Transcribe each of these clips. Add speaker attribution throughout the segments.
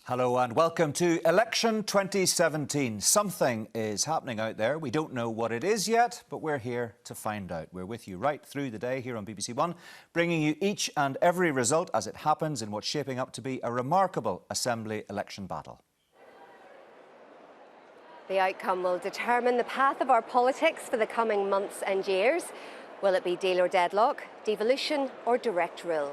Speaker 1: Hello and welcome to Election 2017. Something is happening out there. We don't know what it is yet, but we're here to find out. We're with you right through the day here on BBC One, bringing you each and every result as it happens in what's shaping up to be a remarkable Assembly election battle.
Speaker 2: The outcome will determine the path of our politics for the coming months and years. Will it be deal or deadlock, devolution or direct rule?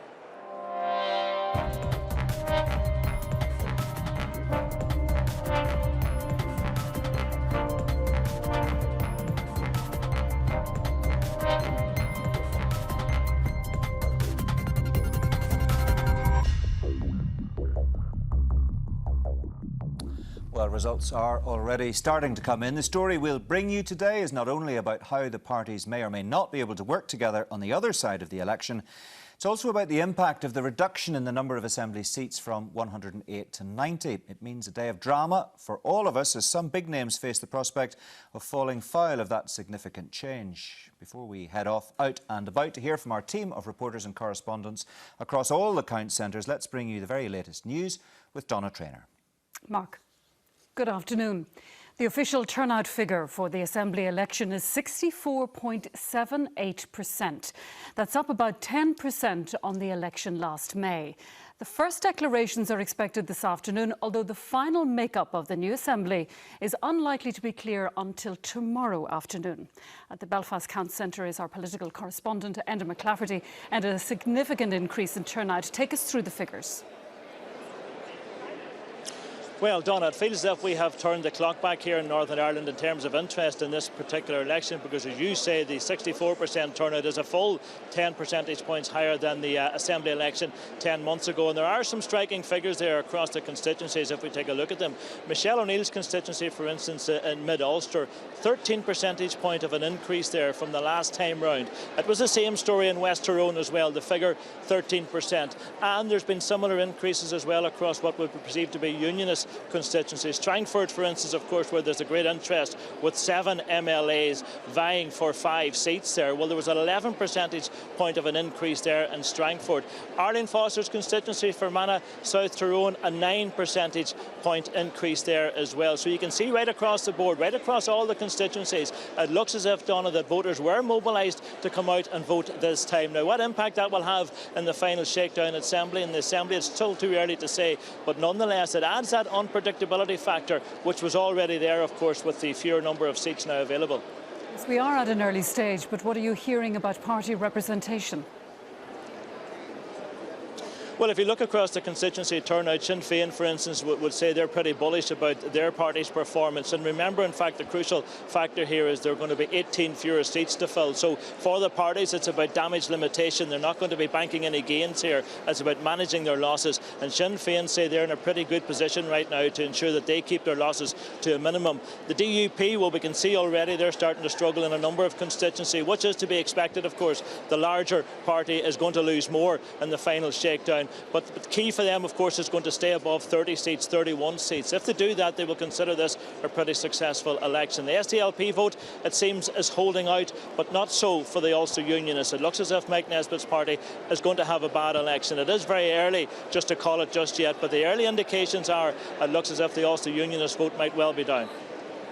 Speaker 1: Well, results are already starting to come in. The story we'll bring you today is not only about how the parties may or may not be able to work together on the other side of the election, it's also about the impact of the reduction in the number of Assembly seats from 108 to 90. It means a day of drama for all of us as some big names face the prospect of falling foul of that significant change. Before we head off out and about to hear from our team of reporters and correspondents across all the count centres, let's bring you the very latest news with Donna Traynor.
Speaker 3: Mark. Good afternoon. The official turnout figure for the Assembly election is 64.78%. That's up about 10% on the election last May. The first declarations are expected this afternoon, although the final makeup of the new Assembly is unlikely to be clear until tomorrow afternoon. At the Belfast Count Centre is our political correspondent, Enda McClafferty, and a significant increase in turnout. Take us through the figures.
Speaker 4: Well, Donna, it feels as if we have turned the clock back here in Northern Ireland in terms of interest in this particular election because, as you say, the 64% turnout is a full 10 percentage points higher than the Assembly election 10 months ago. And there are some striking figures there across the constituencies if we take a look at them. Michelle O'Neill's constituency, for instance, in Mid-Ulster, 13 percentage point of an increase there from the last time round. It was the same story in West Tyrone as well, the figure 13%. And there's been similar increases as well across what would be perceived to be unionist constituencies. Strangford, for instance, of course, where there's a great interest with 7 MLAs vying for 5 seats there. Well, there was an 11 percentage point of an increase there in Strangford. Arlene Foster's constituency, Fermanagh, South Tyrone, a 9 percentage point increase there as well. So you can see right across the board, right across all the constituencies, it looks as if, Donna, that voters were mobilised to come out and vote this time. Now, what impact that will have in the final shakedown Assembly, in the Assembly, it's still too early to say, but nonetheless, it adds that unpredictability factor, which was already there, of course, with the fewer number of seats now available.
Speaker 3: Yes, we are at an early stage, but what are you hearing about party representation?
Speaker 4: Well, if you look across the constituency turnout, Sinn Féin, for instance, would say they're pretty bullish about their party's performance. And remember, in fact, the crucial factor here is there are going to be 18 fewer seats to fill. So for the parties, it's about damage limitation. They're not going to be banking any gains here. It's about managing their losses. And Sinn Féin say they're in a pretty good position right now to ensure that they keep their losses to a minimum. The DUP, well, we can see already they're starting to struggle in a number of constituencies, which is to be expected, of course. The larger party is going to lose more in the final shakedown. But the key for them, of course, is going to stay above 30 seats, 31 seats. If they do that, they will consider this a pretty successful election. The SDLP vote, it seems, is holding out, but not so for the Ulster Unionists. It looks as if Mike Nesbitt's party is going to have a bad election. It is very early just to call it just yet, but the early indications are it looks as if the Ulster Unionist vote might well be down.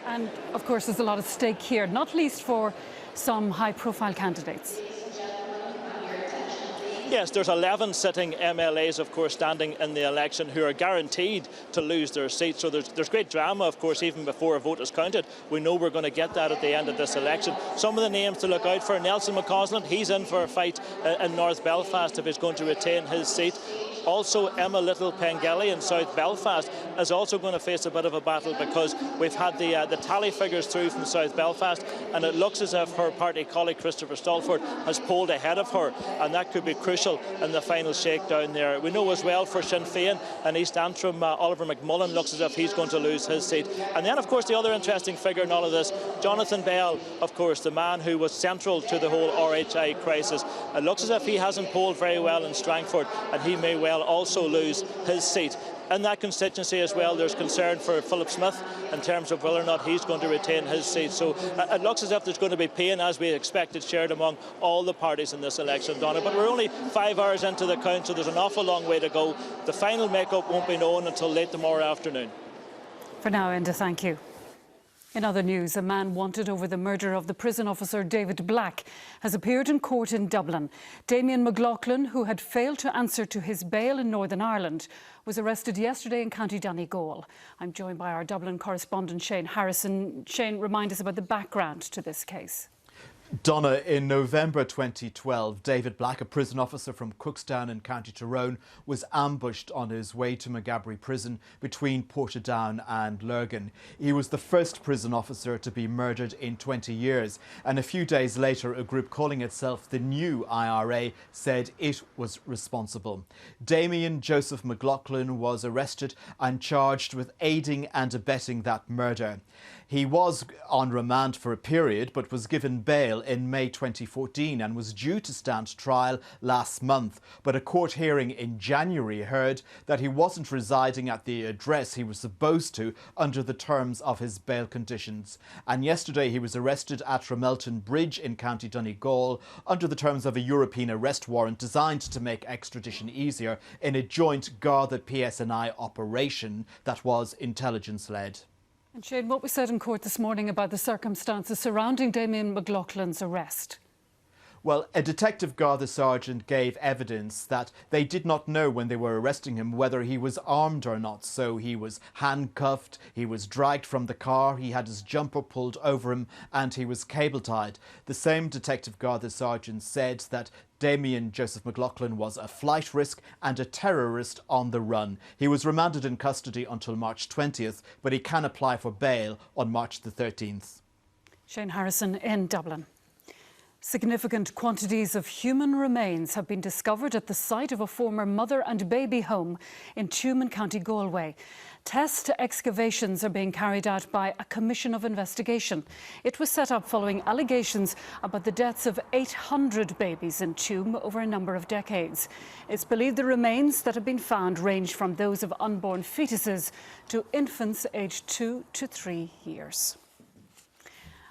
Speaker 3: And, of course, there's a lot at stake here, not least for some high-profile candidates.
Speaker 4: Yes, there's 11 sitting MLAs, of course, standing in the election who are guaranteed to lose their seats. So there's great drama, of course, even before a vote is counted. We know we're going to get that at the end of this election. Some of the names to look out for: Nelson McCausland, he's in for a fight in North Belfast if he's going to retain his seat. Also, Emma Little-Pengelly in South Belfast is also going to face a bit of a battle because we've had the tally figures through from South Belfast, and it looks as if her party colleague Christopher Stalford has polled ahead of her, and that could be crucial in the final shakedown there. We know as well for Sinn Féin and East Antrim, Oliver McMullen looks as if he's going to lose his seat. And then, of course, the other interesting figure in all of this, Jonathan Bell, of course, the man who was central to the whole RHI crisis. It looks as if he hasn't polled very well in Strangford, and he may well well also lose his seat. In that constituency as well, there's concern for Philip Smith in terms of whether or not he's going to retain his seat. So it looks as if there's going to be pain, as we expected, shared among all the parties in this election, Donna. But we're only 5 hours into the count, so there's an awful long way to go. The final makeup won't be known until late tomorrow afternoon.
Speaker 3: For now, Enda, thank you. In other news, a man wanted over the murder of the prison officer David Black has appeared in court in Dublin. Damien McLaughlin, who had failed to answer to his bail in Northern Ireland, was arrested yesterday in County Donegal. I'm joined by our Dublin correspondent Shane Harrison. Shane, remind us about the background to this case.
Speaker 5: Donna, in November 2012, David Black, a prison officer from Cookstown in County Tyrone, was ambushed on his way to Maghaberry Prison between Portadown and Lurgan. He was the first prison officer to be murdered in 20 years. And a few days later, a group calling itself the New IRA said it was responsible. Damien Joseph McLaughlin was arrested and charged with aiding and abetting that murder. He was on remand for a period but was given bail in May 2014 and was due to stand trial last month. But a court hearing in January heard that he wasn't residing at the address he was supposed to under the terms of his bail conditions. And yesterday he was arrested at Ramelton Bridge in County Donegal under the terms of a European arrest warrant designed to make extradition easier in a joint Garda PSNI operation that was intelligence-led.
Speaker 3: And Shane, what was said in court this morning about the circumstances surrounding Damien McLaughlin's arrest?
Speaker 5: Well, a detective Garda sergeant gave evidence that they did not know when they were arresting him whether he was armed or not. So he was handcuffed, he was dragged from the car, he had his jumper pulled over him and he was cable tied. The same detective Garda sergeant said that Damien Joseph McLaughlin was a flight risk and a terrorist on the run. He was remanded in custody until March 20th, but he can apply for bail on March the 13th.
Speaker 3: Shane Harrison in Dublin. Significant quantities of human remains have been discovered at the site of a former mother and baby home in Tuam in County Galway. Test excavations are being carried out by a commission of investigation. It was set up following allegations about the deaths of 800 babies in Tuam over a number of decades. It's believed the remains that have been found range from those of unborn fetuses to infants aged 2 to 3 years.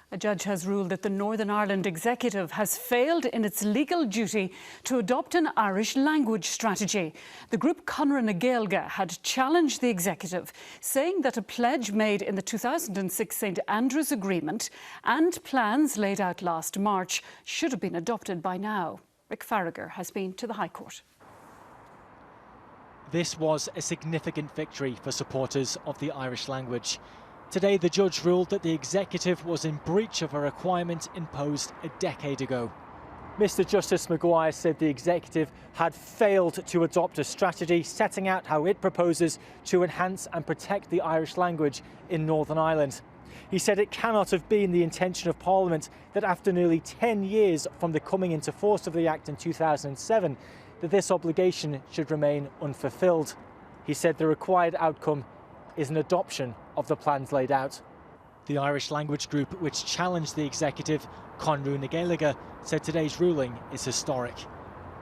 Speaker 3: A judge has ruled that the Northern Ireland Executive has failed in its legal duty to adopt an Irish language strategy. The group Conradh na Gaeilge had challenged the Executive, saying that a pledge made in the 2006 St Andrews Agreement and plans laid out last March should have been adopted by now. Rick Farragher has been to the High Court.
Speaker 6: This was a significant victory for supporters of the Irish language. Today, the judge ruled that the Executive was in breach of a requirement imposed a decade ago. Mr Justice Maguire said the Executive had failed to adopt a strategy setting out how it proposes to enhance and protect the Irish language in Northern Ireland. He said it cannot have been the intention of Parliament that after nearly 10 years from the coming into force of the Act in 2007, that this obligation should remain unfulfilled. He said the required outcome is an adoption of the plans laid out. The Irish language group, which challenged the Executive, Conradh na Gaeilge, said today's ruling is historic.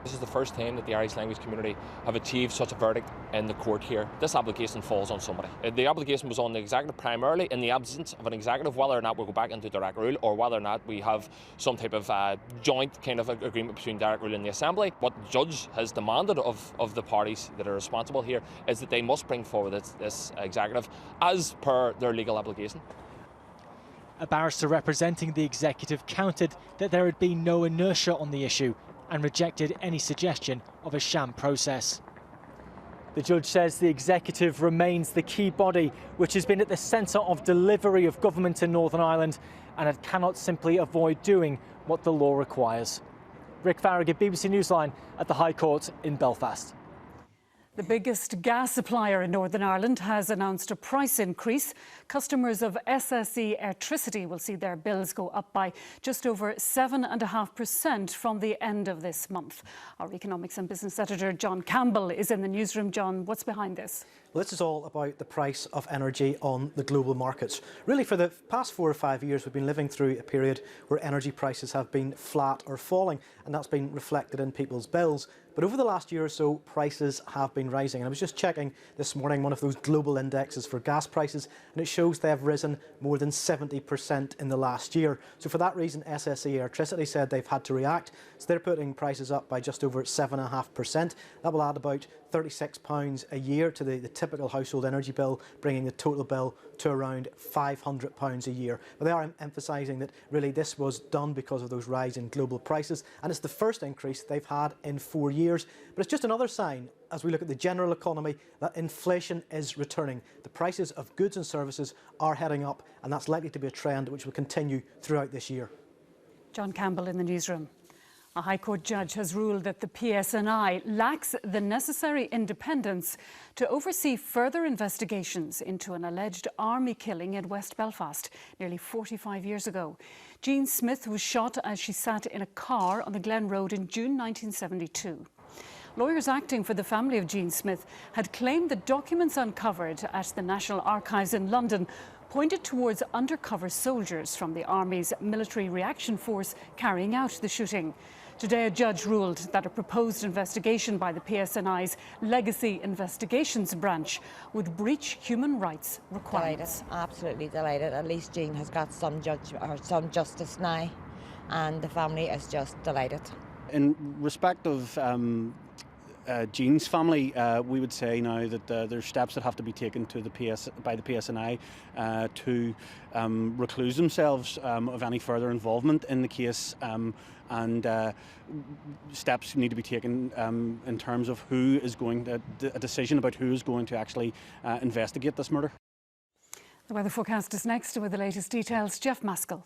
Speaker 7: This is the first time that the Irish language community have achieved such a verdict in the court here. This obligation falls on somebody. The obligation was on the Executive primarily in the absence of an Executive, whether or not we'll go back into direct rule or whether or not we have some type of joint kind of agreement between direct rule and the Assembly. What the judge has demanded of the parties that are responsible here is that they must bring forward this Executive as per their legal obligation.
Speaker 6: A barrister representing the Executive countered that there had been no inertia on the issue and rejected any suggestion of a sham process. The judge says the Executive remains the key body which has been at the centre of delivery of government in Northern Ireland and it cannot simply avoid doing what the law requires. Rick Farragher, BBC Newsline at the High Court in Belfast.
Speaker 3: The biggest gas supplier in Northern Ireland has announced a price increase. Customers of SSE Airtricity will see their bills go up by just over 7.5% from the end of this month. Our economics and business editor John Campbell is in the newsroom. John, what's behind this?
Speaker 8: Well, this is all about the price of energy on the global markets. Really, for the past 4 or 5 years, we've been living through a period where energy prices have been flat or falling, and that's been reflected in people's bills. But over the last year or so, prices have been rising. And I was just checking this morning one of those global indexes for gas prices, and it shows they have risen more than 70% in the last year. So for that reason, SSE Electricity said they've had to react. So they're putting prices up by just over 7.5%. That will add about £36 a year to the typical household energy bill, bringing the total bill to around £500 a year. But they are emphasising that really this was done because of those rising global prices, and it's the first increase they've had in 4 years. But it's just another sign, as we look at the general economy, that inflation is returning. The prices of goods and services are heading up, and that's likely to be a trend which will continue throughout this year.
Speaker 3: John Campbell in the newsroom. A High Court judge has ruled that the PSNI lacks the necessary independence to oversee further investigations into an alleged army killing in West Belfast nearly 45 years ago. Jean Smith was shot as she sat in a car on the Glen Road in June 1972. Lawyers acting for the family of Jean Smith had claimed the documents uncovered at the National Archives in London pointed towards undercover soldiers from the Army's Military Reaction Force carrying out the shooting. Today, a judge ruled that a proposed investigation by the PSNI's Legacy Investigations Branch would breach human rights requirements.
Speaker 9: Delighted, absolutely delighted. At least Jean has got some justice now, and the family is just delighted.
Speaker 10: In respect of Jean's family, we would say now that there's steps that have to be taken to by the PSNI to recluse themselves of any further involvement in the case, and steps need to be taken in terms of who is going to, a decision about who is going to actually investigate this murder.
Speaker 3: The weather forecast is next with the latest details. Jeff Maskell.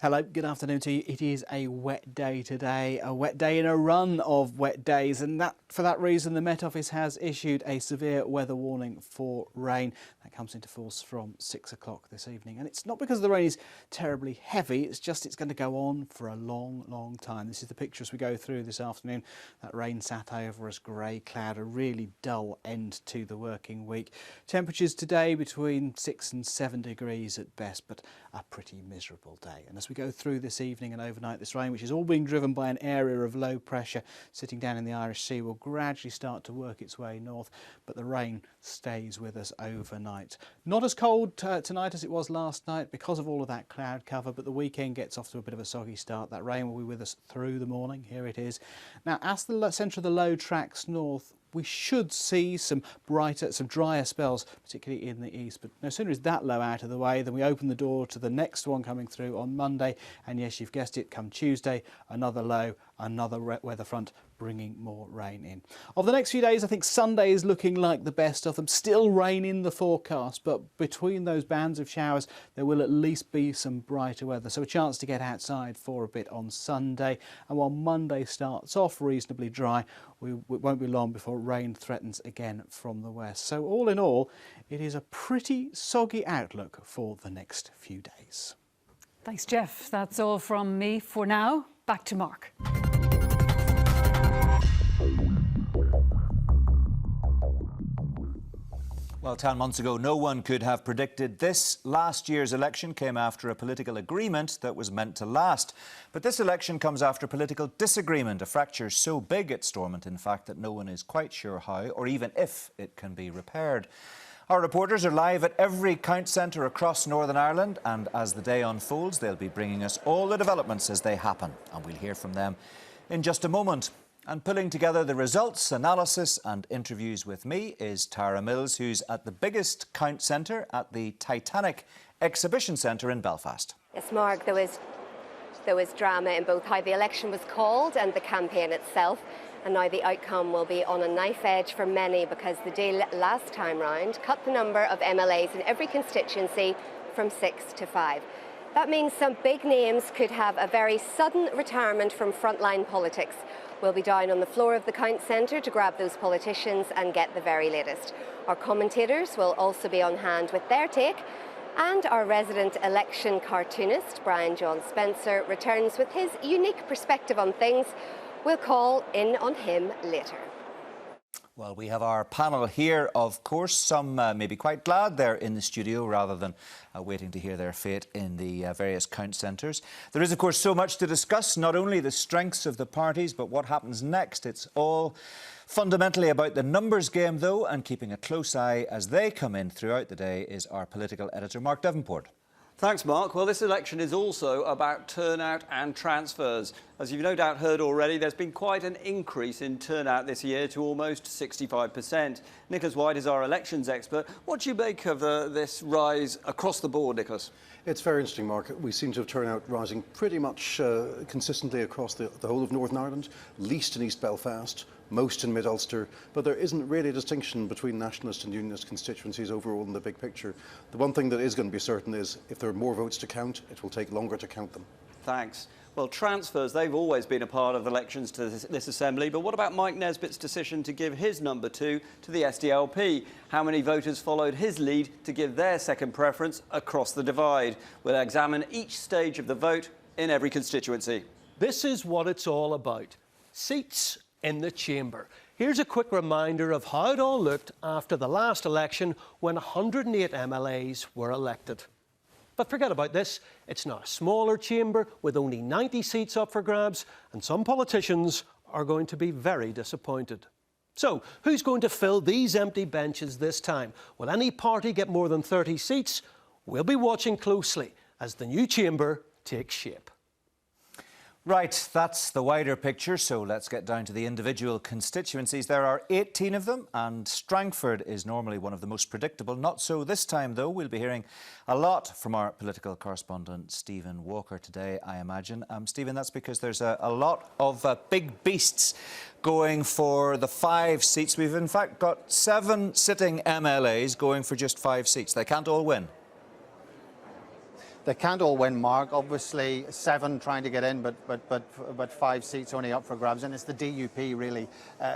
Speaker 11: Hello, good afternoon to you. It is a wet day today, a wet day in a run of wet days, and for that reason the Met Office has issued a severe weather warning for rain. That comes into force from 6 o'clock this evening, and it's not because the rain is terribly heavy, it's going to go on for a long time. This is the picture as we go through this afternoon. That rain sat over us, grey cloud, a really dull end to the working week. Temperatures today between 6 and 7 degrees at best, but a pretty miserable day. And as we go through this evening and overnight, this rain, which is all being driven by an area of low pressure sitting down in the Irish Sea, will gradually start to work its way north, but the rain stays with us overnight. Not as cold tonight as it was last night because of all of that cloud cover, but the weekend gets off to a bit of a soggy start. That rain will be with us through the morning. Here it is. Now, as the centre of the low tracks north, we should see some drier spells, particularly in the east. But no sooner is that low out of the way than we open the door to the next one coming through on Monday. And yes, you've guessed it, come Tuesday, another low, another weather front bringing more rain in. Of the next few days, I think Sunday is looking like the best of them. Still rain in the forecast, but between those bands of showers, there will at least be some brighter weather. So a chance to get outside for a bit on Sunday. And while Monday starts off reasonably dry, it won't be long before rain threatens again from the west. So all in all, it is a pretty soggy outlook for the next few days.
Speaker 3: Thanks, Jeff. That's all from me for now. Back to Mark.
Speaker 1: Well, 10 months ago, no one could have predicted this. Last year's election came after a political agreement that was meant to last. But this election comes after political disagreement, a fracture so big at Stormont, in fact, that no one is quite sure how or even if it can be repaired. Our reporters are live at every count centre across Northern Ireland, and as the day unfolds, they'll be bringing us all the developments as they happen, and we'll hear from them in just a moment. And pulling together the results, analysis and interviews with me is Tara Mills, who's at the biggest count centre at the Titanic Exhibition Centre in Belfast.
Speaker 2: Yes, Mark, there was drama in both how the election was called and the campaign itself. And now the outcome will be on a knife edge for many because the deal last time round cut the number of MLAs in every constituency from 6 to 5. That means some big names could have a very sudden retirement from frontline politics. We'll be down on the floor of the Count Centre to grab those politicians and get the very latest. Our commentators will also be on hand with their take, and our resident election cartoonist, Brian John Spencer, returns with his unique perspective on things. We'll call in on him later.
Speaker 1: Well, we have our panel here, of course. Some may be quite glad they're in the studio rather than waiting to hear their fate in the various count centres. There is, of course, so much to discuss, not only the strengths of the parties, but what happens next. It's all fundamentally about the numbers game, though, and keeping a close eye as they come in throughout the day is our political editor, Mark Devonport.
Speaker 12: Thanks, Mark. Well, this election is also about turnout and transfers. As you've no doubt heard already, there's been quite an increase in turnout this year to almost 65%. Nicholas White is our elections expert. What do you make of this rise across the board, Nicholas?
Speaker 13: It's very interesting, Mark. We seem to have turnout rising pretty much consistently across the whole of Northern Ireland, least in East Belfast, most in Mid-Ulster, but there isn't really a distinction between nationalist and unionist constituencies overall in the big picture. The one thing that is going to be certain is if there are more votes to count, it will take longer to count them.
Speaker 12: Thanks. Well, transfers, they've always been a part of elections to this Assembly, but what about Mike Nesbitt's decision to give his number 2 to the SDLP? How many voters followed his lead to give their second preference across the divide? We'll examine each stage of the vote in every constituency.
Speaker 14: This is what it's all about. Seats in the chamber. Here's a quick reminder of how it all looked after the last election when 108 MLAs were elected. But forget about this. It's now a smaller chamber with only 90 seats up for grabs, and some politicians are going to be very disappointed. So, who's going to fill these empty benches this time? Will any party get more than 30 seats? We'll be watching closely as the new chamber takes shape.
Speaker 1: Right, that's the wider picture, so let's get down to the individual constituencies. There are 18 of them, and Strangford is normally one of the most predictable. Not so this time, though. We'll be hearing a lot from our political correspondent, Stephen Walker, today, I imagine. Stephen, that's because there's a lot of big beasts going for the 5 seats. We've, in fact, got 7 sitting MLAs going for just 5 seats. They can't all win.
Speaker 15: They can't all win, Mark. Obviously, 7 trying to get in, but 5 seats only up for grabs. And it's the DUP, really,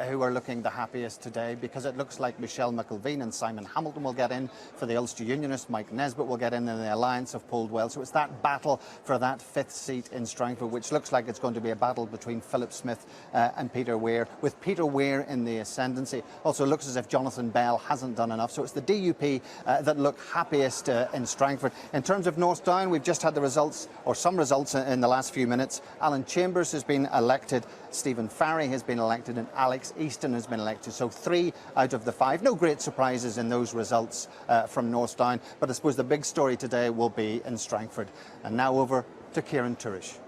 Speaker 15: who are looking the happiest today, because it looks like Michelle McIlveen and Simon Hamilton will get in. For the Ulster Unionists, Mike Nesbitt will get in, and the Alliance have pulled well. So it's that battle for that 5th seat in Strangford, which looks like it's going to be a battle between Philip Smith and Peter Weir, with Peter Weir in the ascendancy. Also, it looks as if Jonathan Bell hasn't done enough. So it's the DUP that look happiest in Strangford. In terms of North Down, we've just had the results, or some results, in the last few minutes. Alan Chambers has been elected, Stephen Farry has been elected, and Alex Easton has been elected. So 3 out of the 5. No great surprises in those results from North Down, but I suppose the big story today will be in Strangford. And now over to Kieran Turish.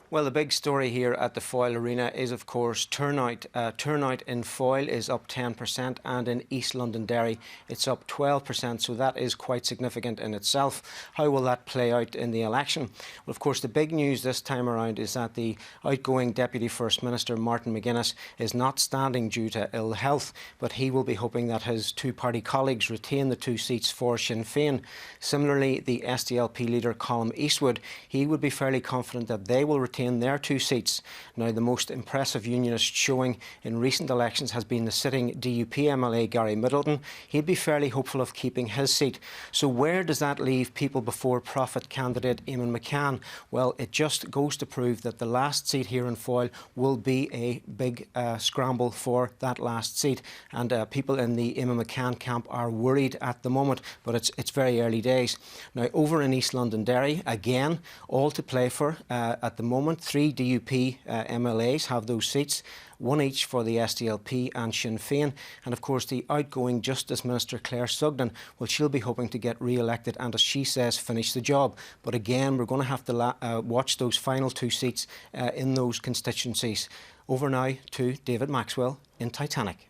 Speaker 16: Well, the big story here at the Foyle Arena is, of course, turnout. Turnout in Foyle is up 10%, and in East Londonderry it's up 12%, so that is quite significant in itself. How will that play out in the election? Well, of course, the big news this time around is that the outgoing Deputy First Minister, Martin McGuinness, is not standing due to ill health, but he will be hoping that his 2-party colleagues retain the 2 seats for Sinn Féin. Similarly, the SDLP leader, Colm Eastwood, he would be fairly confident that they will retain their 2 seats. Now, the most impressive unionist showing in recent elections has been the sitting DUP MLA Gary Middleton. He'd be fairly hopeful of keeping his seat. So where does that leave people before profit candidate Eamon McCann? Well, it just goes to prove that the last seat here in Foyle will be a big scramble for that last seat, and people in the Eamon McCann camp are worried at the moment, but it's very early days. Now, over in East Londonderry, again, all to play for at the moment. 3 DUP MLAs have those seats, 1 each for the SDLP and Sinn Féin. And of course, the outgoing Justice Minister, Claire Sugden, well, she'll be hoping to get re-elected and, as she says, finish the job. But again, we're going to have to watch those final 2 seats in those constituencies. Over now to David Maxwell in Titanic.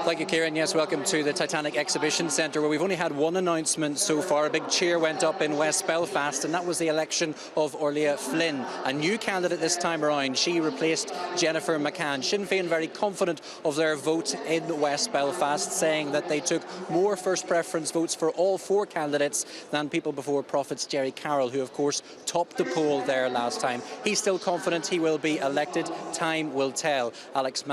Speaker 17: Thank you, Kieran. Yes, welcome to the Titanic Exhibition Centre, where we've only had one announcement so far. A big cheer went up in West Belfast, and that was the election of Orlia Flynn, a new candidate this time around. She replaced Jennifer McCann. Sinn Féin very confident of their vote in West Belfast, saying that they took more first preference votes for all 4 candidates than people before Profit's Jerry Carroll, who of course topped the poll there last time. He's still confident he will be elected. Time will tell. Alex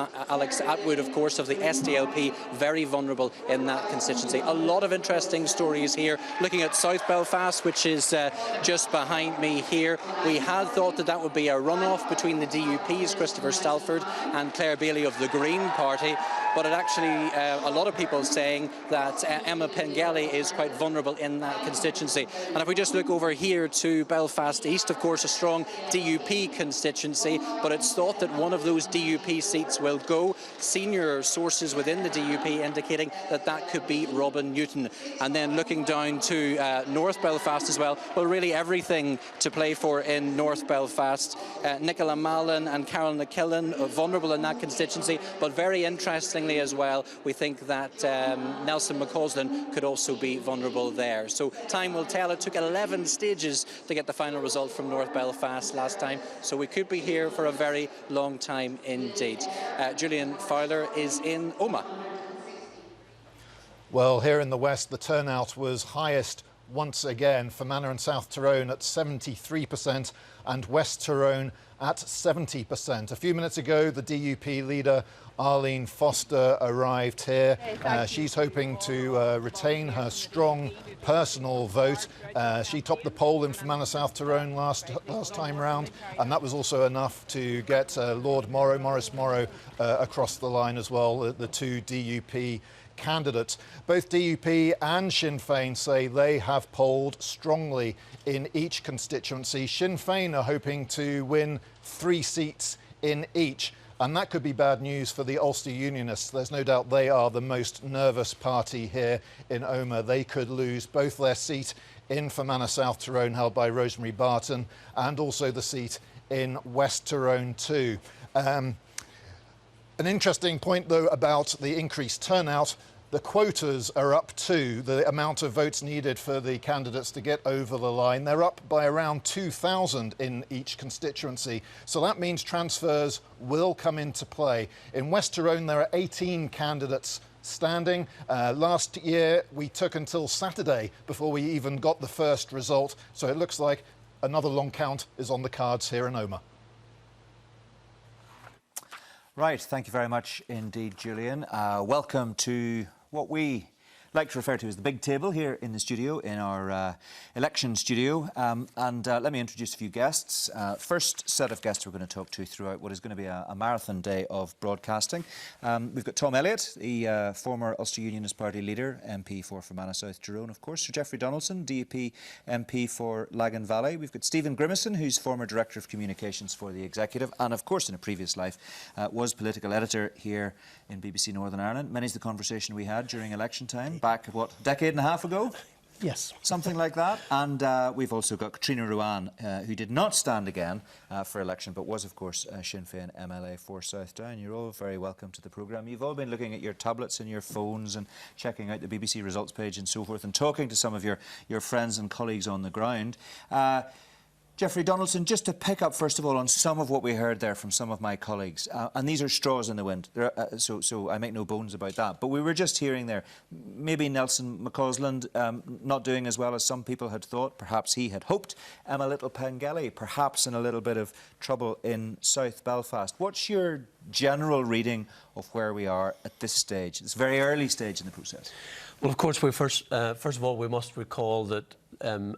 Speaker 17: Atwood, of course, of the SDLP, DUP very vulnerable in that constituency. A lot of interesting stories here. Looking at South Belfast, which is just behind me here, we had thought that that would be a runoff between the DUP's Christopher Stalford and Claire Bailey of the Green Party, but it actually, a lot of people saying that Emma Pengelly is quite vulnerable in that constituency. And if we just look over here to Belfast East, of course, a strong DUP constituency, but it's thought that one of those DUP seats will go. Senior sources within the DUP indicating that that could be Robin Newton. And then looking down to North Belfast as well, well, really everything to play for in North Belfast. Nicola Mallon and Carol McKillen vulnerable in that constituency, but very interestingly as well, we think that Nelson McCausland could also be vulnerable there. So time will tell. It took 11 stages to get the final result from North Belfast last time, so we could be here for a very long time indeed. Julian Fowler is in Omagh.
Speaker 18: Well, here in the west, the turnout was highest once again. Fermanagh and South Tyrone at 73% and West Tyrone at 70%. A few minutes ago, the DUP leader Arlene Foster arrived here. She's hoping to retain her strong personal vote. She topped the poll in Fermanagh South Tyrone last time round, and that was also enough to get Lord Morrow, Maurice Morrow, across the line as well, the two DUP candidates. Both DUP and Sinn Féin say they have polled strongly in each constituency. Sinn Féin are hoping to win 3 seats in each, and that could be bad news for the Ulster Unionists. There's no doubt they are the most nervous party here in Omagh. They could lose both their seat in Fermanagh South Tyrone, held by Rosemary Barton, and also the seat in West Tyrone too. An interesting point, though, about the increased turnout. The quotas are up too, the amount of votes needed for the candidates to get over the line. They're up by around 2,000 in each constituency. So that means transfers will come into play. In West Tyrone, there are 18 candidates standing. Last year, we took until Saturday before we even got the first result. So it looks like another long count is on the cards here in Omagh.
Speaker 1: Right, thank you very much indeed, Julian. Welcome to what we like to refer to as the big table here in the studio, in our election studio. Let me introduce a few guests. First set of guests we're going to talk to throughout what is going to be a marathon day of broadcasting. We've got Tom Elliott, the former Ulster Unionist Party leader, MP for Fermanagh South Tyrone, of course. Sir Geoffrey Donaldson, DUP MP for Lagan Valley. We've got Stephen Grimison, who's former Director of Communications for the Executive, and of course in a previous life was political editor here in BBC Northern Ireland. Many's the conversation we had during election time, back, what, a decade and a half ago?
Speaker 14: Yes.
Speaker 1: Something like that. And we've also got Katrina Ruane, who did not stand again for election, but was, of course, Sinn Féin MLA for South Down. You're all very welcome to the programme. You've all been looking at your tablets and your phones and checking out the BBC results page and so forth, and talking to some of your friends and colleagues on the ground. Geoffrey Donaldson, just to pick up first of all on some of what we heard there from some of my colleagues, and these are straws in the wind, so I make no bones about that, but we were just hearing there, maybe Nelson McCausland not doing as well as some people had thought, perhaps he had hoped, Emma Little Pengelly perhaps in a little bit of trouble in South Belfast. What's your general reading of where we are at this stage, this very early stage in the process?
Speaker 14: Well, of course, we first of all, we must recall that,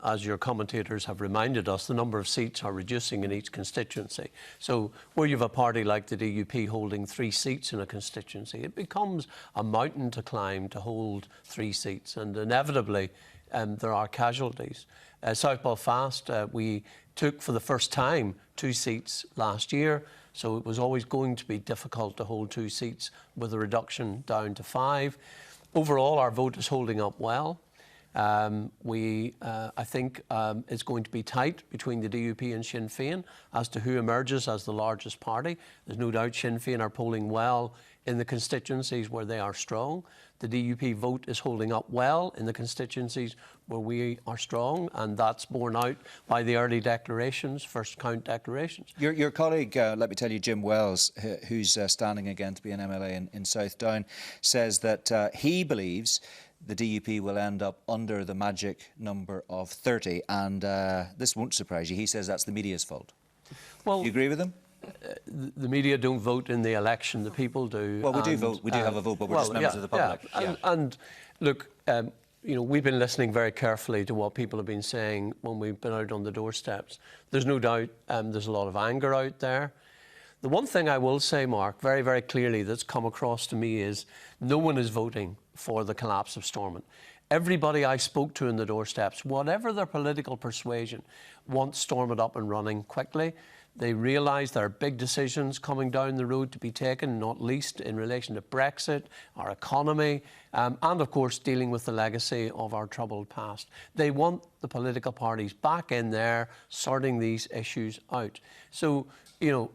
Speaker 14: as your commentators have reminded us, the number of seats are reducing in each constituency. So where you have a party like the DUP holding 3 seats in a constituency, it becomes a mountain to climb to hold 3 seats, and inevitably there are casualties. South Belfast, we took for the first time 2 seats last year, so it was always going to be difficult to hold 2 seats with a reduction down to 5. Overall, our vote is holding up well. I think it's going to be tight between the DUP and Sinn Féin as to who emerges as the largest party. There's no doubt Sinn Féin are polling well in the constituencies where they are strong. The DUP vote is holding up well in the constituencies where we are strong, and that's borne out by the early declarations, first count declarations.
Speaker 1: Your colleague, let me tell you, Jim Wells, who's standing again to be an MLA in South Down, says that he believes the DUP will end up under the magic number of 30, and this won't surprise you. He says that's the media's fault.
Speaker 14: Well,
Speaker 1: do you agree with him?
Speaker 14: the media don't vote in the election, the people do.
Speaker 1: Well, we do vote. We do have a vote, but we're just members of the public.
Speaker 14: Yeah. And look, you know, we've been listening very carefully to what people have been saying when we've been out on the doorsteps. There's no doubt there's a lot of anger out there. The one thing I will say, Mark, very, very clearly that's come across to me is no one is voting for the collapse of Stormont. Everybody I spoke to in the doorsteps, whatever their political persuasion, wants Stormont up and running quickly. They realise there are big decisions coming down the road to be taken, not least in relation to Brexit, our economy, and of course dealing with the legacy of our troubled past. They want the political parties back in there, sorting these issues out. So, you know,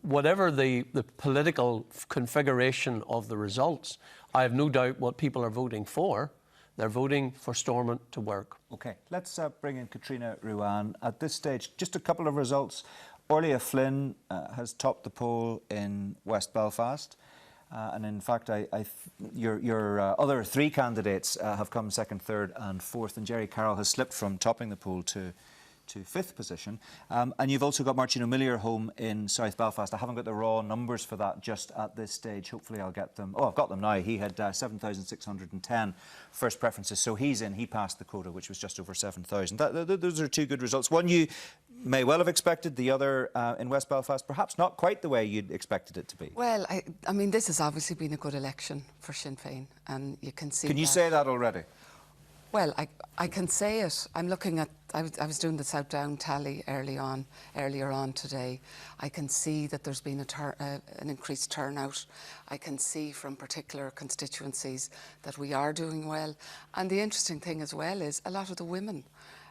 Speaker 14: whatever the political configuration of the results, I have no doubt what people are voting for. They're voting for Stormont to work.
Speaker 1: OK, let's bring in Katrina Ruan. At this stage, just a couple of results. Orlia Flynn has topped the poll in West Belfast. And in fact, your other three candidates have come second, third and fourth. And Jerry Carroll has slipped from topping the poll to fifth position. And you've also got Martin O'Millier home in South Belfast. I haven't got the raw numbers for that just at this stage. Hopefully I'll get them. Oh, I've got them now. He had 7,610 first preferences. So he's in. He passed the quota, which was just over 7,000. Those are two good results. One you may well have expected, the other in West Belfast, perhaps not quite the way you'd expected it to be.
Speaker 19: Well, I mean, this has obviously been a good election for Sinn Féin, and you can see.
Speaker 1: Can you say that already?
Speaker 19: Well, I can say it. I'm looking at. I was doing the South Down tally earlier on today. I can see that there's been an increased turnout. I can see from particular constituencies that we are doing well. And the interesting thing as well is a lot of the women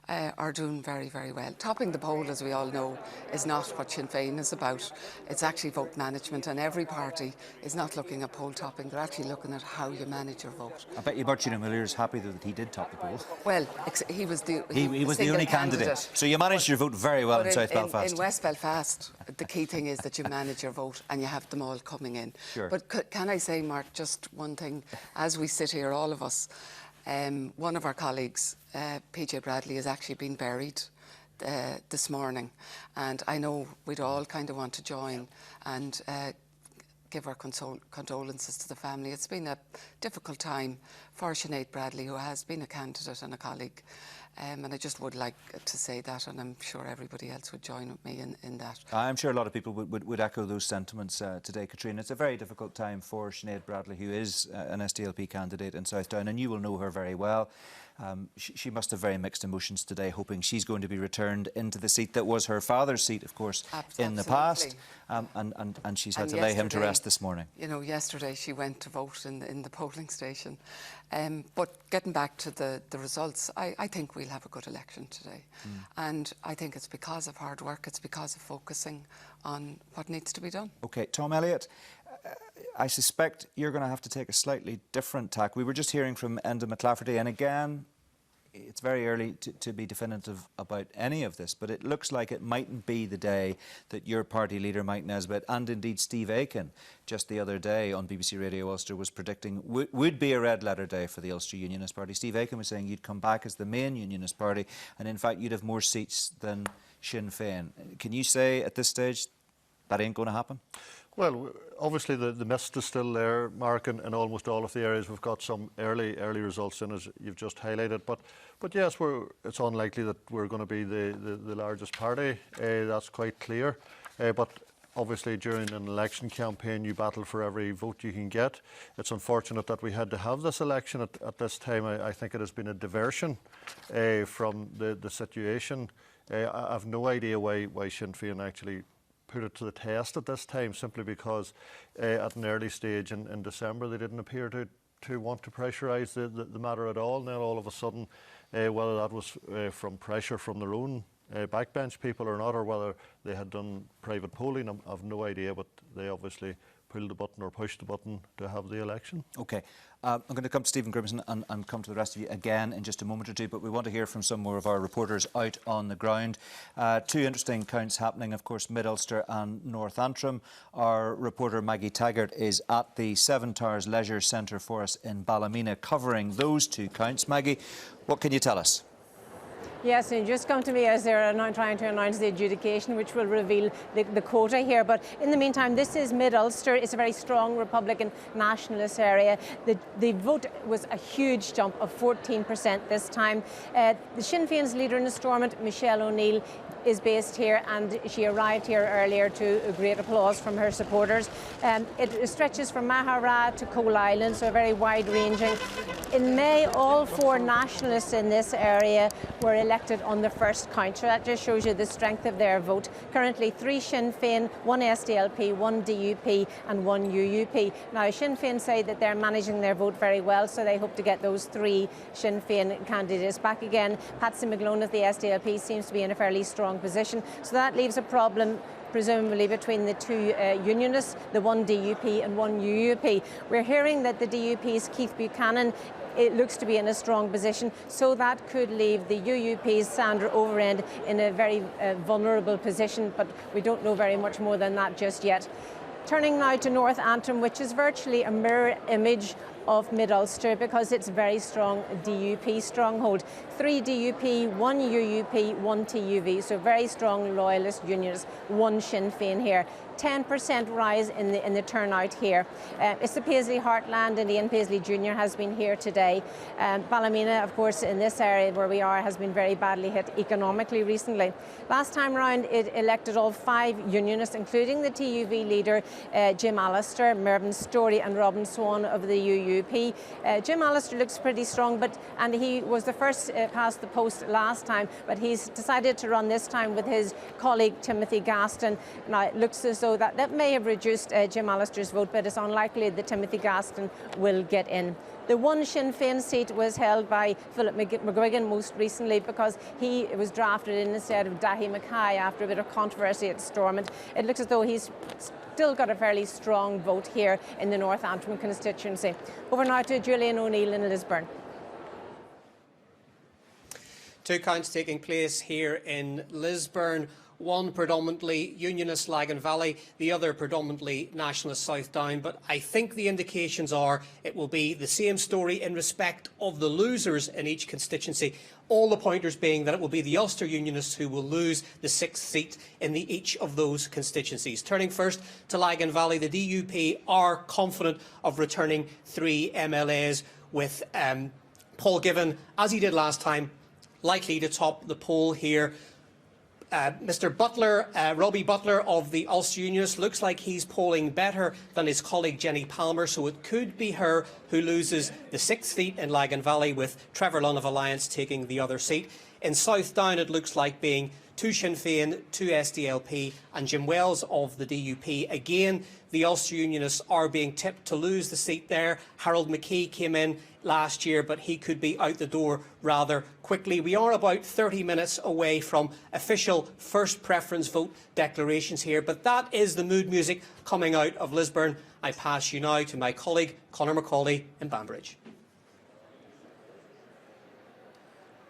Speaker 19: are doing very, very well. Topping the poll, as we all know, is not what Sinn Féin is about. It's actually vote management, and every party is not looking at poll topping. They're actually looking at how you manage your vote.
Speaker 1: I bet you Martin O'Millier is happy that he did top the poll.
Speaker 19: Well, he was the
Speaker 1: he was the only candidate. So you managed your vote very well in South Belfast.
Speaker 19: In West Belfast, the key thing is that you manage your vote and you have them all coming in.
Speaker 1: Sure.
Speaker 19: But can I say, Mark, just one thing? As we sit here, all of us, one of our colleagues, PJ Bradley, has actually been buried this morning, and I know we'd all kind of want to join and give our condolences to the family. It's been a difficult time for Sinead Bradley, who has been a candidate and a colleague, and I just would like to say that, and I'm sure everybody else would join with me in that.
Speaker 1: I'm sure a lot of people would echo those sentiments today, Katrina. It's a very difficult time for Sinead Bradley, who is an SDLP candidate in South Down, and you will know her very well. She must have very mixed emotions today, hoping she's going to be returned into the seat that was her father's seat, of course, in the past. And she's had to lay him to rest this morning.
Speaker 19: You know, yesterday she went to vote in the polling station. But getting back to the results, I think we'll have a good election today. And I think it's because of hard work, it's because of focusing on what needs to be done.
Speaker 1: OK, Tom Elliott, I suspect you're going to have to take a slightly different tack. We were just hearing from Enda McLafferty, and again, it's very early to be definitive about any of this, but it looks like it mightn't be the day that your party leader, Mike Nesbitt, and indeed Steve Aiken, just the other day on BBC Radio Ulster, was predicting would be a red-letter day for the Ulster Unionist Party. Steve Aiken was saying you'd come back as the main Unionist Party, and in fact you'd have more seats than Sinn Féin. Can you say at this stage that ain't going to happen?
Speaker 18: Well, obviously the mist is still there, Mark, in almost all of the areas. We've got some early results in, as you've just highlighted. But yes, it's unlikely that we're going to be the largest party. That's quite clear. But obviously during an election campaign, you battle for every vote you can get. It's unfortunate that we had to have this election at this time. I think it has been a diversion from the situation. I have no idea why Sinn Féin actually put it to the test at this time, simply because at an early stage in December they didn't appear to want to pressurise the matter at all. Now all of a sudden, whether that was from pressure from their own backbench people or not, or whether they had done private polling, I've no idea, but they obviously pulled the button or pushed the button to have the election. OK. I'm going to come to Stephen Grimson and come to the rest of you again in just a moment or two, but we want to hear from some more of our reporters out on the ground. Two interesting counts happening, of course, Mid-Ulster and North Antrim. Our reporter Maggie Taggart is at the Seven Towers Leisure Centre for us in Ballymena, covering those two counts. Maggie, what can you tell us?
Speaker 20: Yes, and just come to me as they're now trying to announce the adjudication, which will reveal the quota here. But in the meantime, this is Mid-Ulster. It's a very strong Republican nationalist area. The vote was a huge jump of 14% this time. The Sinn Féin's leader in the Stormont, Michelle O'Neill, is based here, and she arrived here earlier to great applause from her supporters. It stretches from Mahara to Coal Island, so very wide-ranging. In May, all 4 nationalists in this area were elected on the first count, so that just shows you the strength of their vote. Currently 3 Sinn Féin, 1 SDLP, 1 DUP and 1 UUP. Now Sinn Féin say that they're managing their vote very well, so they hope to get those 3 Sinn Féin candidates back again. Patsy McGlone of the SDLP seems to be in a fairly strong position, so that leaves a problem presumably between the 2 unionists, the 1 DUP and 1 UUP. We're hearing that the DUP's Keith Buchanan, it looks to be in a strong position, so that could leave the UUP's Sandra Overend in a very vulnerable position, but we don't know very much more than that just yet. Turning now to North Antrim, which is virtually a mirror image of Mid-Ulster because it's a very strong DUP stronghold. 3 DUP, 1 UUP, 1 TUV, so very strong loyalist unionists, 1 Sinn Féin here. 10% rise in the turnout here. It's the Paisley Heartland, and Ian Paisley Jr. has been here today. Ballymena, of course, in this area where we are, has been very badly hit economically recently. Last time round, it elected all 5 unionists, including the TUV leader, Jim Allister, Mervyn Storey and Robin Swan of the UUP. Jim Allister looks pretty strong, and he was the first past the post last time, but he's decided to run this time with his colleague Timothy Gaston. Now, it looks as though that may have reduced Jim Allister's vote, but it's unlikely that Timothy Gaston will get in. The 1 Sinn Féin seat was held by Philip McGuigan most recently because he was drafted in instead of Dahi Mackay after a bit of controversy at Stormont. It looks as though he's still got a fairly strong vote here in the North Antrim constituency. Over now to Julian O'Neill in Lisburn.
Speaker 21: 2 counts taking place here in Lisburn. One predominantly Unionist Lagan Valley, the other predominantly Nationalist South Down. But I think the indications are it will be the same story in respect of the losers in each constituency. All the pointers being that it will be the Ulster Unionists who will lose the 6th seat in each of those constituencies. Turning first to Lagan Valley, the DUP are confident of returning 3 MLAs with Paul Given, as he did last time, likely to top the poll here. Mr Butler, Robbie Butler of the Ulster Unionists, looks like he's polling better than his colleague Jenny Palmer, so it could be her who loses the 6th seat in Lagan Valley, with Trevor Lunn of Alliance taking the other seat. In South Down, it looks like being 2 Sinn Féin, 2 SDLP and Jim Wells of the DUP. Again, the Ulster Unionists are being tipped to lose the seat there. Harold McKee came in last year, but he could be out the door rather quickly. We are about 30 minutes away from official first preference vote declarations here, but that is the mood music coming out of Lisburn. I pass you now to my colleague Conor McCauley in Banbridge.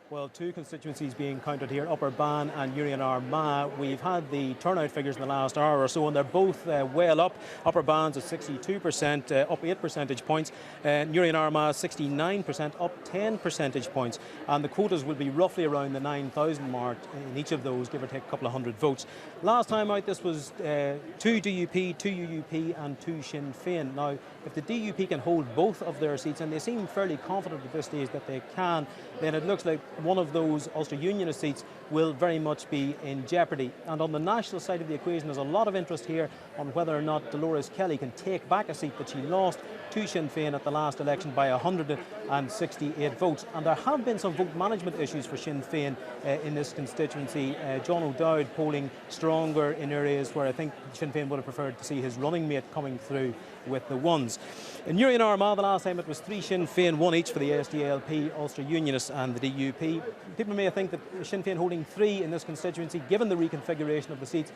Speaker 22: Well, 2 constituencies being counted here, Upper Ban and Urian Armagh. We've had the turnout figures in the last hour or so, and they're both well up. Upper Ban's at 62%, up 8 percentage points. Urian Armagh 69%, up 10 percentage points. And the quotas will be roughly around the 9,000 mark in each of those, give or take a couple of hundred votes. Last time out, this was 2 DUP, 2 UUP and 2 Sinn Féin. Now, if the DUP can hold both of their seats, and they seem fairly confident at this stage that they can, then it looks like one of those Ulster Unionist seats will very much be in jeopardy. And on the national side of the equation, there's a lot of interest here on whether or not Dolores Kelly can take back a seat that she lost to Sinn Féin at the last election by 168 votes. And there have been some vote management issues for Sinn Féin in this constituency. John O'Dowd polling stronger in areas where I think Sinn Féin would have preferred to see his running mate coming through with the ones. In Urian Armagh, the last time it was 3 Sinn Féin, 1 each for the SDLP, Ulster Unionists and the DUP. People may think that Sinn Féin holding 3 in this constituency, given the reconfiguration of the seats,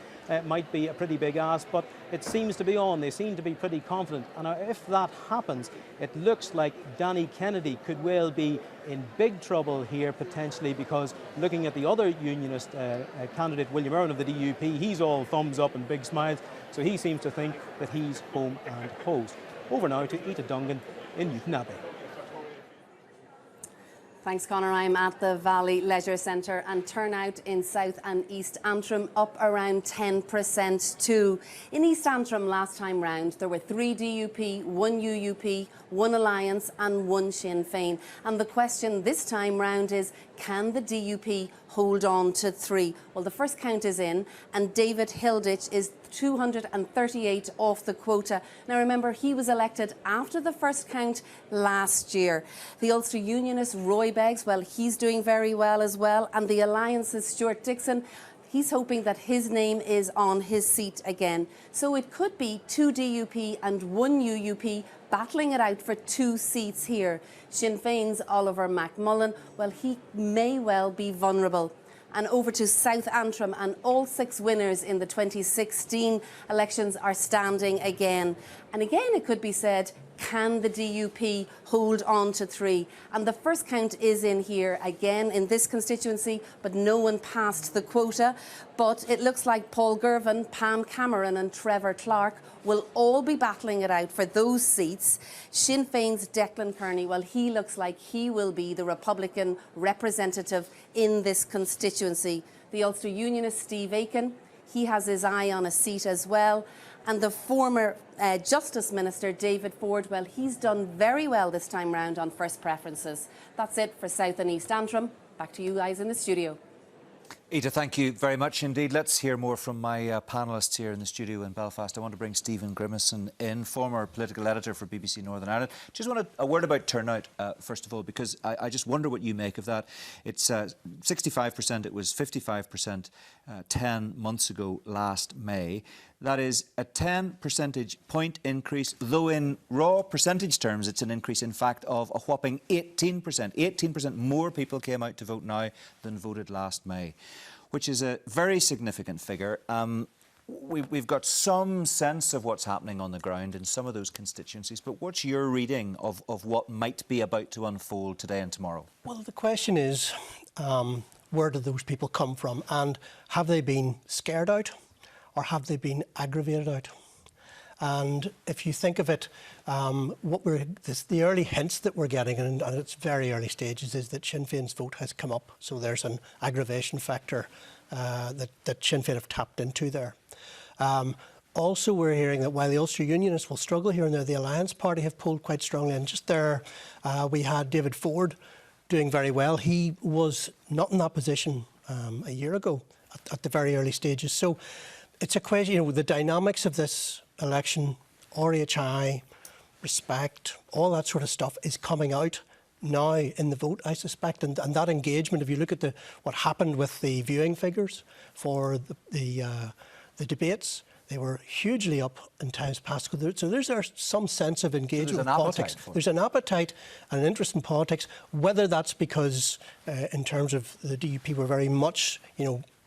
Speaker 22: might be a pretty big ask, but it seems to be on. They seem to be pretty confident. And if that happens, it looks like Danny Kennedy could well be in big trouble here potentially, because looking at the other Unionist candidate, William Irwin of the DUP, he's all thumbs up and big smiles, so he seems to think that he's home and hosed. Over now to Ita Dungan in Newton Abbey.
Speaker 4: Thanks, Conor. I'm at the Valley Leisure Centre, and turnout in South and East Antrim up around 10% too. In East Antrim last time round, there were 3 DUP, 1 UUP, 1 Alliance and 1 Sinn Féin. And the question this time round is, can the DUP hold on to 3? Well, the first count is in, and David Hilditch is 238 off the quota. Now remember, he was elected after the first count last year. The Ulster Unionist Roy Beggs, well, he's doing very well as well, and the Alliance's Stuart Dixon, he's hoping that his name is on his seat again. So it could be 2 DUP and 1 UUP battling it out for 2 seats here. Sinn Féin's Oliver McMullen, well, he may well be vulnerable. And over to South Antrim, and all 6 winners in the 2016 elections are standing again. And again, it could be said, can the DUP hold on to 3? And the first count is in here again in this constituency, but no one passed the quota. But it looks like Paul Girvan, Pam Cameron and Trevor Clark will all be battling it out for those seats. Sinn Féin's Declan Kearney, well, he looks like he will be the Republican representative in this constituency. The Ulster Unionist Steve Aiken, he has his eye on a seat as well. And the former Justice Minister, David Ford, well, he's done very well this time round on first preferences. That's it for South and East Antrim. Back to you guys in the studio.
Speaker 1: Ita, thank you very much indeed. Let's hear more from my panellists here in the studio in Belfast. I want to bring Stephen Grimison in, former political editor for BBC Northern Ireland. Just want a word about turnout, first of all, because I just wonder what you make of that. It's 65%, it was 55% 10 months ago last May. That is a 10 percentage point increase, though in raw percentage terms, it's an increase, in fact, of a whopping 18%. 18% more people came out to vote now than voted last May, which is a very significant figure. We've got some sense of what's happening on the ground in some of those constituencies, but what's your reading of what might be about to unfold today and tomorrow?
Speaker 5: Well, the question is, where do those people come from? And have they been scared out? Or have they been aggravated out? And if you think of it, the early hints that we're getting, and it's very early stages, is that Sinn Féin's vote has come up. So there's an aggravation factor that Sinn Féin have tapped into there. Also, we're hearing that while the Ulster Unionists will struggle here and there, the Alliance Party have pulled quite strongly. And just there, we had David Ford doing very well. He was not in that position a year ago at the very early stages. So it's a question, the dynamics of this election, RHI, respect, all that sort of stuff is coming out now in the vote, I suspect. And that engagement, if you look at what happened with the viewing figures for the debates, they were hugely up in times past. So there's some sense of engagement with politics. There's an appetite and an interest in politics, whether that's because in terms of the DUP were very much,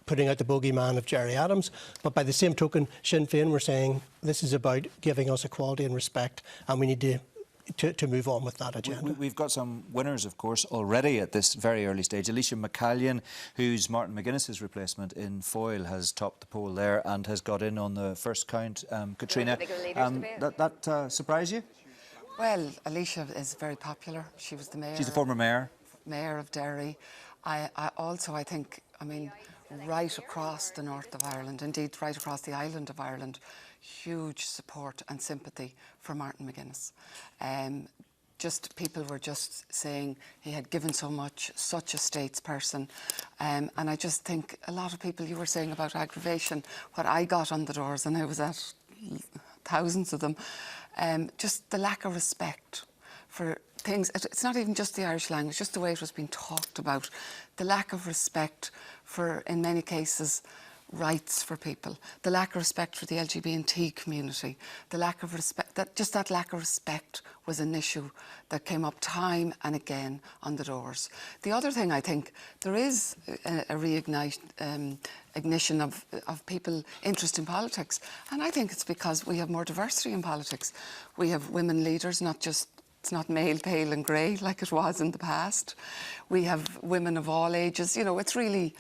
Speaker 5: putting out the bogeyman of Gerry Adams, but by the same token, Sinn Féin were saying this is about giving us equality and respect, and we need to move on with that agenda.
Speaker 1: We've got some winners, of course, already at this very early stage. Alicia McCallion, who's Martin McGuinness's replacement in Foyle, has topped the poll there and has got in on the first count. Katrina, that surprise you?
Speaker 19: Well, Alicia is very popular. She was the mayor.
Speaker 1: She's the former mayor.
Speaker 19: Mayor of Derry. I think, right across the north of Ireland, indeed right across the island of Ireland, huge support and sympathy for Martin McGuinness. People were just saying he had given so much, such a statesperson. And I just think a lot of people, you were saying about aggravation, what I got on the doors, and I was at thousands of them, just the lack of respect for things. It's not even just the Irish language, just the way it was being talked about. The lack of respect for, in many cases, rights for people. The lack of respect for the LGBT community. The lack of respect, that lack of respect was an issue that came up time and again on the doors. The other thing, I think, there is a ignition of people interest in politics. And I think it's because we have more diversity in politics. We have women leaders, it's not male, pale and grey like it was in the past. We have women of all ages. It's really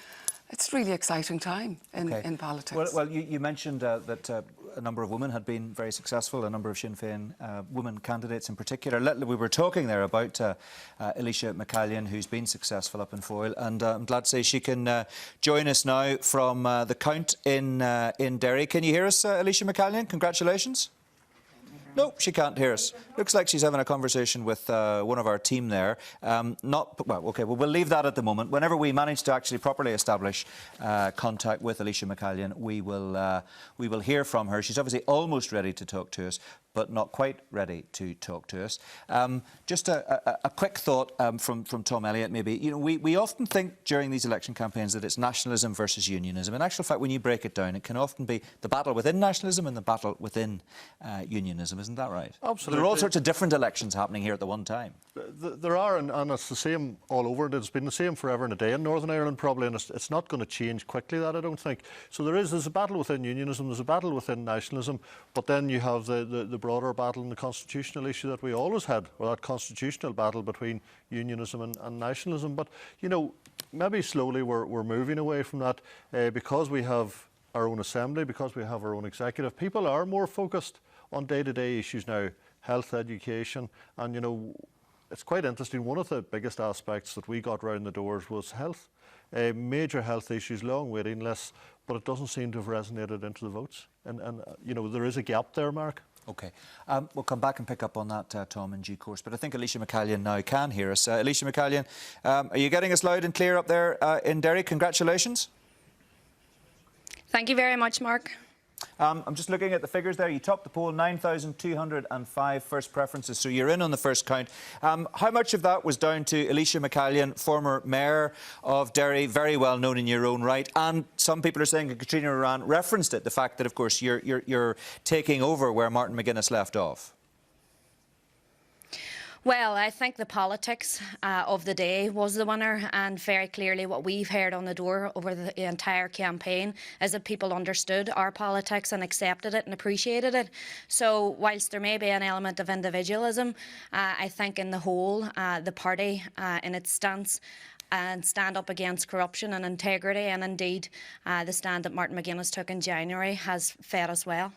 Speaker 19: it's really exciting time in politics.
Speaker 1: Well, you mentioned that a number of women had been very successful, a number of Sinn Féin women candidates in particular. We were talking there about Elisha McCallion, who's been successful up in Foyle, and I'm glad to say she can join us now from the Count in Derry. Can you hear us, Elisha McCallion? Congratulations. No, she can't hear us. Looks like she's having a conversation with one of our team there. We'll leave that at the moment. Whenever we manage to actually properly establish contact with Elisha McCallion, we will hear from her. She's obviously almost ready to talk to us, but not quite ready to talk to us. Just a quick thought from Tom Elliott, maybe. You know, we often think during these election campaigns that it's nationalism versus unionism. In actual fact, when you break it down, it can often be the battle within nationalism and the battle within unionism. Isn't that right?
Speaker 6: Absolutely.
Speaker 1: There are all sorts of different elections happening here at the one time.
Speaker 6: There are, and it's the same all over. It's been the same forever and a day in Northern Ireland, probably, and it's not going to change quickly, that I don't think. So there's a battle within unionism, there's a battle within nationalism, but then you have the broader battle and the constitutional issue that we always had, or that constitutional battle between unionism and nationalism. But, you know, maybe slowly we're moving away from that because we have our own assembly, because we have our own executive. People are more focused on day-to-day issues now, health, education, and, you know, it's quite interesting. One of the biggest aspects that we got round the doors was health. Major health issues, long waiting lists, but it doesn't seem to have resonated into the votes. And you know, there is a gap there, Mark.
Speaker 1: OK. We'll come back and pick up on that, Tom, in due course. But I think Elisha McCallion now can hear us. Elisha McCallion, are you getting us loud and clear up there in Derry? Congratulations.
Speaker 7: Thank you very much, Mark.
Speaker 1: I'm just looking at the figures there. You topped the poll, 9,205 first preferences, so you're in on the first count. How much of that was down to Elisha McCallion, former mayor of Derry, very well known in your own right? And some people are saying that Catriona Moran referenced it, the fact that, of course, you're taking over where Martin McGuinness left off.
Speaker 7: Well, I think the politics of the day was the winner, and very clearly what we've heard on the door over the entire campaign is that people understood our politics and accepted it and appreciated it. So whilst there may be an element of individualism, I think in the whole, the party in its stance and stand up against corruption and integrity, and indeed the stand that Martin McGuinness took in January, has fed us well.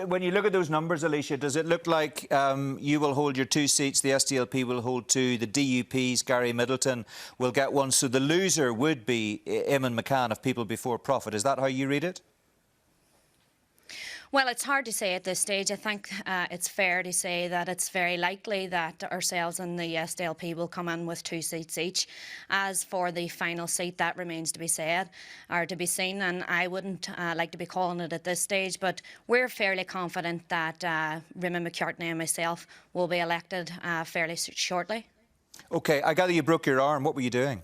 Speaker 1: When you look at those numbers, Elisha, does it look like you will hold your 2 seats, the SDLP will hold 2, the DUP's Gary Middleton will get 1, so the loser would be Eamon McCann of People Before Profit? Is that how you read it?
Speaker 7: Well, it's hard to say at this stage. I think it's fair to say that it's very likely that ourselves and the SDLP will come in with 2 seats each. As for the final seat, that remains to be said, or to be seen, and I wouldn't like to be calling it at this stage, but we're fairly confident that Rima McCartney and myself will be elected fairly shortly.
Speaker 1: OK, I gather you broke your arm. What were you doing?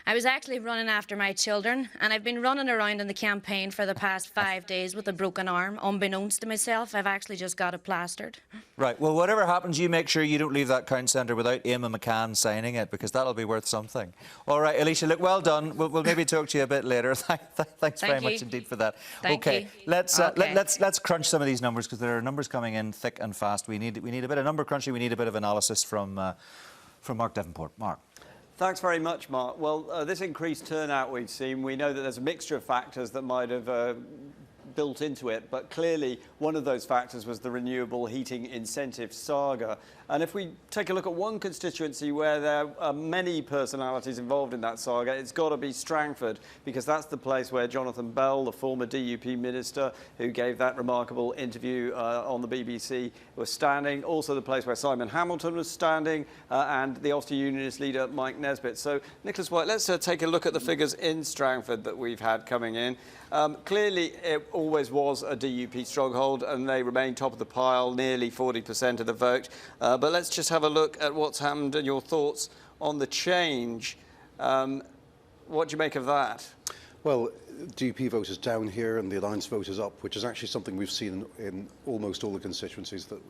Speaker 7: I was actually running after my children, and I've been running around in the campaign for the past 5 days with a broken arm. Unbeknownst to myself, I've actually just got it plastered.
Speaker 1: Right, well, whatever happens, you make sure you don't leave that count centre without Eamon McCann signing it, because that'll be worth something. All right, Elisha, look, well done. We'll maybe talk to you a bit later. Thanks very much indeed for that.
Speaker 7: OK,
Speaker 1: let's crunch some of these numbers, because there are numbers coming in thick and fast. We need a bit of number crunching. We need a bit of analysis from Mark Devonport. Mark.
Speaker 12: Thanks very much, Mark. Well, this increased turnout we've seen, we know that there's a mixture of factors that might have built into it, but clearly one of those factors was the renewable heating incentive saga. And if we take a look at one constituency where there are many personalities involved in that saga, it's got to be Strangford, because that's the place where Jonathan Bell, the former DUP minister who gave that remarkable interview on the BBC, was standing. Also the place where Simon Hamilton was standing, and the Ulster Unionist leader Mike Nesbitt. So, Nicholas White, let's take a look at the figures in Strangford that we've had coming in. Clearly, it always was a DUP stronghold, and they remain top of the pile, nearly 40% of the vote. But let's just have a look at what's happened and your thoughts on the change. What do you make of that?
Speaker 13: Well, DUP vote is down here and the Alliance vote is up, which is actually something we've seen in almost all the constituencies that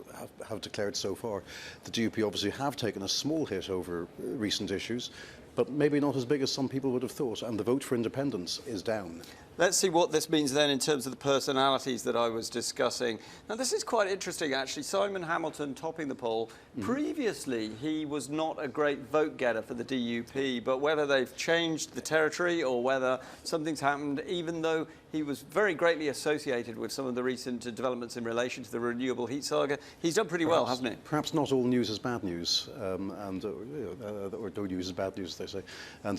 Speaker 13: have declared so far. The DUP obviously have taken a small hit over recent issues, but maybe not as big as some people would have thought, and the vote for independence is down.
Speaker 12: Let's see what this means then in terms of the personalities that I was discussing. Now, this is quite interesting, actually. Simon Hamilton topping the poll. Previously, he was not a great vote getter for the DUP, but whether they've changed the territory or whether something's happened, even though he was very greatly associated with some of the recent developments in relation to the renewable heat saga, he's done pretty well, hasn't he?
Speaker 13: Perhaps not all news is bad news, or no news is bad news, as they say, and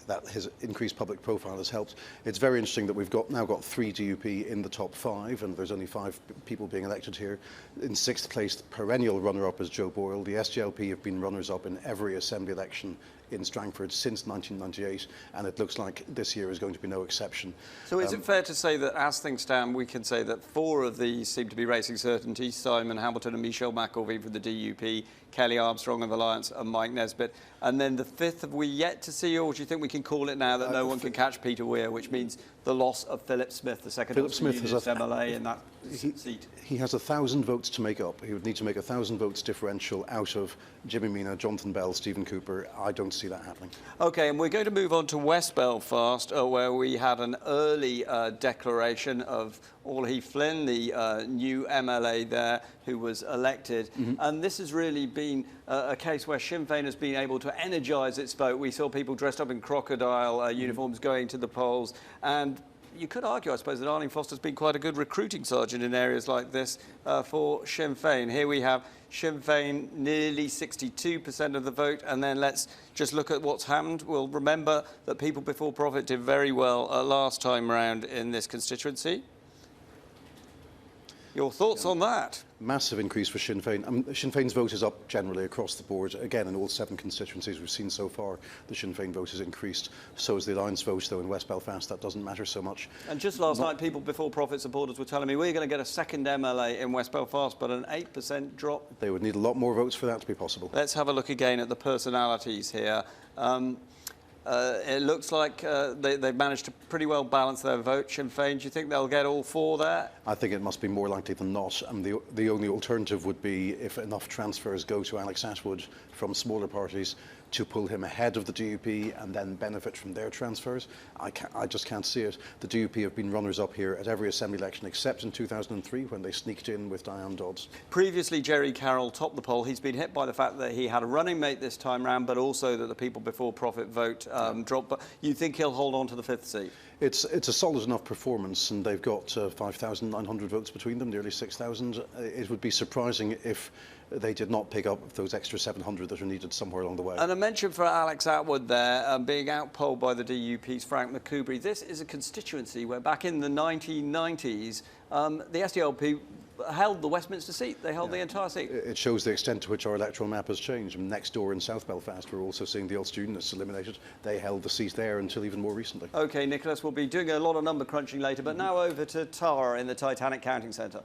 Speaker 13: that his increased public profile has helped. It's very interesting that we've now got 3 DUP in the top 5, and there's only 5 people being elected here. In 6th place, the perennial runner-up is Joe Boyle. The SDLP have been runners-up in every Assembly election in Strangford since 1998, and it looks like this year is going to be no exception.
Speaker 12: So is it fair to say that, as things stand, we can say that 4 of these seem to be racing certainty: Simon Hamilton and Michelle McElveen for the DUP, Kelly Armstrong of Alliance, and Mike Nesbitt. And then the 5th, have we yet to see, or do you think we can call it now that no one can catch Peter Weir, which means the loss of Philip Smith, the second MLA in that seat?
Speaker 13: He has 1,000 votes to make up. He would need to make 1,000 votes differential out of Jimmy Mina, Jonathan Bell, Stephen Cooper. I don't see that happening.
Speaker 12: OK, and we're going to move on to West Belfast, where we had an early declaration of Orlaith Flynn, the new MLA there, who was elected. And this has really been a case where Sinn Féin has been able to energise its vote. We saw people dressed up in crocodile uniforms going to the polls. And you could argue, I suppose, that Arlene Foster's been quite a good recruiting sergeant in areas like this for Sinn Féin. Here we have Sinn Féin nearly 62% of the vote, and then let's just look at what's happened. We'll remember that People Before Profit did very well last time round in this constituency. Your thoughts on that?
Speaker 13: Massive increase for Sinn Féin. Sinn Féin's vote is up generally across the board. Again, in all 7 constituencies we've seen so far, the Sinn Féin vote has increased. So is the Alliance vote, though in West Belfast that doesn't matter so much.
Speaker 12: And just last night, People Before Profit supporters were telling me we're going to get a second MLA in West Belfast, but an 8% drop.
Speaker 13: They would need a lot more votes for that to be possible.
Speaker 12: Let's have a look again at the personalities here. It looks like they've managed to pretty well balance their vote. Sinn Féin, do you think they'll get all 4 there?
Speaker 13: I think it must be more likely than not. And the only alternative would be if enough transfers go to Alex Attwood from smaller parties to pull him ahead of the DUP and then benefit from their transfers. I just can't see it. The DUP have been runners-up here at every Assembly election except in 2003 when they sneaked in with Diane Dodds.
Speaker 12: Previously, Jerry Carroll topped the poll. He's been hit by the fact that he had a running mate this time round, but also that the People Before Profit vote dropped. But you think he'll hold on to the 5th seat?
Speaker 13: It's a solid enough performance, and they've got 5,900 votes between them, nearly 6,000. It would be surprising if they did not pick up those extra 700 that are needed somewhere along the way.
Speaker 12: And a mention for Alex Attwood there, being outpolled by the DUP's Frank McCoubrey. This is a constituency where back in the 1990s, the SDLP held the Westminster seat. They held the entire seat.
Speaker 13: It shows the extent to which our electoral map has changed. Next door in South Belfast, we're also seeing the Ulster Unionists eliminated. They held the seat there until even more recently.
Speaker 12: OK, Nicholas, we'll be doing a lot of number crunching later, but now over to Tara in the Titanic Counting Centre.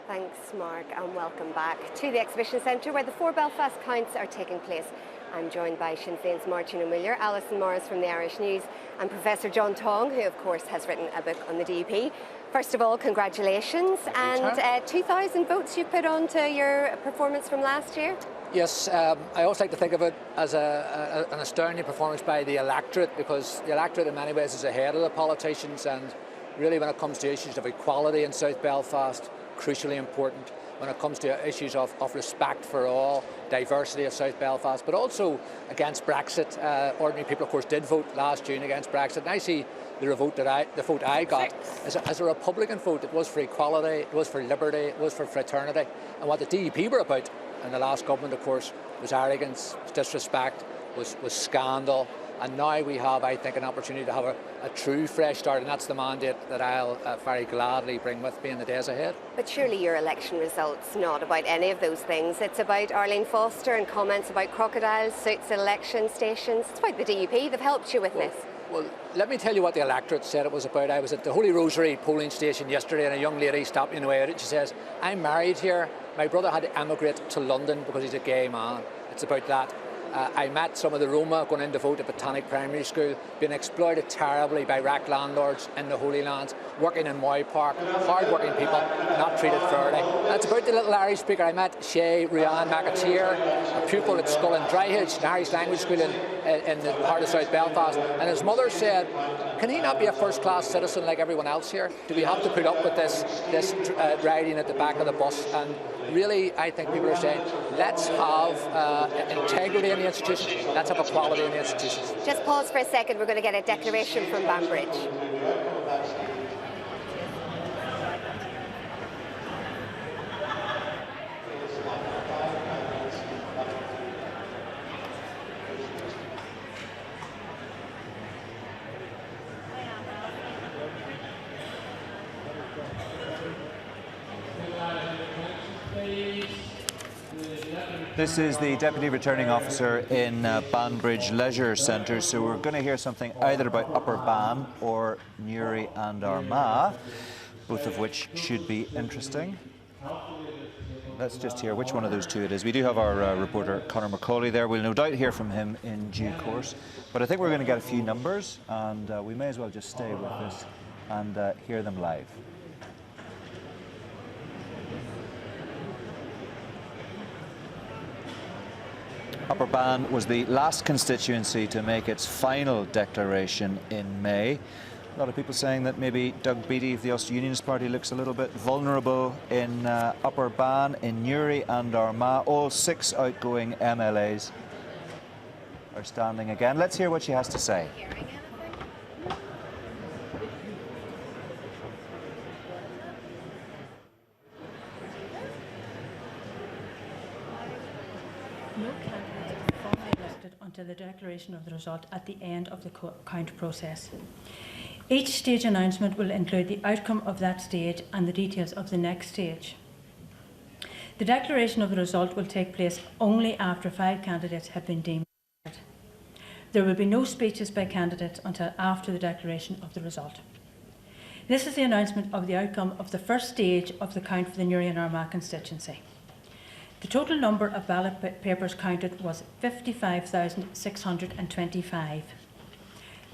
Speaker 2: Thanks, Mark, and welcome back to the Exhibition Centre, where the 4 Belfast counts are taking place. I'm joined by Sinn Féin's Martin O'Muller, Alison Morris from the Irish News, and Professor John Tong, who, of course, has written a book on the DUP. First of all, congratulations, and 2,000 votes you put onto your performance from last year.
Speaker 8: Yes, I always like to think of it as an astounding performance by the electorate, because the electorate in many ways is ahead of the politicians, and really when it comes to issues of equality in South Belfast, crucially important. When it comes to issues of respect for all, diversity of South Belfast, but also against Brexit. Ordinary people, of course, did vote last June against Brexit, and I see the vote I got as a Republican vote. It was for equality, it was for liberty, it was for fraternity. And what the DUP were about in the last government, of course, was arrogance, was disrespect, was scandal. And now we have, I think, an opportunity to have a true fresh start, and that's the mandate that I'll very gladly bring with me in the days ahead.
Speaker 2: But surely your election result's not about any of those things. It's about Arlene Foster and comments about crocodiles, suits at election stations. It's about the DUP. They've helped you with this.
Speaker 8: Well, let me tell you what the electorate said it was about. I was at the Holy Rosary polling station yesterday, and a young lady stopped me on the way out. She says, "I'm married here. My brother had to emigrate to London because he's a gay man." It's about that. I met some of the Roma going in to vote at Botanic Primary School, being exploited terribly by RAC landlords in the Holy Land, working in Moy Park, hard-working people, not treated fairly. And it's about the little Irish speaker. I met Shay Rian McAteer, a pupil at Scullin Dryhedge, an Irish language school in the heart of South Belfast, and his mother said, can he not be a first-class citizen like everyone else here? Do we have to put up with this riding at the back of the bus? And really, I think people are saying, let's have integrity in the institutions, let's have equality in the institutions.
Speaker 2: Just pause for a second, we're going to get a declaration from Banbridge.
Speaker 1: This is the Deputy Returning Officer in Banbridge Leisure Centre, so we're going to hear something either about Upper Ban or Newry and Armagh, both of which should be interesting. Let's just hear which one of those two it is. We do have our reporter Conor Macaulay there. We'll no doubt hear from him in due course, but I think we're going to get a few numbers, and we may as well just stay with this and hear them live. Upper Ban was the last constituency to make its final declaration in May. A lot of people saying that maybe Doug Beattie of the Ulster Unionist Party looks a little bit vulnerable in Upper Ban, in Newry and Armagh. All 6 outgoing MLAs are standing again. Let's hear what she has to say.
Speaker 9: No candidate is formally elected until the declaration of the result at the end of the count process. Each stage announcement will include the outcome of that stage and the details of the next stage. The declaration of the result will take place only after 5 candidates have been deemed elected. There will be no speeches by candidates until after the declaration of the result. This is the announcement of the outcome of the first stage of the count for the Newry and Armagh constituency. The total number of ballot papers counted was 55,625.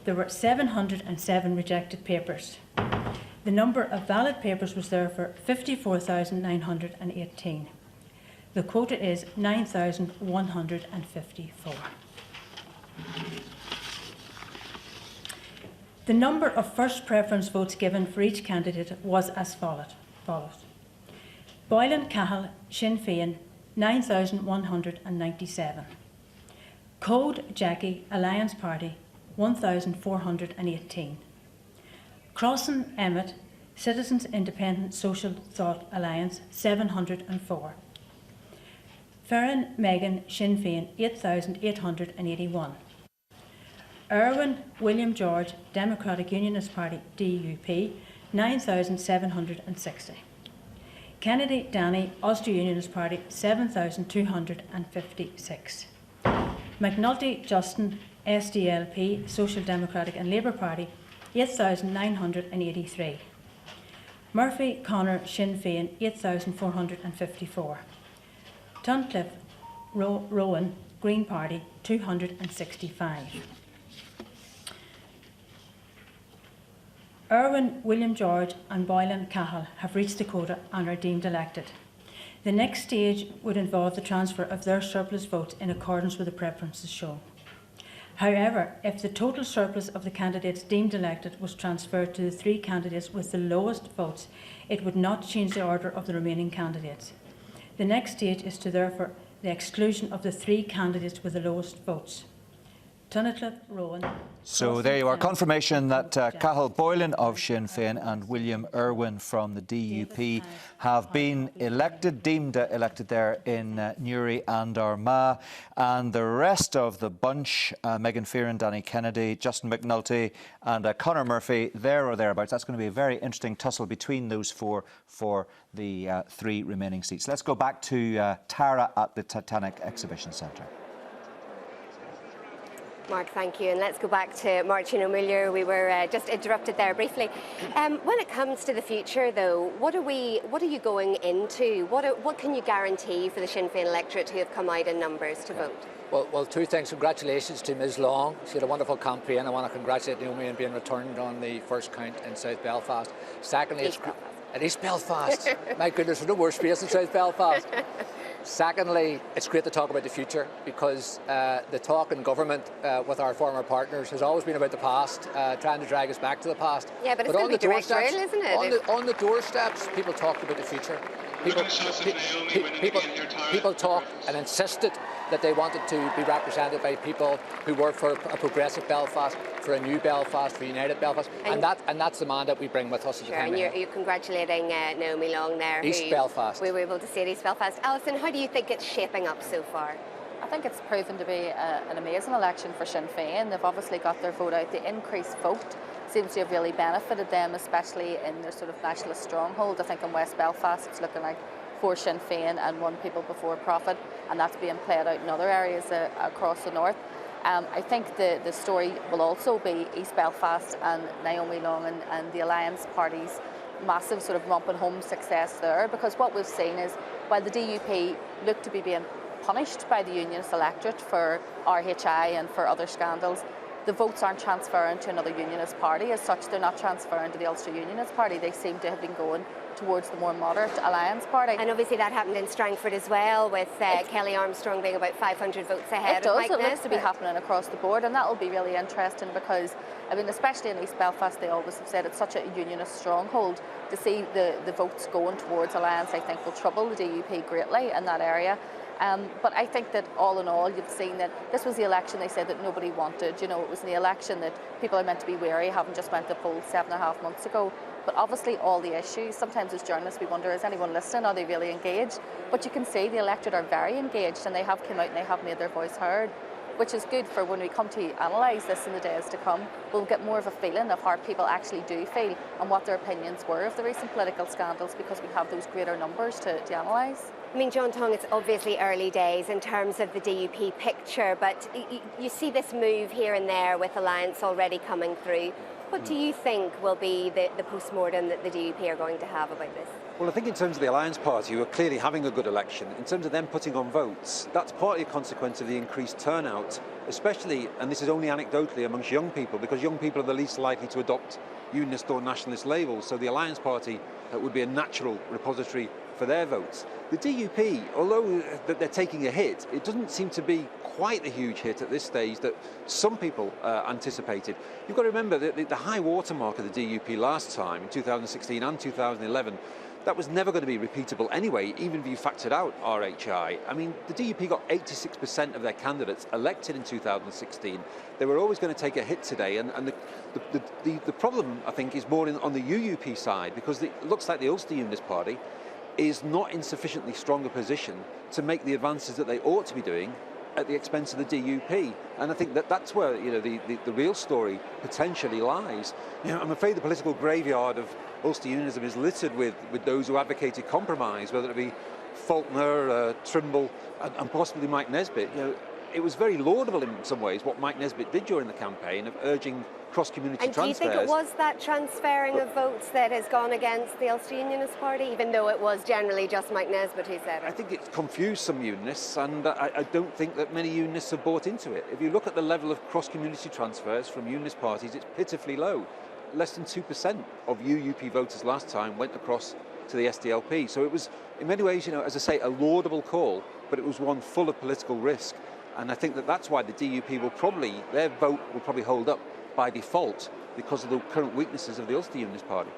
Speaker 9: There were 707 rejected papers. The number of valid papers was therefore 54,918. The quota is 9,154. The number of first preference votes given for each candidate was as follows. Boylan Cahill, Sinn Féin, 9,197. Code Jackie, Alliance Party, 1,418. Crossan Emmett, Citizens Independent Social Thought Alliance, 704. Ferran Megan, Sinn Féin, 8,881. Irwin William George, Democratic Unionist Party, DUP, 9,760. Kennedy Danny, Ulster Unionist Party, 7,256. McNulty Justin, SDLP, Social Democratic and Labour Party, 8,983. Murphy Connor, Sinn Féin, 8,454. Tuncliffe Rowan, Green Party, 265. Irwin William George and Boylan Cahill have reached the quota and are deemed elected. The next stage would involve the transfer of their surplus votes in accordance with the preferences shown. However, if the total surplus of the candidates deemed elected was transferred to the 3 candidates with the lowest votes, it would not change the order of the remaining candidates. The next stage is to therefore the exclusion of the 3 candidates with the lowest votes. Tuncliffe Rowan.
Speaker 1: So there you are, confirmation that Cahill Boylan of Sinn Féin and William Irwin from the DUP have been elected, deemed elected there in Newry and Armagh, and the rest of the bunch, Megan Fearon, Danny Kennedy, Justin McNulty and Conor Murphy, there or thereabouts. That's going to be a very interesting tussle between those 4 for the 3 remaining seats. Let's go back to Tara at the Titanic Exhibition Centre.
Speaker 2: Mark, thank you. And let's go back to Martin O'Meara. We were just interrupted there briefly. When it comes to the future, though, what are you going into? What can you guarantee for the Sinn Féin electorate who have come out in numbers to vote?
Speaker 8: Well, two things. Congratulations to Ms Long. She had a wonderful campaign. I want to congratulate Naomi on being returned on the first count in South Belfast. Secondly, at East Belfast. My goodness, there's no worse space in South Belfast. Secondly, it's great to talk about the future, because the talk in government with our former partners has always been about the past, trying to drag us back to the past.
Speaker 2: Yeah, but it's going to be directorial, isn't it?
Speaker 8: On the doorsteps, people talked about the future. People talked and insisted that they wanted to be represented by people who work for a progressive Belfast, for a new Belfast, for United Belfast, and that's the mandate we bring with us at the time.
Speaker 2: And you're congratulating Naomi Long there.
Speaker 8: East Belfast.
Speaker 2: We were able to see at East Belfast. Alison, how do you think it's shaping up so far?
Speaker 10: I think it's proven to be an amazing election for Sinn Féin. They've obviously got their vote out. The increased vote seems to have really benefited them, especially in their sort of nationalist stronghold. I think in West Belfast it's looking like 4 Sinn Féin and 1 People Before Profit, and that's being played out in other areas across the north. I think the story will also be East Belfast and Naomi Long and the Alliance Party's massive sort of romping home success there, because what we've seen is while the DUP look to be being punished by the Unionist electorate for RHI and for other scandals, the votes aren't transferring to another Unionist party. As such, they're not transferring to the Ulster Unionist Party. They seem to have been going towards the more moderate Alliance Party.
Speaker 2: And obviously that happened in Strangford as well, with Kelly Armstrong being about 500 votes ahead of Mike Nesbitt.
Speaker 10: It looks to be happening across the board, and that will be really interesting because, I mean, especially in East Belfast, they always have said it's such a Unionist stronghold. To see the votes going towards Alliance, I think, will trouble the DUP greatly in that area. But I think that all in all, you've seen that this was the election they said that nobody wanted. You know, it was the election that people are meant to be wary, having just went to poll 7.5 months ago. But obviously all the issues, sometimes as journalists we wonder, is anyone listening? Are they really engaged? But you can see the electorate are very engaged, and they have come out and they have made their voice heard, which is good for when we come to analyse this in the days to come. We'll get more of a feeling of how people actually do feel and what their opinions were of the recent political scandals, because we have those greater numbers to analyse.
Speaker 2: I mean, John Tonge, it's obviously early days in terms of the DUP picture, but you see this move here and there with Alliance already coming through. What do you think will be the post-mortem that the DUP are going to have about this?
Speaker 11: Well, I think in terms of the Alliance Party, who are clearly having a good election, in terms of them putting on votes, that's partly a consequence of the increased turnout, especially, and this is only anecdotally, amongst young people, because young people are the least likely to adopt unionist or nationalist labels. So the Alliance Party would be a natural repository for their votes. The DUP, although they're taking a hit, it doesn't seem to be quite the huge hit at this stage that some people anticipated. You've got to remember that the high watermark of the DUP last time, in 2016 and 2011, that was never going to be repeatable anyway, even if you factored out RHI. I mean, the DUP got 86% of their candidates elected in 2016. They were always going to take a hit today, and the problem, I think, is more on the UUP side, because it looks like the Ulster Unionist Party is not in sufficiently strong a position to make the advances that they ought to be doing at the expense of the DUP. And I think that's where, you know, the real story potentially lies. You know, I'm afraid the political graveyard of Ulster Unionism is littered with those who advocated compromise, whether it be Faulkner, Trimble, and possibly Mike Nesbitt. You know, it was very laudable in some ways what Mike Nesbitt did during the campaign of urging cross-community transfers.
Speaker 2: And do you think it was that transferring of votes that has gone against the Ulster Unionist Party, even though it was generally just Mike Nesbitt who said it?
Speaker 11: I think it confused some Unionists, and I don't think that many Unionists have bought into it. If you look at the level of cross-community transfers from Unionist parties, it's pitifully low. Less than 2% of UUP voters last time went across to the SDLP. So it was, in many ways, you know, as I say, a laudable call, but it was one full of political risk. And I think that's why the DUP will probably, their vote will probably hold up by default because of the current weaknesses of the Ulster Unionist Party.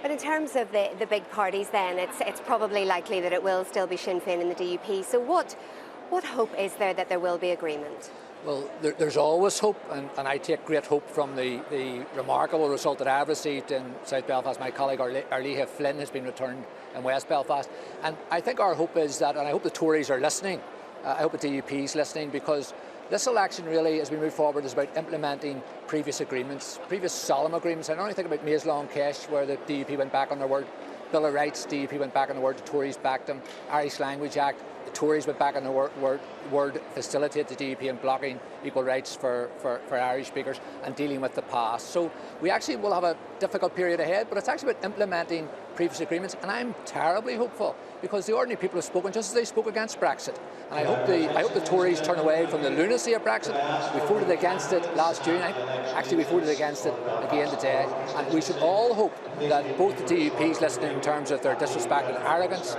Speaker 2: But in terms of the big parties then, it's probably likely that it will still be Sinn Féin and the DUP. So what hope is there that there will be agreement?
Speaker 8: Well, there's always hope, and I take great hope from the remarkable result that I've received in South Belfast. My colleague Arlea Flynn has been returned in West Belfast. And I think our hope is that, and I hope the Tories are listening, I hope the DUP is listening, because this election really, as we move forward, is about implementing previous agreements, previous solemn agreements. I only think about May's Long Kesh, where the DUP went back on their word. Bill of Rights, DUP went back on the word, the Tories backed them. Irish Language Act, the Tories went back on the word facilitate the DUP in blocking equal rights for Irish speakers and dealing with the past. So we actually will have a difficult period ahead, but it's actually about implementing previous agreements, and I'm terribly hopeful because the ordinary people have spoken just as they spoke against Brexit. And I hope the Tories turn away from the lunacy of Brexit. We voted against it last June. Actually, we voted against it again today. And we should all hope that both the DUPs listen in terms of their disrespect and arrogance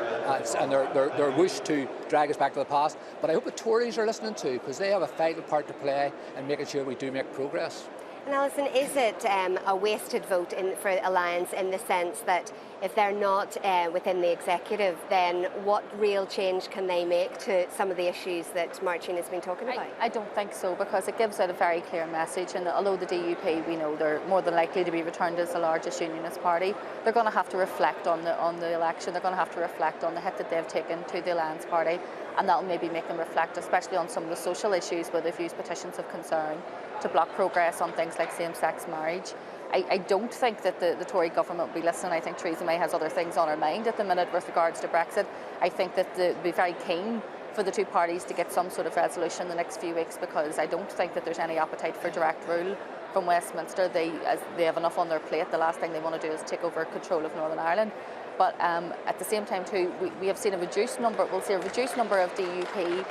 Speaker 8: and their wish to drag us back to the past. But I hope the Tories are listening too, because they have a vital part to play in making sure we do make progress.
Speaker 2: And Alison, is it a wasted vote for Alliance in the sense that if they're not within the executive, then what real change can they make to some of the issues that Martin has been talking about?
Speaker 10: I don't think so, because it gives out a very clear message, and although the DUP, we know they're more than likely to be returned as the largest unionist party, they're going to have to reflect on the election. They're going to have to reflect on the hit that they've taken to the Alliance party, and that'll maybe make them reflect, especially on some of the social issues where they've used petitions of concern to block progress on things like same-sex marriage. I don't think that the Tory government will be listening. I think Theresa May has other things on her mind at the minute with regards to Brexit. I think that they'll be very keen for the two parties to get some sort of resolution in the next few weeks, because I don't think that there's any appetite for direct rule from Westminster. They have enough on their plate. The last thing they want to do is take over control of Northern Ireland. But at the same time too, we have seen a reduced number. We'll see a reduced number of DUP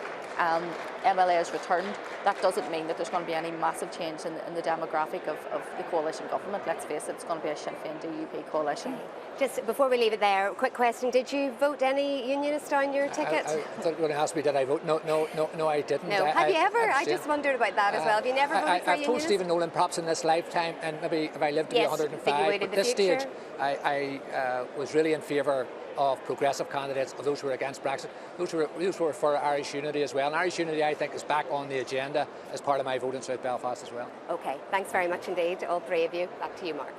Speaker 10: MLAs returned. That doesn't mean that there's going to be any massive change in the demographic of the coalition government. Let's face it, it's going to be a Sinn Féin DUP coalition.
Speaker 2: Just before we leave it there, quick question: did you vote any Unionist on your ticket?
Speaker 8: I thought you were going to ask me, did I vote? No, I didn't.
Speaker 2: No. Have you ever? I just wondered about that as well. Have you never voted for a
Speaker 8: I've told
Speaker 2: Unionist?
Speaker 8: Stephen Nolan, perhaps in this lifetime, and maybe if I lived to be 105, at this stage, I was really in favour of progressive candidates, of those who were against Brexit, those who were for Irish unity as well. And Irish unity, I think, is back on the agenda as part of my vote in South Belfast as well.
Speaker 2: Okay, thanks very much indeed, all three of you. Back to you, Mark.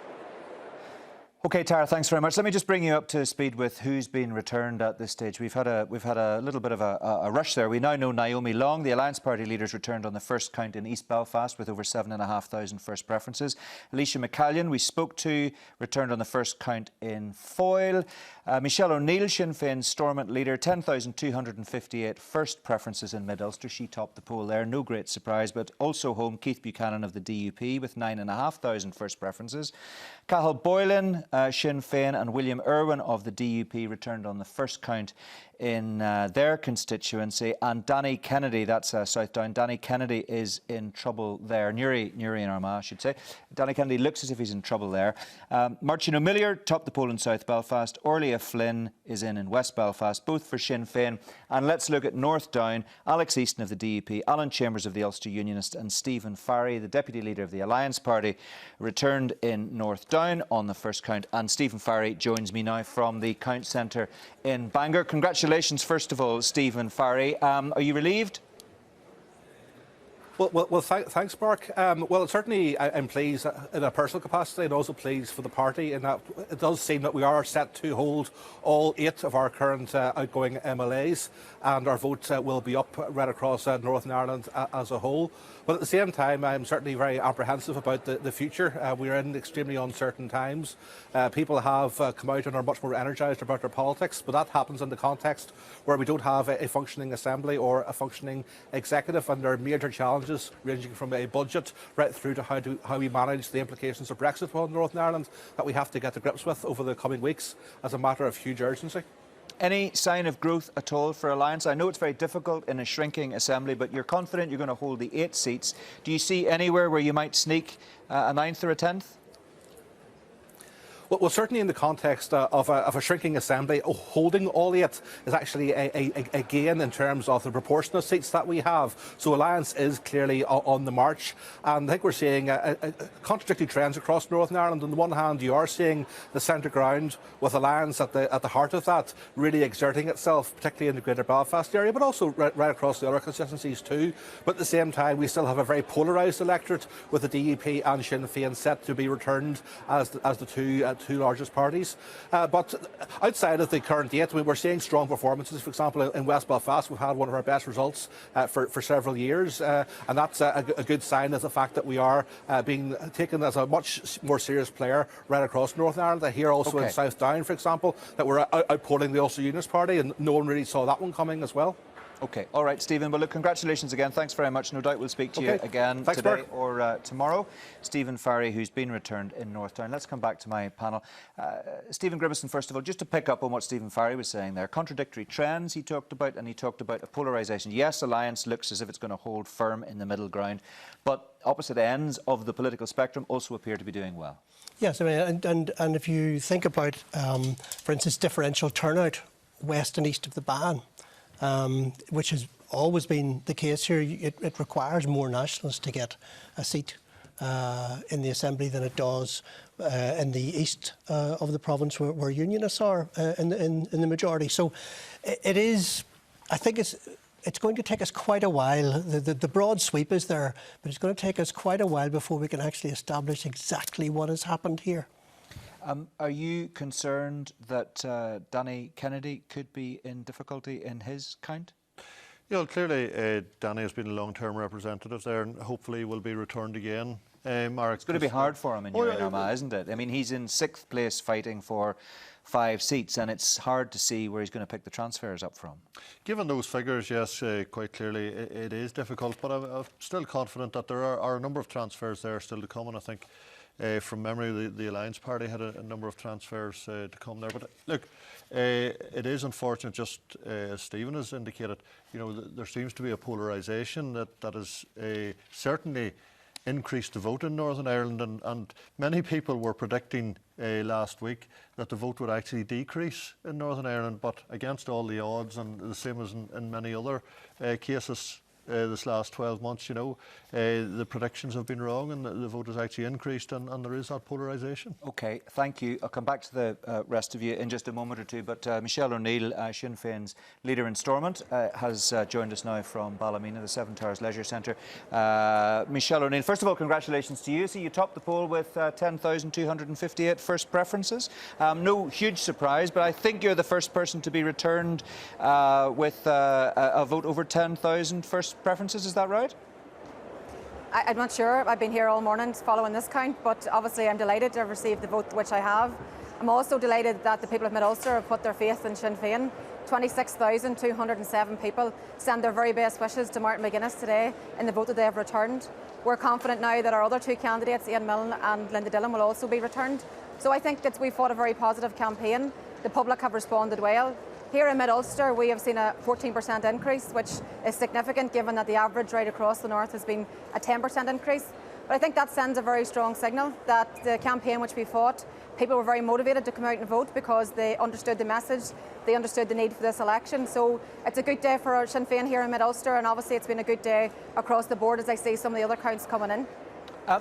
Speaker 1: OK, Tara, thanks very much. Let me just bring you up to speed with who's been returned at this stage. We've had a little bit of a rush there. We now know Naomi Long, the Alliance Party leaders, returned on the first count in East Belfast with over 7,500 first preferences. Alicia McCallion, we spoke to, returned on the first count in Foyle. Michelle O'Neill, Sinn Féin Stormont leader, 10,258 first preferences in Mid-Ulster. She topped the poll there, no great surprise, but also home Keith Buchanan of the DUP with 9,500 first preferences. Cathal Boylan, Sinn Féin, and William Irwin of the DUP returned on the first count in their constituency. And Danny Kennedy, that's South Down. Danny Kennedy is in trouble there. Newry and Armagh, I should say. Danny Kennedy looks as if he's in trouble there. Martin O'Millier topped the poll in South Belfast. Orlia Flynn is in West Belfast, both for Sinn Féin. And let's look at North Down. Alex Easton of the DUP, Alan Chambers of the Ulster Unionist, and Stephen Farry, the Deputy Leader of the Alliance Party, returned in North Down on the first count. And Stephen Farry joins me now from the Count Centre in Bangor. Congratulations, first of all, Stephen Farry. Are you relieved?
Speaker 3: Well, thanks, Mark. Well, certainly I'm pleased in a personal capacity and also pleased for the party in that it does seem that we are set to hold all 8 of our current outgoing MLAs, and our vote will be up right across Northern Ireland as a whole. But at the same time, I'm certainly very apprehensive about the future. We are in extremely uncertain times. People have come out and are much more energised about their politics, but that happens in the context where we don't have a functioning assembly or a functioning executive, and there are major challenges ranging from a budget right through to how we manage the implications of Brexit on Northern Ireland that we have to get to grips with over the coming weeks as a matter of huge urgency.
Speaker 1: Any sign of growth at all for Alliance? I know it's very difficult in a shrinking assembly, but you're confident you're going to hold the 8 seats. Do you see anywhere where you might sneak a 9th or a 10th?
Speaker 3: Well, certainly in the context of a shrinking assembly, holding all 8 is actually a gain in terms of the proportion of seats that we have. So Alliance is clearly on the march, and I think we're seeing contradictory trends across Northern Ireland. On the one hand, you are seeing the centre ground with Alliance at the heart of that, really exerting itself, particularly in the Greater Belfast area, but also right across the other constituencies too. But at the same time, we still have a very polarised electorate with the DUP and Sinn Féin set to be returned as the two two largest parties. But outside of the current date, we're seeing strong performances. For example, in West Belfast, we've had one of our best results for several years, and that's a good sign of the fact that we are being taken as a much more serious player right across Northern Ireland. I hear also in South Down, for example, that we're outpolling the Ulster Unionist Party, and no one really saw that one coming as well.
Speaker 1: OK, all right, Stephen. Well, look, congratulations again. Thanks very much. No doubt we'll speak to you again
Speaker 3: Thanks,
Speaker 1: today
Speaker 3: Mark.
Speaker 1: or tomorrow. Stephen Farry, who's been returned in Northdown. Let's come back to my panel. Stephen Grimmison, first of all, just to pick up on what Stephen Farry was saying there. Contradictory trends he talked about, and he talked about a polarisation. Yes, Alliance looks as if it's going to hold firm in the middle ground, but opposite ends of the political spectrum also appear to be doing well.
Speaker 5: Yes, I mean, and if you think about, for instance, differential turnout west and east of the Bann, which has always been the case here, it requires more nationalists to get a seat in the Assembly than it does in the east of the province where Unionists are in the majority. So it is, I think it's going to take us quite a while. The broad sweep is there, but it's going to take us quite a while before we can actually establish exactly what has happened here.
Speaker 1: Are you concerned that Danny Kennedy could be in difficulty in his count?
Speaker 6: Yeah, well, clearly Danny has been a long-term representative there and hopefully will be returned again. Mark,
Speaker 1: it's going to be hard for him in Urian Armagh, isn't it? I mean, he's in 6th place fighting for 5 seats, and it's hard to see where he's going to pick the transfers up from.
Speaker 6: Given those figures, yes, quite clearly it is difficult, but I'm still confident that there are a number of transfers there still to come, and I think from memory the Alliance Party had a number of transfers to come there. But look, it is unfortunate, just as Stephen has indicated, you know, there seems to be a polarisation that has certainly increased the vote in Northern Ireland, and many people were predicting last week that the vote would actually decrease in Northern Ireland, but against all the odds, and the same as in many other cases this last 12 months, you know, the predictions have been wrong and the vote has actually increased, and there is that polarisation.
Speaker 1: OK, thank you. I'll come back to the rest of you in just a moment or two, but Michelle O'Neill, Sinn Féin's leader in Stormont, has joined us now from Ballymena, the Seven Towers Leisure Centre. Michelle O'Neill, first of all, congratulations to you. So you topped the poll with 10,258 first preferences. No huge surprise, but I think you're the first person to be returned with a vote over 10,000 first preferences, is that right?
Speaker 15: I'm not sure. I've been here all morning following this count, but obviously I'm delighted to have received the vote which I have. I'm also delighted that the people of Mid-Ulster have put their faith in Sinn Féin. 26,207 people send their very best wishes to Martin McGuinness today in the vote that they have returned. We're confident now that our other two candidates, Ian Milne and Linda Dillon, will also be returned. So I think that we've fought a very positive campaign. The public have responded well. Here in Mid-Ulster, we have seen a 14% increase, which is significant given that the average right across the north has been a 10% increase. But I think that sends a very strong signal that the campaign which we fought, people were very motivated to come out and vote because they understood the message, they understood the need for this election. So it's a good day for Sinn Féin here in Mid-Ulster, and obviously it's been a good day across the board as I see some of the other counts coming in.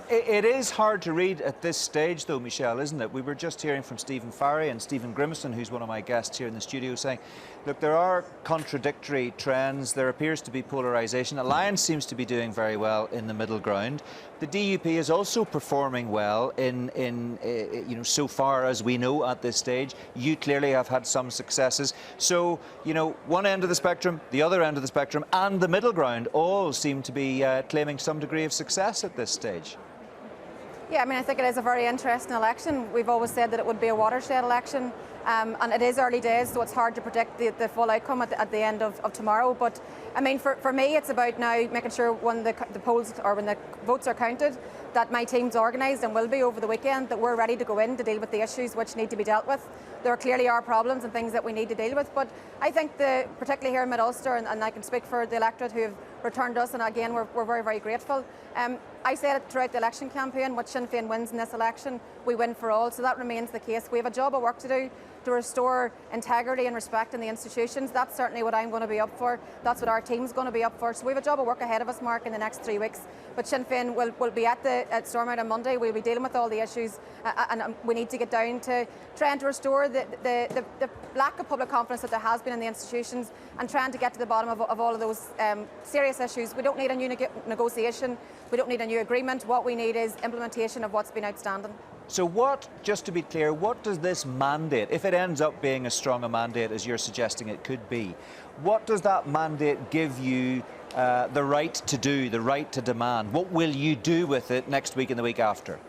Speaker 1: It is hard to read at this stage, though, Michelle, isn't it? We were just hearing from Stephen Farry and Stephen Grimmison, who's one of my guests here in the studio, saying, look, there are contradictory trends. There appears to be polarisation. Alliance seems to be doing very well in the middle ground. The DUP is also performing well in you know, so far as we know at this stage. You clearly have had some successes. So, you know, one end of the spectrum, the other end of the spectrum, and the middle ground all seem to be claiming some degree of success at this stage.
Speaker 15: Yeah, I mean, I think it is a very interesting election. We've always said that it would be a watershed election, and it is early days, so it's hard to predict the full outcome at the end of tomorrow. But I mean, for me, it's about now making sure when the polls or when the votes are counted, that my team's organised and will be over the weekend, that we're ready to go in to deal with the issues which need to be dealt with. There clearly are problems and things that we need to deal with, but I think particularly here in Mid-Ulster, and I can speak for the electorate who have returned us, and again, we're very, very grateful. I said it throughout the election campaign, what Sinn Féin wins in this election, we win for all, so that remains the case. We have a job of work to do to restore integrity and respect in the institutions. That's certainly what I'm going to be up for. That's what our team's going to be up for. So we have a job of work ahead of us, Mark, in the next 3 weeks. But Sinn Féin will be at Stormont on Monday. We'll be dealing with all the issues, and we need to get down to trying to restore the lack of public confidence that there has been in the institutions, and trying to get to the bottom of all of those serious issues. We don't need a new negotiation. We don't need a new agreement. What we need is implementation of what's been outstanding.
Speaker 1: So what, just to be clear, what does this mandate, if it ends up being as strong a mandate as you're suggesting it could be, what does that mandate give you the right to do, the right to demand? What will you do with it next week and the week after?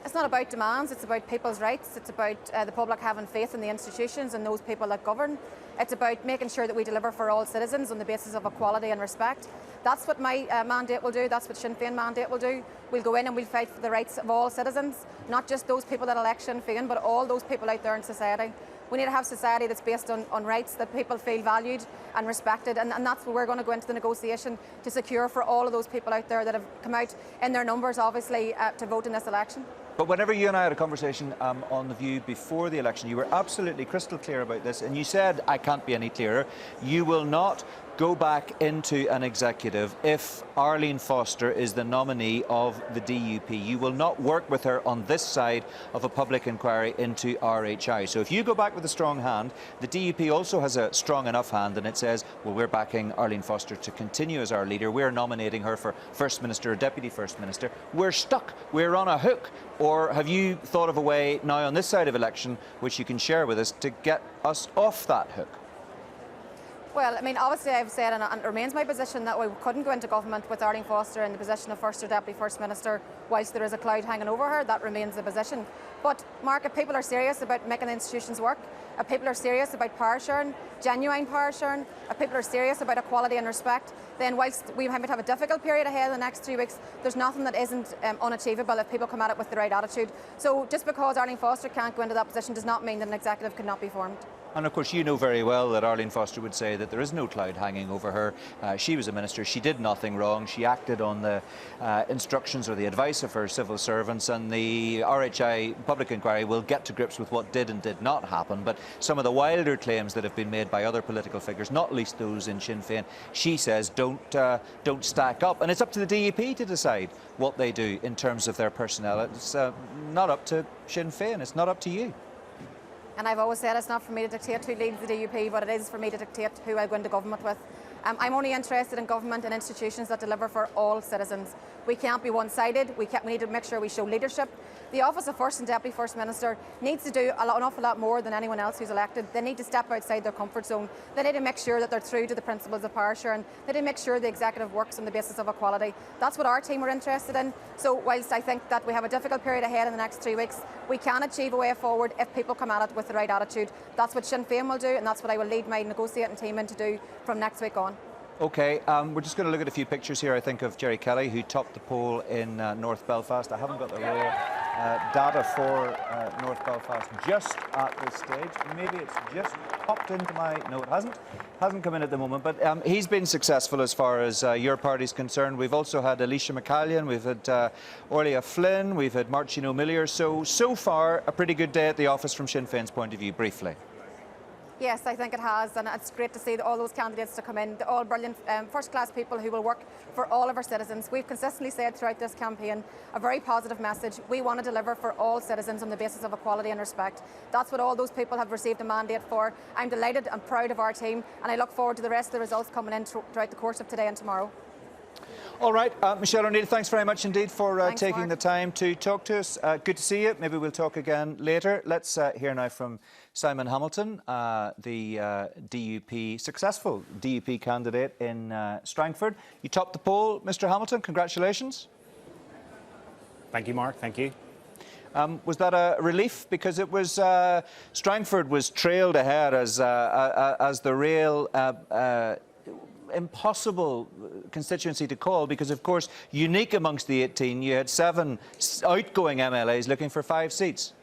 Speaker 15: It's not about demands, it's about people's rights. It's about the public having faith in the institutions and those people that govern. It's about making sure that we deliver for all citizens on the basis of equality and respect. That's what my mandate will do, that's what Sinn Féin mandate will do. We'll go in and we'll fight for the rights of all citizens, not just those people that elect Sinn Féin, but all those people out there in society. We need to have society that's based on rights, that people feel valued and respected, and that's what we're going to go into the negotiation to secure for all of those people out there that have come out in their numbers, obviously, to vote in this election.
Speaker 1: But whenever you and I had a conversation on The View before the election, you were absolutely crystal clear about this, and you said, I can't be any clearer, you will not go back into an executive if Arlene Foster is the nominee of the DUP. You will not work with her on this side of a public inquiry into RHI. So if you go back with a strong hand, the DUP also has a strong enough hand, and it says, well, we're backing Arlene Foster to continue as our leader. We're nominating her for First Minister or Deputy First Minister. We're stuck. We're on a hook. Or have you thought of a way now on this side of election, which you can share with us, to get us off that hook?
Speaker 15: Well, I mean, obviously I've said, and it remains my position, that we couldn't go into government with Arlene Foster in the position of First or Deputy First Minister whilst there is a cloud hanging over her. That remains the position. But, Mark, if people are serious about making the institutions work, if people are serious about power sharing, genuine power sharing, if people are serious about equality and respect, then whilst we might have a difficult period ahead in the next 3 weeks, there's nothing that isn't unachievable if people come at it with the right attitude. So just because Arlene Foster can't go into that position does not mean that an executive cannot be formed.
Speaker 1: And of course, you know very well that Arlene Foster would say that there is no cloud hanging over her. She was a minister. She did nothing wrong. She acted on the instructions or the advice of her civil servants, and the RHI public inquiry will get to grips with what did and did not happen. But some of the wilder claims that have been made by other political figures, not least those in Sinn Féin, she says don't stack up. And it's up to the DUP to decide what they do in terms of their personnel. It's not up to Sinn Féin. It's not up to you.
Speaker 15: And I've always said it's not for me to dictate who leads the DUP, but it is for me to dictate who I go into government with. I'm only interested in government and institutions that deliver for all citizens. We can't be one-sided. We need to make sure we show leadership. The office of First and Deputy First Minister needs to do an awful lot more than anyone else who's elected. They need to step outside their comfort zone. They need to make sure that they're true to the principles of power sharing. They need to make sure the executive works on the basis of equality. That's what our team are interested in. So whilst I think that we have a difficult period ahead in the next 3 weeks, we can achieve a way forward if people come at it with the right attitude. That's what Sinn Féin will do, and that's what I will lead my negotiating team in to do from next week on.
Speaker 1: OK, we're just going to look at a few pictures here, I think, of Jerry Kelly, who topped the poll in North Belfast. I haven't got the raw data for North Belfast just at this stage. Maybe it's just popped into my... No, it hasn't. Hasn't come in at the moment. But he's been successful as far as your party's concerned. We've also had Alicia McCallion, we've had Orlia Flynn, we've had Marcin O'Millier. So far, a pretty good day at the office from Sinn Féin's point of view, briefly.
Speaker 15: Yes, I think it has, and it's great to see all those candidates to come in. They're all brilliant, first-class people who will work for all of our citizens. We've consistently said throughout this campaign a very positive message. We want to deliver for all citizens on the basis of equality and respect. That's what all those people have received a mandate for. I'm delighted and proud of our team, and I look forward to the rest of the results coming in throughout the course of today and tomorrow.
Speaker 1: All right, Michelle O'Neill, thanks very much indeed for taking
Speaker 15: Mark.
Speaker 1: the time to talk to us. Good to see you. Maybe we'll talk again later. Let's hear now from Simon Hamilton, the successful DUP candidate in Strangford. You topped the poll, Mr. Hamilton. Congratulations.
Speaker 16: Thank you, Mark. Thank you.
Speaker 1: Was that a relief? Because it was Strangford was trailed ahead as the real impossible constituency to call, because of course, unique amongst the 18, you had 7 outgoing MLAs looking for 5 seats.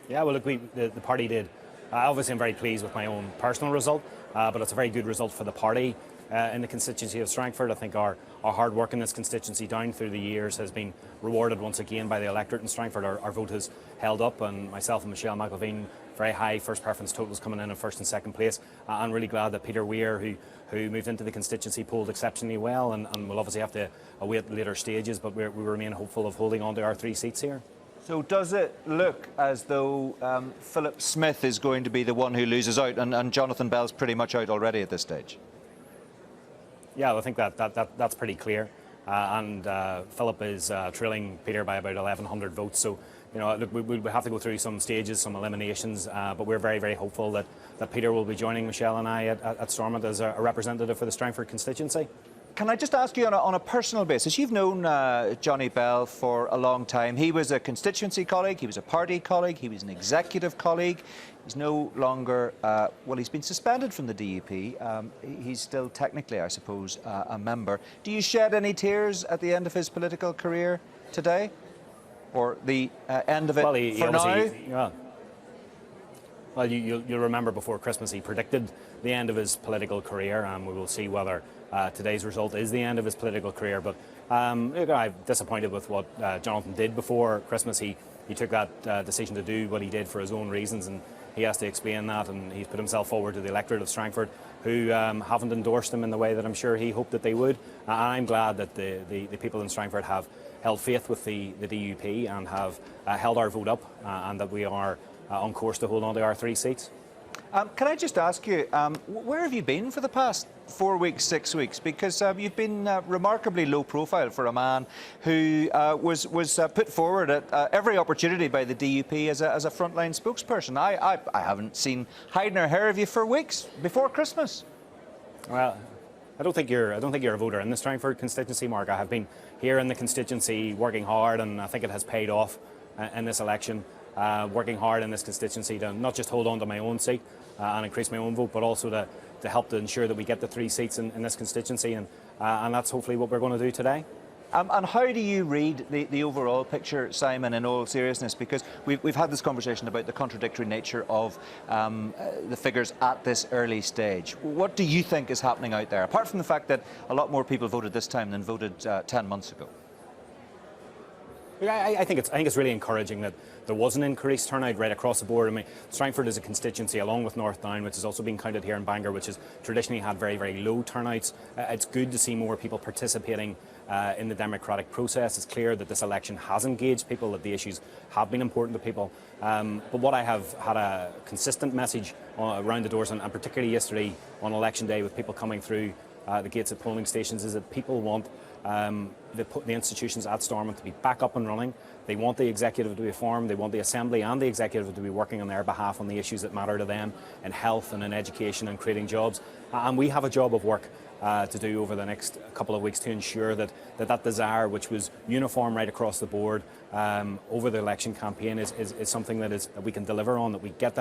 Speaker 16: Yeah, well, look, the party did. Obviously, I'm very pleased with my own personal result, but it's a very good result for the party in the constituency of Strangford. I think our hard work in this constituency down through the years has been rewarded once again by the electorate in Strangford. Our vote has held up, and myself and Michelle McIlveen, very high first preference totals coming in first and second place. I'm really glad that Peter Weir, who moved into the constituency, polled exceptionally well, and we'll obviously have to await later stages, but we remain hopeful of holding on to our 3 seats here.
Speaker 1: So does it look as though Philip Smith is going to be the one who loses out, and Jonathan Bell's pretty much out already at this stage?
Speaker 16: Yeah, I think that's pretty clear. and Philip is trailing Peter by about 1,100 votes. So, you know, look, we have to go through some stages, some eliminations, but we're very, very hopeful that Peter will be joining Michelle and I at Stormont as a representative for the Strangford constituency.
Speaker 1: Can I just ask you on a personal basis? You've known Johnny Bell for a long time. He was a constituency colleague, he was a party colleague, he was an executive colleague. He's no longer, well, he's been suspended from the DUP. He's still technically, I suppose, a member. Do you shed any tears at the end of his political career today? Or the end of it for now?
Speaker 16: Well, you'll remember before Christmas he predicted the end of his political career, and we will see whether today's result is the end of his political career. But I'm disappointed with what Jonathan did before Christmas. He took that decision to do what he did for his own reasons, and he has to explain that, and he's put himself forward to the electorate of Strangford, who haven't endorsed him in the way that I'm sure he hoped that they would. And I'm glad that the people in Strangford have held faith with the DUP and have held our vote up, and that we are on course to hold on to our 3 seats.
Speaker 1: Can I just ask you, where have you been for the past 4 weeks, 6 weeks? Because you've been remarkably low profile for a man who was put forward at every opportunity by the DUP as a frontline spokesperson. I haven't seen hide nor hair of you for weeks before Christmas.
Speaker 16: Well, I don't think you're a voter in the Strangford constituency, Mark. I have been here in the constituency working hard, and I think it has paid off in this election. Working hard in this constituency to not just hold on to my own seat and increase my own vote, but also to help to ensure that we get the 3 seats in this constituency, and that's hopefully what we're going to do today.
Speaker 1: And how do you read the overall picture, Simon, in all seriousness? Because we've had this conversation about the contradictory nature of the figures at this early stage. What do you think is happening out there, apart from the fact that a lot more people voted this time than voted 10 months ago?
Speaker 16: I think it's really encouraging that there was an increased turnout right across the board. I mean, Strangford is a constituency, along with North Down, which has also been counted here in Bangor, which has traditionally had very, very low turnouts. It's good to see more people participating in the democratic process. It's clear that this election has engaged people, that the issues have been important to people. But what I have had a consistent message around the doors, and particularly yesterday on election day with people coming through the gates at polling stations, is that people want the institutions at Stormont to be back up and running. They want the executive to be formed. They want the Assembly and the executive to be working on their behalf on the issues that matter to them in health and in education and creating jobs. And we have a job of work to do over the next couple of weeks to ensure that desire, which was uniform right across the board over the election campaign, is something that we can deliver on, that we get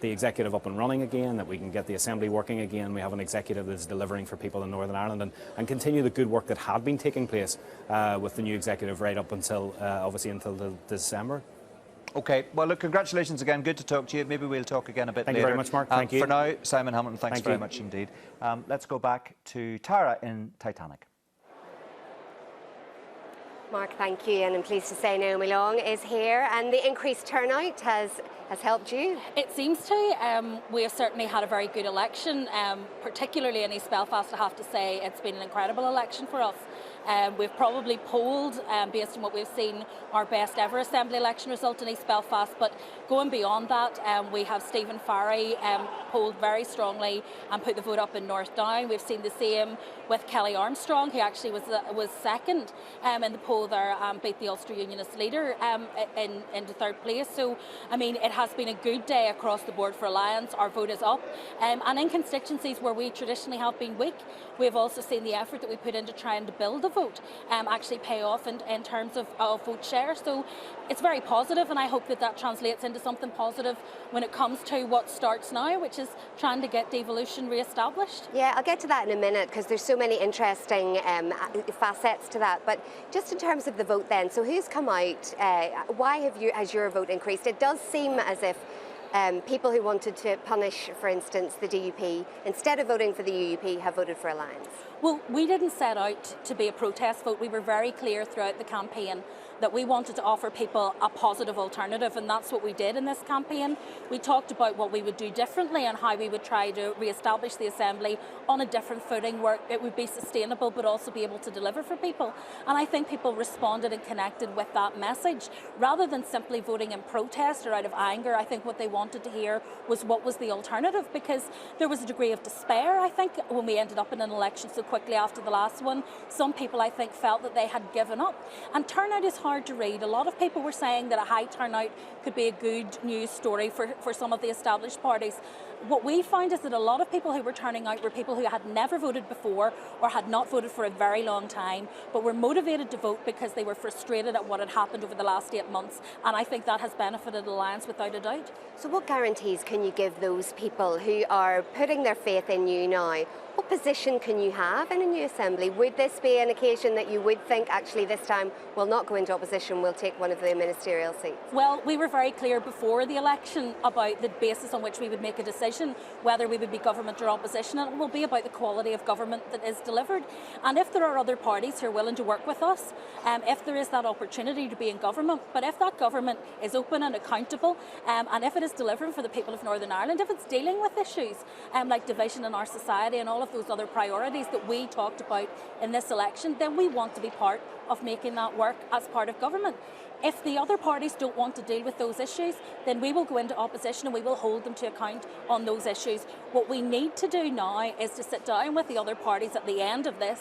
Speaker 16: the executive up and running again, that we can get the Assembly working again. We have an executive that's delivering for people in Northern Ireland, and continue the good work that had been taking place with the new executive right up until, obviously, until December.
Speaker 1: OK, well, look, congratulations again. Good to talk to you. Maybe we'll talk again a bit later.
Speaker 16: Thank you very much, Mark. Thank you.
Speaker 1: For now, Simon Hamilton, thanks very much indeed. Let's go back to Tara in Titanic.
Speaker 2: Mark, thank you, and I'm pleased to say Naomi Long is here, and the increased turnout has helped you.
Speaker 14: It seems to. We have certainly had a very good election, particularly in East Belfast. I have to say it's been an incredible election for us. We've probably polled, based on what we've seen, our best ever Assembly election result in East Belfast. But going beyond that, we have Stephen Farry polled very strongly and put the vote up in North Down. We've seen the same with Kelly Armstrong, who actually was second in the poll there, beat the Ulster Unionist leader into third place. So, I mean, it has been a good day across the board for Alliance. Our vote is up. And in constituencies where we traditionally have been weak, we've also seen the effort that we put into trying to build a vote actually pay off in terms of vote share. So it's very positive, and I hope that translates into something positive when it comes to what starts now, which is trying to get devolution re-established.
Speaker 2: Yeah, I'll get to that in a minute, because there's so many interesting facets to that. But just in terms of the vote then, so who's come out? Why has your vote increased? It does seem as if people who wanted to punish, for instance, the DUP, instead of voting for the UUP, have voted for Alliance.
Speaker 14: Well, we didn't set out to be a protest vote. We were very clear throughout the campaign that we wanted to offer people a positive alternative, and that's what we did in this campaign. We talked about what we would do differently and how we would try to re-establish the Assembly on a different footing where it would be sustainable but also be able to deliver for people. And I think people responded and connected with that message. Rather than simply voting in protest or out of anger, I think what they wanted to hear was what was the alternative, because there was a degree of despair, I think, when we ended up in an election so quickly after the last one. Some people, I think, felt that they had given up. And turnout is hard to read. A lot of people were saying that a high turnout could be a good news story for some of the established parties. What we found is that a lot of people who were turning out were people who had never voted before or had not voted for a very long time, but were motivated to vote because they were frustrated at what had happened over the last 8 months. And I think that has benefited Alliance without a doubt.
Speaker 2: So what guarantees can you give those people who are putting their faith in you now? What position can you have in a new Assembly? Would this be an occasion that you would think, actually, this time we'll not go into opposition, we'll take one of the ministerial seats?
Speaker 14: Well, we were very clear before the election about the basis on which we would make a decision, whether we would be government or opposition, and it will be about the quality of government that is delivered. And if there are other parties who are willing to work with us, if there is that opportunity to be in government, but if that government is open and accountable, and if it is delivering for the people of Northern Ireland, if it's dealing with issues like division in our society and all of those other priorities that we talked about in this election, then we want to be part of making that work as part of government. If the other parties don't want to deal with those issues, then we will go into opposition and we will hold them to account on those issues. What we need to do now is to sit down with the other parties at the end of this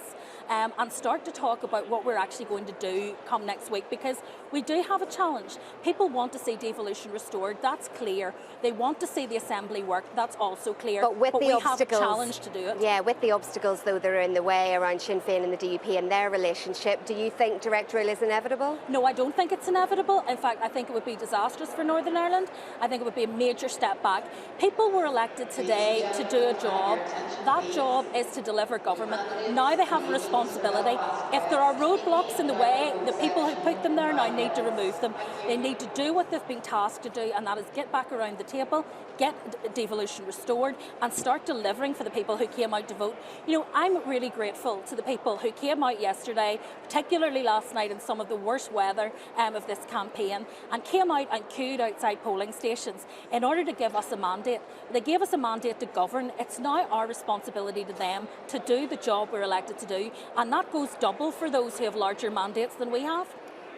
Speaker 14: and start to talk about what we're actually going to do come next week, because we do have a challenge. People want to see devolution restored, that's clear. They want to see the Assembly work, that's also clear.
Speaker 2: But with the
Speaker 14: we
Speaker 2: obstacles,
Speaker 14: have a challenge to do it.
Speaker 2: Yeah, with the obstacles though that are in the way around Sinn Féin and the DUP and their relationship, do you think direct rule is inevitable?
Speaker 14: No, I don't think it's inevitable. In fact, I think it would be disastrous for Northern Ireland. I think it would be a major step back. People were elected today to do a job. That job is to deliver government. Now they have a responsibility. If there are roadblocks in the way, the people who put them there now need to remove them. They need to do what they've been tasked to do, and that is get back around the table, get devolution restored, and start delivering for the people who came out to vote. You know, I'm really grateful to the people who came out yesterday, particularly last night in some of the worst weather of this campaign, and came out and queued outside polling stations in order to give us a mandate. They gave us a mandate to govern. It's now our responsibility to them to do the job we're elected to do, and that goes double for those who have larger mandates than we have.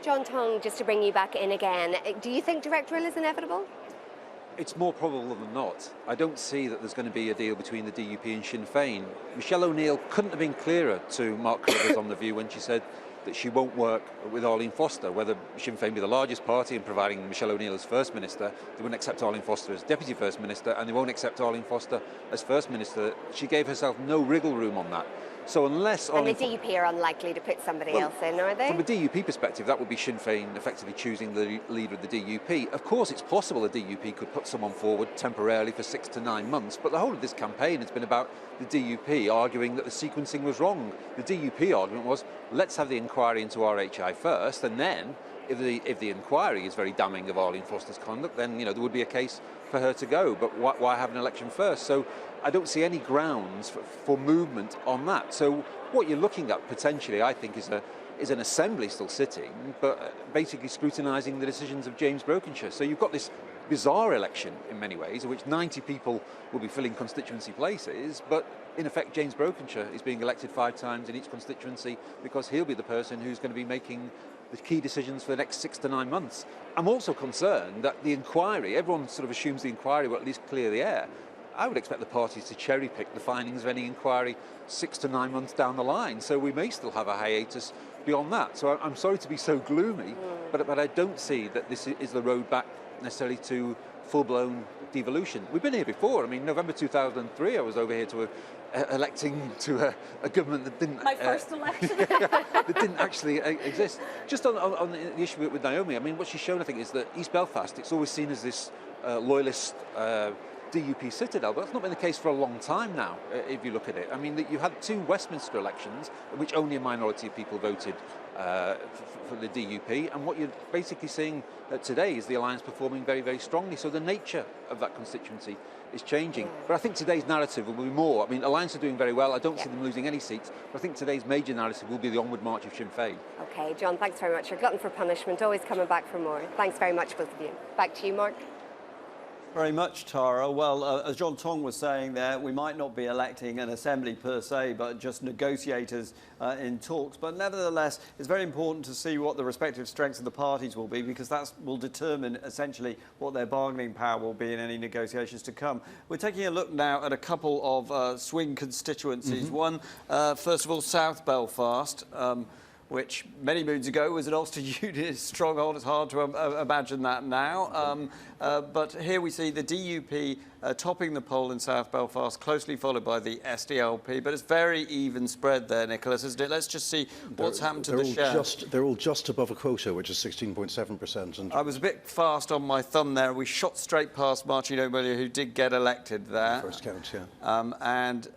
Speaker 2: John Tonge, just to bring you back in again, do you think direct rule is inevitable?
Speaker 11: It's more probable than not. I don't see that there's going to be a deal between the DUP and Sinn Féin. Michelle O'Neill couldn't have been clearer to Mark Carruthers on The View when she said that she won't work with Arlene Foster. Whether Sinn Féin be the largest party in providing Michelle O'Neill as First Minister, they wouldn't accept Arlene Foster as Deputy First Minister, and they won't accept Arlene Foster as First Minister. She gave herself no wriggle room on that. So unless
Speaker 2: and the DUP are unlikely to put somebody else in, are they?
Speaker 11: From a DUP perspective, that would be Sinn Féin effectively choosing the leader of the DUP. Of course, it's possible the DUP could put someone forward temporarily for 6 to 9 months, but the whole of this campaign has been about the DUP arguing that the sequencing was wrong. The DUP argument was, let's have the inquiry into RHI first, and then if the inquiry is very damning of Arlene Foster's conduct, then there would be a case for her to go. But why have an election first? So I don't see any grounds for movement on that. So what you're looking at potentially, I think, is an Assembly still sitting, but basically scrutinising the decisions of James Brokenshire. So you've got this bizarre election in many ways, in which 90 people will be filling constituency places, but in effect James Brokenshire is being elected 5 times in each constituency because he'll be the person who's going to be making the key decisions for the next 6 to 9 months. I'm also concerned that the inquiry, everyone sort of assumes the inquiry will at least clear the air. I would expect the parties to cherry pick the findings of any inquiry 6 to 9 months down the line, so we may still have a hiatus beyond that. So I'm sorry to be so gloomy, but I don't see that this is the road back necessarily to full-blown devolution. We've been here before. I mean, November 2003, I was over here to electing to a government that didn't...
Speaker 14: My first election.
Speaker 11: that didn't actually exist. Just on the issue with Naomi, I mean, what she's shown, I think, is that East Belfast, it's always seen as this loyalist DUP citadel, but that's not been the case for a long time now, if you look at it. I mean, you had 2 Westminster elections, in which only a minority of people voted for the DUP, and what you're basically seeing today is the alliance performing very, very strongly. So the nature of that constituency is changing. But I think today's narrative will be more. I mean, Alliance are doing very well. I don't see them losing any seats. But I think today's major narrative will be the onward march of Sinn Féin.
Speaker 2: OK, John, thanks very much. You're glutton for punishment, always coming back for more. Thanks very much, both of you. Back to you, Mark.
Speaker 12: Very much, Tara. Well, as John Tong was saying there, we might not be electing an assembly per se, but just negotiators in talks. But nevertheless, it's very important to see what the respective strengths of the parties will be, because that will determine essentially what their bargaining power will be in any negotiations to come. We're taking a look now at a couple of swing constituencies. One, first of all, South Belfast. Which many moons ago was an Ulster Unionist stronghold. It's hard to imagine that now. But here we see the DUP topping the poll in South Belfast, closely followed by the SDLP. But it's very even spread there, Nicholas, isn't it? Let's just see what's happened to the share.
Speaker 13: They're all just above a quota, which is 16.7%. And
Speaker 12: I was a bit fast on my thumb there. We shot straight past Martin O'Malley, who did get elected there.
Speaker 13: First count, yeah.
Speaker 12: And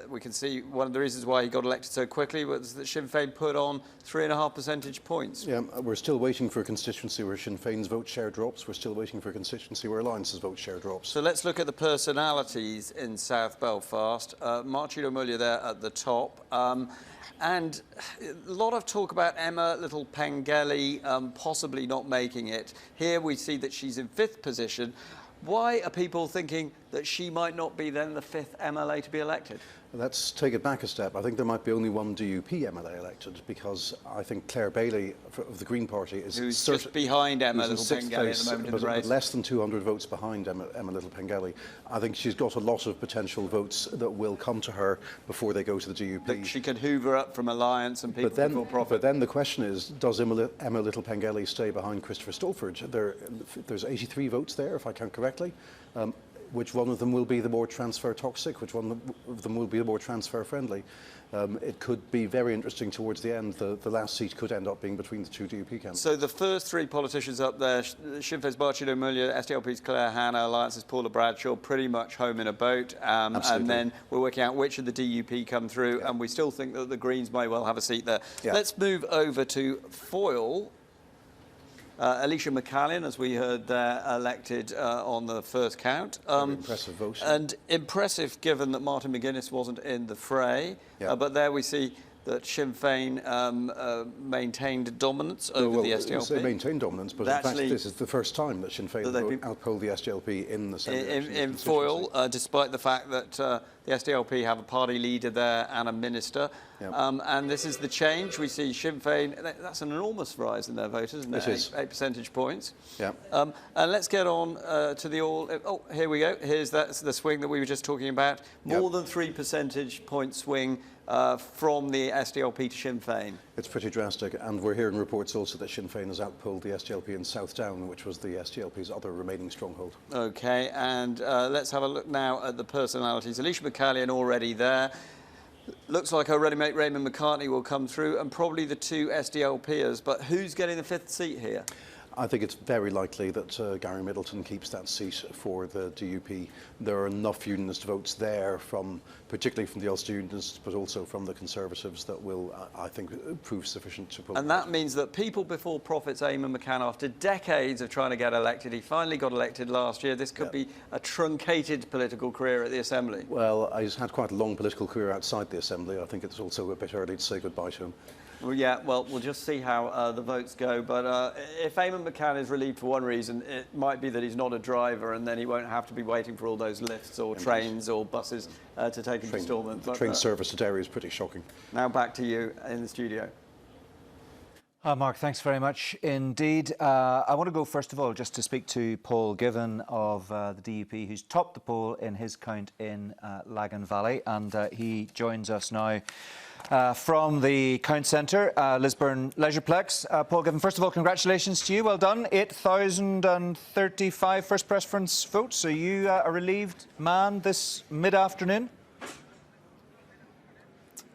Speaker 12: we can see one of the reasons why he got elected so quickly was that Sinn Féin put on 3.5 percentage points.
Speaker 13: Yeah, we're still waiting for a constituency where Sinn Féin's vote share drops. We're still waiting for a constituency where Alliance's vote share drops.
Speaker 12: So let's look at the personalities in South Belfast. Martin O'Malley there at the top. And a lot of talk about Emma Little Pengelly possibly not making it. Here we see that she's in 5th position. Why are people thinking that she might not be then the 5th MLA to be elected?
Speaker 13: Let's take it back a step. I think there might be only one DUP MLA elected, because I think Claire Bailey of the Green Party is
Speaker 12: who's just behind Emma Little Pengelly at the moment in the race.
Speaker 13: Less than 200 votes behind Emma Little Pengelly. I think she's got a lot of potential votes that will come to her before they go to the DUP.
Speaker 12: That she could hoover up from Alliance and people before profit.
Speaker 13: But then the question is, does Emma Little Pengelly stay behind Christopher Stolford? There's 83 votes there, if I count correctly. Which one of them will be the more transfer toxic? Which one of them will be the more transfer friendly? It could be very interesting towards the end. The last seat could end up being between the 2 DUP candidates.
Speaker 12: So the first 3 politicians up there, Sinn Féin's Martin O'Malley, SDLP's Claire Hanna, Alliance's Paula Bradshaw, pretty much home in a boat. And then we're working out which of the DUP come through, and we still think that the Greens may well have a seat there. Yeah. Let's move over to Foyle. Alicia McCallion, as we heard there, elected on the first count.
Speaker 13: Impressive vote.
Speaker 12: And impressive given that Martin McGuinness wasn't in the fray. Yeah. But there we see that Sinn Féin maintained dominance over the SDLP.
Speaker 13: They maintained dominance, but in fact this is the first time that Sinn Féin outpolled the SDLP in the Senate.
Speaker 12: In Foyle, despite the fact that the SDLP have a party leader there and a minister. Yep. And this is the change. We see Sinn Féin, that's an enormous rise in their vote, isn't it?
Speaker 13: It is.
Speaker 12: 8 percentage points.
Speaker 13: Yeah.
Speaker 12: And let's get on to the all... Oh, here we go. Here's the swing that we were just talking about. More than 3 percentage point swing from the SDLP to Sinn Féin.
Speaker 13: It's pretty drastic, and we're hearing reports also that Sinn Féin has outpolled the SDLP in South Down, which was the SDLP's other remaining stronghold. OK, and let's have a look now at the personalities. Alicia McCallion already there. Looks like her ready-mate Raymond McCartney will come through, and probably the 2 SDLPers. But who's getting the 5th seat here? I think it's very likely that Gary Middleton keeps that seat for the DUP. There are enough unionist votes there, particularly from the Ulster Unionists, but also from the Conservatives, that will, I think, prove sufficient to pull.
Speaker 12: And that means that people before profits, Eamon McCann, after decades of trying to get elected, he finally got elected last year. This could be a truncated political career at the Assembly.
Speaker 13: Well, he's had quite a long political career outside the Assembly. I think it's also a bit early to say goodbye to him.
Speaker 12: Well, yeah, well, we'll just see how the votes go. But if Eamon McCann is relieved for one reason, it might be that he's not a driver, and then he won't have to be waiting for all those lifts or trains or buses to take him to Stormont.
Speaker 13: The train service to Derry is pretty shocking.
Speaker 12: Now back to you in the studio.
Speaker 1: Mark, thanks very much indeed. I want to go, first of all, just to speak to Paul Given of the DUP, who's topped the poll in his count in Lagan Valley, and he joins us now from the Count Centre, Lisburn Leisureplex. Paul Given, first of all, congratulations to you. Well done. 8,035 first preference votes. Are you a relieved man this mid-afternoon?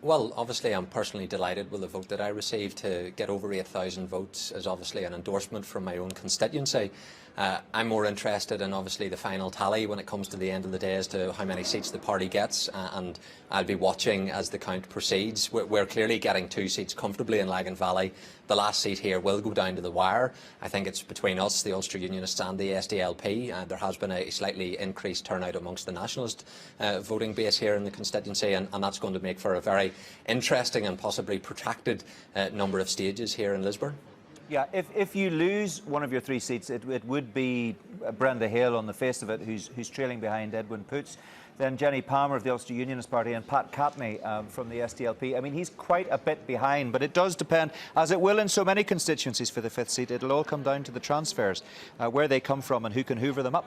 Speaker 17: Well, obviously, I'm personally delighted with the vote that I received. To get over 8,000 votes is obviously an endorsement from my own constituency. I'm more interested in obviously the final tally when it comes to the end of the day as to how many seats the party gets, and I'll be watching as the count proceeds. We're clearly getting 2 seats comfortably in Lagan Valley. The last seat here will go down to the wire. I think it's between us, the Ulster Unionists, and the SDLP. There has been a slightly increased turnout amongst the nationalist voting base here in the constituency, and that's going to make for a very interesting and possibly protracted number of stages here in Lisburn.
Speaker 1: Yeah, if you lose one of your 3 seats, it would be Brenda Hale on the face of it, who's trailing behind Edwin Poots. Then Jenny Palmer of the Ulster Unionist Party and Pat Catney from the SDLP. I mean, he's quite a bit behind, but it does depend, as it will in so many constituencies for the 5th seat. It'll all come down to the transfers, where they come from and who can hoover them up.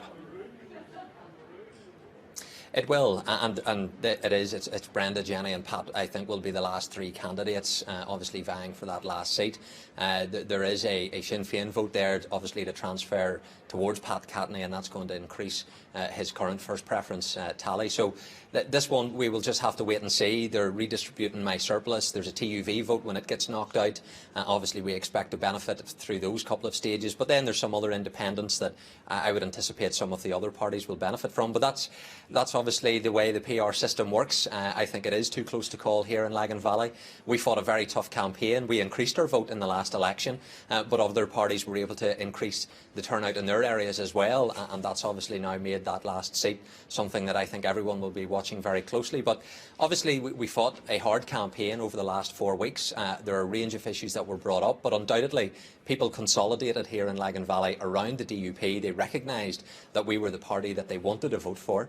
Speaker 17: It will, and it's Brenda, Jenny and Pat, I think, will be the last 3 candidates, obviously vying for that last seat. There is a Sinn Féin vote there, obviously, to transfer towards Pat Catney, and that's going to increase his current first preference tally. So this one, we will just have to wait and see. They're redistributing my surplus. There's a TUV vote when it gets knocked out. Obviously, we expect to benefit through those couple of stages. But then there's some other independents that I would anticipate some of the other parties will benefit from. But that's obviously the way the PR system works. I think it is too close to call here in Lagan Valley. We fought a very tough campaign. We increased our vote in the last election, but other parties were able to increase the turnout in their areas as well, and that's obviously now made that last seat something that I think everyone will be watching very closely. But obviously we fought a hard campaign over the last 4 weeks. There are a range of issues that were brought up, but undoubtedly people consolidated here in Lagan Valley around the DUP. They recognised that we were the party that they wanted to vote for,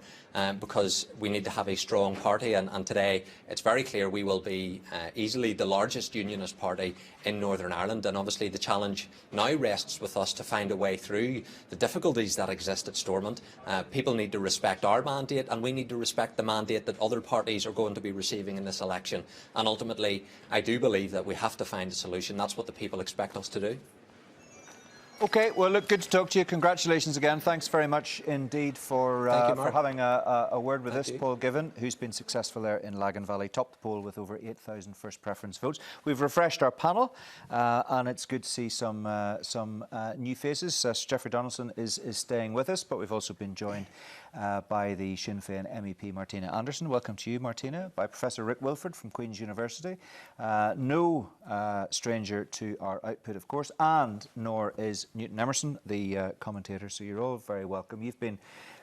Speaker 17: because we need to have a strong party, and today it's very clear we will be easily the largest unionist party in Northern Ireland, and obviously the challenge now rests with us to find a way through the difficulties that exist at Stormont. People need to respect our mandate, and we need to respect the mandate that other parties are going to be receiving in this election, and ultimately I do believe that we have to find a solution. That's what the people expect us to do.
Speaker 1: OK, well, look, good to talk to you. Congratulations again. Thanks very much indeed for having a word with us. Paul Given, who's been successful there in Lagan Valley, topped the poll with over 8,000 first preference votes. We've refreshed our panel, and it's good to see some new faces. Sir Jeffrey Donaldson is staying with us, but we've also been joined by the Sinn Féin MEP Martina Anderson. Welcome to you, Martina. By Professor Rick Wilford from Queen's University. No stranger to our output, of course, and nor is Newton Emerson, the commentator. So you're all very welcome. You've been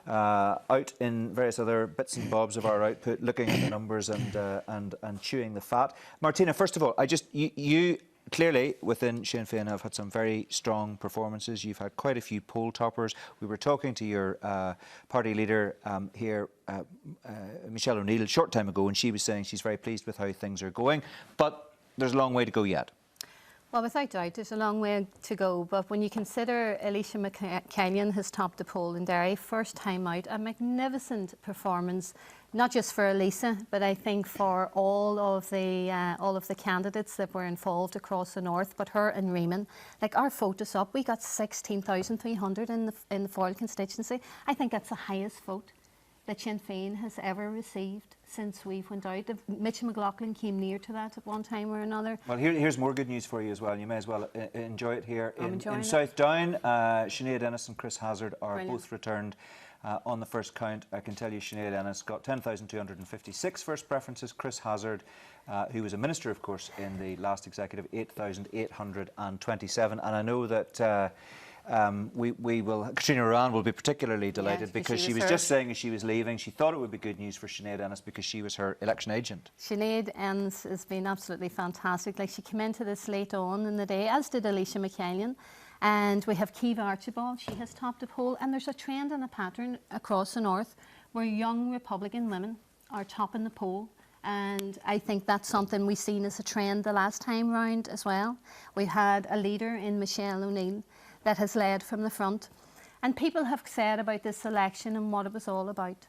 Speaker 1: out in various other bits and bobs of our output, looking at the numbers and chewing the fat. Martina, first of all, you clearly, within Sinn Féin, have had some very strong performances. You've had quite a few poll toppers. We were talking to your party leader here, Michelle O'Neill, a short time ago, and she was saying she's very pleased with how things are going. But there's a long way to go yet.
Speaker 18: Well, without doubt, there's a long way to go. But when you consider Alicia McCallion has topped the poll in Derry, first time out, a magnificent performance, not just for Alicia, but I think for all of the candidates that were involved across the north. But her and Raymond, like our vote is up. We got 16,300 in the Foyle constituency. I think that's the highest vote that Sinn Féin has ever received since we went out. Mitch McLaughlin came near to that at one time or another.
Speaker 1: Well, here's more good news for you as well. You may as well enjoy it here in South Down. Sinead Ennis and Chris Hazard are both returned on the first count. I can tell you Sinead Ennis got 10,256 first preferences. Chris Hazard, who was a minister, of course, in the last executive, 8,827. And I know that Katrina Moran will be particularly delighted, because she was just saying as she was leaving, she thought it would be good news for Sinead Ennis because she was her election agent.
Speaker 18: Sinead Ennis has been absolutely fantastic. Like, she came into this late on in the day, as did Alicia McCallion. And we have Kiva Archibald, she has topped the poll. And there's a trend and a pattern across the north where young Republican women are topping the poll. And I think that's something we've seen as a trend the last time round as well. We had a leader in Michelle O'Neill that has led from the front. And people have said about this election and what it was all about.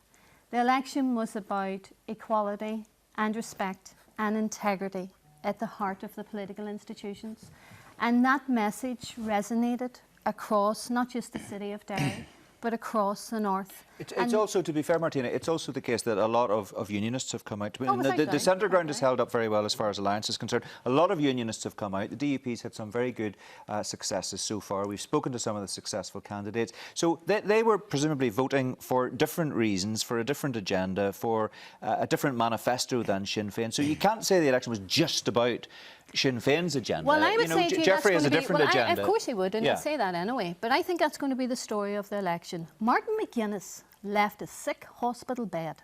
Speaker 18: The election was about equality and respect and integrity at the heart of the political institutions. And that message resonated across not just the city of Derry, but across the north.
Speaker 1: It's also, to be fair, Martina, it's also the case that a lot of unionists have come out. The centre ground is held up very well as far as Alliance is concerned. A lot of unionists have come out. The DUP's had some very good successes so far. We've spoken to some of the successful candidates. So they were presumably voting for different reasons, for a different agenda, for a different manifesto than Sinn Féin. So you can't say the election was just about Sinn Féin's agenda.
Speaker 18: Well, I would say to you
Speaker 1: Jeffrey has a
Speaker 18: that's
Speaker 1: different agenda.
Speaker 18: Of course he would, and
Speaker 1: Yeah.
Speaker 18: he'd say that anyway. But I think that's going to be the story of the election. Martin McGuinness left a sick hospital bed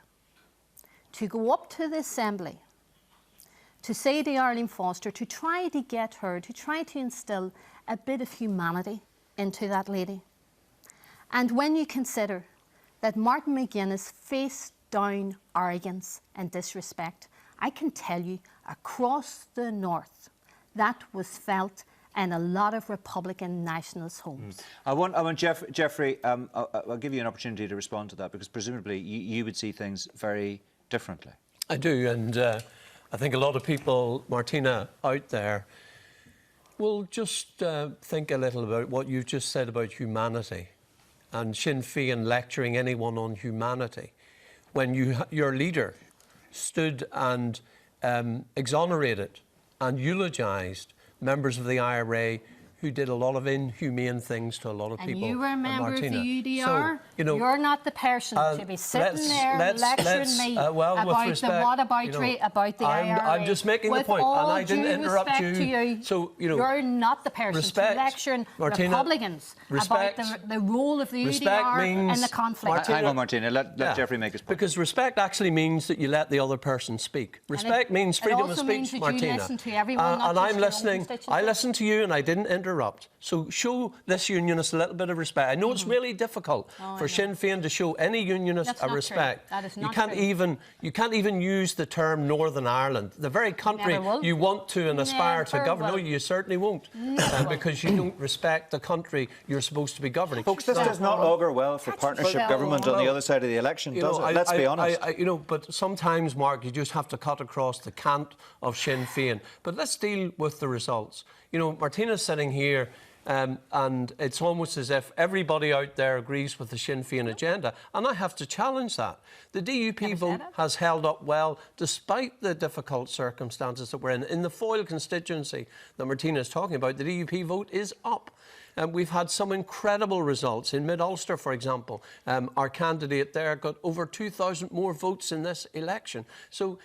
Speaker 18: to go up to the Assembly to say to Arlene Foster, to try to get her, to try to instil a bit of humanity into that lady. And when you consider that Martin McGuinness faced down arrogance and disrespect, I can tell you across the north that was felt in a lot of Republican nationalist homes.
Speaker 1: I want Jeffrey, I'll give you an opportunity to respond to that, because presumably you would see things very differently.
Speaker 20: I do, and I think a lot of people, Martina, out there will just think a little about what you just said about humanity and Sinn Féin lecturing anyone on humanity. When your leader stood and exonerated and eulogised members of the IRA who did a lot of inhumane things to a lot of people.
Speaker 18: And you were a member of the UDR.
Speaker 20: So,
Speaker 18: you're not the person to be sitting there lecturing me about about the IRA.
Speaker 20: I'm just making the point, and I didn't interrupt you. So
Speaker 18: you're not the person to be lecturing Republicans about the role of the UDR and the conflict.
Speaker 1: Hang on, Martina. Let Jeffrey make his point.
Speaker 20: Because respect actually means that you let the other person speak. Respect means freedom of speech, Martina.
Speaker 18: You listen to everyone,
Speaker 20: and I'm listening. I listened to you, and I didn't interrupt. So show this unionist a little bit of respect. I know it's really difficult for Sinn Féin to show any unionist a respect.
Speaker 18: That is not
Speaker 20: you can't even use the term Northern Ireland, the very country you want to and aspire to govern. No, you certainly won't, because you don't respect the country you're supposed to be governing.
Speaker 1: Folks, this does not augur well for partnership government on the other side of the election, does it? Let's be honest.
Speaker 20: But sometimes, Mark, you just have to cut across the cant of Sinn Féin. But let's deal with the results. Martina's sitting here, and it's almost as if everybody out there agrees with the Sinn Féin agenda, and I have to challenge that. The DUP vote has held up well, despite the difficult circumstances that we're in. In the Foyle constituency that Martina is talking about, the DUP vote is up. We've had some incredible results. In Mid-Ulster, for example, our candidate there got over 2,000 more votes in this election. So,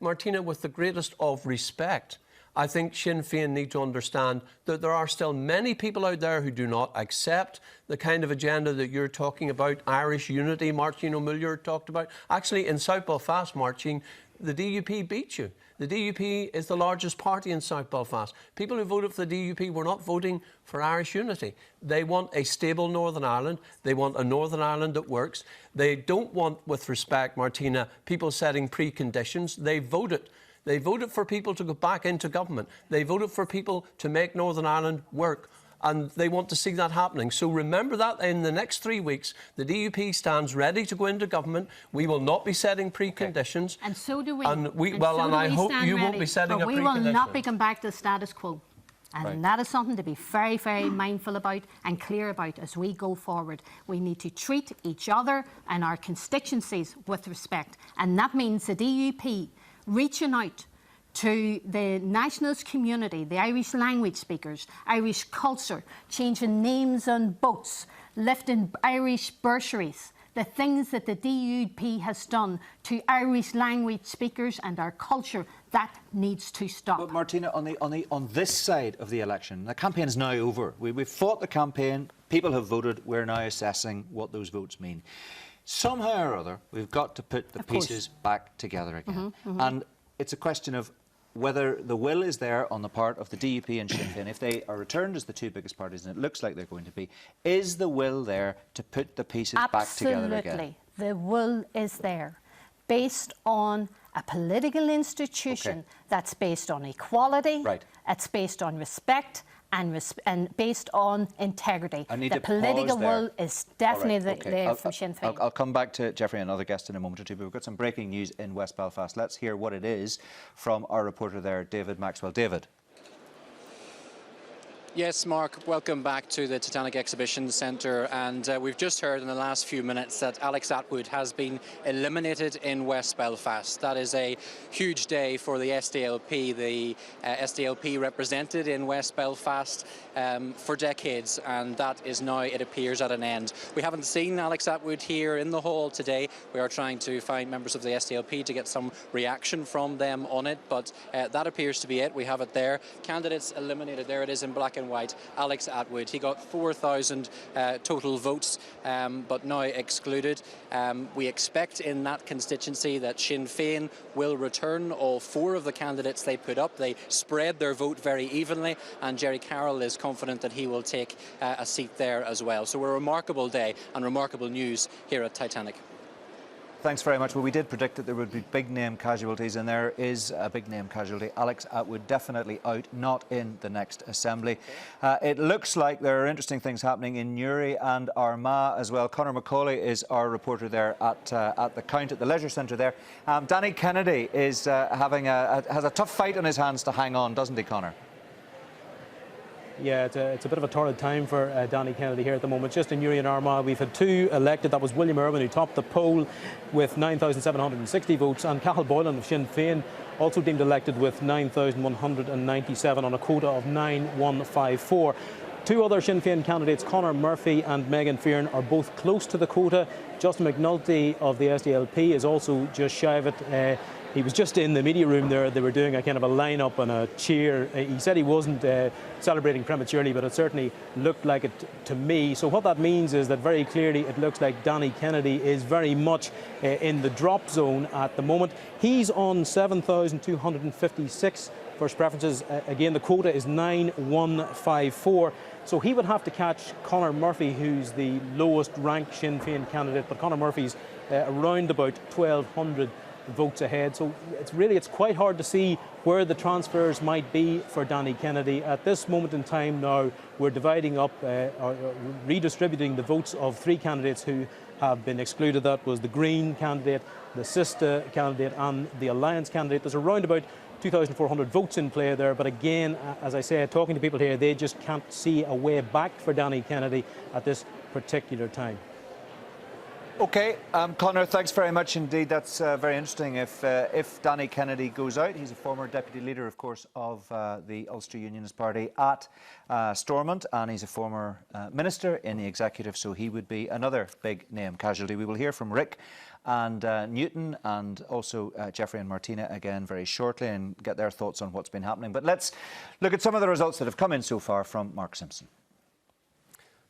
Speaker 20: Martina, with the greatest of respect, I think Sinn Féin need to understand that there are still many people out there who do not accept the kind of agenda that you're talking about. Irish unity, Martin O'Muller talked about. Actually, in South Belfast, Martin, the DUP beat you. The DUP is the largest party in South Belfast. People who voted for the DUP were not voting for Irish unity. They want a stable Northern Ireland. They want a Northern Ireland that works. They don't want, with respect, Martina, people setting preconditions. They voted. They voted for people to go back into government. They voted for people to make Northern Ireland work. And they want to see that happening. So remember that in the next 3 weeks, the DUP stands ready to go into government. We will not be setting preconditions.
Speaker 18: And so do we.
Speaker 20: And I hope you won't be setting a precondition.
Speaker 18: We will not be going back to the status quo. And that is something to be very, very mindful about and clear about as we go forward. We need to treat each other and our constituencies with respect. And that means the DUP reaching out to the nationalist community, the Irish language speakers, Irish culture, changing names on boats, lifting Irish bursaries, the things that the DUP has done to Irish language speakers and our culture, that needs to stop.
Speaker 1: But Martina, on this side of the election, the campaign is now over. We've fought the campaign, people have voted, we're now assessing what those votes mean. Somehow or other, we've got to put the pieces back together again. And it's a question of whether the will is there on the part of the DUP and Sinn Féin. If they are returned as the two biggest parties, and it looks like they're going to be, is the will there to put the pieces back together again?
Speaker 18: Absolutely. The will is there, based on a political institution that's based on equality, it's based on respect, and based on integrity. The political will is definitely there from Sinn Féin.
Speaker 1: I'll come back to Jeffrey and another guest in a moment or two, but we've got some breaking news in West Belfast. Let's hear what it is from our reporter there, David Maxwell. David.
Speaker 21: Yes, Mark, welcome back to the Titanic Exhibition Centre. And we've just heard in the last few minutes that Alex Attwood has been eliminated in West Belfast. That is a huge day for the SDLP. The SDLP represented in West Belfast for decades, and that is now, it appears, at an end. We haven't seen Alex Attwood here in the hall today. We are trying to find members of the SDLP to get some reaction from them on it, but that appears to be it. We have it there. Candidates eliminated. There it is in black and white. Alex Attwood. He got 4,000 total votes, but now excluded. We expect in that constituency that Sinn Féin will return all 4 of the candidates they put up. They spread their vote very evenly, and Jerry Carroll is confident that he will take a seat there as well. So a remarkable day and remarkable news here at Titanic.
Speaker 1: Thanks very much. Well, we did predict that there would be big name casualties, and there is a big name casualty. Alex Attwood definitely out, not in the next Assembly. It looks like there are interesting things happening in Newry and Armagh as well. Conor McCauley is our reporter there at the Count, at the Leisure Centre there. Danny Kennedy is has a tough fight on his hands to hang on, doesn't he, Conor?
Speaker 22: Yeah, it's a bit of a torrid time for Danny Kennedy here at the moment. Just in Newry and Armagh, we've had 2 elected. That was William Irwin, who topped the poll with 9,760 votes, and Cathal Boylan of Sinn Féin also deemed elected with 9,197 on a quota of 9,154. 2 other Sinn Féin candidates, Conor Murphy and Megan Fearon, are both close to the quota. Justin McNulty of the SDLP is also just shy of it. He was just in the media room there. They were doing a kind of a line-up and a cheer. He said he wasn't celebrating prematurely, but it certainly looked like it to me. So what that means is that very clearly it looks like Danny Kennedy is very much in the drop zone at the moment. He's on 7,256 first preferences. Again, the quota is 9,154. So he would have to catch Conor Murphy, who's the lowest ranked Sinn Féin candidate, but Conor Murphy's around about 1,200 votes ahead. So it's quite hard to see where the transfers might be for Danny Kennedy. At this moment in time now, we're dividing up or redistributing the votes of 3 candidates who have been excluded. That was the Green candidate, the SISTA candidate and the Alliance candidate. There's around about 2,400 votes in play there, but again, as I said, talking to people here, they just can't see a way back for Danny Kennedy at this particular time.
Speaker 1: OK, Conor, thanks very much indeed. That's very interesting. If Danny Kennedy goes out, he's a former deputy leader, of course, of the Ulster Unionist Party at Stormont, and he's a former minister in the executive, so he would be another big name casualty. We will hear from Rick and Newton and also Jeffrey and Martina again very shortly and get their thoughts on what's been happening. But let's look at some of the results that have come in so far from Mark Simpson.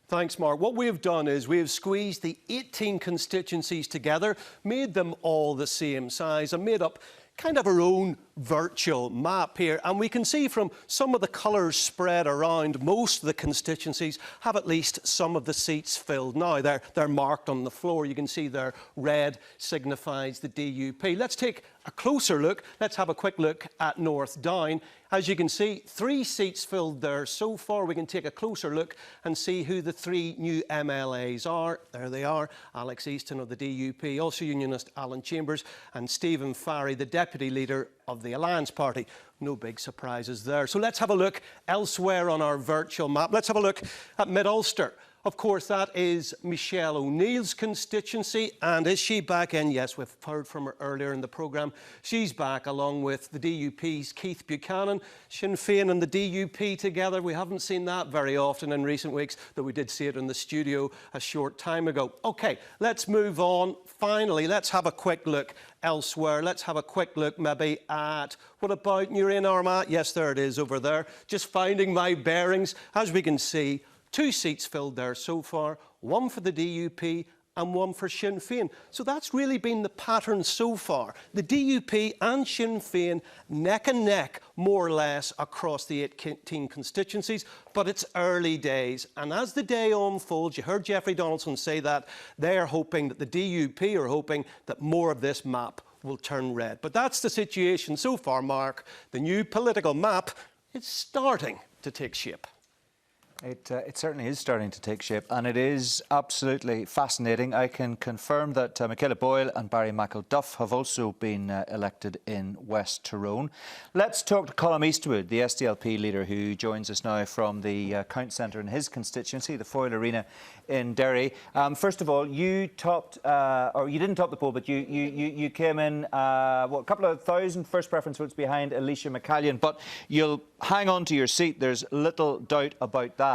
Speaker 20: Thanks, Mark. What we have done is we have squeezed the 18 constituencies together, made them all the same size and made up kind of our own virtual map here. And we can see from some of the colours spread around, most of the constituencies have at least some of the seats filled. Now, they're marked on the floor. You can see their red signifies the DUP. Let's take a closer look. Let's have a quick look at North Down. As you can see, 3 seats filled there so far. We can take a closer look and see who the 3 new MLAs are. There they are. Alex Easton of the DUP, Ulster Unionist Alan Chambers, and Stephen Farry, the Deputy Leader of the Alliance Party. No big surprises there. So let's have a look elsewhere on our virtual map. Let's have a look at Mid-Ulster. Of course, that is Michelle O'Neill's constituency. And is she back in? Yes, we've heard from her earlier in the programme. She's back along with the DUP's Keith Buchanan. Sinn Féin and the DUP together. We haven't seen that very often in recent weeks, though we did see it in the studio a short time ago. OK, let's move on. Finally, let's have a quick look elsewhere. Let's have a quick look maybe at, what about Newry and Armagh? Yes, there it is over there. Just finding my bearings. As we can see, 2 seats filled there so far, 1 for the DUP and 1 for Sinn Féin. So that's really been the pattern so far. The DUP and Sinn Féin neck and neck, more or less, across the 18 constituencies, but it's early days. And as the day unfolds, you heard Jeffrey Donaldson say that, they're hoping that the DUP are hoping that more of this map will turn red. But that's the situation so far, Mark. The new political map is starting to take shape.
Speaker 1: It certainly is starting to take shape, and it is absolutely fascinating. I can confirm that Michaela Boyle and Barry McElduff have also been elected in West Tyrone. Let's talk to Colm Eastwood, the SDLP leader, who joins us now from the Count Centre in his constituency, the Foyle Arena in Derry. First of all, you topped, or you didn't top the poll, but you came in, a couple of thousand first preference votes behind Alicia McCallion, but you'll hang on to your seat. There's little doubt about that.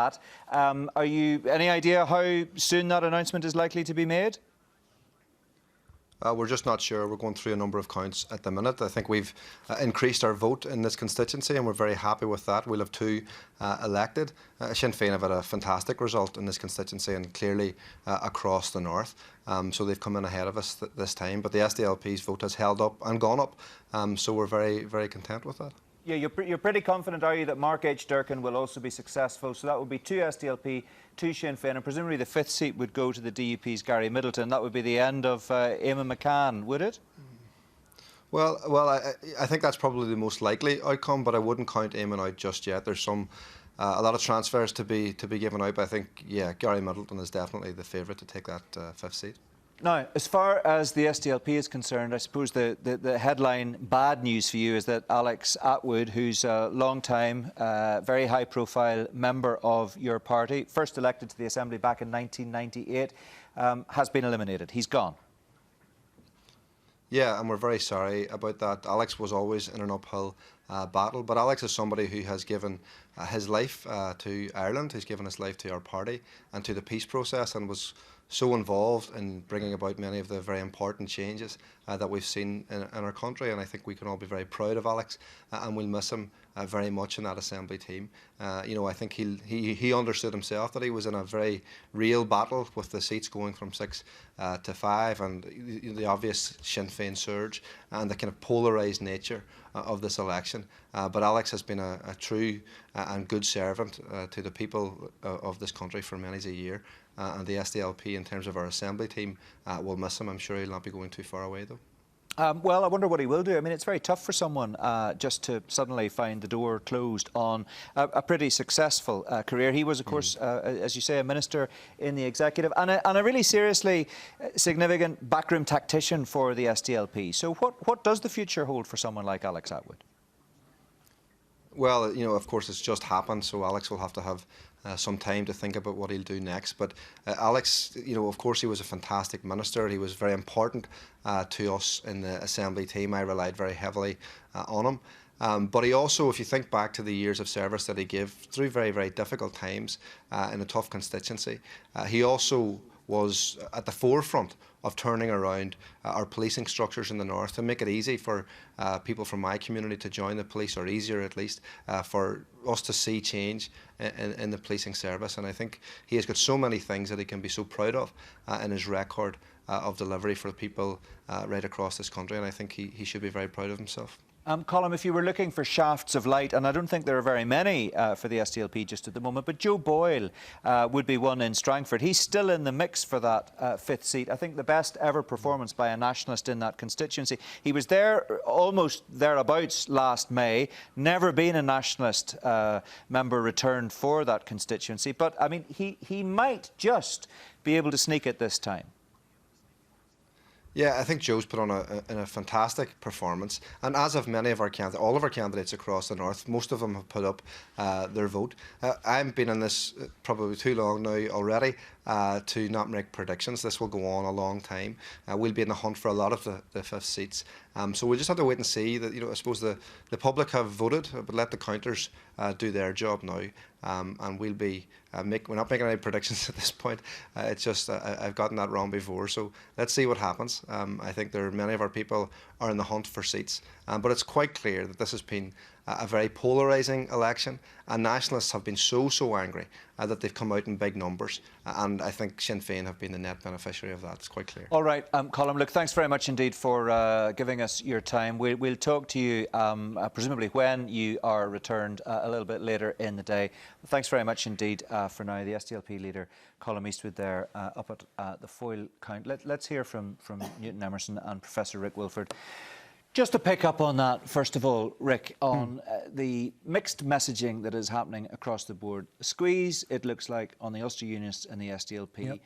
Speaker 1: Are you any idea how soon that announcement is likely to be made?
Speaker 4: We're just not sure. We're going through a number of counts at the minute. I think we've increased our vote in this constituency, and we're very happy with that. We'll have 2 elected. Sinn Féin have had a fantastic result in this constituency and clearly across the north. So they've come in ahead of us this time. But the SDLP's vote has held up and gone up. So we're very, very content with that.
Speaker 1: Yeah, you're pretty confident, are you, that Mark H. Durkin will also be successful? So that would be 2 SDLP, 2 Sinn Féin, and presumably the 5th seat would go to the DUP's Gary Middleton. That would be the end of Eamon McCann, would it?
Speaker 4: Well, I think that's probably the most likely outcome, but I wouldn't count Eamon out just yet. There's a lot of transfers to be given out, but I think, yeah, Gary Middleton is definitely the favourite to take that 5th seat.
Speaker 1: Now, as far as the SDLP is concerned, I suppose the headline bad news for you is that Alex Atwood, who's a long-time, very high-profile member of your party, first elected to the Assembly back in 1998, has been eliminated. He's gone.
Speaker 4: Yeah, and we're very sorry about that. Alex was always in an uphill battle, but Alex is somebody who has given his life to Ireland, he's given his life to our party and to the peace process, and was so involved in bringing about many of the very important changes that we've seen in our country, and I think we can all be very proud of Alex, and we'll miss him very much in that Assembly team. You know, I think he understood himself that he was in a very real battle with the seats going from 6 to 5, and the obvious Sinn Féin surge and the kind of polarised nature of this election. But Alex has been a true and good servant to the people of this country for many a year. And the SDLP, in terms of our Assembly team, will miss him. I'm sure he'll not be going too far away, though.
Speaker 1: Well, I wonder what he will do. I mean, it's very tough for someone just to suddenly find the door closed on a pretty successful career. He was, of course, as you say, a minister in the executive and a really seriously significant backroom tactician for the SDLP. So what does the future hold for someone like Alex Atwood?
Speaker 4: Well, you know, of course, it's just happened, so Alex will have to have some time to think about what he'll do next. But Alex, you know, of course, he was a fantastic minister. He was very important to us in the Assembly team. I relied very heavily on him. But he also, if you think back to the years of service that he gave through very, very difficult times in a tough constituency, he also was at the forefront of turning around our policing structures in the north to make it easy for people from my community to join the police, or easier at least for us to see change in the policing service. And I think he has got so many things that he can be so proud of in his record of delivery for people right across this country, and I think he should be very proud of himself.
Speaker 1: Colm, if you were looking for shafts of light, and I don't think there are very many for the SDLP just at the moment, but Joe Boyle would be one in Strangford. He's still in the mix for that 5th seat. I think the best ever performance by a nationalist in that constituency. He was there almost thereabouts last May, never been a nationalist member returned for that constituency. But, I mean, he might just be able to sneak it this time.
Speaker 4: Yeah, I think Joe's put on a fantastic performance, and as have many of our candidates, all of our candidates across the north, most of them have put up their vote. I've been in this probably too long now already to not make predictions. This will go on a long time. We'll be in the hunt for a lot of the 5th seats. So we'll just have to wait and see. That, you know, I suppose the public have voted, but let the counters do their job now. And we'll be we're not making any predictions at this point. It's just I've gotten that wrong before. So let's see what happens. I think there are many of our people are in the hunt for seats, but it's quite clear that this has been a very polarising election, and nationalists have been so angry that they've come out in big numbers, and I think Sinn Féin have been the net beneficiary of that. It's quite clear.
Speaker 1: All right, Colm, look, thanks very much indeed for giving us your time. We'll talk to you presumably when you are returned a little bit later in the day. Thanks very much indeed for now. The SDLP leader, Colm Eastwood, there up at the Foyle Count. Let's hear from Newton Emerson and Professor Rick Wilford. Just to pick up on that, first of all, Rick, on the mixed messaging that is happening across the board. Squeeze, it looks like, on the Ulster Unionists and the SDLP.
Speaker 7: Yep.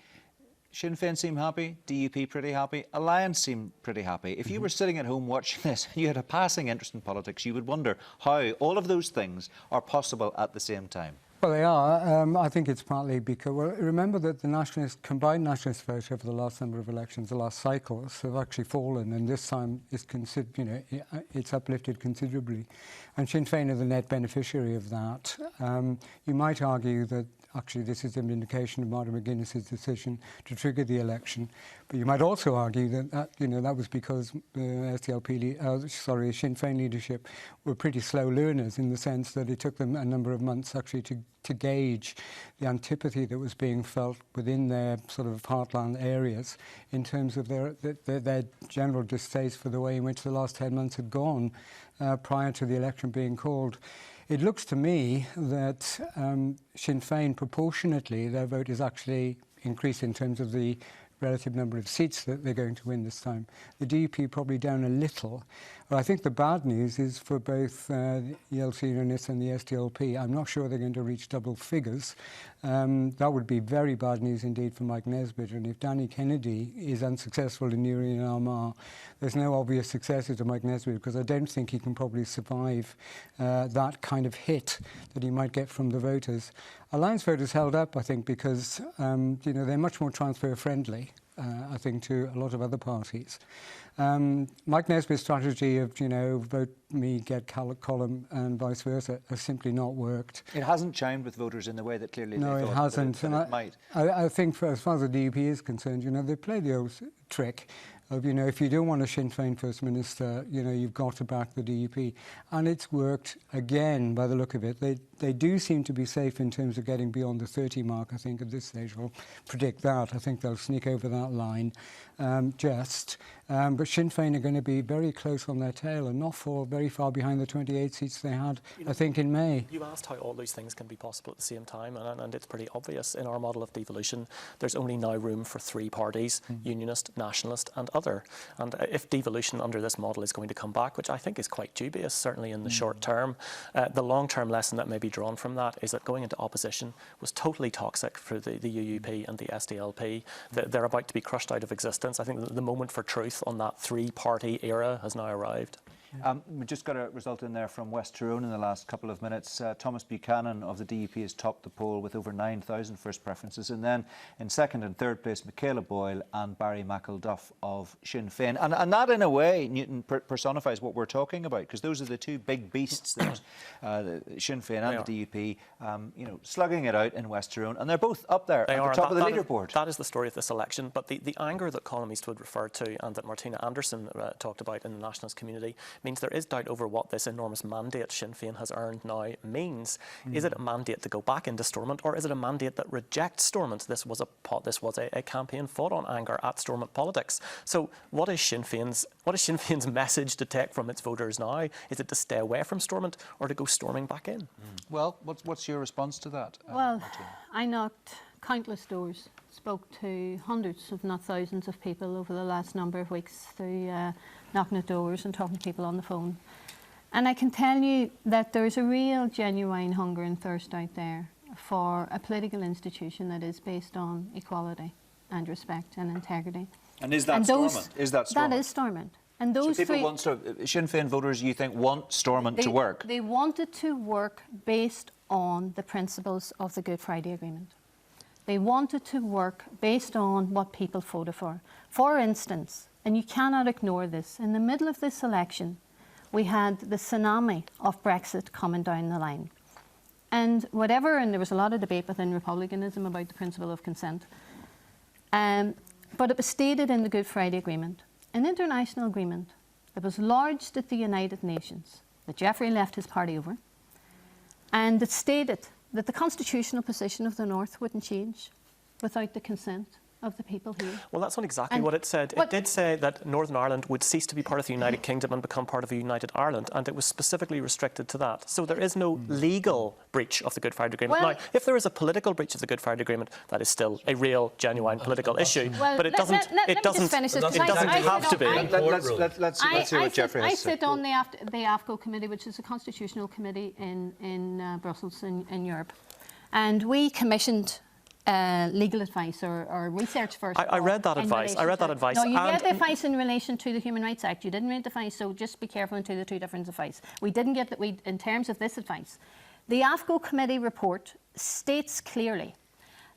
Speaker 1: Sinn Féin seem happy, DUP pretty happy, Alliance seem pretty happy. If you were sitting at home watching this and you had a passing interest in politics, you would wonder how all of those things are possible at the same time.
Speaker 7: Well, they are. I think it's partly because, well, remember that the combined nationalist vote over the last number of elections, the last cycles, have actually fallen, and this time it's uplifted considerably. And Sinn Féin are the net beneficiary of that. You might argue that actually this is an indication of Martin McGuinness's decision to trigger the election, but you might also argue that that was because the Sinn Féin leadership were pretty slow learners, in the sense that it took them a number of months actually to gauge the antipathy that was being felt within their sort of heartland areas in terms of their general distaste for the way in which the last 10 months had gone prior to the election being called. It looks to me that Sinn Féin, proportionately, their vote is actually increased in terms of the relative number of seats that they're going to win this time. The DUP probably down a little. But I think the bad news is for both the Ulster Unionists and the SDLP. I'm not sure they're going to reach double figures. That would be very bad news indeed for Mike Nesbitt. And if Danny Kennedy is unsuccessful in Newry and Armagh, there's no obvious successor to Mike Nesbitt, because I don't think he can probably survive that kind of hit that he might get from the voters. Alliance voters held up, I think, because they're much more transfer friendly, I think, to a lot of other parties. Mike Nesbitt's strategy of, vote me, get Colm, and vice versa, has simply not worked.
Speaker 1: It hasn't chimed with voters in the way that clearly
Speaker 7: no,
Speaker 1: they
Speaker 7: it
Speaker 1: thought
Speaker 7: hasn't.
Speaker 1: that it might.
Speaker 7: I think, as far as the DUP is concerned, they play the old trick of, if you don't want a Sinn Féin First Minister, you've got to back the DUP. And it's worked again, by the look of it. They do seem to be safe in terms of getting beyond the 30 mark, I think, at this stage. I'll predict that. I think they'll sneak over that line but Sinn Féin are going to be very close on their tail and not fall very far behind the 28 seats they had, I think, in May.
Speaker 19: You asked how all these things can be possible at the same time, and it's pretty obvious. In our model of devolution, there's only now room for three parties, Unionist, Nationalist and other. And if devolution under this model is going to come back, which I think is quite dubious, certainly in the short term, the long-term lesson that may be drawn from that is that going into opposition was totally toxic for the UUP and the SDLP. They're about to be crushed out of existence. I think the moment for truth on that three-party era has now arrived.
Speaker 1: We just got a result in there from West Tyrone in the last couple of minutes. Thomas Buchanan of the DUP has topped the poll with over 9,000 first preferences. And then in second and third place, Michaela Boyle and Barry McElduff of Sinn Féin. And that, in a way, Newton, personifies what we're talking about, because those are the two big beasts that Sinn Féin and the DUP, slugging it out in West Tyrone. And they're both up there at the top of the leaderboard.
Speaker 19: That is the story of this election. But the anger that Colm Eastwood referred to and that Martina Anderson talked about in the nationalist community means there is doubt over what this enormous mandate Sinn Féin has earned now means. Is it a mandate to go back into Stormont, or is it a mandate that rejects Stormont? This was a campaign fought on anger at Stormont politics. So what is Sinn Féin's message to take from its voters now? Is it to stay away from Stormont or to go storming back in?
Speaker 1: Well, what's your response to that?
Speaker 18: Well, I knocked countless doors, spoke to hundreds, if not thousands, of people over the last number of weeks through knocking at doors and talking to people on the phone. And I can tell you that there's a real genuine hunger and thirst out there for a political institution that is based on equality and respect and integrity.
Speaker 1: And is that Stormont?
Speaker 18: That is Stormont. And those
Speaker 1: so people Sinn Féin voters, you think, want Stormont to work?
Speaker 18: They want it to work based on the principles of the Good Friday Agreement. They want it to work based on what people voted for. For instance, and you cannot ignore this, in the middle of this election, we had the tsunami of Brexit coming down the line. And there was a lot of debate within Republicanism about the principle of consent. But it was stated in the Good Friday Agreement, an international agreement that was lodged at the United Nations, that Jeffrey left his party over, and it stated that the constitutional position of the North wouldn't change without the consent of the people here.
Speaker 19: Well, that's not exactly
Speaker 18: And
Speaker 19: what it said. It did say that Northern Ireland would cease to be part of the United Kingdom and become part of a united Ireland, and it was specifically restricted to that. So there is no legal breach of the Good Friday Agreement.
Speaker 18: Well,
Speaker 19: now, if there is a political breach of the Good Friday Agreement, that is still a real, genuine political issue.
Speaker 18: Well,
Speaker 19: but it doesn't. It doesn't have to be.
Speaker 1: Let's hear what Jeffrey has to say.
Speaker 18: I sit on the AFCO committee, which is a constitutional committee in Brussels in Europe, and we commissioned legal advice or research first.
Speaker 19: I read that advice.
Speaker 18: No, you read the advice in relation to the Human Rights Act. You didn't read the advice, so just be careful into the two different advice. We didn't get that. In terms of this advice, the AFCO committee report states clearly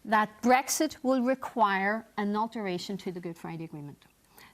Speaker 18: that Brexit will require an alteration to the Good Friday Agreement.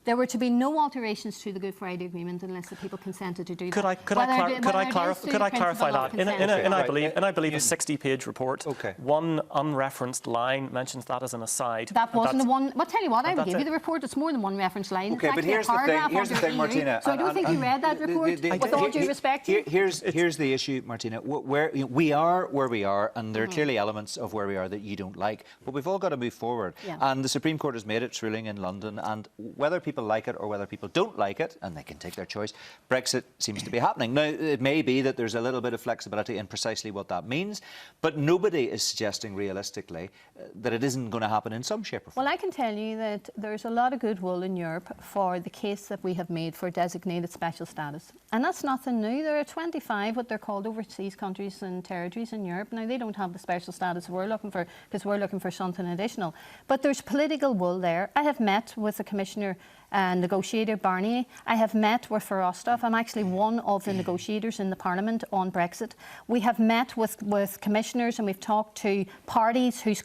Speaker 18: There were to be no alterations to the Good Friday Agreement unless the people consented to do that.
Speaker 19: Could I clarify that? In I believe a 60-page report, one unreferenced line mentions that as an aside.
Speaker 18: That wasn't the one. Well, tell you what, I will give you the report. It's more than one reference line.
Speaker 1: Okay, but here's the thing, Martina.
Speaker 18: So I don't think you read that report. With all due respect.
Speaker 1: Here's the issue, Martina. We are where we are, and there are clearly elements of where we are that you don't like. But we've all got to move forward. And the Supreme Court has made its ruling in London, and whether people like it or whether people don't like it, and they can take their choice, Brexit seems to be happening. Now, it may be that there's a little bit of flexibility in precisely what that means, but nobody is suggesting realistically that it isn't going to happen in some shape or form.
Speaker 18: Well, I can tell you that there's a lot of goodwill in Europe for the case that we have made for designated special status. And that's nothing new. There are 25 what they're called overseas countries and territories in Europe. Now, they don't have the special status we're looking for because we're looking for something additional. But there's political will there. I have met with the Commissioner and negotiator Barnier. I have met with Verhofstadt. I'm actually one of the negotiators in the Parliament on Brexit. We have met with commissioners and we've talked to parties whose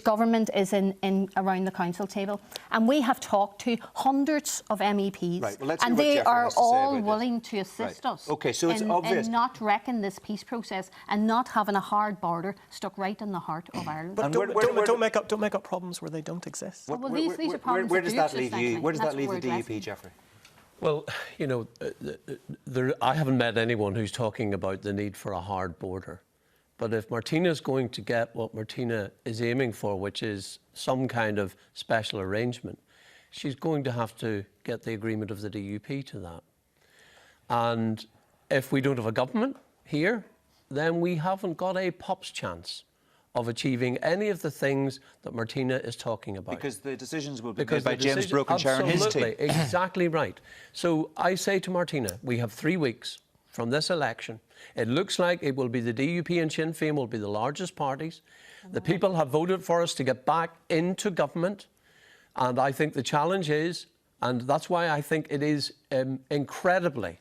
Speaker 18: government is in around the council table. And we have talked to hundreds of MEPs.
Speaker 1: Right. Well, let's hear
Speaker 18: and
Speaker 1: what
Speaker 18: they
Speaker 1: Jeffrey
Speaker 18: are
Speaker 1: has to say
Speaker 18: all
Speaker 1: about
Speaker 18: willing
Speaker 1: this.
Speaker 18: to assist us
Speaker 1: Okay, so it's obvious.
Speaker 18: in not wrecking this peace process and not having a hard border stuck right in the heart of Ireland.
Speaker 19: But don't make up problems where they don't exist.
Speaker 18: Well, these are problems
Speaker 1: where does
Speaker 18: do
Speaker 1: that leave
Speaker 18: exist,
Speaker 1: you?
Speaker 18: actually.
Speaker 1: Where does that
Speaker 18: That's
Speaker 1: leave
Speaker 18: what
Speaker 1: the
Speaker 18: we're
Speaker 1: DUP,
Speaker 18: addressing.
Speaker 1: Jeffrey?
Speaker 20: Well, you know, I haven't met anyone who's talking about the need for a hard border. But if Martina's going to get what Martina is aiming for, which is some kind of special arrangement, she's going to have to get the agreement of the DUP to that. And if we don't have a government here, then we haven't got a pop's chance of achieving any of the things that Martina is talking about.
Speaker 1: Because the decisions will be made by James Brooke and Sharon his team.
Speaker 20: Absolutely, exactly right. So I say to Martina, we have 3 weeks from this election. It looks like it will be the DUP and Sinn Féin will be the largest parties. The people have voted for us to get back into government. And I think the challenge is, and that's why I think it is incredibly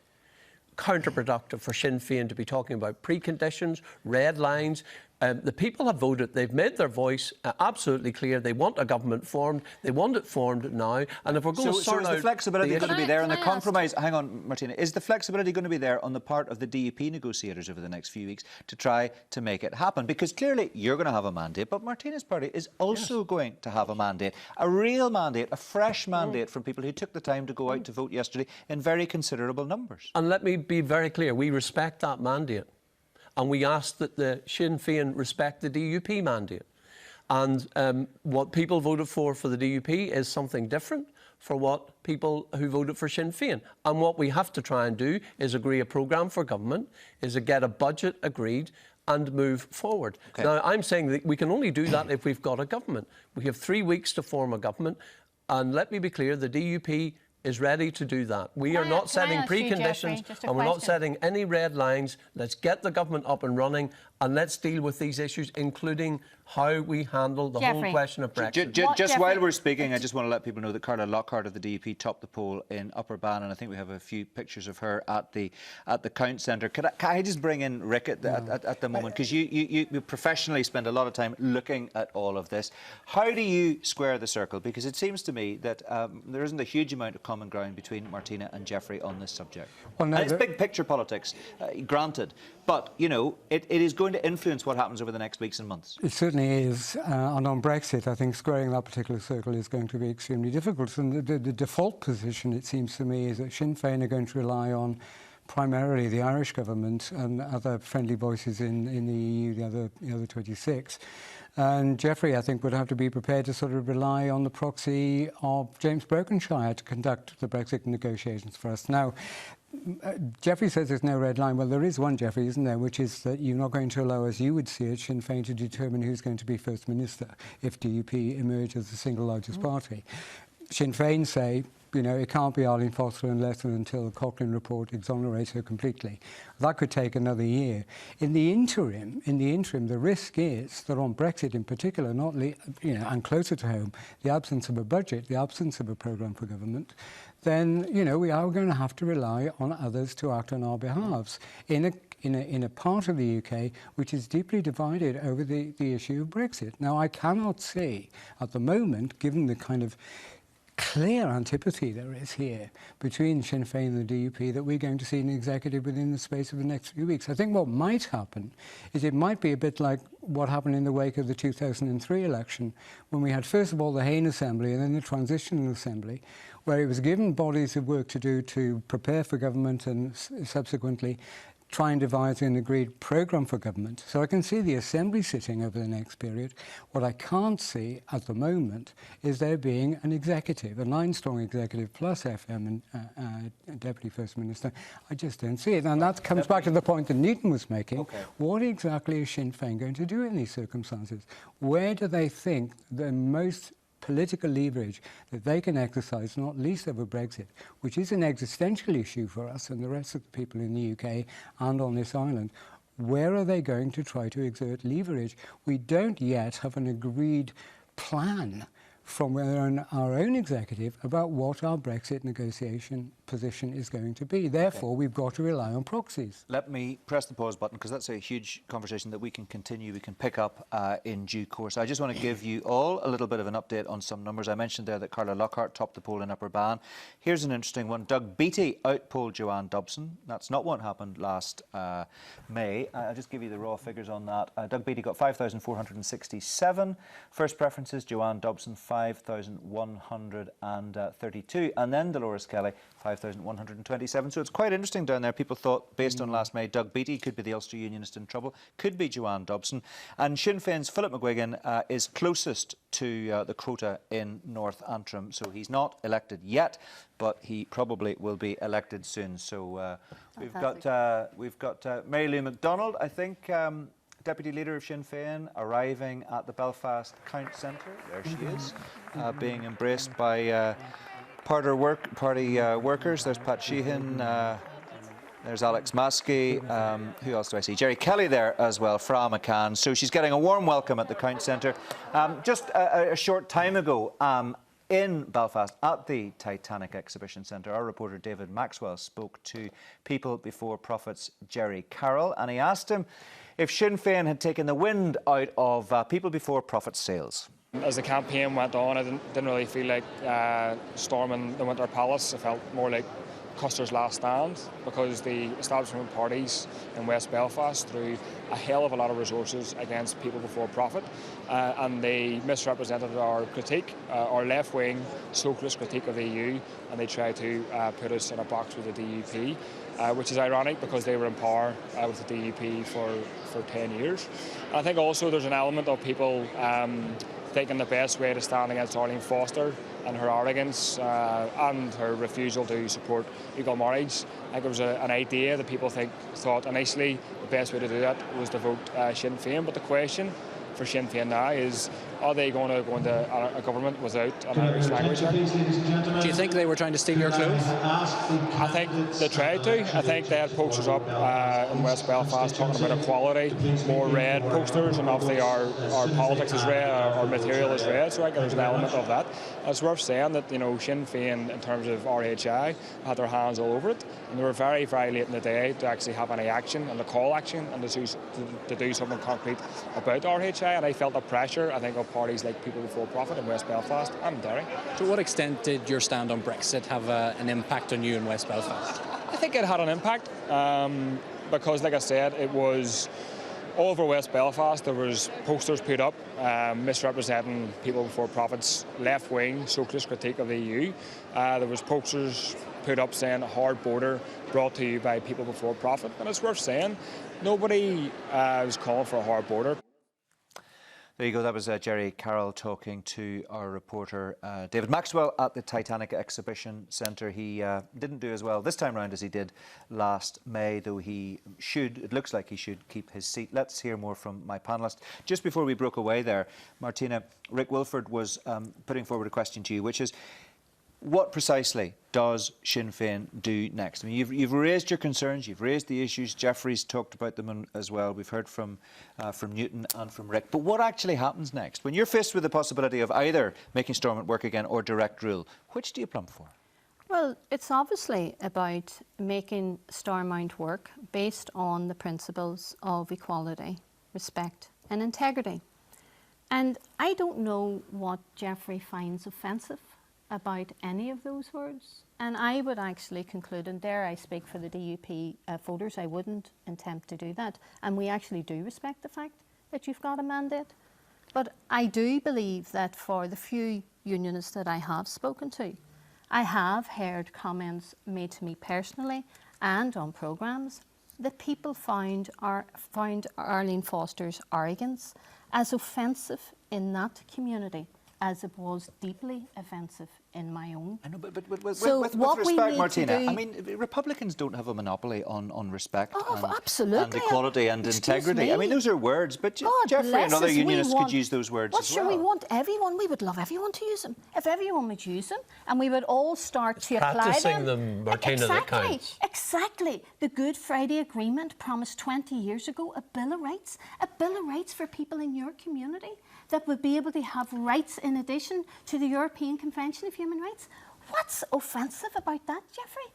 Speaker 20: counterproductive for Sinn Féin to be talking about preconditions, red lines. The people have voted. They've made their voice absolutely clear. They want a government formed. They want it formed now. And if we're going to sort
Speaker 1: out... So is the flexibility going to be there on the compromise... Hang on, Martina. Is the flexibility going to be there on the part of the DUP negotiators over the next few weeks to try to make it happen? Because clearly you're going to have a mandate, but Martina's party is also going to have a mandate. A real mandate, a fresh mandate from people who took the time to go out to vote yesterday in very considerable numbers.
Speaker 20: And let me be very clear. We respect that mandate. And we ask that the Sinn Féin respect the DUP mandate. And what people voted for the DUP is something different for what people who voted for Sinn Féin. And what we have to try and do is agree a programme for government, is to get a budget agreed and move forward. Okay. Now, I'm saying that we can only do that if we've got a government. We have 3 weeks to form a government. And let me be clear, the DUP is ready to do that. We are not setting preconditions and we're not setting any red lines. Let's get the government up and running and let's deal with these issues, including how we handle the whole question of Brexit.
Speaker 1: Just while we're speaking, I just want to let people know that Carla Lockhart of the DUP topped the poll in Upper Bann, and I think we have a few pictures of her at the Count Centre. Can I just bring in Rick at the moment, because you professionally spend a lot of time looking at all of this. How do you square the circle? Because it seems to me that there isn't a huge amount of common ground between Martina and Jeffrey on this subject. Well, no, it's big picture politics, granted, but you know it is going to influence what happens over the next weeks and months.
Speaker 7: It certainly is, and on Brexit, I think squaring that particular circle is going to be extremely difficult. And the default position, it seems to me, is that Sinn Féin are going to rely on primarily the Irish government and other friendly voices in the EU, the other 26, And Jeffrey, I think, would have to be prepared to sort of rely on the proxy of James Brokenshire to conduct the Brexit negotiations for us. Now, Jeffrey says there's no red line. Well, there is one, Jeffrey, isn't there, which is that you're not going to allow, as you would see it, Sinn Féin to determine who's going to be First Minister if DUP emerge as the single largest party. Sinn Féin say, you know, it can't be Arlene Foster unless and until the Cochrane report exonerates her completely. That could take another year. In the interim, the risk is that on Brexit in particular, and closer to home, the absence of a budget, the absence of a programme for government, then, you know, we are going to have to rely on others to act on our behalves in a part of the UK which is deeply divided over the issue of Brexit. Now, I cannot see at the moment, given the kind of clear antipathy there is here between Sinn Féin and the DUP, that we're going to see an executive within the space of the next few weeks. I think what might happen is it might be a bit like what happened in the wake of the 2003 election, when we had first of all the Hain Assembly and then the Transitional Assembly, where it was given bodies of work to do to prepare for government and subsequently try and devise an agreed programme for government. So I can see the Assembly sitting over the next period. What I can't see at the moment is there being an executive, a 9-strong executive plus FM and Deputy First Minister. I just don't see it. And that comes back to the point that Newton was making. Okay. What exactly is Sinn Féin going to do in these circumstances? Where do they think the most political leverage that they can exercise, not least over Brexit, which is an existential issue for us and the rest of the people in the UK and on this island? Where are they going to try to exert leverage? We don't yet have an agreed plan from our own executive about what our Brexit negotiation position is going to be. Therefore, we've got to rely on proxies.
Speaker 1: Let me press the pause button, because that's a huge conversation that we can continue, we can pick up in due course. I just want to give you all a little bit of an update on some numbers. I mentioned there that Carla Lockhart topped the poll in Upper Bann. Here's an interesting one. Doug Beattie outpolled Joanne Dobson. That's not what happened last May. I'll just give you the raw figures on that. Doug Beattie got 5,467 first preferences. Joanne Dobson 5,132, and then Dolores Kelly 5,127. So it's quite interesting down there. People thought, based on last May, Doug Beattie could be the Ulster Unionist in trouble, could be Joanne Dobson. And Sinn Féin's Philip McGuigan is closest to the quota in North Antrim. So he's not elected yet, but he probably will be elected soon. So we've got Mary Lou MacDonald, I think, Deputy Leader of Sinn Féin, arriving at the Belfast Count Centre. There she is, being embraced by party workers. There's Pat Sheehan, there's Alex Maskey, who else do I see? Jerry Kelly there as well, Fra McCann. So she's getting a warm welcome at the Count Centre. Just a short time ago, in Belfast, at the Titanic Exhibition Centre, our reporter David Maxwell spoke to People Before Profit's Jerry Carroll, and he asked him if Sinn Féin had taken the wind out of People Before Profit's sails.
Speaker 9: As the campaign went on, I didn't really feel like storming the Winter Palace. I felt more like Custer's last stand, because the establishment parties in West Belfast threw a hell of a lot of resources against People Before Profit, and they misrepresented our critique, our left-wing socialist critique of the EU, and they tried to put us in a box with the DUP, which is ironic because they were in power with the DUP for 10 years. And I think also there's an element of people thinking the best way to stand against Arlene Foster and her arrogance and her refusal to support equal marriage. I think it was an idea that people thought initially the best way to do that was to vote Sinn Féin. But the question for Sinn Féin now is, are they going to go into a government without an Irish language?
Speaker 21: Do you think they were trying to steal your clothes?
Speaker 9: I think they tried to. I think they had posters up in West Belfast talking about equality, more red posters, and obviously our politics is red, our material is red, so I think there's an element of that. It's worth saying that, you know, Sinn Féin, in terms of RHI, had their hands all over it, and they were very, very late in the day to actually have any action and to call action and to do something concrete about RHI, and I felt the pressure, I think, of parties like People Before Profit in West Belfast and Derry.
Speaker 21: To what extent did your stand on Brexit have an impact on you in West Belfast?
Speaker 9: I think it had an impact because, like I said, it was all over West Belfast. There was posters put up misrepresenting People Before Profit's left-wing socialist critique of the EU. There was posters put up saying a hard border brought to you by People Before Profit, and it's worth saying nobody was calling for a hard border.
Speaker 1: There you go. That was Jerry Carroll talking to our reporter David Maxwell at the Titanic Exhibition Centre. He didn't do as well this time round as he did last May, though it looks like he should keep his seat. Let's hear more from my panellist. Just before we broke away there, Martina, Rick Wilford was putting forward a question to you, which is, what precisely does Sinn Féin do next? I mean, you've raised your concerns, you've raised the issues. Jeffrey's talked about them as well. We've heard from Newton and from Rick. But what actually happens next? When you're faced with the possibility of either making Stormont work again or direct rule, which do you plumb for?
Speaker 18: Well, it's obviously about making Stormont work based on the principles of equality, respect and integrity. And I don't know what Jeffrey finds offensive about any of those words, and I would actually conclude, and dare I speak for the DUP voters, I wouldn't attempt to do that, and we actually do respect the fact that you've got a mandate. But I do believe that for the few unionists that I have spoken to, I have heard comments made to me personally and on programmes that people found Arlene Foster's arrogance as offensive in that community as it was deeply offensive in my own.
Speaker 1: I know, but
Speaker 18: so
Speaker 1: with respect, Martina, I mean, Republicans don't have a monopoly on respect and equality and integrity. I mean, those are words, but Jeffrey and other unionists could use those words as well.
Speaker 18: Sure, we want everyone. We would love everyone to use them. If everyone would use them, and we would all start to apply them.
Speaker 20: Practicing them, Martina, that counts.
Speaker 18: Exactly. The Good Friday Agreement promised 20 years ago a Bill of Rights. A Bill of Rights for people in your community that would be able to have rights in addition to the European Convention of Human Rights. What's offensive about that, Jeffrey?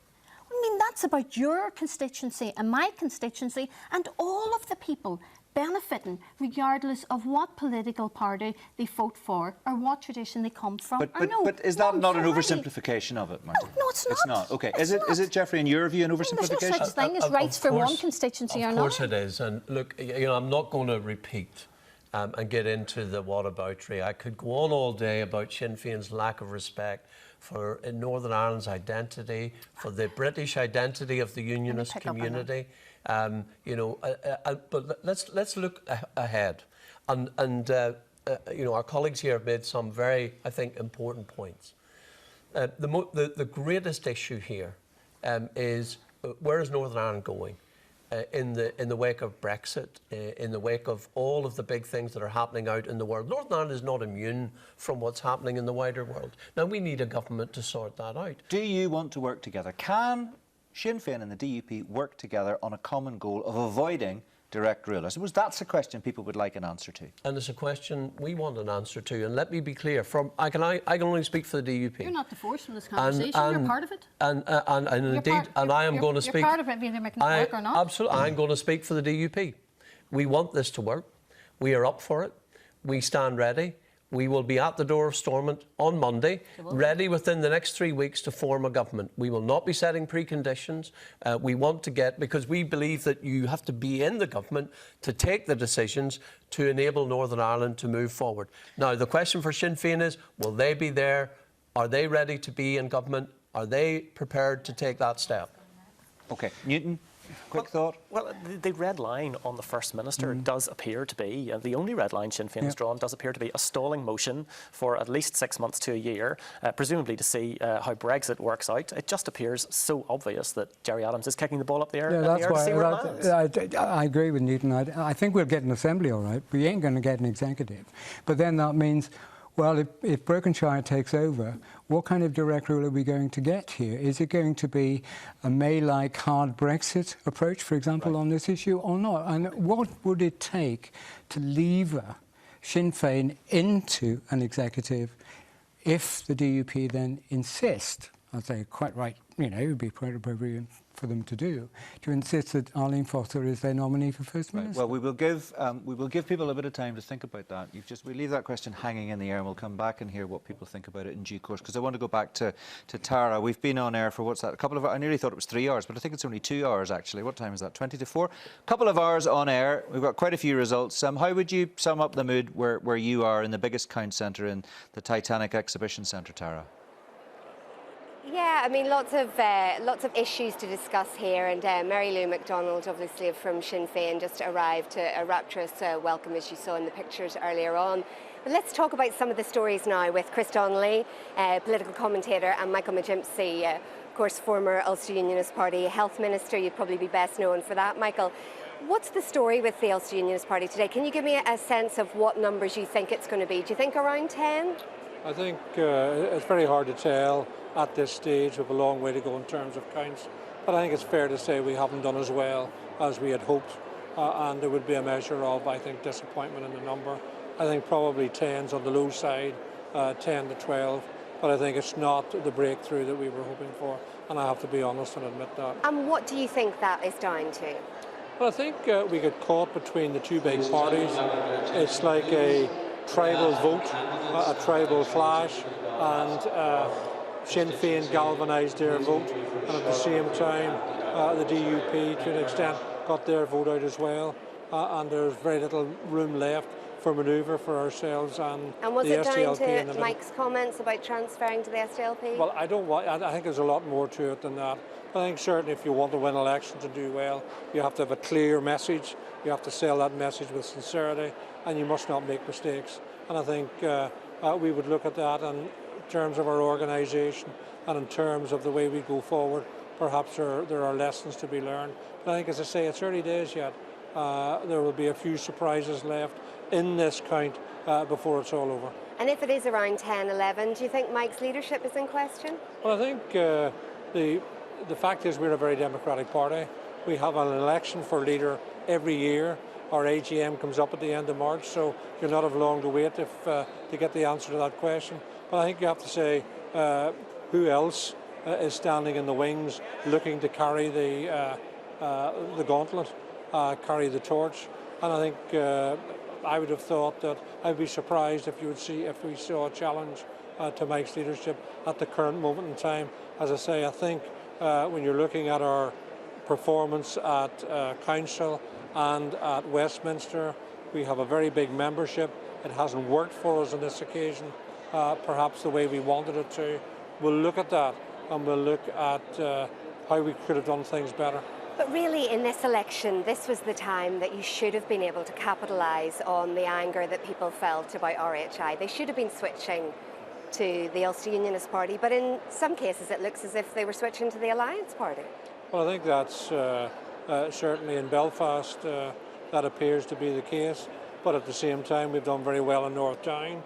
Speaker 18: I mean, that's about your constituency and my constituency and all of the people benefiting regardless of what political party they vote for or what tradition they come from.
Speaker 1: But is that not an oversimplification of it, Martin?
Speaker 18: No, it's not.
Speaker 1: It's not. Okay. Is it, Jeffrey, in your view, an oversimplification?
Speaker 18: There's no such thing as rights for one constituency or another.
Speaker 20: Of course it is. And look, I'm not going to repeat and get into the whataboutery. I could go on all day about Sinn Féin's lack of respect for Northern Ireland's identity, for the British identity of the unionist community. But let's look ahead. And our colleagues here have made some very, I think, important points. The greatest issue here is where is Northern Ireland going? In the wake of Brexit, in the wake of all of the big things that are happening out in the world. Northern Ireland is not immune from what's happening in the wider world. Now, we need a government to sort that out.
Speaker 1: Do you want to work together? Can Sinn Féin and the DUP work together on a common goal of avoiding direct rule? I suppose that's a question people would like an answer to.
Speaker 20: And it's a question we want an answer to. And let me be clear, I can only speak for the DUP.
Speaker 18: You're not the force in this conversation, you're part of it.
Speaker 20: And indeed, I am going to speak...
Speaker 18: You're part of it, whether making it work or not.
Speaker 20: Absolutely, I'm going to speak for the DUP. We want this to work. We are up for it. We stand ready. We will be at the door of Stormont on Monday, ready within the next 3 weeks to form a government. We will not be setting preconditions. We want to because we believe that you have to be in the government to take the decisions to enable Northern Ireland to move forward. Now, the question for Sinn Féin is, will they be there? Are they ready to be in government? Are they prepared to take that step?
Speaker 1: OK. Newton? Quick thought?
Speaker 19: Well, the red line on the First Minister does appear to be, the only red line Sinn Féin has drawn does appear to be a stalling motion for at least 6 months to a year, presumably to see how Brexit works out. It just appears so obvious that Gerry Adams is kicking the ball up the air, to see where it lands.
Speaker 7: I agree with Newton. I think we'll get an assembly all right. We ain't going to get an executive. But then that means... Well, if Brokenshire takes over, what kind of direct rule are we going to get here? Is it going to be a May-like hard Brexit approach, for example, on this issue, or not? And what would it take to lever Sinn Féin into an executive if the DUP then insist, I'd say quite right, it would be quite appropriate for them to do, to insist that Arlene Foster is their nominee for First Minister.
Speaker 1: Well, we will give people a bit of time to think about that. We leave that question hanging in the air, and we'll come back and hear what people think about it in due course. Because I want to go back to Tara. We've been on air for what's that? A couple of hours. I nearly thought it was 3 hours, but I think it's only 2 hours actually. What time is that? 20 to 4. A couple of hours on air. We've got quite a few results. How would you sum up the mood where you are in the biggest count centre in the Titanic Exhibition Centre, Tara?
Speaker 2: Yeah, I mean, lots of issues to discuss here, and Mary Lou McDonald, obviously from Sinn Féin, just arrived to a rapturous welcome, as you saw in the pictures earlier on. But let's talk about some of the stories now with Chris Donnelly, political commentator, and Michael McGimpsey, of course, former Ulster Unionist Party Health Minister. You'd probably be best known for that. Michael, what's the story with the Ulster Unionist Party today? Can you give me a sense of what numbers you think it's going to be? Do you think around 10?
Speaker 8: I think it's very hard to tell at this stage. We have a long way to go in terms of counts, but I think it's fair to say we haven't done as well as we had hoped, and there would be a measure of, I think, disappointment in the number. I think probably 10's on the low side, 10 to 12, but I think it's not the breakthrough that we were hoping for, and I have to be honest and admit that.
Speaker 2: And what do you think that is down to?
Speaker 8: Well, I think we get caught between the two big parties. It's like a tribal vote, a tribal clash, and Sinn Féin galvanised their vote, and at the same time the DUP to an extent got their vote out as well, and there's very little room left for manoeuvre for ourselves and
Speaker 2: was
Speaker 8: the
Speaker 2: it
Speaker 8: SDLP
Speaker 2: down
Speaker 8: in the
Speaker 2: to
Speaker 8: middle.
Speaker 2: Mike's comments about transferring to the SDLP?
Speaker 8: Well, I think there's a lot more to it than that. I think certainly if you want to win elections and do well, you have to have a clear message, you have to sell that message with sincerity, and you must not make mistakes. And I think we would look at that in terms of our organisation and in terms of the way we go forward. Perhaps there are lessons to be learned. But I think, as I say, it's early days yet. There will be a few surprises left in this count before it's all over.
Speaker 2: And if it is around 10, 11, do you think Mike's leadership is in question?
Speaker 8: Well, I think the fact is we're a very democratic party. We have an election for leader every year. Our AGM comes up at the end of March, so you're not have long to wait to get the answer to that question. But I think you have to say who else is standing in the wings looking to carry the gauntlet, carry the torch. And I think I would have thought that I'd be surprised if we saw a challenge to Mike's leadership at the current moment in time. As I say, I think when you're looking at our performance at Council and at Westminster, we have a very big membership. It hasn't worked for us on this occasion, perhaps the way we wanted it to. We'll look at that and we'll look at how we could have done things better.
Speaker 2: But really, in this election, this was the time that you should have been able to capitalise on the anger that people felt about RHI. They should have been switching to the Ulster Unionist Party, but in some cases it looks as if they were switching to the Alliance Party.
Speaker 8: Well, I think that's certainly in Belfast, that appears to be the case. But at the same time, we've done very well in North Down.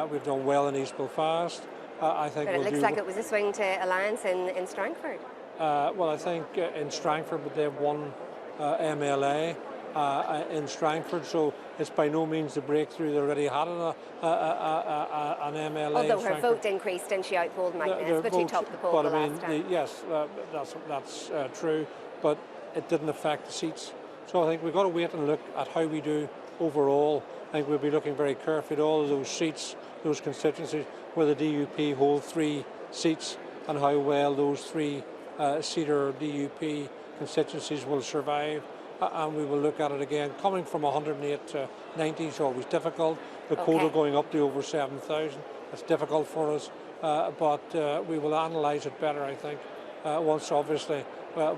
Speaker 8: We've done well in East Belfast. I think
Speaker 2: but it looks like it was a swing to Alliance in Strangford.
Speaker 8: Well, I think in Strangford, but they've won MLA in Strangford, so it's by no means the breakthrough they already had an MLA.
Speaker 2: Although her vote increased and she outpolled Mike Ness, but she topped the poll the last time.
Speaker 8: Yes, that's true, but it didn't affect the seats. So I think we've got to wait and look at how we do overall. I think we'll be looking very carefully at all of those seats, those constituencies, where the DUP hold 3 seats, and how well those 3-seater DUP constituencies will survive. And we will look at it again. Coming from 108 to 90 is always difficult. The quota going up to over 7,000, it's difficult for us. But we will analyse it better, I think, once obviously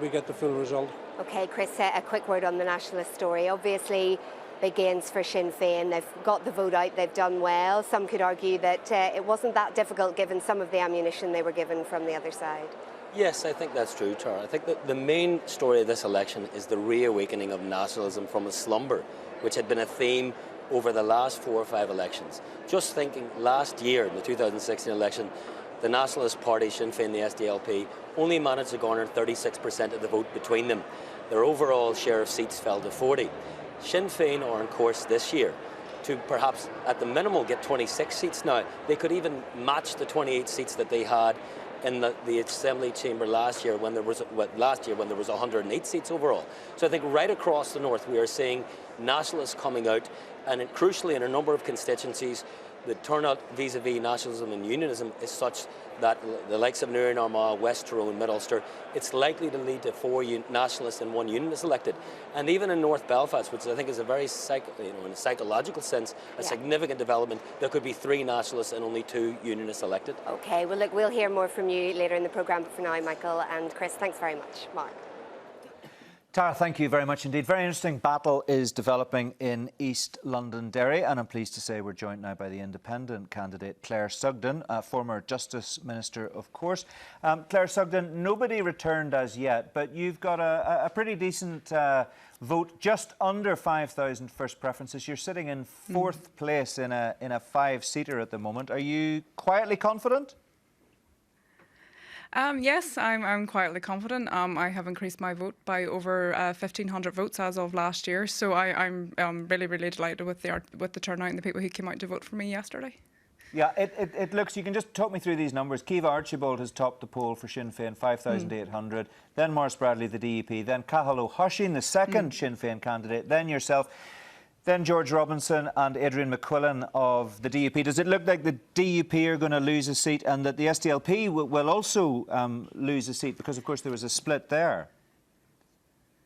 Speaker 8: we get the full result.
Speaker 2: Okay, Chris, a quick word on the nationalist story. Obviously, big gains for Sinn Féin. They've got the vote out, they've done well. Some could argue that it wasn't that difficult given some of the ammunition they were given from the other side.
Speaker 10: Yes, I think that's true, Tara. I think that the main story of this election is the reawakening of nationalism from a slumber, which had been a theme over the last 4 or 5 elections. Just thinking last year, in the 2016 election, the Nationalist Party, Sinn Féin, the SDLP, only managed to garner 36% of the vote between them. Their overall share of seats fell to 40. Sinn Féin are on course this year to perhaps, at the minimal, get 26 seats now. They could even match the 28 seats that they had in the Assembly chamber last year when there was 108 seats overall. So I think right across the north we are seeing nationalists coming out, and crucially in a number of constituencies the turnout vis-a-vis nationalism and unionism is such that the likes of Newry, Armagh, West Tyrone, Mid Ulster, it's likely to lead to 4 nationalists and 1 unionist elected. And even in North Belfast, which I think is a very, in a psychological sense, a significant development, there could be 3 nationalists and only 2 unionists elected.
Speaker 2: OK, well, look, we'll hear more from you later in the programme. But for now, Michael and Chris, thanks very much. Mark.
Speaker 1: Tara, thank you very much indeed. Very interesting battle is developing in East Londonderry, and I'm pleased to say we're joined now by the independent candidate Claire Sugden, former Justice Minister, of course. Claire Sugden, nobody returned as yet, but you've got a pretty decent vote, just under 5,000 first preferences. You're sitting in 4th place in a 5-seater at the moment. Are you quietly confident?
Speaker 3: Yes, I'm quietly confident. I have increased my vote by over 1,500 votes as of last year, so I'm really, really delighted with the turnout and the people who came out to vote for me yesterday.
Speaker 1: Yeah, it looks, you can just talk me through these numbers. Caoimhe Archibald has topped the poll for Sinn Féin, 5,800. Then Maurice Bradley, the DUP. Then Cathal O'Husheen, the second Sinn Féin candidate. Then yourself. Then George Robinson and Adrian McQuillan of the DUP. Does it look like the DUP are going to lose a seat and that the SDLP will also lose a seat? Because, of course, there was a split there.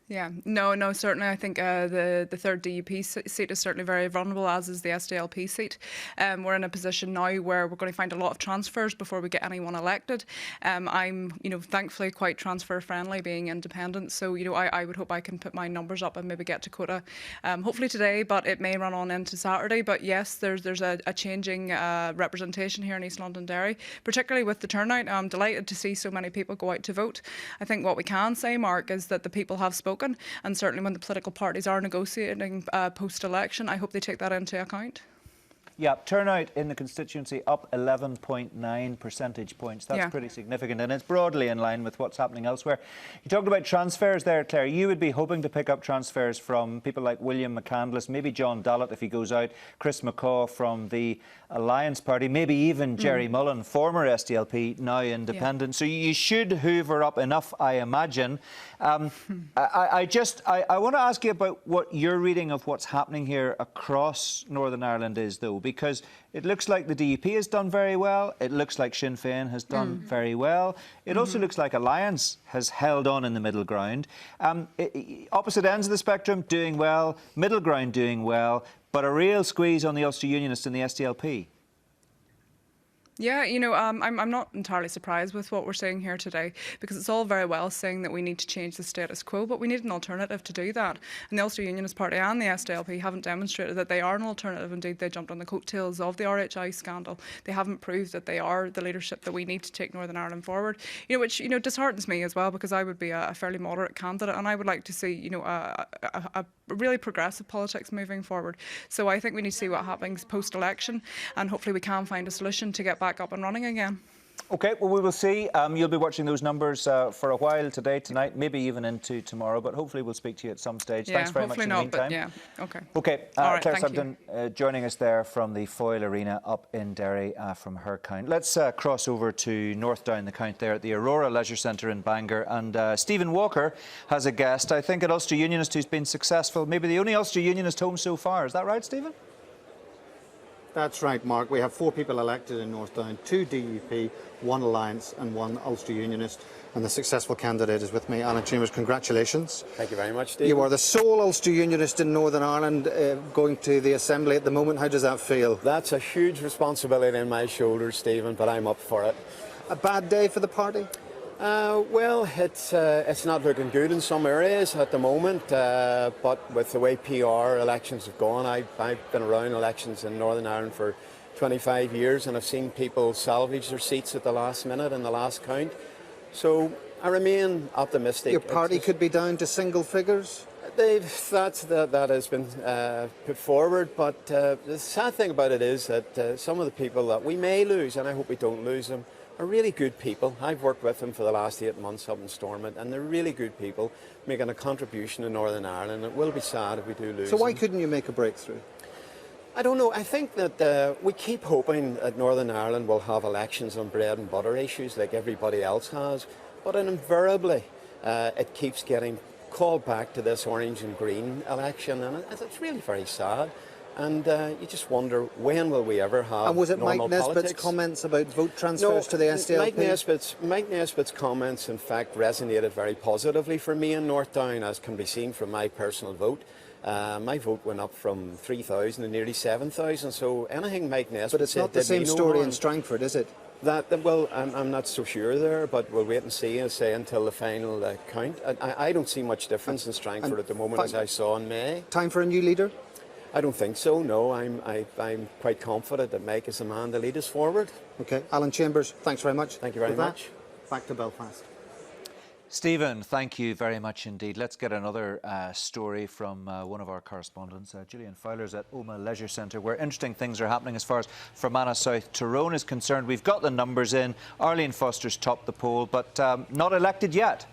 Speaker 3: Yeah, no, certainly. I think the third DUP seat is certainly very vulnerable, as is the SDLP seat. We're in a position now where we're going to find a lot of transfers before we get anyone elected. I'm, thankfully quite transfer friendly, being independent. So, I would hope I can put my numbers up and maybe get to quota, hopefully today, but it may run on into Saturday. But yes, there's a changing representation here in East Londonderry, particularly with the turnout. I'm delighted to see so many people go out to vote. I think what we can say, Mark, is that the people have spoken. And certainly when the political parties are negotiating post-election, I hope they take that into account.
Speaker 1: Yeah, turnout in the constituency up 11.9 percentage points. That's pretty significant, and it's broadly in line with what's happening elsewhere. You talked about transfers there, Claire. You would be hoping to pick up transfers from people like William McCandless, maybe John Dallett if he goes out, Chris McCaw from the Alliance Party, maybe even Jerry Mullen, former SDLP, now independent. So you should hoover up enough, I imagine. I want to ask you about what your reading of what's happening here across Northern Ireland is, though, because it looks like the DUP has done very well. It looks like Sinn Féin has done very well. It also looks like Alliance has held on in the middle ground. Opposite ends of the spectrum doing well, middle ground doing well, but a real squeeze on the Ulster Unionists and the SDLP.
Speaker 3: Yeah, I'm not entirely surprised with what we're seeing here today, because it's all very well saying that we need to change the status quo, but we need an alternative to do that. And the Ulster Unionist Party and the SDLP haven't demonstrated that they are an alternative. Indeed, they jumped on the coattails of the RHI scandal. They haven't proved that they are the leadership that we need to take Northern Ireland forward, which disheartens me as well, because I would be a fairly moderate candidate and I would like to see a really progressive politics moving forward. So I think we need to see what happens post-election, and hopefully we can find a solution to get back up and running again.
Speaker 1: OK, well, we will see. You'll be watching those numbers for a while today, tonight, maybe even into tomorrow, but hopefully we'll speak to you at some stage. Thanks very much in the meantime.
Speaker 3: Yeah, OK.
Speaker 1: OK,
Speaker 3: right,
Speaker 1: Claire Sugden joining us there from the Foyle Arena up in Derry from her count. Let's cross over to North Down the count there at the Aurora Leisure Centre in Bangor, and Stephen Walker has a guest, I think, an Ulster Unionist who's been successful, maybe the only Ulster Unionist home so far. Is that right, Stephen?
Speaker 5: That's right, Mark. We have 4 people elected in North Down, 2 DUP, 1 Alliance and 1 Ulster Unionist. And the successful candidate is with me. Alan Chambers, congratulations.
Speaker 23: Thank you very much, Steve.
Speaker 5: You are the sole Ulster Unionist in Northern Ireland going to the Assembly at the moment. How does that feel?
Speaker 23: That's a huge responsibility on my shoulders, Stephen, but I'm up for it.
Speaker 5: A bad day for the party?
Speaker 23: Well, it's not looking good in some areas at the moment, but with the way PR elections have gone, I've been around elections in Northern Ireland for 25 years and I've seen people salvage their seats at the last minute in the last count. So I remain optimistic.
Speaker 5: Your party could be down to single figures?
Speaker 23: That has been put forward, but the sad thing about it is that some of the people that we may lose, and I hope we don't lose them, are really good people. I've worked with them for the last 8 months up in Stormont, and they're really good people making a contribution in Northern Ireland. It will be sad if we do lose
Speaker 5: them. So why
Speaker 23: them.
Speaker 5: couldn't you make a breakthrough?
Speaker 23: I don't know. I think that we keep hoping that Northern Ireland will have elections on bread and butter issues like everybody else has, but invariably it keeps getting called back to this orange and green election, and it's really very sad. and you just wonder, when will we ever have
Speaker 5: And was it Mike
Speaker 23: normal
Speaker 5: Nesbitt's
Speaker 23: politics?
Speaker 5: comments about vote transfers to the SDLP?
Speaker 23: Mike Nesbitt's comments, in fact, resonated very positively for me in Northdown, as can be seen from my personal vote. My vote went up from 3,000 to nearly 7,000, so anything Mike Nesbitt
Speaker 5: But it's
Speaker 23: said
Speaker 5: not the
Speaker 23: did me
Speaker 5: same
Speaker 23: no
Speaker 5: story in
Speaker 23: harm.
Speaker 5: Strangford, is it?
Speaker 23: Well, I'm not so sure there, but we'll wait and see, and say, until the final count. I don't see much difference in Strangford at the moment as I saw in May.
Speaker 5: Time for a new leader?
Speaker 23: I don't think so, no. I'm quite confident that Mike is the man to lead us forward.
Speaker 5: Okay. Alan Chambers, thanks very much.
Speaker 23: Thank you very
Speaker 5: With that,
Speaker 23: much.
Speaker 5: back to Belfast.
Speaker 1: Stephen, thank you very much indeed. Let's get another story from one of our correspondents, Gillian Fowler's at Omagh Leisure Centre, where interesting things are happening as far as Fermanagh South Tyrone is concerned. We've got the numbers in. Arlene Foster's topped the poll, but not elected yet.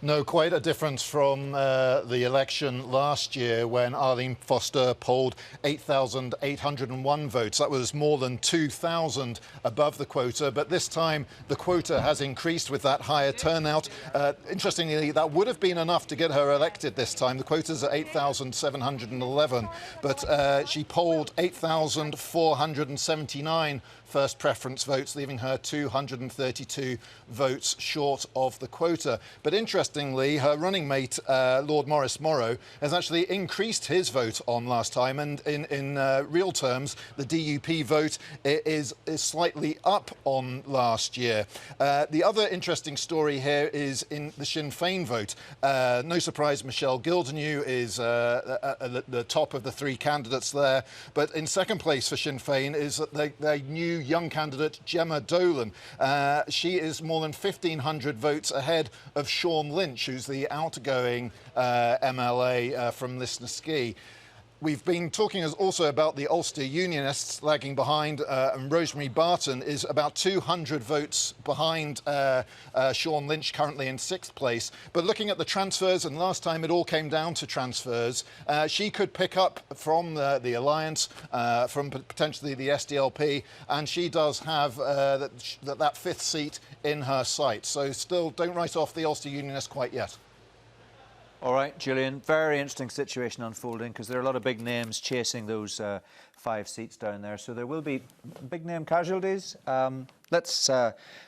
Speaker 6: No, quite a difference from the election last year when Arlene Foster polled 8,801 votes. That was more than 2,000 above the quota, but this time the quota has increased with that higher turnout. Interestingly, that would have been enough to get her elected this time. The quota's at 8,711, but she polled 8,479 first preference votes, leaving her 232 votes short of the quota. But interestingly, her running mate, Lord Maurice Morrow, has actually increased his vote on last time, and in real terms, the DUP vote is slightly up on last year. The other interesting story here is in the Sinn Féin vote. No surprise, Michelle Gildernew is the top of the three candidates there, but in second place for Sinn Féin is their new young candidate, Gemma Dolan. She is more than 1,500 votes ahead of Sean Lynch, who's the outgoing MLA from Lisnaskea. We've been talking also about the Ulster Unionists lagging behind, and Rosemary Barton is about 200 votes behind Sean Lynch, currently in sixth place. But looking at the transfers, and last time it all came down to transfers, she could pick up from the Alliance, from potentially the SDLP, and she does have that fifth seat in her sight. So still don't write off the Ulster Unionists quite yet.
Speaker 1: All right, Gillian, very interesting situation unfolding because there are a lot of big names chasing those 5 seats down there. So there will be big name casualties. Let's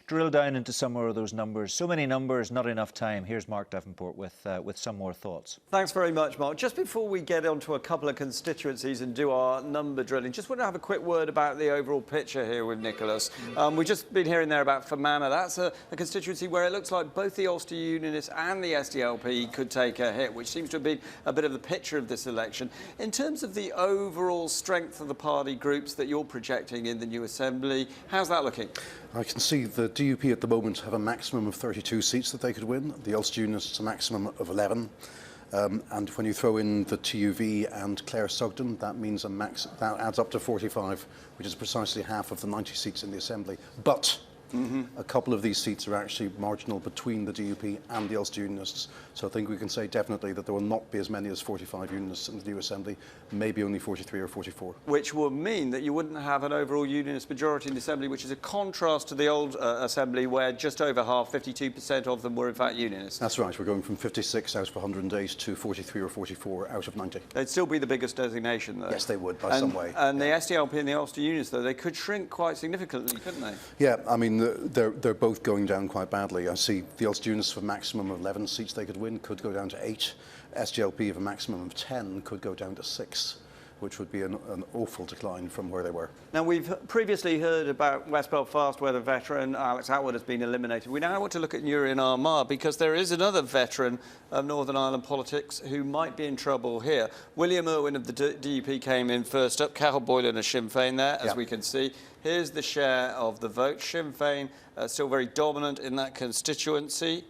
Speaker 1: drill down into some more of those numbers. So many numbers, not enough time. Here's Mark Davenport with some more thoughts.
Speaker 12: Thanks very much, Mark. Just before we get onto a couple of constituencies and do our number drilling, just want to have a quick word about the overall picture here with Nicholas. We've just been hearing there about Fermanagh. That's a constituency where it looks like both the Ulster Unionists and the SDLP could take a hit, which seems to have been a bit of the picture of this election. In terms of the overall strength of the party groups that you're projecting in the new Assembly, how's that looking?
Speaker 13: I can see the DUP at the moment have a maximum of 32 seats that they could win. The Ulster Unionists a maximum of 11. And when you throw in the TUV and Claire Sugden, that means that adds up to 45, which is precisely half of the 90 seats in the Assembly. But a couple of these seats are actually marginal between the DUP and the Ulster Unionists. So I think we can say definitely that there will not be as many as 45 Unionists in the new Assembly, maybe only 43 or 44.
Speaker 12: Which would mean that you wouldn't have an overall Unionist majority in the Assembly, which is a contrast to the old Assembly where just over half, 52% of them were in fact Unionists.
Speaker 13: That's right, we're going from 56 out of 108 to 43 or 44 out of 90.
Speaker 12: They'd still be the biggest designation though.
Speaker 13: Yes, they would, by some way.
Speaker 12: And the SDLP and the Ulster Unionists, though, they could shrink quite significantly, couldn't they?
Speaker 13: Yeah, I mean, they're both going down quite badly. I see the Ulster Unionists have a maximum of 11 seats they could win, could go down to 8. SDLP have a maximum of 10, could go down to 6, which would be an awful decline from where they were.
Speaker 12: Now, we've previously heard about West Belfast, where the veteran Alex Atwood has been eliminated. We now want to look at Newry and Armagh, because there is another veteran of Northern Ireland politics who might be in trouble here. William Irwin of the DUP came in first up. Cathal Boylan of Sinn Féin there, as we can see. Here's the share of the vote. Sinn Féin still very dominant in that constituency.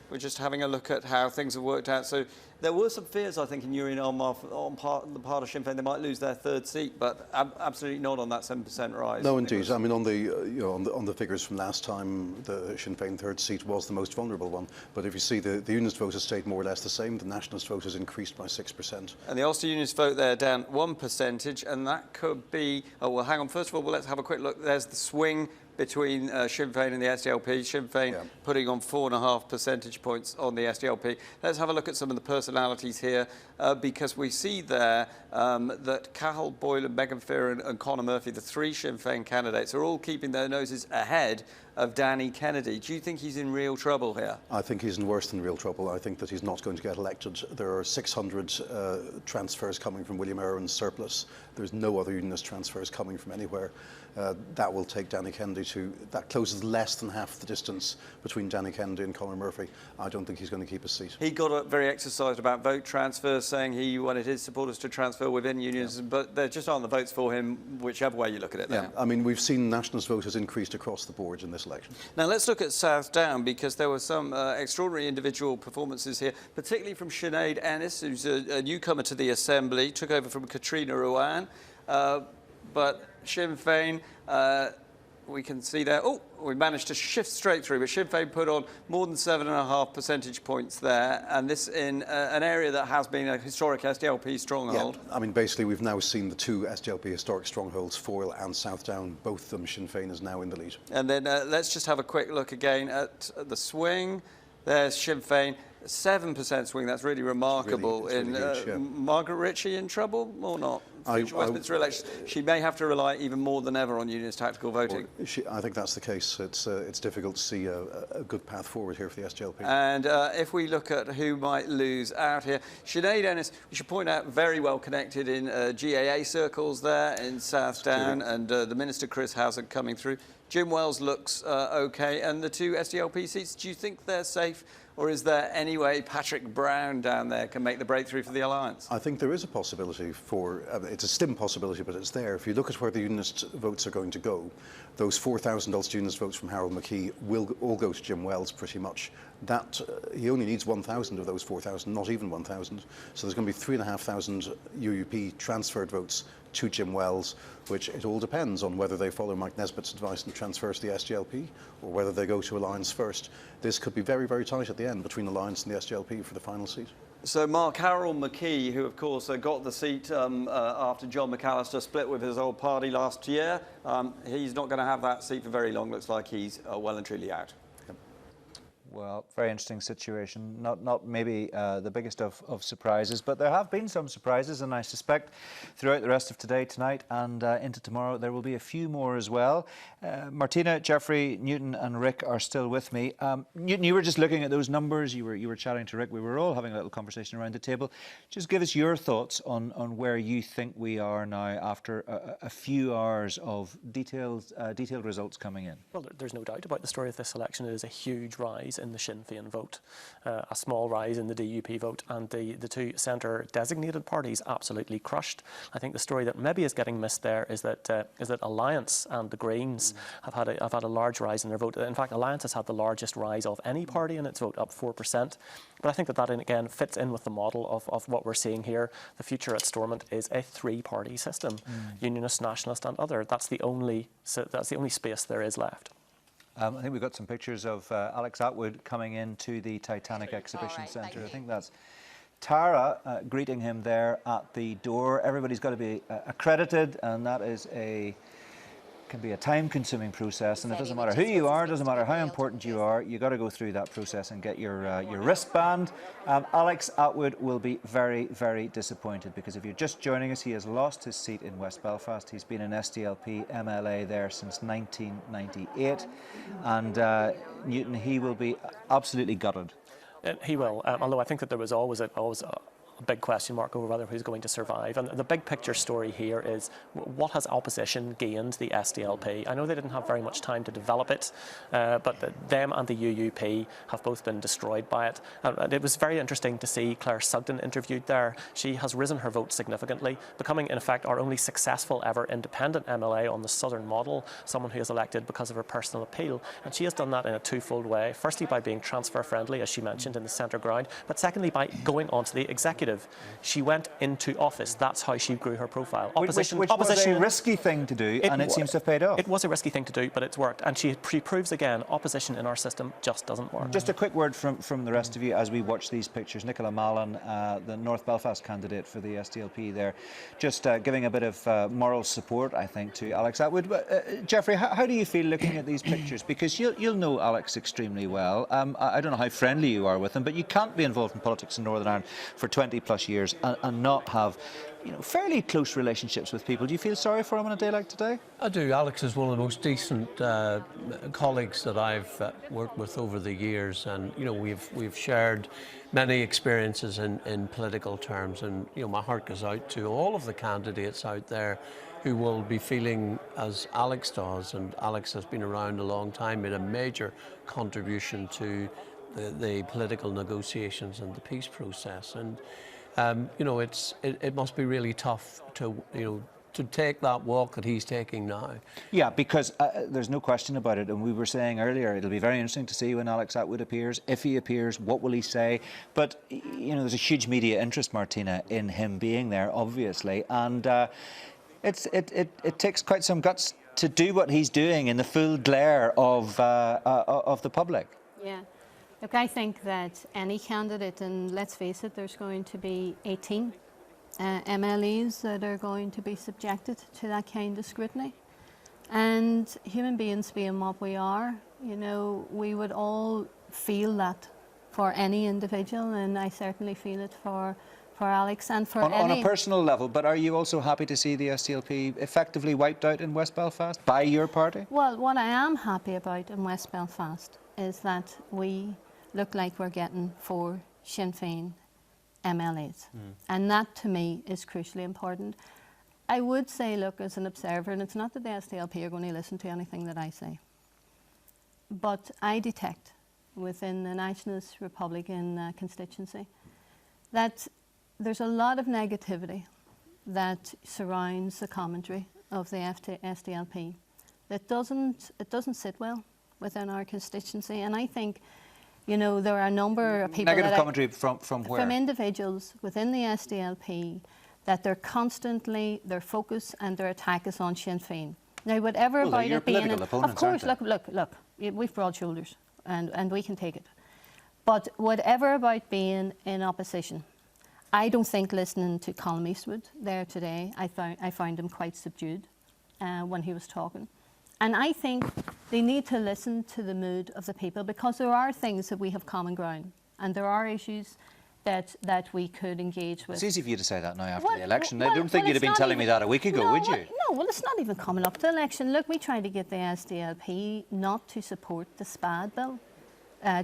Speaker 12: We're just having a look at how things have worked out. So there were some fears, I think, in Newry and Armagh on the part of Sinn Féin. They might lose their third seat, but absolutely not on that 7% rise.
Speaker 13: No, indeed. I mean, on the figures from last time, the Sinn Féin third seat was the most vulnerable one. But if you see, the Unionist vote has stayed more or less the same. The Nationalist vote has increased by 6%.
Speaker 12: And the Ulster Unionist vote there down 1%, and that could be. Oh well, hang on. First of all, let's have a quick look. There's the swing between Sinn Féin and the SDLP. Sinn Féin putting on 4.5 percentage points on the SDLP. Let's have a look at some of the personalities personalities here because we see there that Cathal Boylan, Megan Fearon and Conor Murphy, the three Sinn Féin candidates, are all keeping their noses ahead of Danny Kennedy. Do you think he's in real trouble here?
Speaker 13: I think he's in worse than real trouble. I think that he's not going to get elected. There are 600 transfers coming from William Irwin's surplus. There's no other unionist transfers coming from anywhere. That will take Danny Kennedy to, that closes less than half the distance between Danny Kennedy and Conor Murphy. I don't think he's going to keep his seat.
Speaker 12: He got very exercised about vote transfers, saying he wanted his supporters to transfer within unions, but there just aren't the votes for him, whichever way you look at it now.
Speaker 13: I mean, we've seen nationalist vote has increased across the board in this election.
Speaker 12: Now let's look at Southdown, because there were some extraordinary individual performances here, particularly from Sinead Ennis, who's a newcomer to the Assembly, took over from Katrina Ruane. But Sinn Féin, we can see there, we managed to shift straight through, but Sinn Féin put on more than 7.5 percentage points there, and this in an area that has been a historic SDLP stronghold.
Speaker 13: Yeah, I mean, basically, we've now seen the two SDLP historic strongholds, Foyle and Southdown. Both of them, Sinn Féin is now in the lead.
Speaker 12: And then let's just have a quick look again at the swing. There's Sinn Féin, 7% swing. That's really remarkable.
Speaker 13: It's really huge, yeah.
Speaker 12: Margaret Ritchie in trouble or not? Westminster election, she may have to rely even more than ever on unionist tactical voting.
Speaker 13: I think that's the case. It's difficult to see a good path forward here for the SDLP.
Speaker 12: And if we look at who might lose out here, Sinead Ennis, we should point out, very well connected in GAA circles there in Southdown, and the Minister Chris Housen coming through. Jim Wells looks OK, and the two SDLP seats, do you think they're safe? Or is there any way Patrick Brown down there can make the breakthrough for the Alliance?
Speaker 13: I think there is a possibility for, it's a slim possibility, but it's there. If you look at where the unionist votes are going to go, those 4,000 Ulster Unionist votes from Harold McKee will all go to Jim Wells pretty much. That, he only needs 1,000 of those 4,000, not even 1,000. So there's going to be 3,500 UUP transferred votes to Jim Wells, which it all depends on whether they follow Mike Nesbitt's advice and transfer to the SDLP, or whether they go to Alliance first. This could be very, very tight at the end between Alliance and the SDLP for the final seat.
Speaker 12: So Mark, Harold McKee, who of course got the seat after John McAllister split with his old party last year, he's not going to have that seat for very long. Looks like he's well and truly out.
Speaker 1: Well, very interesting situation. Not maybe the biggest of surprises, but there have been some surprises, and I suspect throughout the rest of today, tonight, and into tomorrow, there will be a few more as well. Martina, Jeffrey, Newton, and Rick are still with me. Newton, you were just looking at those numbers. You were chatting to Rick. We were all having a little conversation around the table. Just give us your thoughts on where you think we are now after a few hours of detailed results coming in.
Speaker 19: Well, there's no doubt about the story of this election. It is a huge rise in the Sinn Féin vote, a small rise in the DUP vote, and the two centre designated parties absolutely crushed. I think the story that maybe is getting missed there is that Alliance and the Greens have had a large rise in their vote. In fact, Alliance has had the largest rise of any party in its vote, up 4%. But I think that again fits in with the model of what we're seeing here. The future at Stormont is a three-party system: Unionist, Nationalist, and other. That's the only space there is left.
Speaker 1: I think we've got some pictures of Alex Atwood coming into the Titanic Exhibition Centre. I think that's Tara greeting him there at the door. Everybody's got to be accredited, and that is can be a time-consuming process. And it doesn't matter who you are, it doesn't matter how important you are, you got to go through that process and get your wristband. Alex Atwood will be very, very disappointed, because if you're just joining us, he has lost his seat in West Belfast. He's been an SDLP MLA there since 1998, and Newton, he will be absolutely gutted.
Speaker 19: He will, although I think that there was always a big question mark over whether who's going to survive. And the big picture story here is, what has opposition gained the SDLP? I know they didn't have very much time to develop it, but them and the UUP have both been destroyed by it. And it was very interesting to see Claire Sugden interviewed there. She has risen her vote significantly, becoming in effect our only successful ever independent MLA on the Southern model, someone who is elected because of her personal appeal. And she has done that in a twofold way. Firstly, by being transfer friendly, as she mentioned, in the centre ground, but secondly, by going onto the executive. Conservative. She went into office. That's how she grew her profile.
Speaker 1: Which was a risky thing to do, and it seems to have paid off.
Speaker 19: It was a risky thing to do, but it's worked. And she proves again, opposition in our system just doesn't work.
Speaker 1: Just a quick word from the rest of you as we watch these pictures. Nicola Mallon, the North Belfast candidate for the SDLP there, just giving a bit of moral support, I think, to Alex Atwood. Jeffrey, how do you feel looking at these pictures? Because you'll know Alex extremely well. I don't know how friendly you are with him, but you can't be involved in politics in Northern Ireland for 20 plus years and not have, you know, fairly close relationships with people. Do you feel sorry for him on a day like today?
Speaker 20: I do. Alex is one of the most decent colleagues that I've worked with over the years, and you know we've shared many experiences in political terms, and you know my heart goes out to all of the candidates out there who will be feeling as Alex does, and Alex has been around a long time, made a major contribution to the political negotiations and the peace process, and you know it must be really tough to take that walk that he's taking now.
Speaker 1: Yeah, because there's no question about it, and we were saying earlier, it'll be very interesting to see when Alex Atwood appears. If he appears, what will he say? But, you know, there's a huge media interest, Martina, in him being there, obviously, and it takes quite some guts to do what he's doing in the full glare of the public.
Speaker 18: Yeah. Look, I think that any candidate, and let's face it, there's going to be 18 MLEs that are going to be subjected to that kind of scrutiny. And human beings being what we are, you know, we would all feel that for any individual, and I certainly feel it for Alex and for
Speaker 1: on a personal level. But are you also happy to see the SDLP effectively wiped out in West Belfast by your party?
Speaker 18: Well, what I am happy about in West Belfast is that we look like we're getting 4 Sinn Féin MLAs. And that to me is crucially important. I would say, look, as an observer, and it's not that the SDLP are going to listen to anything that I say, but I detect within the Nationalist Republican constituency that there's a lot of negativity that surrounds the commentary of the SDLP that doesn't sit well within our constituency, and I think, you know, there are a number of people
Speaker 1: negative commentary from where?
Speaker 18: From individuals within the SDLP that their focus and their attack is on Sinn Féin. Now, whatever about it being, of course, look, we've broad shoulders and we can take it. But whatever about being in opposition, I don't think listening to Colm Eastwood there today, I found him quite subdued when he was talking. And I think they need to listen to the mood of the people, because there are things that we have common ground, and there are issues that we could engage with.
Speaker 1: It's easy for you to say that now after the election. I don't think you'd have been telling me that a week ago, would you?
Speaker 18: No, well, it's not even coming up to the election. Look, we tried to get the SDLP not to support the SPAD bill.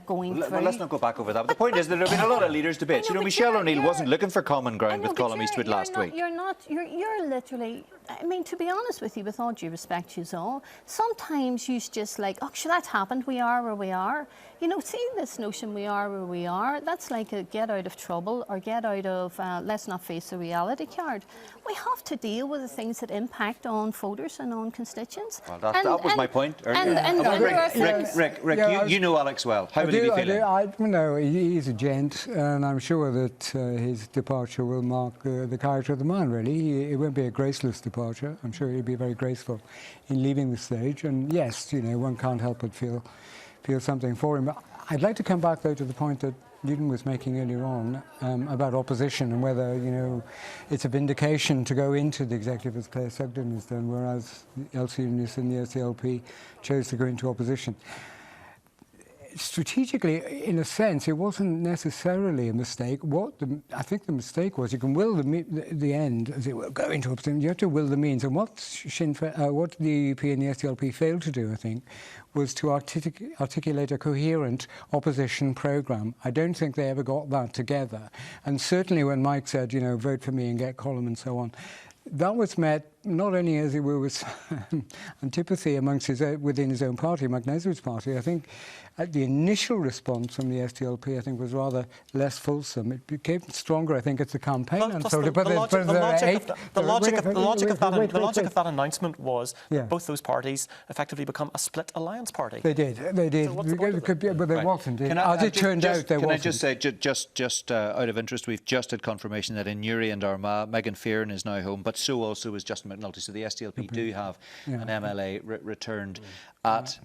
Speaker 18: Going through.
Speaker 1: Well, let's not go back over that. But the point is that there have been a lot of leaders' debates. You know, Michelle O'Neill wasn't looking for common ground with Colm Eastwood last week.
Speaker 18: You're literally, I mean, to be honest with you, with all due respect to you all, sometimes you're just like, oh, sure, that happened, we are where we are. You know, see this notion, we are where we are, that's like a get out of trouble or get out of, let's not face the reality card. We have to deal with the things that impact on voters and on constituents.
Speaker 1: Well, that was my point earlier. Rick, you know Alex well. How will he be feeling?
Speaker 7: I know he's a gent, and I'm sure that his departure will mark the character of the man, really. It won't be a graceless departure. I'm sure he'll be very graceful in leaving the stage. And yes, you know, one can't help but feel something for him. I'd like to come back, though, to the point that Newton was making earlier on about opposition and whether, you know, it's a vindication to go into the executive as Claire Sugden has done, whereas Elsie Eunice and the SDLP chose to go into opposition. Strategically, in a sense, it wasn't necessarily a mistake. I think the mistake was you can will the end, as it will, go into opposition. You have to will the means. And what the UP and the SDLP failed to do, I think, was to articulate a coherent opposition programme. I don't think they ever got that together. And certainly when Mike said, you know, vote for me and get Colm and so on, that was met not only as it were with antipathy amongst within his own party, Mike Nesbitt's party, I think the initial response from the SDLP, I think, was rather less fulsome. It became stronger, I think, as the campaign unfolded.
Speaker 19: The logic of that announcement was that both those parties effectively become a split alliance party.
Speaker 7: They did. They did.
Speaker 19: So
Speaker 7: but there wasn't. As it turned out, there wasn't.
Speaker 1: Can I just say, just out of interest, we've just had confirmation that in Newry and Armagh, Megan Fearon is now home, but so also is Justin McNulty. So the SDLP do have an MLA returned at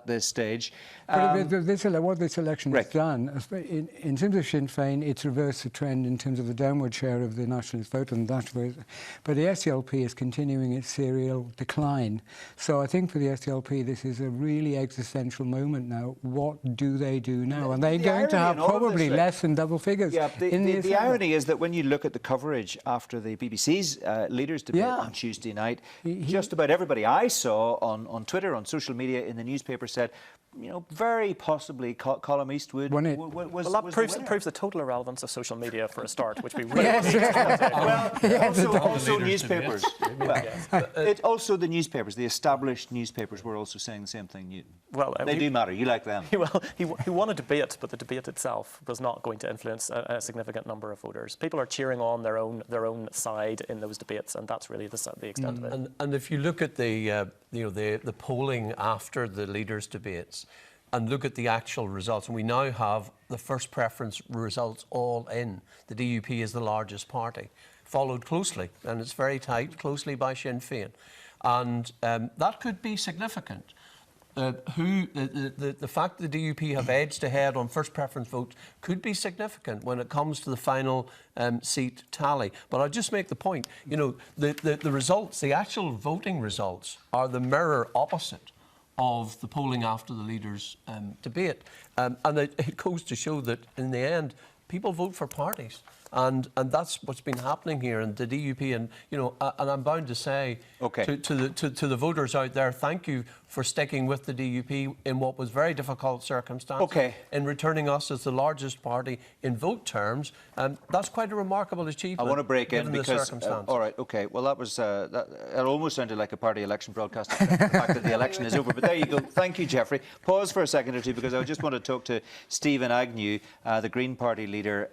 Speaker 1: this stage.
Speaker 7: What this election has done, in terms of Sinn Féin, it's reversed the trend in terms of the downward share of the nationalist vote and but the SDLP is continuing its serial decline. So I think for the SDLP, this is a really existential moment now. What do they do now? And they're going to have probably less than double figures.
Speaker 1: Yeah, the irony is that when you look at the coverage after the BBC's leaders debate on Tuesday night, just about everybody I saw on Twitter, on social media, in the newspaper said, very possibly Colm Eastwood was
Speaker 19: that proves the total irrelevance of social media for a start, which we really
Speaker 1: also newspapers. Also the newspapers, the established newspapers, were also saying the same thing. They do matter. You like them.
Speaker 19: Well, he won a debate, but the debate itself was not going to influence a significant number of voters. People are cheering on their own side in those debates, and that's really the extent of it.
Speaker 20: And if you look at the polling after the leaders' debates, and look at the actual results, and we now have the first preference results all in. The DUP is the largest party, followed closely, and it's very tight, closely by Sinn Féin. And that could be significant. The fact that the DUP have edged ahead on first preference votes could be significant when it comes to the final seat tally. But I'll just make the point, the results, the actual voting results, are the mirror opposite of the polling after the leaders' debate. And it goes to show that in the end, people vote for parties. And that's what's been happening here. And the DUP, and I'm bound to say to the voters out there, thank you for sticking with the DUP in what was very difficult circumstances, in returning us as the largest party in vote terms. That's quite a remarkable achievement.
Speaker 1: I want to break in because, all right, okay, well that was, it almost sounded like a party election broadcast, the fact that the election is over, but there you go. Thank you, Jeffrey. Pause for a second or two because I just want to talk to Stephen Agnew, the Green Party leader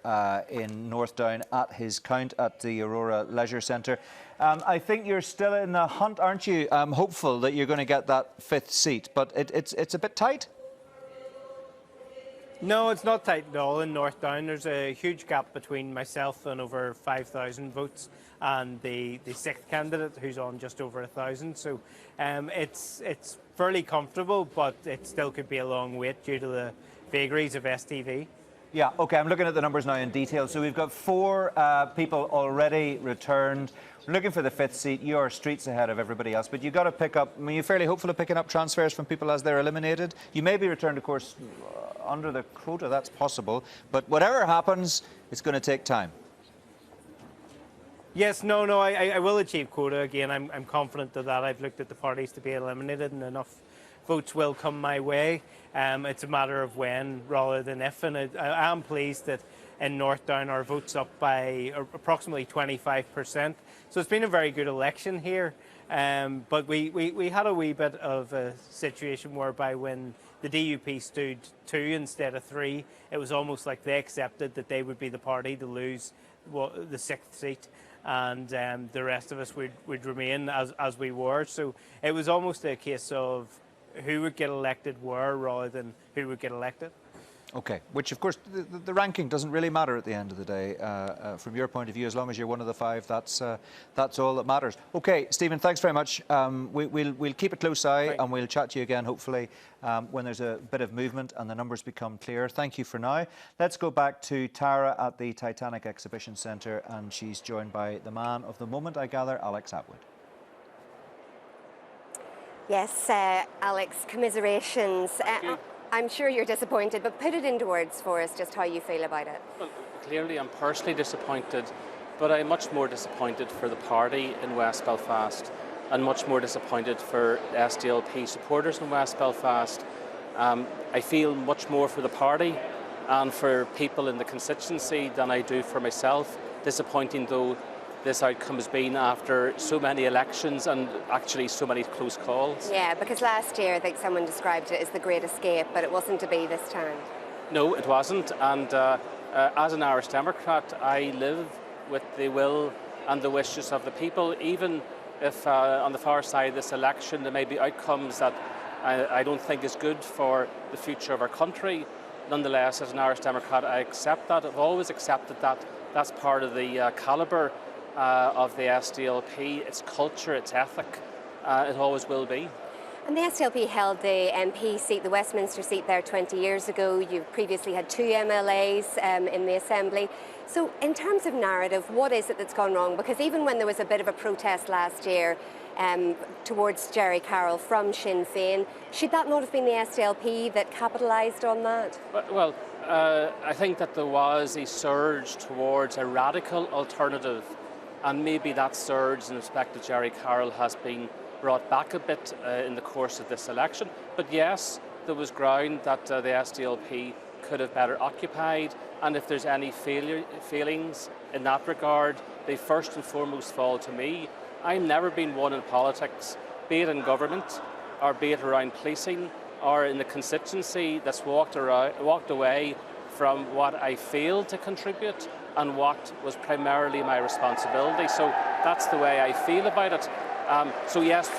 Speaker 1: in Northdown, at his count at the Aurora Leisure Centre. I think you're still in the hunt, aren't you? I'm hopeful that you're going to get that 5th seat, but it's a bit tight.
Speaker 14: No, it's not tight at all in Northdown. There's a huge gap between myself and over 5,000 votes and the 6th candidate, who's on just over 1,000. So it's fairly comfortable, but it still could be a long wait due to the vagaries of STV.
Speaker 1: Yeah, OK, I'm looking at the numbers now in detail. So we've got 4 people already returned. We're looking for the 5th seat. You are streets ahead of everybody else, but you've got to pick up, you're fairly hopeful of picking up transfers from people as they're eliminated. You may be returned, of course, under the quota, that's possible, but whatever happens, it's going to take time.
Speaker 14: Yes, no, I will achieve quota again. I'm confident of that. I've looked at the parties to be eliminated and enough votes will come my way. It's a matter of when rather than if, and I am pleased that in Northdown our votes up by approximately 25%. So it's been a very good election here, but we had a wee bit of a situation whereby when the DUP stood 2 instead of 3, it was almost like they accepted that they would be the party to lose the 6th seat, and the rest of us would remain as we were. So it was almost a case of who would get elected where rather than who would get elected.
Speaker 1: OK, which of course the ranking doesn't really matter at the end of the day. From your point of view, as long as you're one of the 5, that's all that matters. OK, Stephen, thanks very much. We'll keep a close eye and we'll chat to you again, hopefully, when there's a bit of movement and the numbers become clear. Thank you for now. Let's go back to Tara at the Titanic Exhibition Centre, and she's joined by the man of the moment, I gather, Alex Atwood.
Speaker 2: Yes, Alex, commiserations. I'm sure you're disappointed, but put it into words for us, just how you feel about it.
Speaker 15: Well, clearly I'm personally disappointed, but I'm much more disappointed for the party in West Belfast and much more disappointed for SDLP supporters in West Belfast. I feel much more for the party and for people in the constituency than I do for myself. Disappointing though this outcome has been after so many elections and actually so many close calls.
Speaker 2: Yeah, because last year I think someone described it as the Great Escape, but it wasn't to be this time.
Speaker 15: No, it wasn't. And as an Irish Democrat, I live with the will and the wishes of the people, even if on the far side of this election there may be outcomes that I don't think is good for the future of our country. Nonetheless, as an Irish Democrat, I accept that. I've always accepted that. That's part of the calibre of the SDLP, its culture, its ethic. It always will be.
Speaker 2: And the SDLP held the MP seat, the Westminster seat there 20 years ago. You've previously had 2 MLAs in the Assembly. So in terms of narrative, what is it that's gone wrong? Because even when there was a bit of a protest last year towards Jerry Carroll from Sinn Féin, should that not have been the SDLP that capitalised on that?
Speaker 15: Well, I think that there was a surge towards a radical alternative, and maybe that surge in respect to Jerry Carroll has been brought back a bit in the course of this election. But yes, there was ground that the SDLP could have better occupied, and if there's any failings in that regard, they first and foremost fall to me. I've never been one in politics, be it in government or be it around policing or in the constituency, that's walked away from what I failed to contribute and what was primarily my responsibility. So that's the way I feel about it. So yes,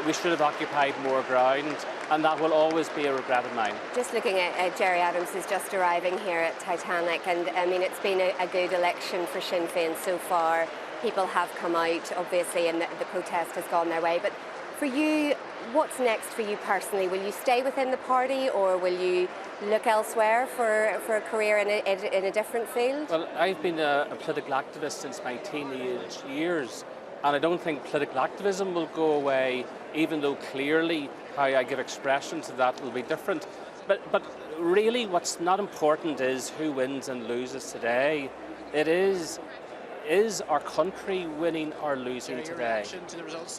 Speaker 15: we should have occupied more ground, and that will always be a regret of mine.
Speaker 2: Just looking at Gerry Adams, who's just arriving here at Titanic, and I mean, it's been a good election for Sinn Féin so far. People have come out, obviously, and the protest has gone their way. But for you, what's next for you personally? Will you stay within the party, or will you look elsewhere for a career in a different field?
Speaker 15: Well, I've been a political activist since my teenage years, and I don't think political activism will go away, even though clearly how I give expression to that will be different. But really what's not important is who wins and loses today. It is our country winning or losing today?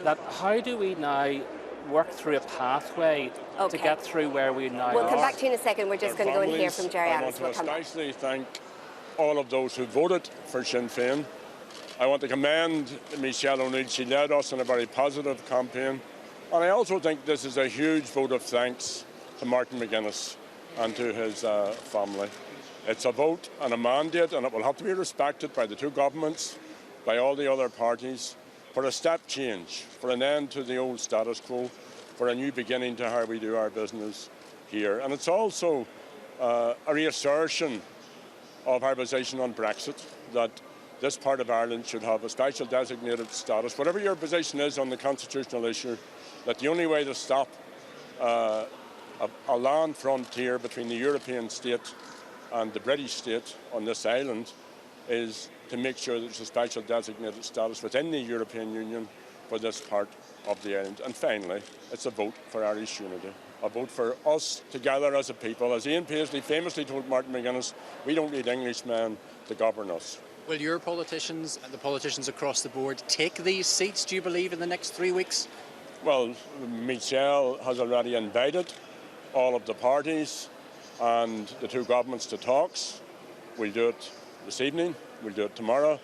Speaker 15: That how do we now work through a pathway to get through where we now are?
Speaker 2: We'll come back to you in a second. We're just going to go and hear from Gerry Adams.
Speaker 11: I want to especially thank all of those who voted for Sinn Féin. I want to commend Michelle O'Neill. She led us in a very positive campaign. And I also think this is a huge vote of thanks to Martin McGuinness and to his family. It's a vote and a mandate, and it will have to be respected by the two governments, by all the other parties, for a step change, for an end to the old status quo, for a new beginning to how we do our business here. And it's also a reassertion of our position on Brexit, that this part of Ireland should have a special designated status. Whatever your position is on the constitutional issue, that the only way to stop a land frontier between the European state and the British state on this island is to make sure there's a special designated status within the European Union for this part of the island. And finally, it's a vote for Irish unity, a vote for us together as a people. As Ian Paisley famously told Martin McGuinness, we don't need Englishmen to govern us.
Speaker 21: Will your politicians and the politicians across the board take these seats, do you believe, in the next 3 weeks?
Speaker 11: Well, Michelle has already invited all of the parties and the two governments to talks. We'll do it this evening, we'll do it tomorrow,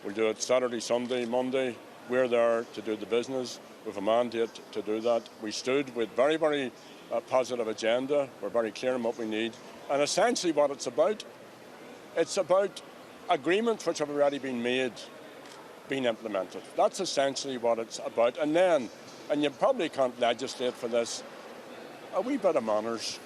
Speaker 11: we'll do it Saturday, Sunday, Monday. We're there to do the business. We have a mandate to do that. We stood with very, very positive agenda. We're very clear on what we need. And essentially what it's about agreements which have already been made, being implemented. That's essentially what it's about. And then, and you probably can't legislate for this, a wee bit of manners,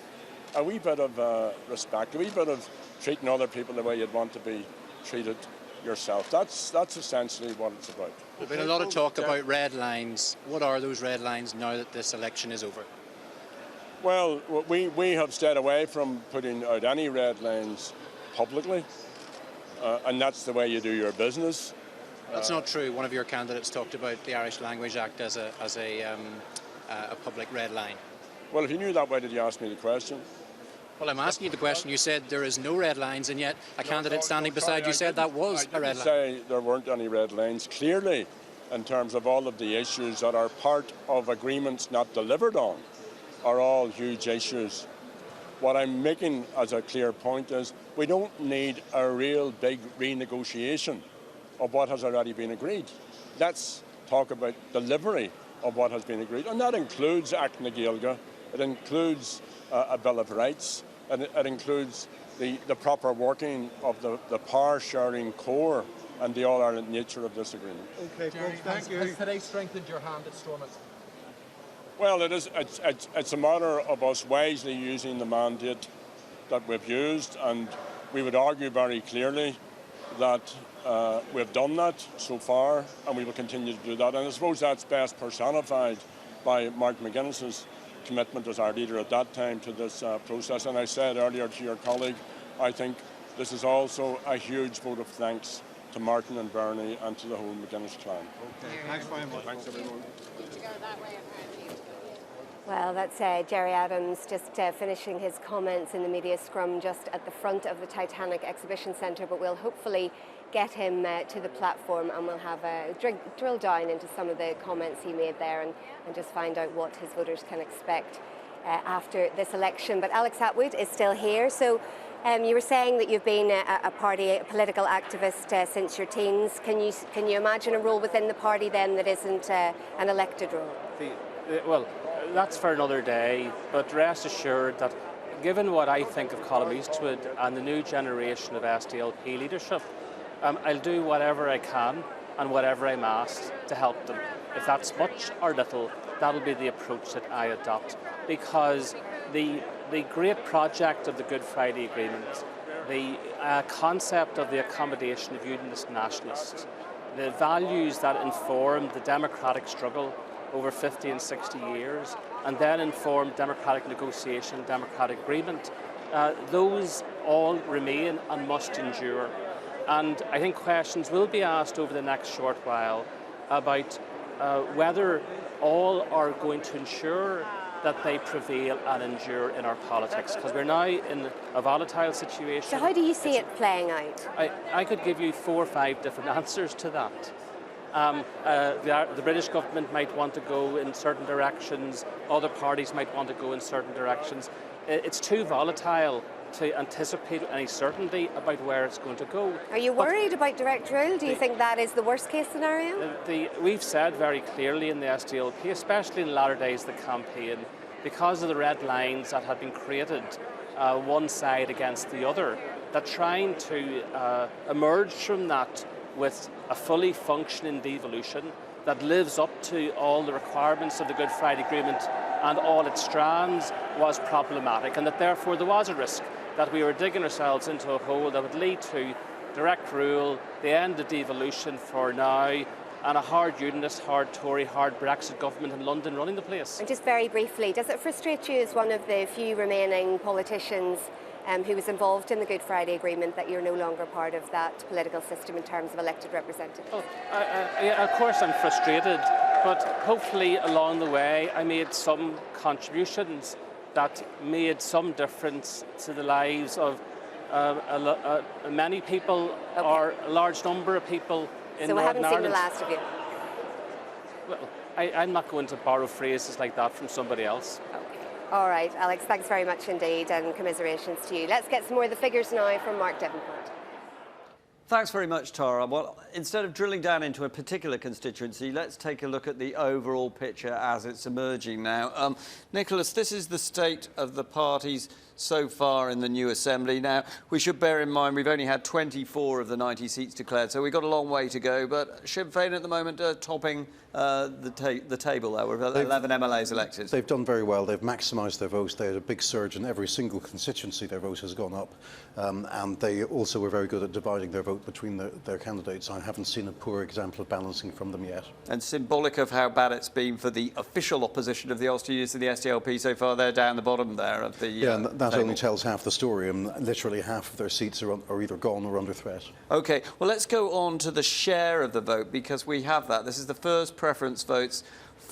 Speaker 11: a wee bit of respect, a wee bit of treating other people the way you'd want to be treated yourself. That's essentially what it's about.
Speaker 21: There's been a lot of talk about red lines. What are those red lines now that this election is over?
Speaker 11: Well, we have stayed away from putting out any red lines publicly, and that's the way you do your business.
Speaker 21: That's not true. One of your candidates talked about the Irish Language Act as a public red line.
Speaker 11: Well, if you knew that, why did you ask me the question?
Speaker 21: Well, I'm asking you the question. You said there is no red lines, and yet a candidate standing beside you said that was a red line.
Speaker 11: I didn't say there weren't any red lines. Clearly, in terms of all of the issues that are part of agreements not delivered on, are all huge issues. What I'm making as a clear point is we don't need a real big renegotiation of what has already been agreed. Let's talk about delivery of what has been agreed, and that includes Act na Gaeilge, it includes a Bill of Rights, and it includes the proper working of the power-sharing core and the All-Ireland nature of this agreement.
Speaker 6: Okay, folks, thank you. Has today strengthened your hand at Stormont?
Speaker 11: Well, it's a matter of us wisely using the mandate that we've used, and we would argue very clearly that we've done that so far, and we will continue to do that. And I suppose that's best personified by Mark McGuinness's commitment as our leader at that time to this process. And I said earlier to your colleague, I think this is also a huge vote of thanks to Martin and Bernie and to the whole McGuinness clan.
Speaker 6: Okay, thanks very much.
Speaker 11: Thanks, everyone.
Speaker 2: Well, that's Gerry Adams just finishing his comments in the media scrum just at the front of the Titanic Exhibition Centre, but we'll hopefully get him to the platform and we'll have a drill down into some of the comments he made there and just find out what his voters can expect after this election. But Alex Attwood is still here. So you were saying that you've been a political activist since your teens. Can you imagine a role within the party then that isn't an elected role?
Speaker 15: Well, that's for another day, but rest assured that given what I think of Colm Eastwood and the new generation of SDLP leadership, I'll do whatever I can and whatever I'm asked to help them. If that's much or little, that'll be the approach that I adopt, because the great project of the Good Friday Agreement, the concept of the accommodation of unionist nationalists, the values that informed the democratic struggle over 50 and 60 years, and then informed democratic negotiation, democratic agreement, those all remain and must endure. And I think questions will be asked over the next short while about whether all are going to ensure that they prevail and endure in our politics, because we're now in a volatile situation.
Speaker 2: So how do you see it playing out?
Speaker 15: I could give you 4 or 5 different answers to that. The British government might want to go in certain directions, other parties might want to go in certain directions. It's too volatile to anticipate any certainty about where it's going to go.
Speaker 2: Are you worried about direct rule? Do you think that is the worst case scenario?
Speaker 15: We've said very clearly in the SDLP, especially in the latter days of the campaign, because of the red lines that had been created, one side against the other, that trying to emerge from that with a fully functioning devolution that lives up to all the requirements of the Good Friday Agreement and all its strands was problematic, and that therefore there was a risk that we were digging ourselves into a hole that would lead to direct rule, the end of devolution for now, and a hard unionist, hard Tory, hard Brexit government in London running the place.
Speaker 2: And just very briefly, does it frustrate you as one of the few remaining politicians who was involved in the Good Friday Agreement that you're no longer part of that political system in terms of elected representatives?
Speaker 15: Yeah, of course I'm frustrated, but hopefully along the way I made some contributions that made some difference to the lives of many people, or a large number of people in
Speaker 2: So we
Speaker 15: Northern
Speaker 2: haven't seen
Speaker 15: Ireland.
Speaker 2: the last of you?
Speaker 15: Well, I'm not going to borrow phrases like that from somebody else.
Speaker 2: All right, Alex, thanks very much indeed, and commiserations to you. Let's get some more of the figures now from Mark Davenport.
Speaker 12: Thanks very much, Tara. Well, instead of drilling down into a particular constituency, let's take a look at the overall picture as it's emerging now. Nicholas, this is the state of the parties so far in the new Assembly. Now, we should bear in mind we've only had 24 of the 90 seats declared, so we've got a long way to go. But Sinn Féin at the moment topping the table there with 11 MLAs elected.
Speaker 13: They've done very well. They've maximised their votes. They had a big surge in every single constituency. Their vote has gone up. And they also were very good at dividing their vote between their candidates. I haven't seen a poor example of balancing from them yet.
Speaker 12: And symbolic of how bad it's been for the official opposition of the Ulster Unionists and the SDLP so far, they're down the bottom there of the
Speaker 13: and that
Speaker 12: table.
Speaker 13: only tells half the story. And literally half of their seats are either gone or under threat.
Speaker 12: OK, well, let's go on to the share of the vote, because we have that. This is the first preference votes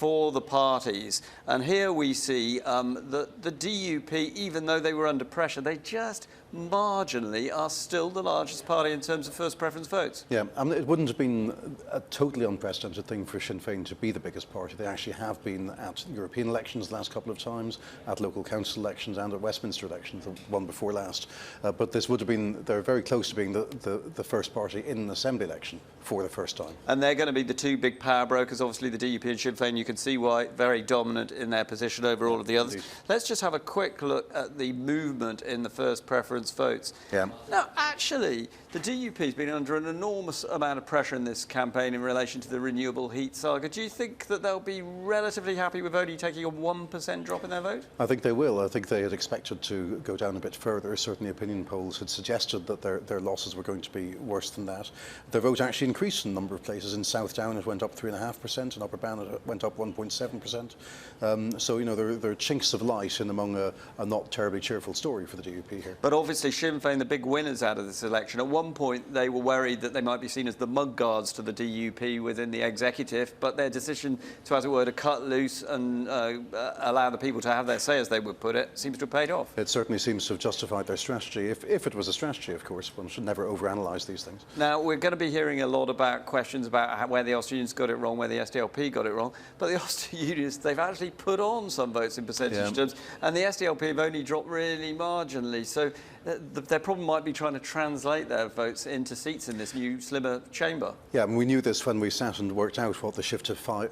Speaker 12: for the parties. And here we see that the DUP, even though they were under pressure, they just marginally are still the largest party in terms of first preference votes.
Speaker 13: Yeah, it wouldn't have been a totally unprecedented thing for Sinn Féin to be the biggest party. They actually have been at European elections the last couple of times, at local council elections and at Westminster elections, the one before last. But this would have been, they're very close to being the first party in an Assembly election for the first time.
Speaker 12: And they're going to be the two big power brokers, obviously the DUP and Sinn Féin. You can see why, very dominant in their position over all of the others. Let's just have a quick look at the movement in the first preference votes.
Speaker 13: Yeah.
Speaker 12: Now, actually, the DUP has been under an enormous amount of pressure in this campaign in relation to the renewable heat saga. Do you think that they'll be relatively happy with only taking a 1% drop in their vote?
Speaker 13: I think they will. I think they had expected to go down a bit further. Certainly opinion polls had suggested that their losses were going to be worse than that. Their vote actually increased in a number of places. In South Down it went up 3.5%, in Upper Bann it went up 1.7%. So, you know, there are chinks of light in among a not terribly cheerful story for the DUP here.
Speaker 12: But obviously Sinn Féin, the big winners out of this election. At one point they were worried that they might be seen as the mud guards to the DUP within the executive, but their decision to, as it were, to cut loose and allow the people to have their say, as they would put it, seems to have paid off.
Speaker 13: It certainly seems to have justified their strategy. If it was a strategy, of course, one should never overanalyse these things.
Speaker 12: Now, we're going to be hearing a lot about questions about where the Ulster Unionists got it wrong, where the SDLP got it wrong, but the Ulster Unionists, they've actually put on some votes in percentage terms, and the SDLP have only dropped really marginally. So their problem might be trying to translate their votes into seats in this new, slimmer chamber.
Speaker 13: Yeah, and we knew this when we sat and worked out what the shift to 5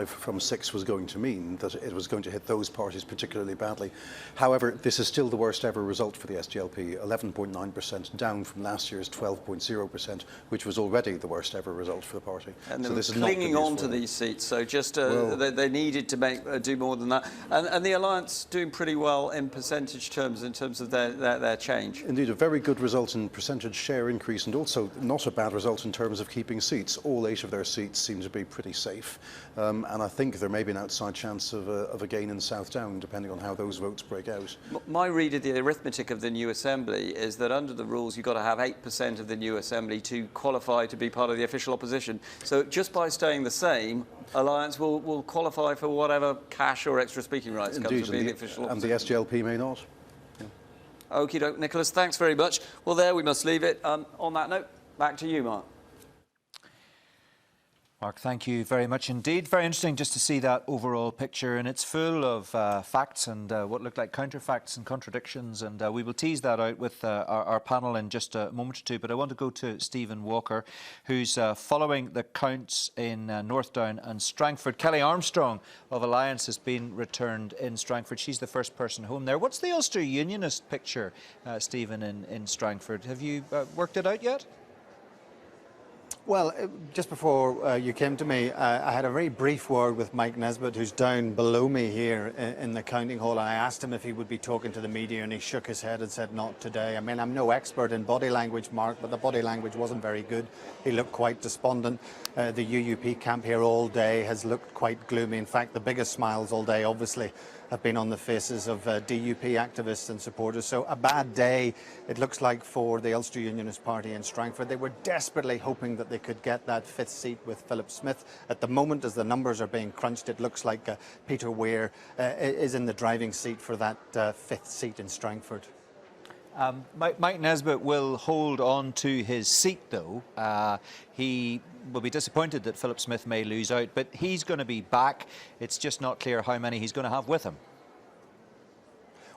Speaker 13: from 6 was going to mean, that it was going to hit those parties particularly badly. However, this is still the worst ever result for the SDLP, 11.9%, down from last year's 12.0%, which was already the worst ever result for the party.
Speaker 12: And
Speaker 13: so
Speaker 12: they
Speaker 13: this
Speaker 12: were
Speaker 13: is
Speaker 12: clinging on to these seats, so just they needed to do more than that. And the Alliance doing pretty well in percentage terms, in terms of their change.
Speaker 13: Indeed, a very good result in percentage share increase, and also not a bad result in terms of keeping seats. All 8 of their seats seem to be pretty safe, and I think there may be an outside chance of a gain in South Down, depending on how those votes break out.
Speaker 12: My read of the arithmetic of the new Assembly is that under the rules you've got to have 8% of the new Assembly to qualify to be part of the official opposition. So just by staying the same, Alliance will qualify for whatever cash or extra speaking rights comes to being the official opposition.
Speaker 13: And the SDLP may not.
Speaker 12: Okie doke, Nicholas, thanks very much. Well, there we must leave it. On that note, back to you, Mark.
Speaker 1: Mark, thank you very much indeed. Very interesting just to see that overall picture, and it's full of facts and what look like counterfacts and contradictions, and we will tease that out with our panel in just a moment or two. But I want to go to Stephen Walker, who's following the counts in Northdown and Strangford. Kelly Armstrong of Alliance has been returned in Strangford. She's the first person home there. What's the Ulster Unionist picture, Stephen, in Strangford? Have you worked it out yet?
Speaker 5: Well, just before you came to me, I had a very brief word with Mike Nesbitt, who's down below me here in the counting hall. I asked him if he would be talking to the media, and he shook his head and said, not today. I mean, I'm no expert in body language, Mark, but the body language wasn't very good. He looked quite despondent. The UUP camp here all day has looked quite gloomy. In fact, the biggest smiles all day, obviously, have been on the faces of DUP activists and supporters. So a bad day, it looks like, for the Ulster Unionist Party in Strangford. They were desperately hoping that they could get that 5th seat with Philip Smith. At the moment, as the numbers are being crunched, it looks like Peter Weir is in the driving seat for that 5th seat in Strangford.
Speaker 1: Mike Nesbitt will hold on to his seat, though. He will be disappointed that Philip Smith may lose out, but he's going to be back. It's just not clear how many he's going to have with him.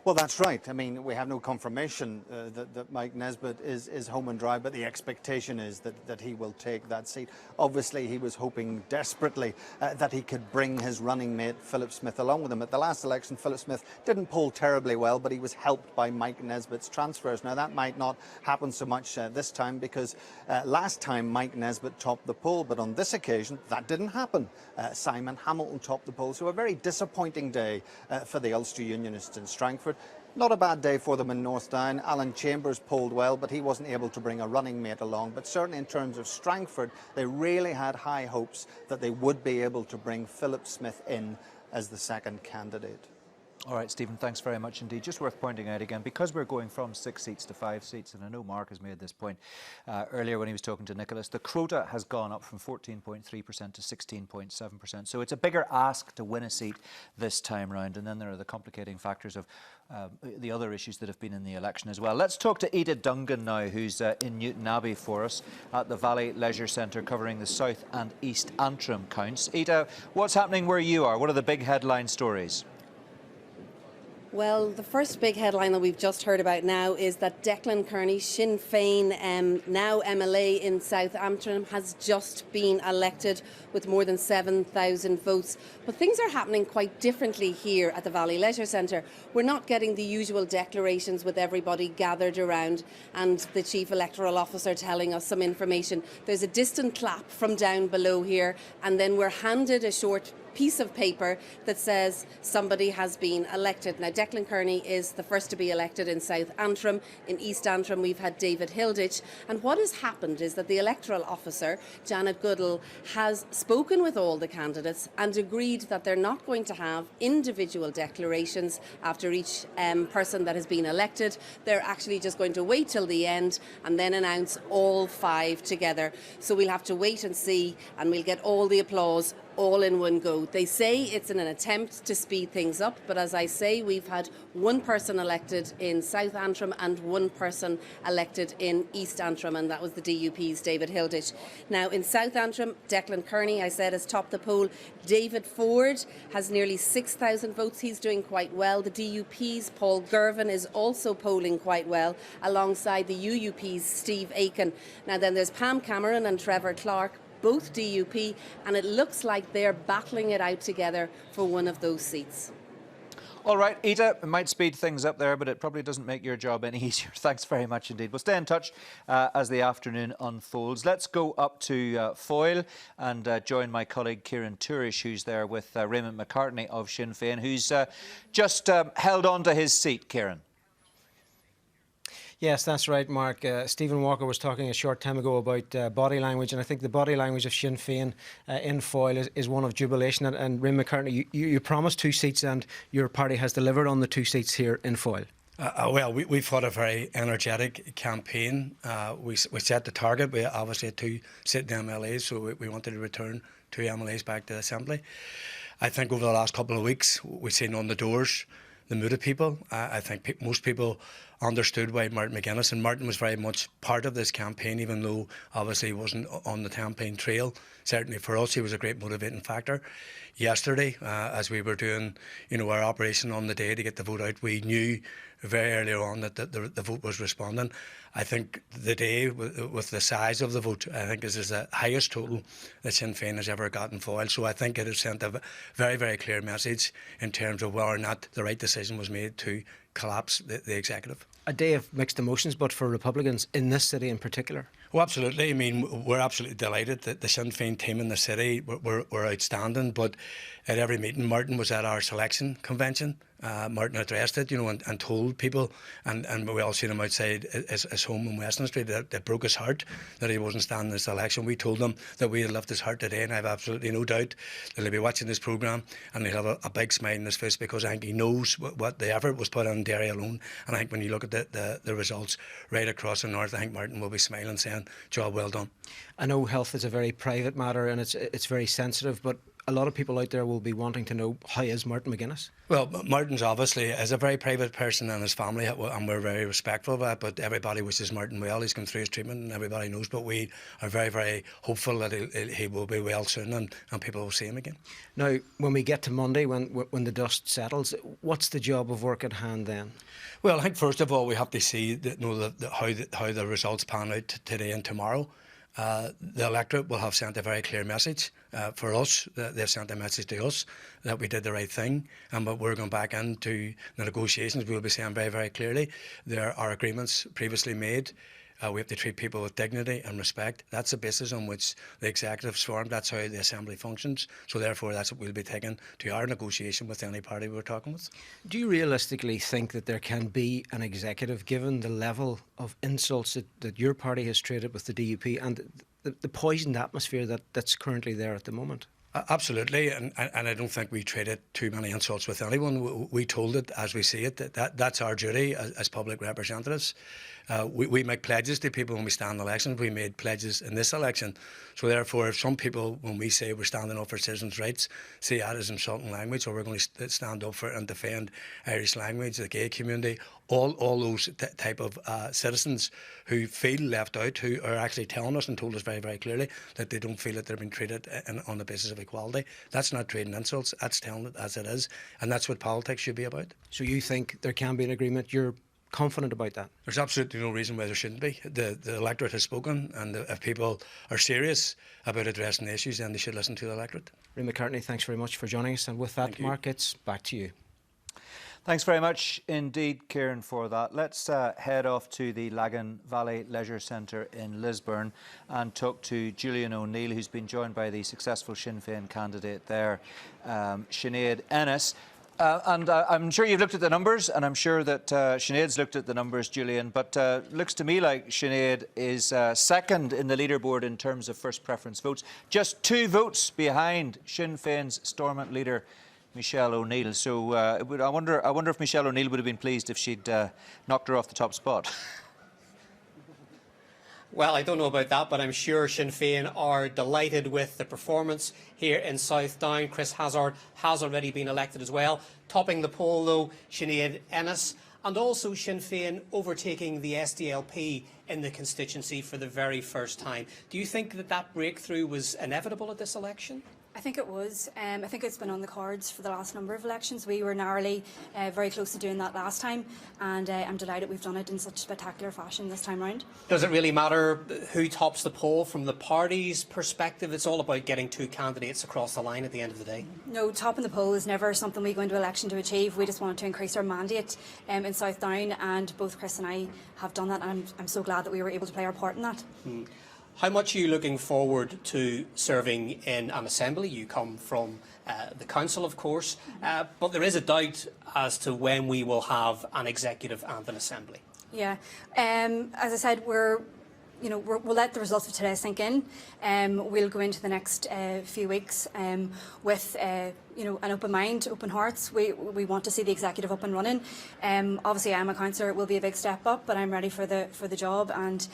Speaker 5: Well, that's right. I mean, we have no confirmation that Mike Nesbitt is home and dry, but the expectation is that he will take that seat. Obviously, he was hoping desperately that he could bring his running mate, Philip Smith, along with him. At the last election, Philip Smith didn't poll terribly well, but he was helped by Mike Nesbitt's transfers. Now, that might not happen so much this time, because last time Mike Nesbitt topped the poll, but on this occasion, that didn't happen. Simon Hamilton topped the poll, so a very disappointing day for the Ulster Unionists in Strangford. Not a bad day for them in Northdown. Alan Chambers polled well, but he wasn't able to bring a running mate along. But certainly in terms of Strangford, they really had high hopes that they would be able to bring Philip Smith in as the second candidate.
Speaker 1: All right, Stephen, thanks very much indeed. Just worth pointing out again, because we're going from 6 seats to 5 seats, and I know Mark has made this point earlier when he was talking to Nicholas, the quota has gone up from 14.3% to 16.7%. So it's a bigger ask to win a seat this time round. And then there are the complicating factors of the other issues that have been in the election as well. Let's talk to Ida Dungan now, who's in Newton Abbey for us at the Valley Leisure Centre, covering the South and East Antrim counts. Ida, what's happening where you are? What are the big headline stories?
Speaker 16: Well, the first big headline that we've just heard about now is that Declan Kearney, Sinn Féin, now MLA in South Antrim, has just been elected with more than 7,000 votes. But things are happening quite differently here at the Valley Leisure Centre. We're not getting the usual declarations with everybody gathered around and the Chief Electoral Officer telling us some information. There's a distant clap from down below here, and then we're handed a short piece of paper that says somebody has been elected. Now, Declan Kearney is the first to be elected in South Antrim. In East Antrim, we've had David Hilditch. And what has happened is that the electoral officer, Janet Goodall, has spoken with all the candidates and agreed that they're not going to have individual declarations after each person that has been elected. They're actually just going to wait till the end and then announce all 5 together. So we'll have to wait and see, and we'll get all the applause all in one go. They say it's in an attempt to speed things up, but as I say, we've had one person elected in South Antrim and one person elected in East Antrim, and that was the DUP's David Hilditch. Now, in South Antrim, Declan Kearney, I said, has topped the poll. David Ford has nearly 6,000 votes. He's doing quite well. The DUP's Paul Girvan is also polling quite well, alongside the UUP's Steve Aiken. Now, then there's Pam Cameron and Trevor Clark, both DUP, and it looks like they're battling it out together for one of those seats.
Speaker 1: All right, Ida, it might speed things up there, but it probably doesn't make your job any easier. Thanks very much indeed. We'll stay in touch as the afternoon unfolds. Let's go up to Foyle and join my colleague Kieran Turish, who's there with Raymond McCartney of Sinn Féin, who's just held on to his seat, Kieran.
Speaker 17: Yes, that's right, Mark. Stephen Walker was talking a short time ago about body language, and I think the body language of Sinn Féin in Foyle is one of jubilation. And Raymond McCartney, you promised 2 seats, and your party has delivered on the 2 seats here in Foyle.
Speaker 22: Well, we fought a very energetic campaign. We set the target. We obviously had 2 sitting MLAs, so we wanted to return 2 MLAs back to the Assembly. I think over the last couple of weeks, we've seen on the doors the mood of people. I think most people understood why Martin McGuinness, and Martin was very much part of this campaign, even though obviously he wasn't on the campaign trail. Certainly for us, he was a great motivating factor. Yesterday, as we were doing, our operation on the day to get the vote out, we knew very early on that the vote was responding. I think the day, with the size of the vote, I think this is the highest total that Sinn Féin has ever gotten Foyle. So I think it has sent a very, very clear message in terms of whether or not the right decision was made to collapse the executive.
Speaker 17: A day of mixed emotions, but for Republicans in this city in particular.
Speaker 22: Well, absolutely. I mean, we're absolutely delighted that the Sinn Féin team in the city were outstanding. But at every meeting, Martin was at our selection convention. Martin addressed it, and told people, and we all seen him outside his home in Western Street, that it broke his heart that he wasn't standing this election. We told him that we had left his heart today, and I have absolutely no doubt that he'll be watching this programme and he'll have a big smile on his face, because I think he knows what the effort was put on Derry alone. And I think when you look at the results right across the north, I think Martin will be smiling, saying, job well done.
Speaker 17: I know health is a very private matter and it's very sensitive, but a lot of people out there will be wanting to know, how is Martin McGuinness?
Speaker 22: Well, Martin's obviously is a very private person, and his family, and we're very respectful of that, but everybody wishes Martin well. He's gone through his treatment and everybody knows, but we are very, very hopeful that he will be well soon and people will see him again.
Speaker 17: Now, when we get to Monday, when the dust settles, what's the job of work at hand then?
Speaker 22: Well, I think first of all we have to see how the results pan out today and tomorrow. The electorate will have sent a very clear message for us. They've sent a message to us that we did the right thing, and but we're going back into the negotiations. We will be saying very, very clearly there are agreements previously made. We have to treat people with dignity and respect. That's the basis on which the executive's formed. That's how the Assembly functions. So therefore, that's what we'll be taking to our negotiation with any party we're talking with.
Speaker 17: Do you realistically think that there can be an executive, given the level of insults that your party has traded with the DUP and the poisoned atmosphere that's currently there at the moment?
Speaker 22: Absolutely, and I don't think we traded too many insults with anyone. We told it as we see it. That's our duty as public representatives. We make pledges to people when we stand in elections. We made pledges in this election. So therefore, if some people, when we say we're standing up for citizens' rights, see that as insulting language, or we're going to stand up for and defend Irish language, the gay community, all those type of citizens who feel left out, who are actually telling us and told us very, very clearly that they don't feel that they're being treated on the basis of equality. That's not trading insults, that's telling it as it is, and that's what politics should be about.
Speaker 17: So you think there can be an agreement? You're confident about that?
Speaker 22: There's absolutely no reason why there shouldn't be. The electorate has spoken, and if people are serious about addressing the issues, then they should listen to the electorate.
Speaker 17: Ray McCartney, thanks very much for joining us, and with that, Mark, it's back to you.
Speaker 1: Thanks very much indeed, Kieran, for that. Let's head off to the Lagan Valley Leisure Centre in Lisburn and talk to Julian O'Neill, who's been joined by the successful Sinn Féin candidate there, Sinead Ennis. I'm sure you've looked at the numbers, and I'm sure that Sinead's looked at the numbers, Julian, but looks to me like Sinead is second in the leaderboard in terms of first preference votes, just 2 votes behind Sinn Féin's Stormont leader, Michelle O'Neill. So I wonder if Michelle O'Neill would have been pleased if she'd knocked her off the top spot.
Speaker 4: Well, I don't know about that, but I'm sure Sinn Féin are delighted with the performance here in Southdown. Chris Hazard has already been elected as well. Topping the poll, though, Sinead Ennis, and also Sinn Féin overtaking the SDLP in the constituency for the very first time. Do you think that breakthrough was inevitable at this election?
Speaker 8: I think it was. I think it's been on the cards for the last number of elections. We were narrowly very close to doing that last time, and I'm delighted we've done it in such spectacular fashion this time round.
Speaker 4: Does it really matter who tops the poll from the party's perspective? It's all about getting 2 candidates across the line at the end of the day.
Speaker 8: No, topping the poll is never something we go into election to achieve. We just wanted to increase our mandate in Southdown, and both Chris and I have done that, and I'm so glad that we were able to play our part in that.
Speaker 4: How much are you looking forward to serving in an assembly? You come from the council, of course, but there is a doubt as to when we will have an executive and an assembly.
Speaker 8: Yeah, as I said, we'll let the results of today sink in. We'll go into the next few weeks with an open mind, open hearts. We want to see the executive up and running. Obviously, I'm a councillor. It will be a big step up, but I'm ready for the job. And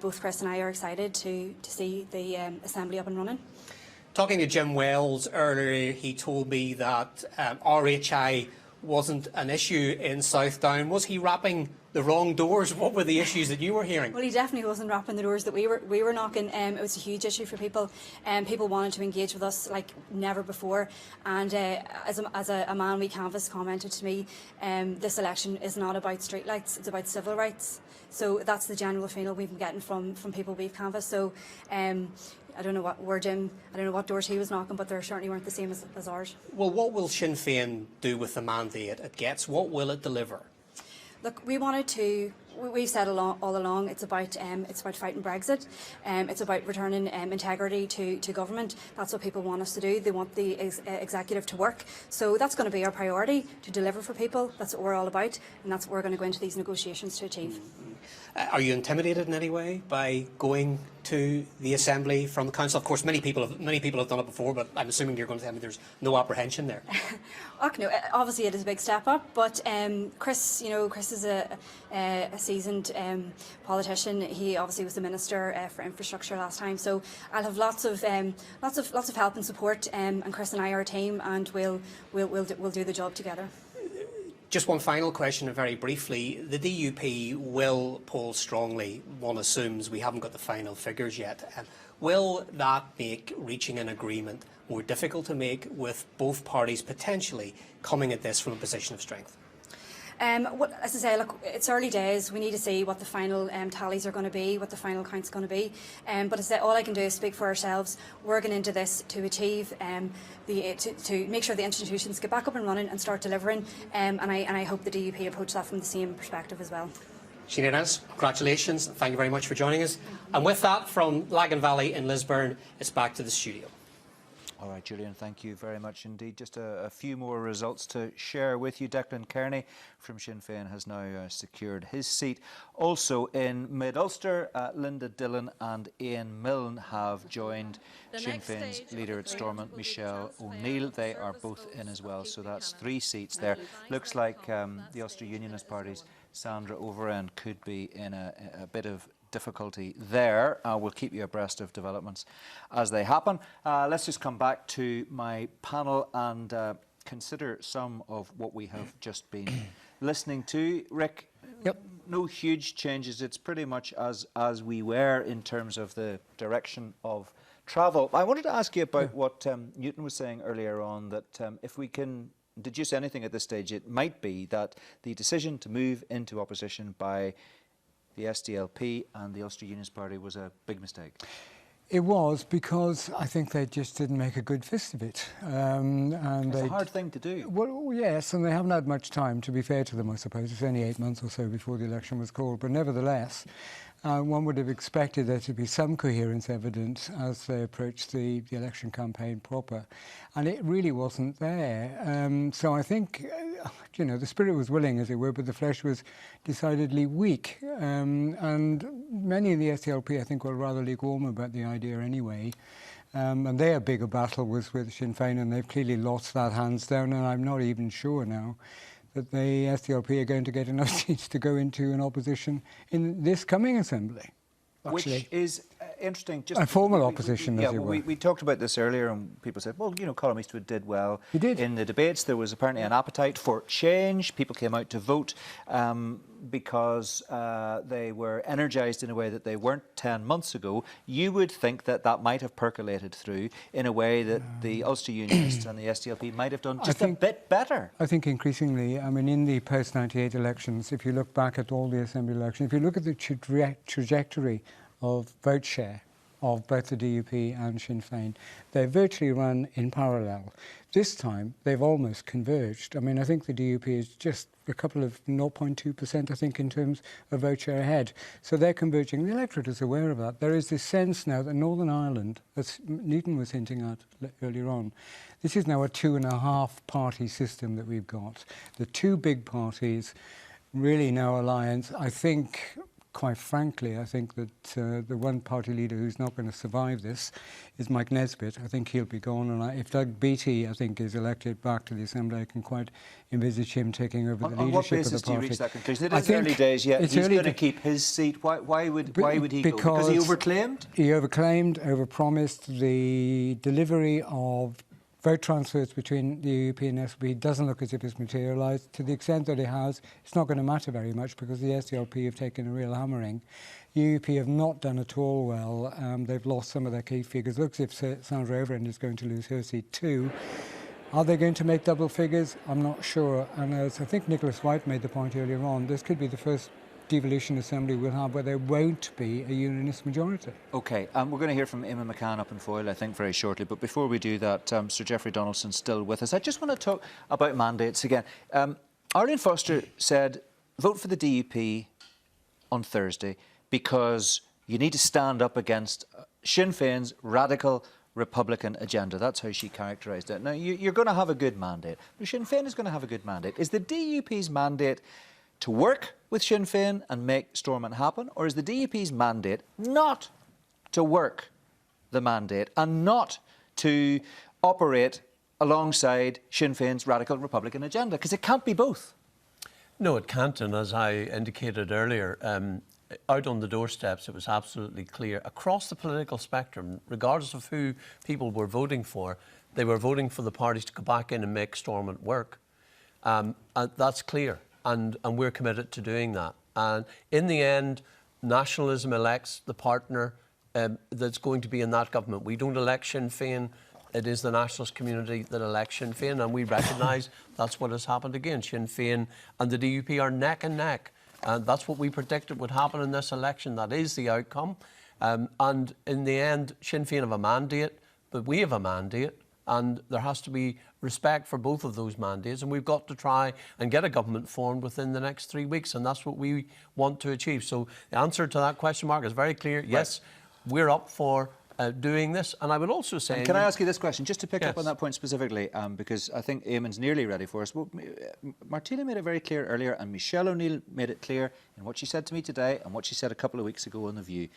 Speaker 8: both Chris and I are excited to see the assembly up and running.
Speaker 4: Talking to Jim Wells earlier, he told me that RHI wasn't an issue in Southdown. Was he rapping the wrong doors? What were the issues that you were hearing?
Speaker 8: Well, he definitely wasn't rapping the doors that we were knocking. It was a huge issue for people. People wanted to engage with us like never before. And as a man we canvassed commented to me, this election is not about streetlights, it's about civil rights. So that's the general feeling we've been getting from people we've canvassed. So I don't know what doors he was knocking, but they certainly weren't the same as ours.
Speaker 4: Well, what will Sinn Féin do with the mandate it gets? What will it deliver?
Speaker 8: Look, we've said all along, it's about fighting Brexit. It's about returning integrity to government. That's what people want us to do. They want the executive to work. So that's going to be our priority, to deliver for people. That's what we're all about, and that's what we're going to go into these negotiations to achieve.
Speaker 4: Are you intimidated in any way by going to the Assembly from the Council? Of course, many people have done it before, but I'm assuming you're going to tell me there's no apprehension there.
Speaker 8: No, obviously it is a big step up, but Chris is a seasoned politician. He obviously was the Minister for Infrastructure last time, so I'll have lots of help and support. And Chris and I are a team, and we'll do the job together.
Speaker 4: Just one final question, and very briefly. The DUP will poll strongly, one assumes. We haven't got the final figures yet. Will that make reaching an agreement more difficult to make, with both parties potentially coming at this from a position of strength?
Speaker 8: As I say, look, it's early days. We need to see what the final tallies are going to be, what the final count's going to be. But as I say, all I can do is speak for ourselves. We're going into this to achieve to make sure the institutions get back up and running and start delivering. And I hope the DUP approach that from the same perspective as well.
Speaker 4: Sinead Ennis, congratulations. Thank you very much for joining us. And with that, from Lagan Valley in Lisburn, it's back to the studio.
Speaker 1: All right, Julian, thank you very much indeed. Just a few more results to share with you. Declan Kearney from Sinn Féin has now secured his seat. Also in Mid-Ulster, Linda Dillon and Ian Milne have joined Sinn Féin's leader at Stormont, Michelle O'Neill. They are both in as well, so that's 3 seats there. Looks like the Ulster Unionist Party's Sandra Overend could be in a bit of difficulty there. We'll keep you abreast of developments as they happen. Let's just come back to my panel and consider some of what we have just been listening to. Rick, no huge changes. It's pretty much as we were in terms of the direction of travel. I wanted to ask you about what Newton was saying earlier on, that if we can deduce anything at this stage, it might be that the decision to move into opposition by the SDLP and the Ulster Unionist Party was a big mistake.
Speaker 7: It was, because I think they just didn't make a good fist of it. And
Speaker 1: it's a hard thing to do.
Speaker 7: Well, yes, and they haven't had much time, to be fair to them, I suppose. It's only 8 months or so before the election was called. But nevertheless, one would have expected there to be some coherence evident as they approached the election campaign proper. And it really wasn't there. So I think, you know, the spirit was willing, as it were, but the flesh was decidedly weak. And many in the SDLP, I think, were rather lukewarm about the idea anyway. And their bigger battle was with Sinn Féin, and they've clearly lost that hands down, and I'm not even sure now that the SDLP are going to get enough seats to go into an opposition in this coming assembly. Actually.
Speaker 1: Which is interesting.
Speaker 7: Just a formal opposition, as it were.
Speaker 1: We talked about this earlier, and people said, well, you know, Colm Eastwood did well.
Speaker 7: He did.
Speaker 1: In the debates, there was apparently an appetite for change. People came out to vote because they were energised in a way that they weren't 10 months ago. You would think that that might have percolated through in a way that the Ulster Unionists and the SDLP might have done just a bit better.
Speaker 7: I think increasingly, I mean, in the post-98 elections, if you look back at all the assembly elections, if you look at the trajectory of vote share of both the DUP and Sinn Féin, they virtually run in parallel. This time, they've almost converged. I mean, I think the DUP is just a couple of 0.2%, I think, in terms of vote share ahead. So they're converging. The electorate is aware of that. There is this sense now that Northern Ireland, as Newton was hinting at earlier on, this is now a 2.5-party system that we've got. The 2 big parties, really no alliance. I think, quite frankly, I think that the one party leader who's not going to survive this is Mike Nesbitt. I think he'll be gone. And if Doug Beattie, I think, is elected back to the Assembly, I can quite envisage him taking over the leadership of the party. On what basis
Speaker 1: do you reach that conclusion? It is early days yet. He's going to keep his seat. Why would he go? Because he overclaimed?
Speaker 7: He overclaimed, overpromised. The delivery of vote transfers between the UP and SB doesn't look as if it's materialised. To the extent that it has, it's not going to matter very much because the SDLP have taken a real hammering. UP have not done at all well. They've lost some of their key figures. Looks as if Sandra Overend is going to lose her seat too. Are they going to make double figures? I'm not sure. And as I think Nicholas White made the point earlier on, this could be the first devolution assembly we'll have where there won't be a unionist majority. OK,
Speaker 1: we're going to hear from Eamon McCann up in Foyle, I think, very shortly. But before we do that, Sir Geoffrey Donaldson's still with us. I just want to talk about mandates again. Arlene Foster said, vote for the DUP on Thursday because you need to stand up against Sinn Féin's radical Republican agenda. That's how she characterised it. Now, you're going to have a good mandate. But Sinn Féin is going to have a good mandate. Is the DUP's mandate to work with Sinn Féin and make Stormont happen, or is the DUP's mandate not to work the mandate and not to operate alongside Sinn Féin's radical Republican agenda? Because it can't be both.
Speaker 20: No, it can't. And as I indicated earlier, out on the doorsteps, it was absolutely clear across the political spectrum, regardless of who people were voting for, they were voting for the parties to go back in and make Stormont work. And that's clear. And we're committed to doing that. And in the end, nationalism elects the partner that's going to be in that government. We don't elect Sinn Féin. It is the nationalist community that elects Sinn Féin, and we recognise that's what has happened again. Sinn Féin and the DUP are neck and neck. And that's what we predicted would happen in this election. That is the outcome. And in the end, Sinn Féin have a mandate, but we have a mandate. And there has to be respect for both of those mandates, and we've got to try and get a government formed within the next 3 weeks, and that's what we want to achieve. So the answer to that question mark is very clear. Yes, we're up for doing this. And I would also say...
Speaker 1: And can I ask you this question, just to pick up
Speaker 20: Yes.
Speaker 1: on that point specifically, because I think Eamon's nearly ready for us. Well, Martina made it very clear earlier, and Michelle O'Neill made it clear in what she said to me today and what she said a couple of weeks ago on The View.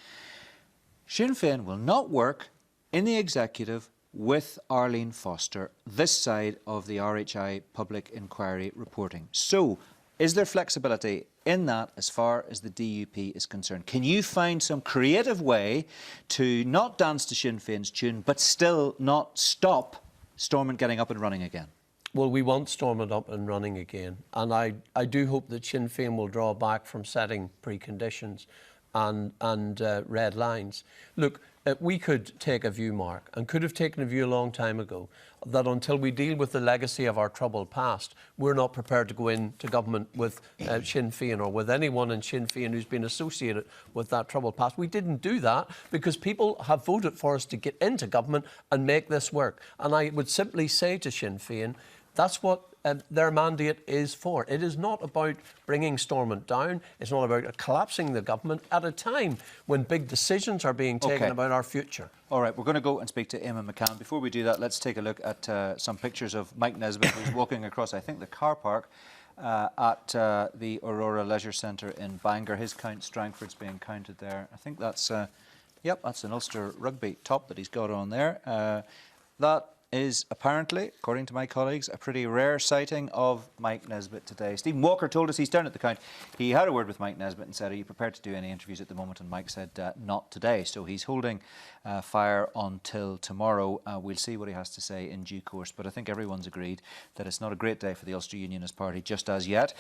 Speaker 1: Sinn Féin will not work in the executive with Arlene Foster this side of the RHI public inquiry reporting. So, is there flexibility in that as far as the DUP is concerned? Can you find some creative way to not dance to Sinn Féin's tune, but still not stop Stormont getting up and running again?
Speaker 20: Well, we want Stormont up and running again. And I do hope that Sinn Féin will draw back from setting preconditions and red lines. Look, we could take a view, Mark, and could have taken a view a long time ago, that until we deal with the legacy of our troubled past, we're not prepared to go into government with Sinn Féin or with anyone in Sinn Féin who's been associated with that troubled past. We didn't do that because people have voted for us to get into government and make this work. And I would simply say to Sinn Féin, that's what their mandate is for. It is not about bringing Stormont down. It's not about collapsing the government at a time when big decisions are being taken about our future.
Speaker 1: All right, we're going to go and speak to Eamon McCann. Before we do that, let's take a look at some pictures of Mike Nesbitt, who's walking across, I think, the car park at the Aurora Leisure Centre in Bangor. His count, Strangford's being counted there. I think that's, yep, that's an Ulster rugby top that he's got on there. That is apparently, according to my colleagues, a pretty rare sighting of Mike Nesbitt today. Stephen Walker told us he's down at the count. He had a word with Mike Nesbitt and said, are you prepared to do any interviews at the moment? And Mike said, not today. So he's holding fire until tomorrow. We'll see what he has to say in due course. But I think everyone's agreed that it's not a great day for the Ulster Unionist Party just as yet.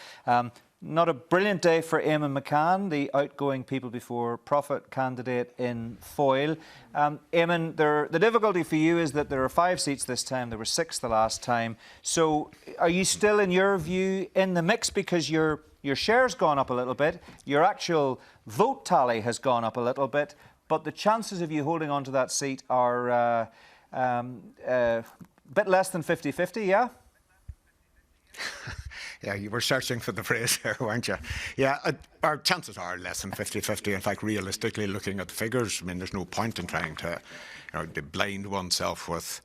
Speaker 1: Not a brilliant day for Eamon McCann, the outgoing People Before Profit candidate in Foyle. Eamon, the difficulty for you is that there are 5 seats this time. There were 6 the last time. So are you still, in your view, in the mix because your share's gone up a little bit, your actual vote tally has gone up a little bit, but the chances of you holding on to that seat are a bit less than 50-50, yeah?
Speaker 3: Yeah, you were searching for the phrase there, weren't you? Yeah, our chances are less than 50-50. In fact, realistically, looking at the figures, I mean, there's no point in trying to, blind oneself with,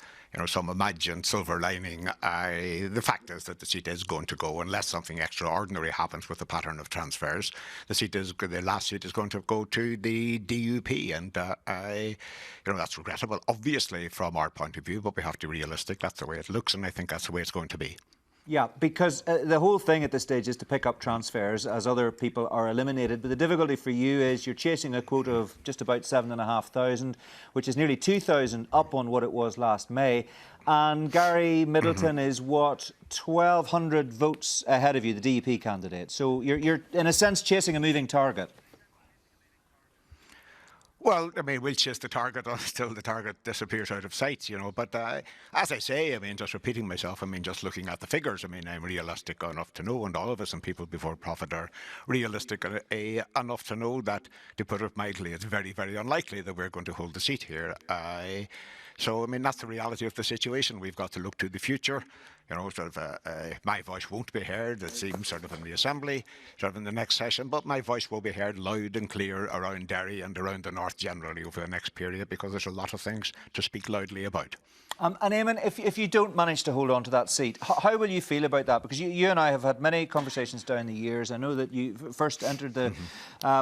Speaker 3: some imagined silver lining. The fact is that the seat is going to go unless something extraordinary happens with the pattern of transfers. The last seat is going to go to the DUP, and that's regrettable, obviously, from our point of view. But we have to be realistic. That's the way it looks, and I think that's the way it's going to be.
Speaker 1: Yeah, because the whole thing at this stage is to pick up transfers as other people are eliminated. But the difficulty for you is you're chasing a quota of just about 7,500, which is nearly 2,000 up on what it was last May. And Gary Middleton is, what, 1,200 votes ahead of you, the DUP candidate. So you're in a sense, chasing a moving target.
Speaker 3: Well, I mean, we'll chase the target until the target disappears out of sight, But as I say, I mean, just repeating myself, I mean, just looking at the figures, I mean, I'm realistic enough to know, and all of us and People Before Profit are realistic enough to know that, to put it mildly, it's very, very unlikely that we're going to hold the seat here. So, I mean, that's the reality of the situation. We've got to look to the future. My voice won't be heard, it seems, in the Assembly, in the next session, but my voice will be heard loud and clear around Derry and around the North generally over the next period, because there's a lot of things to speak loudly about.
Speaker 1: And Eamon, if you don't manage to hold on to that seat, how will you feel about that? Because you and I have had many conversations down the years. I know that you first entered the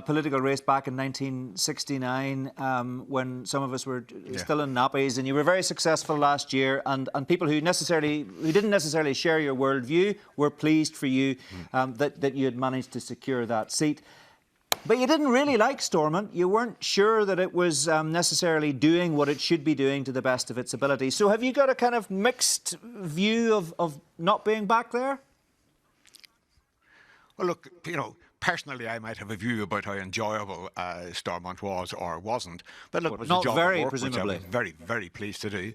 Speaker 1: political race back in 1969 when some of us were still in nappies, and you were very successful last year, and people who didn't necessarily share your worldview were pleased for you that you had managed to secure that seat. But you didn't really like Stormont. You weren't sure that it was necessarily doing what it should be doing to the best of its ability. So have you got a kind of mixed view of not being back there?
Speaker 3: Well, look, personally, I might have a view about how enjoyable Stormont was or wasn't. But look, it was
Speaker 1: not
Speaker 3: a job
Speaker 1: very,
Speaker 3: of work,
Speaker 1: presumably.
Speaker 3: which I was very, very pleased to do.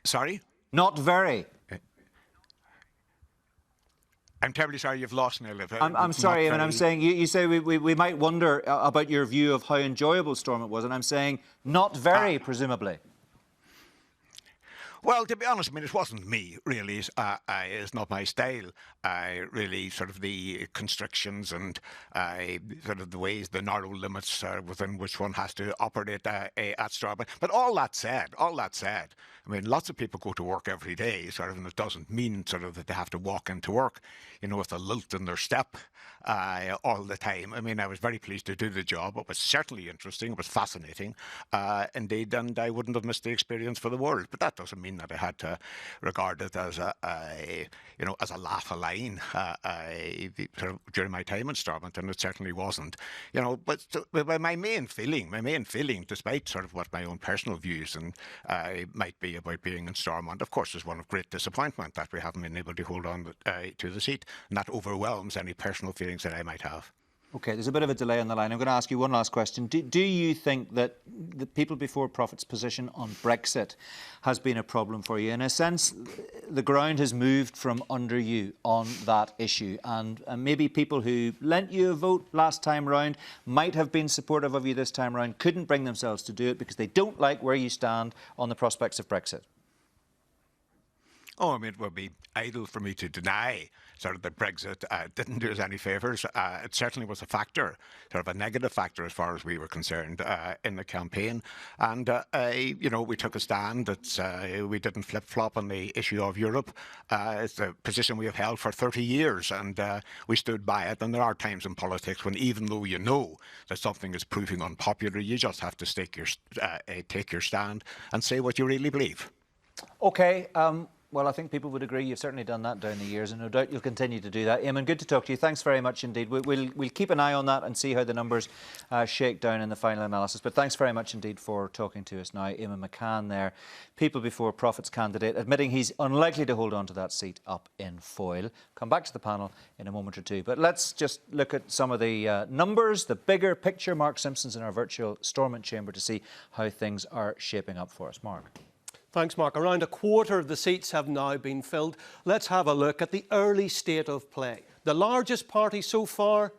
Speaker 3: Sorry?
Speaker 1: Not very.
Speaker 3: I'm terribly sorry you've lost me a little.
Speaker 1: I'm sorry, and I'm saying, you say we might wonder about your view of how enjoyable Stormont was, and I'm saying not very, presumably.
Speaker 3: Well, to be honest, I mean, it wasn't me, really. It's not my style. Really, sort of the constrictions and sort of the ways, the narrow limits within which one has to operate at Strabane. But all that said, I mean, lots of people go to work every day, sort of, and it doesn't mean sort of that they have to walk into work, you know, with a lilt in their step all the time. I mean, I was very pleased to do the job. It was certainly interesting. It was fascinating, indeed, and I wouldn't have missed the experience for the world. But that doesn't mean that I had to regard it as as a laugh a line during my time in Stormont, and it certainly wasn't. You know, but my main feeling, despite sort of what my own personal views and might be about being in Stormont, of course, is one of great disappointment that we haven't been able to hold on to the seat, and that overwhelms any personal feelings that I might have.
Speaker 1: OK, there's a bit of a delay on the line. I'm going to ask you one last question. Do you think that the People Before Profit's position on Brexit has been a problem for you? In a sense, the ground has moved from under you on that issue, and maybe people who lent you a vote last time round might have been supportive of you this time round, couldn't bring themselves to do it because they don't like where you stand on the prospects of Brexit.
Speaker 3: Oh, I mean, it would be idle for me to deny sort of that Brexit didn't do us any favours. It certainly was a factor, sort of a negative factor as far as we were concerned in the campaign. And, we took a stand that we didn't flip-flop on the issue of Europe. It's a position we have held for 30 years, and we stood by it. And there are times in politics when, even though you know that something is proving unpopular, you just have to take your stand and say what you really believe.
Speaker 1: OK. Well, I think people would agree you've certainly done that down the years, and no doubt you'll continue to do that. Eamon, good to talk to you. Thanks very much indeed. We'll keep an eye on that and see how the numbers shake down in the final analysis. But thanks very much indeed for talking to us now. Eamon McCann there, People Before Profit's candidate, admitting he's unlikely to hold on to that seat up in Foyle. Come back to the panel in a moment or two. But let's just look at some of the numbers, the bigger picture. Mark Simpson's in our virtual Stormont chamber to see how things are shaping up for us. Mark.
Speaker 20: Thanks, Mark. Around a quarter of the seats have now been filled. Let's have a look at the early state of play. The largest party so far,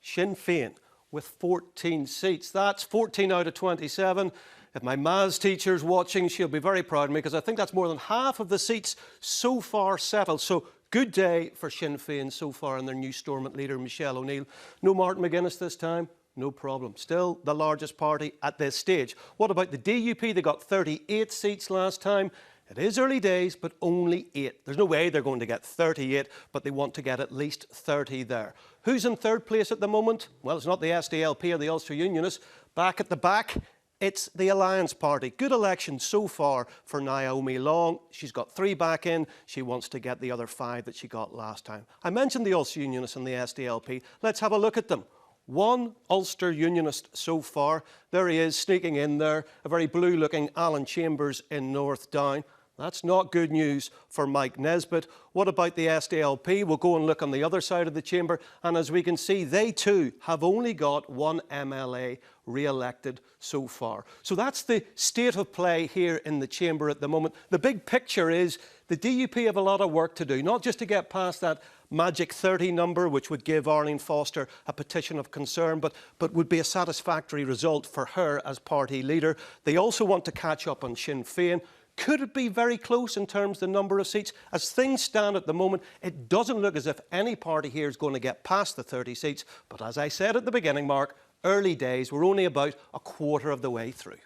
Speaker 20: Sinn Féin, with 14 seats. That's 14 out of 27. If my maths teacher's watching, she'll be very proud of me because I think that's more than half of the seats so far settled. So good day for Sinn Féin so far and their new Stormont leader, Michelle O'Neill. No Martin McGuinness this time. No problem. Still the largest party at this stage. What about the DUP? They got 38 seats last time. It is early days, but only 8. There's no way they're going to get 38, but they want to get at least 30 there. Who's in third place at the moment? Well, it's not the SDLP or the Ulster Unionists. Back at the back, it's the Alliance Party. Good election so far for Naomi Long. She's got 3 back in. She wants to get the other 5 that she got last time. I mentioned the Ulster Unionists and the SDLP. Let's have a look at them. One Ulster Unionist so far. There he is, sneaking in there. A very blue-looking Alan Chambers in North Down. That's not good news for Mike Nesbitt. What about the SDLP? We'll go and look on the other side of the chamber. And as we can see, they too have only got 1 MLA re-elected so far. So that's the state of play here in the chamber at the moment. The big picture is the DUP have a lot of work to do, not just to get past that magic 30 number, which would give Arlene Foster a petition of concern, but would be a satisfactory result for her as party leader. They also want to catch up on Sinn Féin. Could it be very close in terms of the number of seats? As things stand at the moment, it doesn't look as if any party here is going to get past the 30 seats. But as I said at the beginning, Mark, early days, we're only about a quarter of the way through.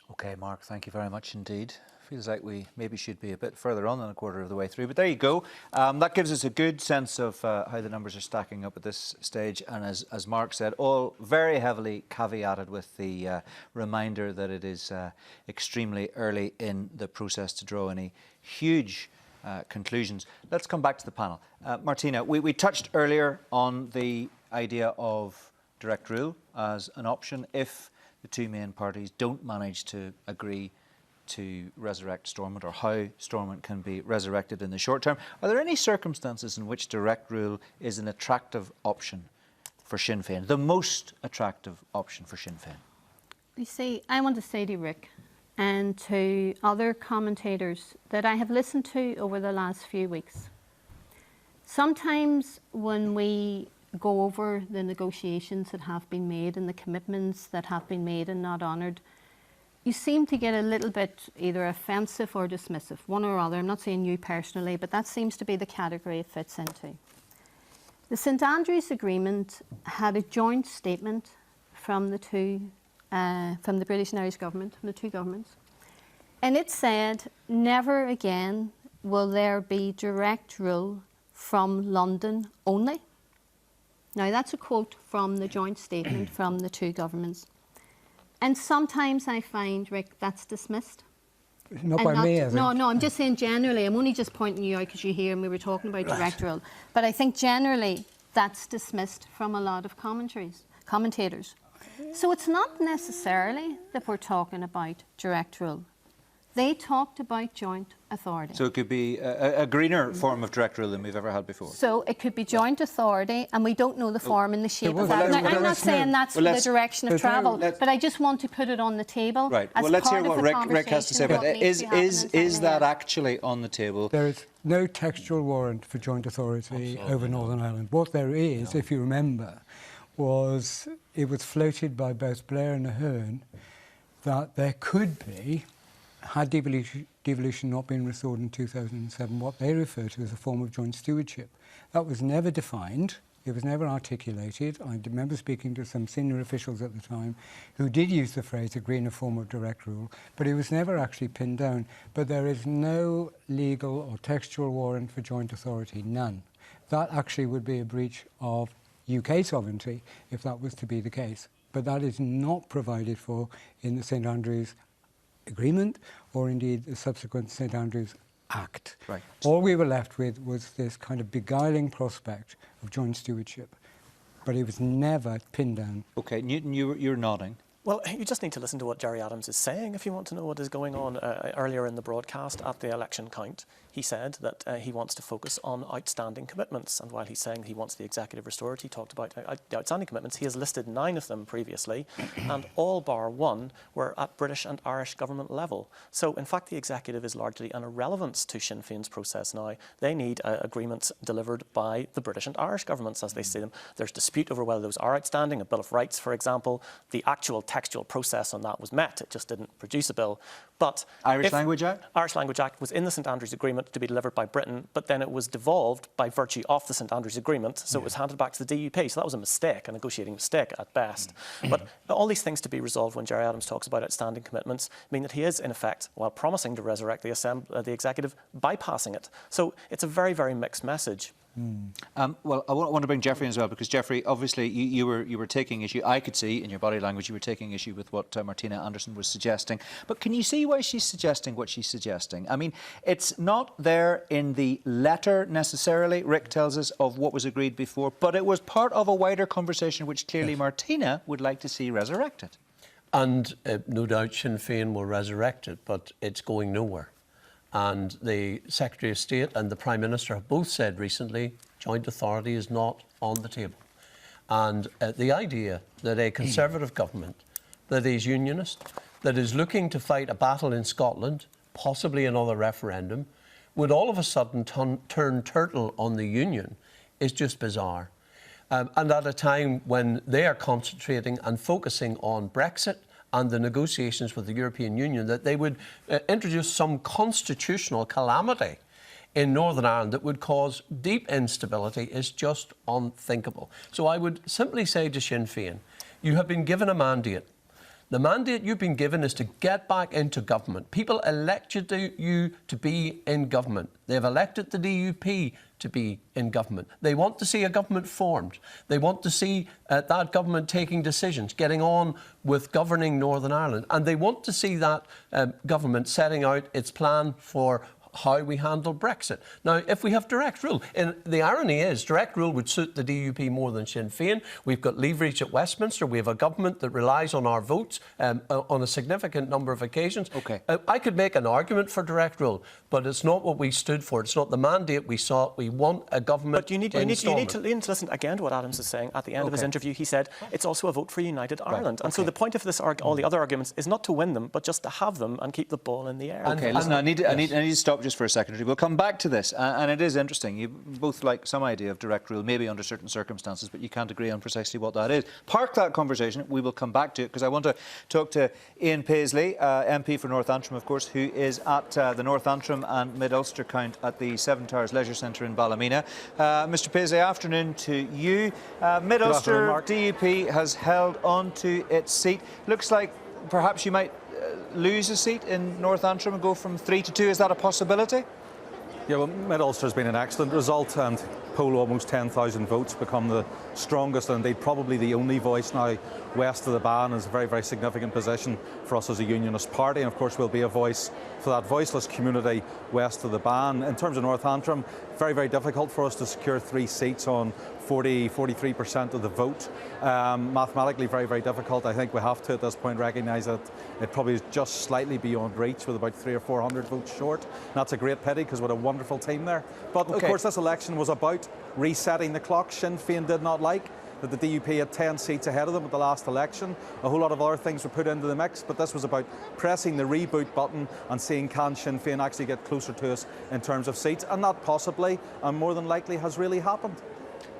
Speaker 1: OK, Mark, thank you very much indeed. Feels like we maybe should be a bit further on than a quarter of the way through. But there you go. That gives us a good sense of how the numbers are stacking up at this stage. And as Mark said, all very heavily caveated with the reminder that it is extremely early in the process to draw any huge conclusions. Let's come back to the panel. Martina, we touched earlier on the idea of direct rule as an option if the two main parties don't manage to agree to resurrect Stormont, or how Stormont can be resurrected in the short term. Are there any circumstances in which direct rule is an attractive option for Sinn Féin, the most attractive option for Sinn Féin?
Speaker 18: You see, I want to say to Rick and to other commentators that I have listened to over the last few weeks, sometimes when we go over the negotiations that have been made and the commitments that have been made and not honoured, you seem to get a little bit either offensive or dismissive, one or other. I'm not saying you personally, but that seems to be the category it fits into. The St Andrews Agreement had a joint statement from the British and Irish government, from the two governments, and it said, never again will there be direct rule from London only. Now that's a quote from the joint statement from the two governments. And sometimes I find, Rick, that's dismissed.
Speaker 7: Not by me, I think.
Speaker 18: No, I'm just saying generally. I'm only just pointing you out because you're here and we were talking about direct rule. But I think generally that's dismissed from a lot of commentators. So it's not necessarily that we're talking about direct rule. They talked about joint authority.
Speaker 1: So it could be a greener form of direct rule than we've ever had before.
Speaker 18: So it could be joint authority, and we don't know the form and the shape of that. Now, I'm not saying that's the direction of travel, but I just want to put it on the table.
Speaker 1: Right.
Speaker 18: As
Speaker 1: well, let's hear
Speaker 18: part
Speaker 1: what
Speaker 18: of the
Speaker 1: Rick has to say about it. Is that actually on the table?
Speaker 7: There is no textual warrant for joint authority over Northern Ireland. What there is, if you remember, was it was floated by both Blair and Ahern that there could be, had devolution not been restored in 2007, what they refer to as a form of joint stewardship. That was never defined, it was never articulated. I remember speaking to some senior officials at the time who did use the phrase a greener form of direct rule, but it was never actually pinned down. But there is no legal or textual warrant for joint authority, none. That actually would be a breach of UK sovereignty if that was to be the case. But that is not provided for in the St Andrews Agreement or indeed the subsequent St Andrews Act.
Speaker 1: Right.
Speaker 7: All we were left with was this kind of beguiling prospect of joint stewardship, but it was never pinned down.
Speaker 1: Okay, Newton, you're nodding.
Speaker 19: Well, you just need to listen to what Gerry Adams is saying if you want to know what is going on. Earlier in the broadcast at the election count, he said that he wants to focus on outstanding commitments. And while he's saying he wants the executive restored, he talked about the outstanding commitments. He has listed 9 of them previously, and all bar 1 were at British and Irish government level. So, in fact, the executive is largely an irrelevance to Sinn Féin's process now. They need agreements delivered by the British and Irish governments, as they see them. There's dispute over whether those are outstanding. A Bill of Rights, for example, the actual textual process on that was met. It just didn't produce a bill. But
Speaker 1: Irish Language Act?
Speaker 19: Irish Language Act was in the St Andrews Agreement to be delivered by Britain, but then it was devolved by virtue of the St Andrews Agreement, so it was handed back to the DUP. So that was a mistake, a negotiating mistake at best. But all these things to be resolved when Gerry Adams talks about outstanding commitments mean that he is, in effect, while promising to resurrect the executive, bypassing it. So it's a very, very mixed message.
Speaker 1: Well, I want to bring Geoffrey in as well, because Geoffrey, obviously you were taking issue. I could see in your body language you were taking issue with what Martina Anderson was suggesting. But can you see why she's suggesting what she's suggesting? I mean, it's not there in the letter necessarily, Rick tells us, of what was agreed before, but it was part of a wider conversation which clearly Martina would like to see resurrected.
Speaker 20: And no doubt Sinn Féin will resurrect it, but it's going nowhere. And the Secretary of State and the Prime Minister have both said recently joint authority is not on the table. And the idea that a Conservative government that is unionist, that is looking to fight a battle in Scotland, possibly another referendum, would all of a sudden turn turtle on the union is just bizarre. And at a time when they are concentrating and focusing on Brexit and the negotiations with the European Union, that they would introduce some constitutional calamity in Northern Ireland that would cause deep instability is just unthinkable. So I would simply say to Sinn Féin, you have been given a mandate. The mandate you've been given is to get back into government. People elected you to be in government. They've elected the DUP to be in government. They want to see a government formed. They want to see that government taking decisions, getting on with governing Northern Ireland. And they want to see that government setting out its plan for how we handle Brexit. Now, if we have direct rule, and the irony is direct rule would suit the DUP more than Sinn Féin. We've got leverage at Westminster. We have a government that relies on our votes on a significant number of occasions.
Speaker 1: Okay.
Speaker 20: I could make an argument for direct rule, but it's not what we stood for. It's not the mandate we sought. We want a government.
Speaker 19: But you need to listen again to what Adams is saying. At the end of his interview, he said it's also a vote for United Ireland. And so the point of this, all the other arguments, is not to win them, but just to have them and keep the ball in the air.
Speaker 1: Okay, listen, I need to stop just for a second. We'll come back to this, and it is interesting. You both like some idea of direct rule, maybe under certain circumstances, but you can't agree on precisely what that is. Park that conversation. We will come back to it, because I want to talk to Ian Paisley, MP for North Antrim, of course, who is at the North Antrim and Mid-Ulster count at the Seven Towers Leisure Centre in Ballymena. Mr Paisley, afternoon to you. Mid-Ulster DUP has held on to its seat. Looks like perhaps you might lose a seat in North Antrim and go from 3 to 2. Is that a possibility?
Speaker 9: Yeah, well, Mid-Ulster has been an excellent result and polled almost 10,000 votes, become the strongest and indeed probably the only voice now west of the Bann. Is a very, very significant position for us as a unionist party, and of course we'll be a voice for that voiceless community west of the Bann. In terms of North Antrim, very, very difficult for us to secure 3 seats on 43% of the vote. Mathematically very, very difficult. I think we have to at this point recognise that it probably is just slightly beyond reach, with about 300 or 400 votes short. And that's a great pity, because we had a wonderful team there. But of course this election was about resetting the clock. Sinn Féin did not like that the DUP had 10 seats ahead of them at the last election. A whole lot of other things were put into the mix, but this was about pressing the reboot button and seeing, can Sinn Féin actually get closer to us in terms of seats, and that possibly and more than likely has really happened.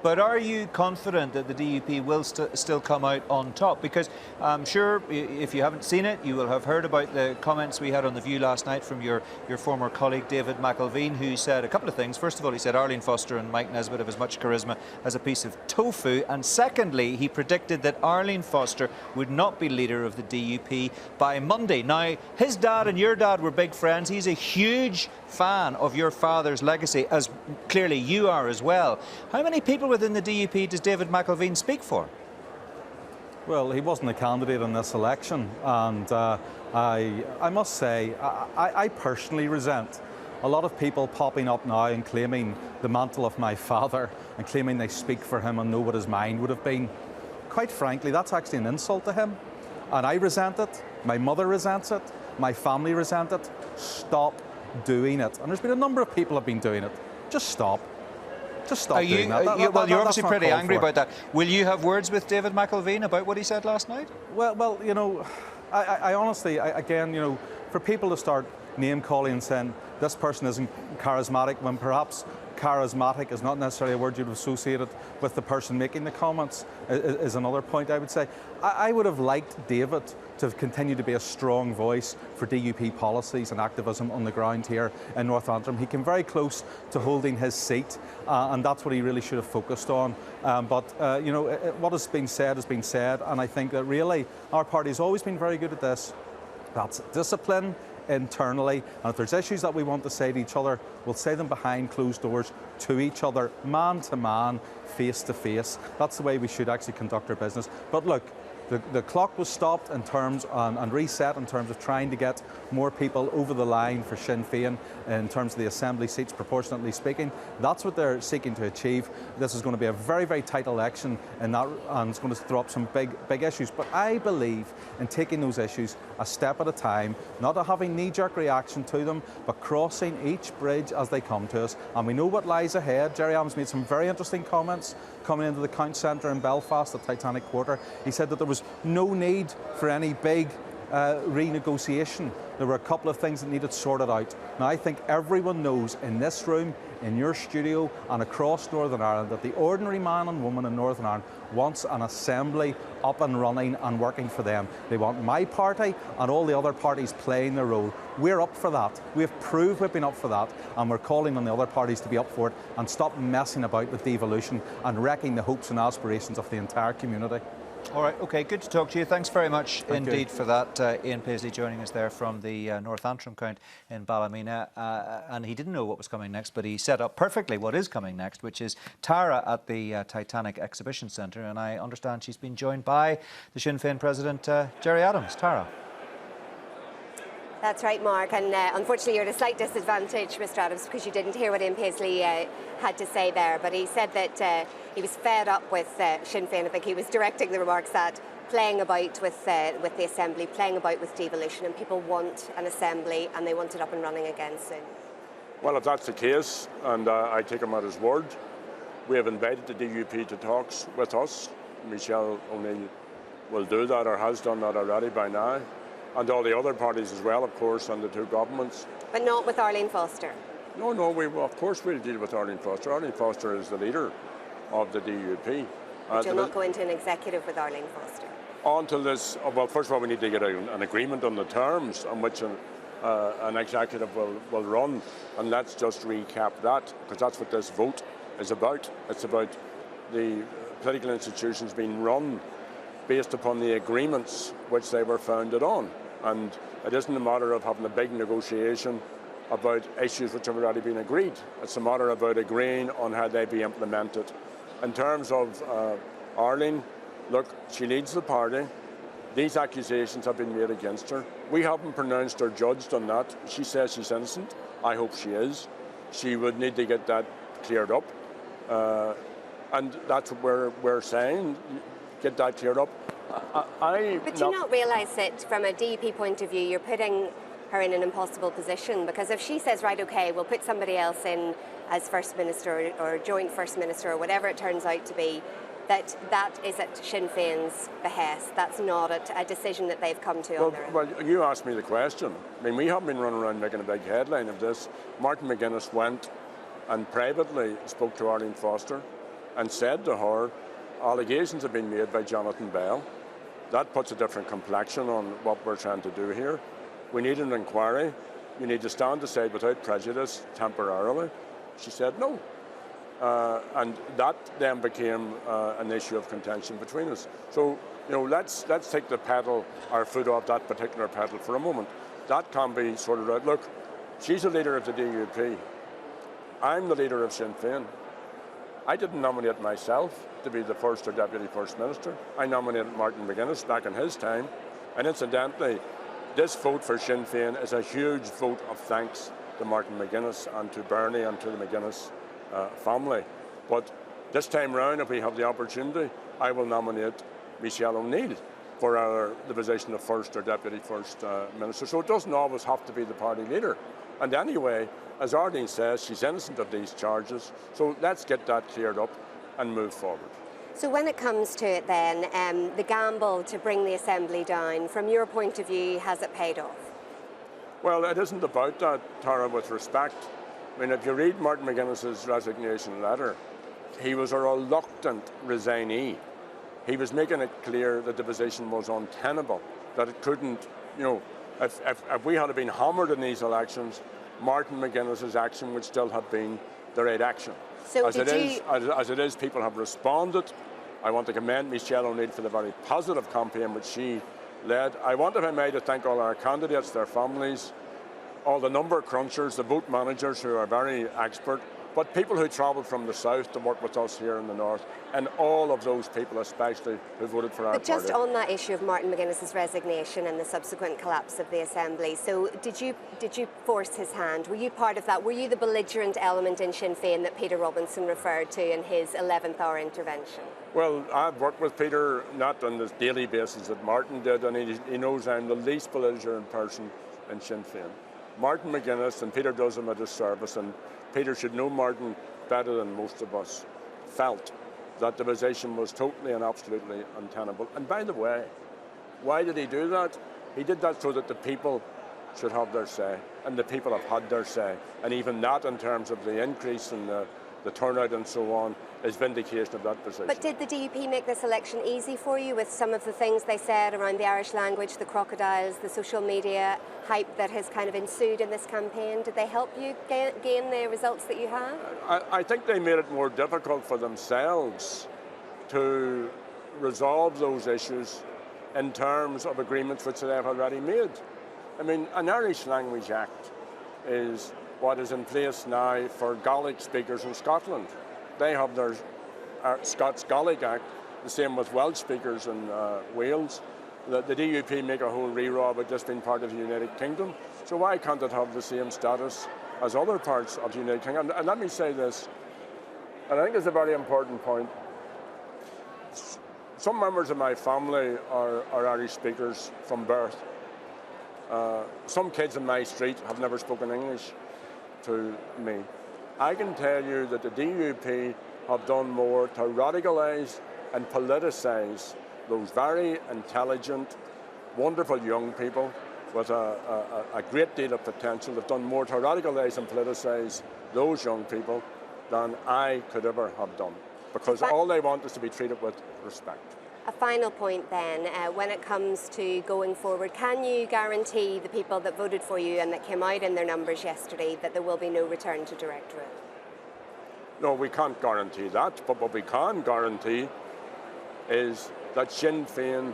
Speaker 1: But are you confident that the DUP will still come out on top? Because I'm sure if you haven't seen it, you will have heard about the comments we had on The View last night from your former colleague David McElveen, who said a couple of things. First of all, he said Arlene Foster and Mike Nesbitt have as much charisma as a piece of tofu. And secondly, he predicted that Arlene Foster would not be leader of the DUP by Monday. Now, his dad and your dad were big friends. He's a huge fan of your father's legacy, as clearly you are as well. How many people within the DUP does David McElveen speak for?
Speaker 9: Well, he wasn't a candidate in this election, and I must say, I personally resent a lot of people popping up now and claiming the mantle of my father and claiming they speak for him and know what his mind would have been. Quite frankly, that's actually an insult to him, and I resent it. My mother resents it. My family resent it. Stop doing it. And there's been a number of people have been doing it. Just stop. Just stop doing that.
Speaker 1: Well, you're obviously pretty angry about that. Will you have words with David McElveen about what he said last night?
Speaker 9: Well, you know, I honestly, again, you know, for people to start name-calling and saying this person isn't charismatic, when perhaps charismatic is not necessarily a word you'd associate it with the person making the comments, is another point I would say. I would have liked David to continue to be a strong voice for DUP policies and activism on the ground here in North Antrim. He came very close to holding his seat, and that's what he really should have focused on. You know, what has been said, and I think that really our party's always been very good at this. That's discipline internally, and if there's issues that we want to say to each other, we'll say them behind closed doors to each other, man to man, face to face. That's the way we should actually conduct our business. But look, the clock was stopped in terms and reset in terms of trying to get more people over the line for Sinn Féin in terms of the Assembly seats, proportionately speaking. That's what they're seeking to achieve. This is going to be a very, very tight election, and it's going to throw up some big issues. But I believe in taking those issues a step at a time, not having knee-jerk reaction to them, but crossing each bridge as they come to us. And we know what lies ahead. Gerry Adams made some very interesting comments coming into the Count Centre in Belfast, the Titanic Quarter. He said that there was no need for any big renegotiation. There were a couple of things that needed sorted out. Now, I think everyone knows in this room, in your studio and across Northern Ireland that the ordinary man and woman in Northern Ireland wants an assembly up and running and working for them. They want my party and all the other parties playing their role. We're up for that. We've proved we've been up for that, and we're calling on the other parties to be up for it and stop messing about with devolution and wrecking the hopes and aspirations of the entire community.
Speaker 1: All right, OK, good to talk to you. Thanks very much indeed for that. Ian Paisley joining us there from the North Antrim count in Ballymena. And he didn't know what was coming next, but he set up perfectly what is coming next, which is Tara at the Titanic Exhibition Centre. And I understand she's been joined by the Sinn Féin President, Gerry Adams. Tara.
Speaker 2: That's right, Mark, and unfortunately you're at a slight disadvantage, Mr Adams, because you didn't hear what Ian Paisley had to say there, but he said that he was fed up with Sinn Féin. I think he was directing the remarks at playing about with the Assembly, playing about with devolution, and people want an Assembly and they want it up and running again soon.
Speaker 11: Well, if that's the case, and I take him at his word, we have invited the DUP to talks with us. Michelle O'Neill will do that, or has done that already by now. and all the other parties as well, of course, and the two governments.
Speaker 2: But not with Arlene Foster?
Speaker 11: No, of course we'll deal with Arlene Foster. Arlene Foster is the leader of the DUP.
Speaker 2: But you'll not go into an executive with Arlene Foster?
Speaker 11: Until this, well, first of all, we need to get an agreement on the terms on which an executive will run, and let's just recap that, because that's what this vote is about. It's about the political institutions being run based upon the agreements which they were founded on, and it isn't a matter of having a big negotiation about issues which have already been agreed. It's a matter about agreeing on how they be implemented. In terms of Arlene, look, she leads the party. These accusations have been made against her. We haven't pronounced her judged on that. She says she's innocent. I hope she is. She would need to get that cleared up. And that's what we're saying, get that cleared up.
Speaker 2: But do you not realise that from a DUP point of view, you're putting her in an impossible position? Because if she says, right, OK, we'll put somebody else in as First Minister or Joint First Minister or whatever it turns out to be, that is at Sinn Féin's behest. That's not a decision that they've come to on their own.
Speaker 11: Well, you asked me the question. I mean, we haven't been running around making a big headline of this. Martin McGuinness went and privately spoke to Arlene Foster and said to her, allegations have been made by Jonathan Bell. That puts a different complexion on what we're trying to do here. We need an inquiry. You need to stand aside without prejudice temporarily. She said no. And that then became an issue of contention between us. So, let's take our foot off that particular pedal for a moment. That can be sorted out. Look, she's the leader of the DUP. I'm the leader of Sinn Féin. I didn't nominate myself to be the First or Deputy First Minister. I nominated Martin McGuinness back in his time. And incidentally, this vote for Sinn Féin is a huge vote of thanks to Martin McGuinness and to Bernie and to the McGuinness family. But this time round, if we have the opportunity, I will nominate Michelle O'Neill for the position of First or Deputy First Minister. So it doesn't always have to be the party leader. And anyway, as Arlene says, she's innocent of these charges. So let's get that cleared up and move forward.
Speaker 2: So when it comes to it then, the gamble to bring the Assembly down, from your point of view, has it paid off?
Speaker 11: Well, it isn't about that, Tara, with respect. I mean, if you read Martin McGuinness's resignation letter, he was a reluctant resignee. He was making it clear that the position was untenable, that it couldn't, if we had been hammered in these elections, Martin McGuinness's action would still have been the right action.
Speaker 2: So
Speaker 11: as it is, people have responded. I want to commend Michelle O'Neill for the very positive campaign which she led. I want, if I may, to thank all our candidates, their families, all the number crunchers, the vote managers who are very expert, but people who travelled from the south to work with us here in the north, and all of those people especially who voted for our party.
Speaker 2: But just on that issue of Martin McGuinness's resignation and the subsequent collapse of the Assembly, so did you force his hand? Were you part of that? Were you the belligerent element in Sinn Féin that Peter Robinson referred to in his 11th hour intervention?
Speaker 11: Well, I've worked with Peter not on this daily basis that Martin did, and he knows I'm the least belligerent person in Sinn Féin. Martin McGuinness, and Peter does him a disservice, and Peter should know Martin better than most of us, felt that the position was totally and absolutely untenable. And by the way, why did he do that? He did that so that the people should have their say, and the people have had their say. And even that, in terms of the increase in the turnout and so on, is vindication of that position.
Speaker 2: But did the DUP make this election easy for you with some of the things they said around the Irish language, the crocodiles, the social media hype that has kind of ensued in this campaign? Did they help you gain the results that you have?
Speaker 11: I think they made it more difficult for themselves to resolve those issues in terms of agreements which they have already made. I mean, an Irish Language Act is what is in place now for Gaelic speakers in Scotland. They have their Scots Gaelic Act, the same with Welsh speakers in Wales. The DUP make a whole re-raw about just being part of the United Kingdom. So why can't it have the same status as other parts of the United Kingdom? And let me say this, and I think it's a very important point. Some members of my family are Irish speakers from birth. Some kids in my street have never spoken English to me. I can tell you that the DUP have done more to radicalise and politicise those very intelligent, wonderful young people with a great deal of potential. They've done more to radicalise and politicise those young people than I could ever have done, because all they want is to be treated with respect.
Speaker 2: A final point then, when it comes to going forward, can you guarantee the people that voted for you and that came out in their numbers yesterday that there will be no return to direct rule?
Speaker 11: No, we can't guarantee that, but what we can guarantee is that Sinn Féin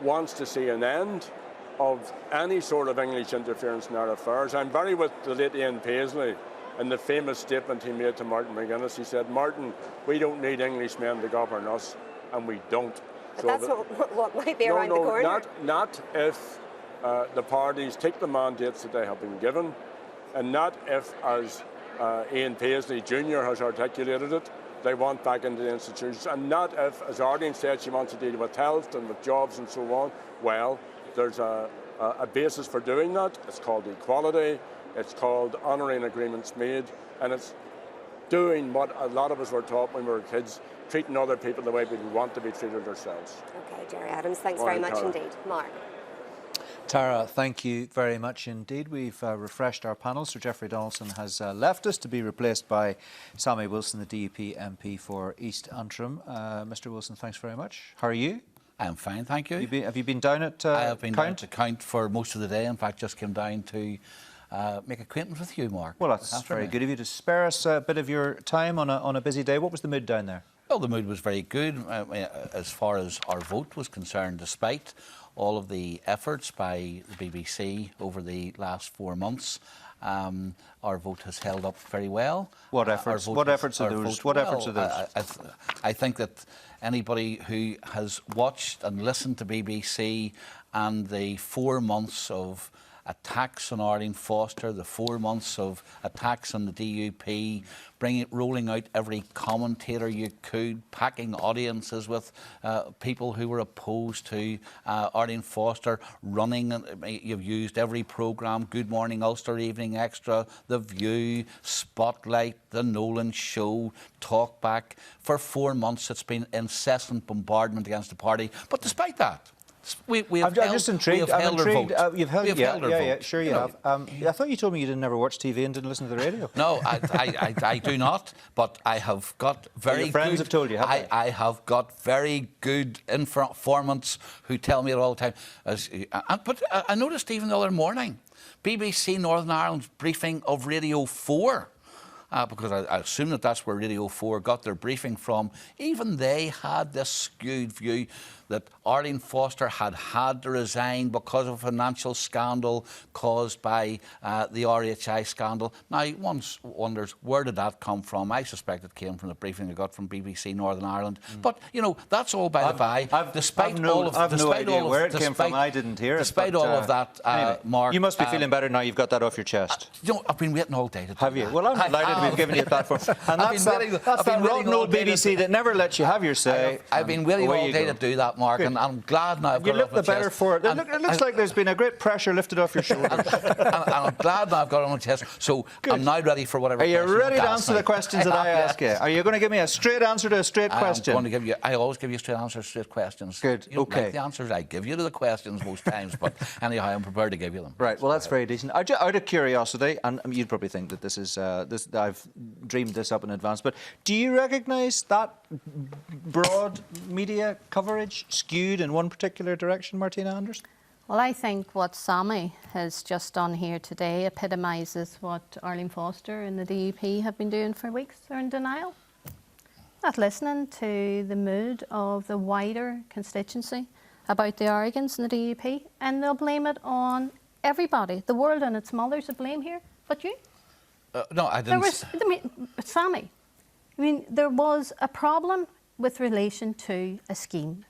Speaker 11: wants to see an end of any sort of English interference in our affairs. I'm very with the late Ian Paisley and the famous statement he made to Martin McGuinness. He said, "Martin, we don't need Englishmen to govern us," and we don't.
Speaker 2: But that's what might be around the corner.
Speaker 11: Not if the parties take the mandates that they have been given, and not if, as Ian Paisley Jr. has articulated it, they want back into the institutions, and not if, as Arlene said, she wants to deal with health and with jobs and so on. Well, there's a basis for doing that. It's called equality. It's called honouring agreements made, and it's doing what a lot of us were taught when we were kids, treating other people the way we want to be treated ourselves.
Speaker 2: Okay, Gerry Adams, thanks very much indeed. Mark.
Speaker 1: Tara, thank you very much indeed. We've refreshed our panel. Sir Geoffrey Donaldson has left us to be replaced by Sammy Wilson, the DUP MP for East Antrim. Mr Wilson, thanks very much. How are you?
Speaker 10: I'm fine, thank you.
Speaker 1: Have you been down at
Speaker 10: I have been down
Speaker 1: Count?
Speaker 10: to Count for most of the day. In fact, just came down to make acquaintance with you, Mark.
Speaker 1: Well, that's very good of you to spare us a bit of your time on a busy day. What was the mood down there?
Speaker 10: Well, the mood was very good as far as our vote was concerned, despite all of the efforts by the BBC over the last 4 months. Our vote has held up very well.
Speaker 1: What efforts? What efforts are those? What efforts are those?
Speaker 10: I think that anybody who has watched and listened to BBC and the 4 months of attacks on Arlene Foster, the 4 months of attacks on the DUP, rolling out every commentator you could, packing audiences with people who were opposed to Arlene Foster, you've used every programme, Good Morning Ulster, Evening Extra, The View, Spotlight, The Nolan Show, Talkback. For 4 months it's been incessant bombardment against the party, but despite that,
Speaker 1: I'm just intrigued.
Speaker 10: I'm intrigued.
Speaker 1: You've held our vote. Sure you have. I thought you told me you didn't ever watch TV and didn't listen to the radio.
Speaker 10: No, I do not. But I have got very
Speaker 1: your friends
Speaker 10: good.
Speaker 1: have told you, have they?
Speaker 10: I have got very good informants who tell me it all the time. But I noticed even the other morning, BBC Northern Ireland's briefing of Radio 4. Because I assume that that's where Radio 4 got their briefing from. Even they had this skewed view that Arlene Foster had to resign because of a financial scandal caused by the RHI scandal. Now, one wonders, where did that come from? I suspect it came from the briefing I got from BBC Northern Ireland. But, you know, that's all by the by.
Speaker 1: I've no idea where it came from. I didn't hear it.
Speaker 10: Despite all of that,
Speaker 1: anyway,
Speaker 10: Mark...
Speaker 1: You must be feeling better now you've got that off your chest.
Speaker 10: You know, I've been waiting all day to do
Speaker 1: Have you?
Speaker 10: that.
Speaker 1: Well, I'm delighted we've given you a platform. And that's that rotten old BBC that never lets you have your say.
Speaker 10: I've been waiting all day to do that, Mark, and I'm glad now I've got
Speaker 1: you
Speaker 10: it
Speaker 1: look
Speaker 10: off my
Speaker 1: the better
Speaker 10: chest.
Speaker 1: for it. It looks like there's been a great pressure lifted off your shoulders.
Speaker 10: and I'm glad now I've got it on my chest. So I'm now ready for whatever.
Speaker 1: Are you ready to answer the questions that I ask you? Are you going to give me a straight answer to a straight question?
Speaker 10: I'm going to give you. I always give you straight answers to straight questions.
Speaker 1: Good.
Speaker 10: You don't
Speaker 1: Okay.
Speaker 10: like the answers I give you to the questions most times, but anyhow, I'm prepared to give you them.
Speaker 1: Right. Well, that's very decent. Out of curiosity, and you'd probably think that this is I've dreamed this up in advance, but do you recognise that broad media coverage skewed in one particular direction, Martina Anderson?
Speaker 18: Well, I think what Sammy has just done here today epitomises what Arlene Foster and the DUP have been doing for weeks. They're in denial. Not listening to the mood of the wider constituency about the arrogance in the DUP, and they'll blame it on everybody. The world and its mother's to blame here, but you.
Speaker 10: No, I didn't.
Speaker 18: Sammy, there was a problem with relation to a scheme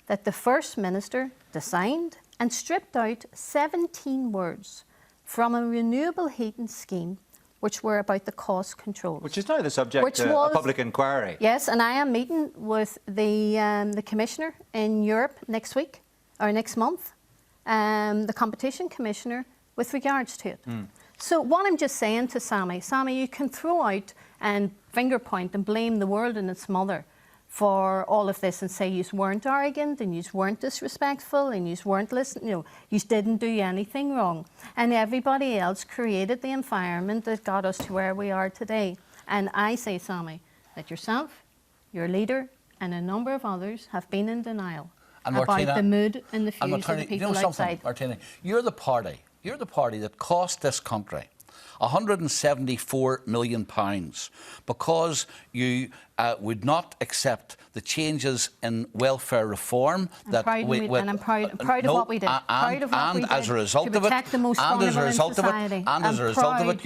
Speaker 18: that the First Minister designed and stripped out 17 words from a renewable heating scheme which were about the cost controls.
Speaker 1: Which is now the subject of a public inquiry.
Speaker 18: Yes, and I am meeting with the Commissioner in Europe next week, or next month, the Competition Commissioner, with regards to it. So what I'm just saying to Sammy, you can throw out and finger point and blame the world and its mother for all of this and say you weren't arrogant and you weren't disrespectful and you weren't listening, you didn't do anything wrong. And everybody else created the environment that got us to where we are today. And I say, Sammy, that yourself, your leader, and a number of others have been in denial about the mood and the views of the people outside.
Speaker 10: Martina, you're the party that cost this country £174 million because you would not accept the changes in welfare reform
Speaker 18: I'm proud of what we did.
Speaker 10: And as a result of it,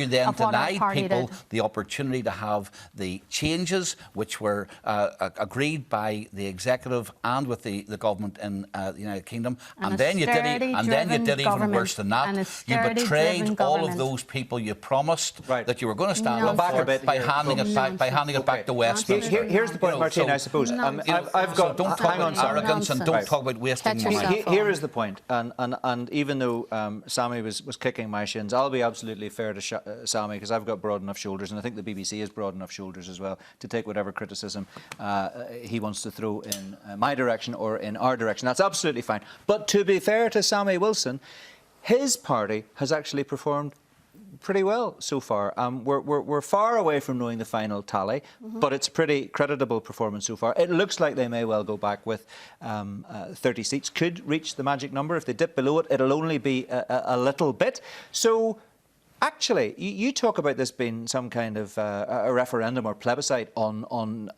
Speaker 10: you then denied people the opportunity to have the changes which were agreed by the executive and with the government in the United Kingdom. And then you did even worse than that. You betrayed all of those people you promised that you were going to stand up for by handing it back to Westminster.
Speaker 1: Here's the point, Martina, I suppose. I've got.
Speaker 10: Don't talk about arrogance and don't talk about wasting money.
Speaker 1: Here is the point, and even though Sammy was kicking my shins, I'll be absolutely fair to Sammy because I've got broad enough shoulders, and I think the BBC has broad enough shoulders as well to take whatever criticism he wants to throw in my direction or in our direction. That's absolutely fine. But to be fair to Sammy Wilson, his party has actually performed pretty well so far. We're far away from knowing the final tally, but it's a pretty creditable performance so far. It looks like they may well go back with 30 seats, could reach the magic number. If they dip below it, it'll only be a little bit. So actually, you talk about this being some kind of a referendum or plebiscite on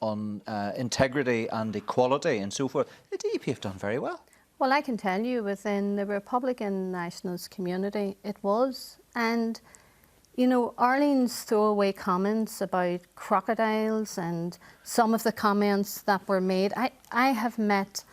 Speaker 1: integrity and equality and so forth. The DUP have done very well.
Speaker 18: Well, I can tell you within the Republican nationalist community, it was. And Arlene's throwaway comments about crocodiles and some of the comments that were made, I have met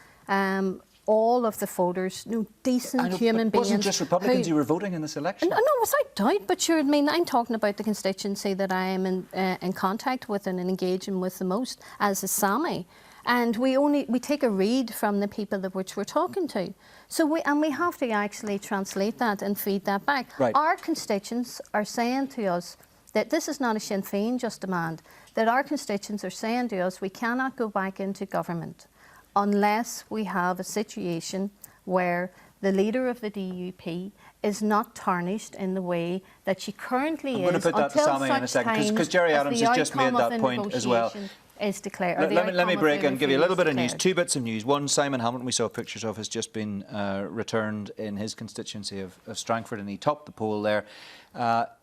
Speaker 18: all of the voters, decent human beings.
Speaker 1: It wasn't just Republicans who were voting in this election.
Speaker 18: No, without doubt. But I'm talking about the constituency that I am in contact with and engaging with the most, as is Sammy. And we take a read from the people that which we're talking to. So we have to actually translate that and feed that back.
Speaker 1: Right.
Speaker 18: Our constituents are saying to us that this is not a Sinn Féin just demand, that our constituents are saying to us we cannot go back into government unless we have a situation where the leader of the DUP is not tarnished in the way that she currently is.
Speaker 1: I'm going to put that to Sammy in a second, because Gerry Adams has just made that point as well.
Speaker 18: Is declared.
Speaker 1: Let me break and give you a little bit of news. Two bits of news. One, Simon Hamilton, we saw pictures of, has just been returned in his constituency of Strangford, and he topped the poll there.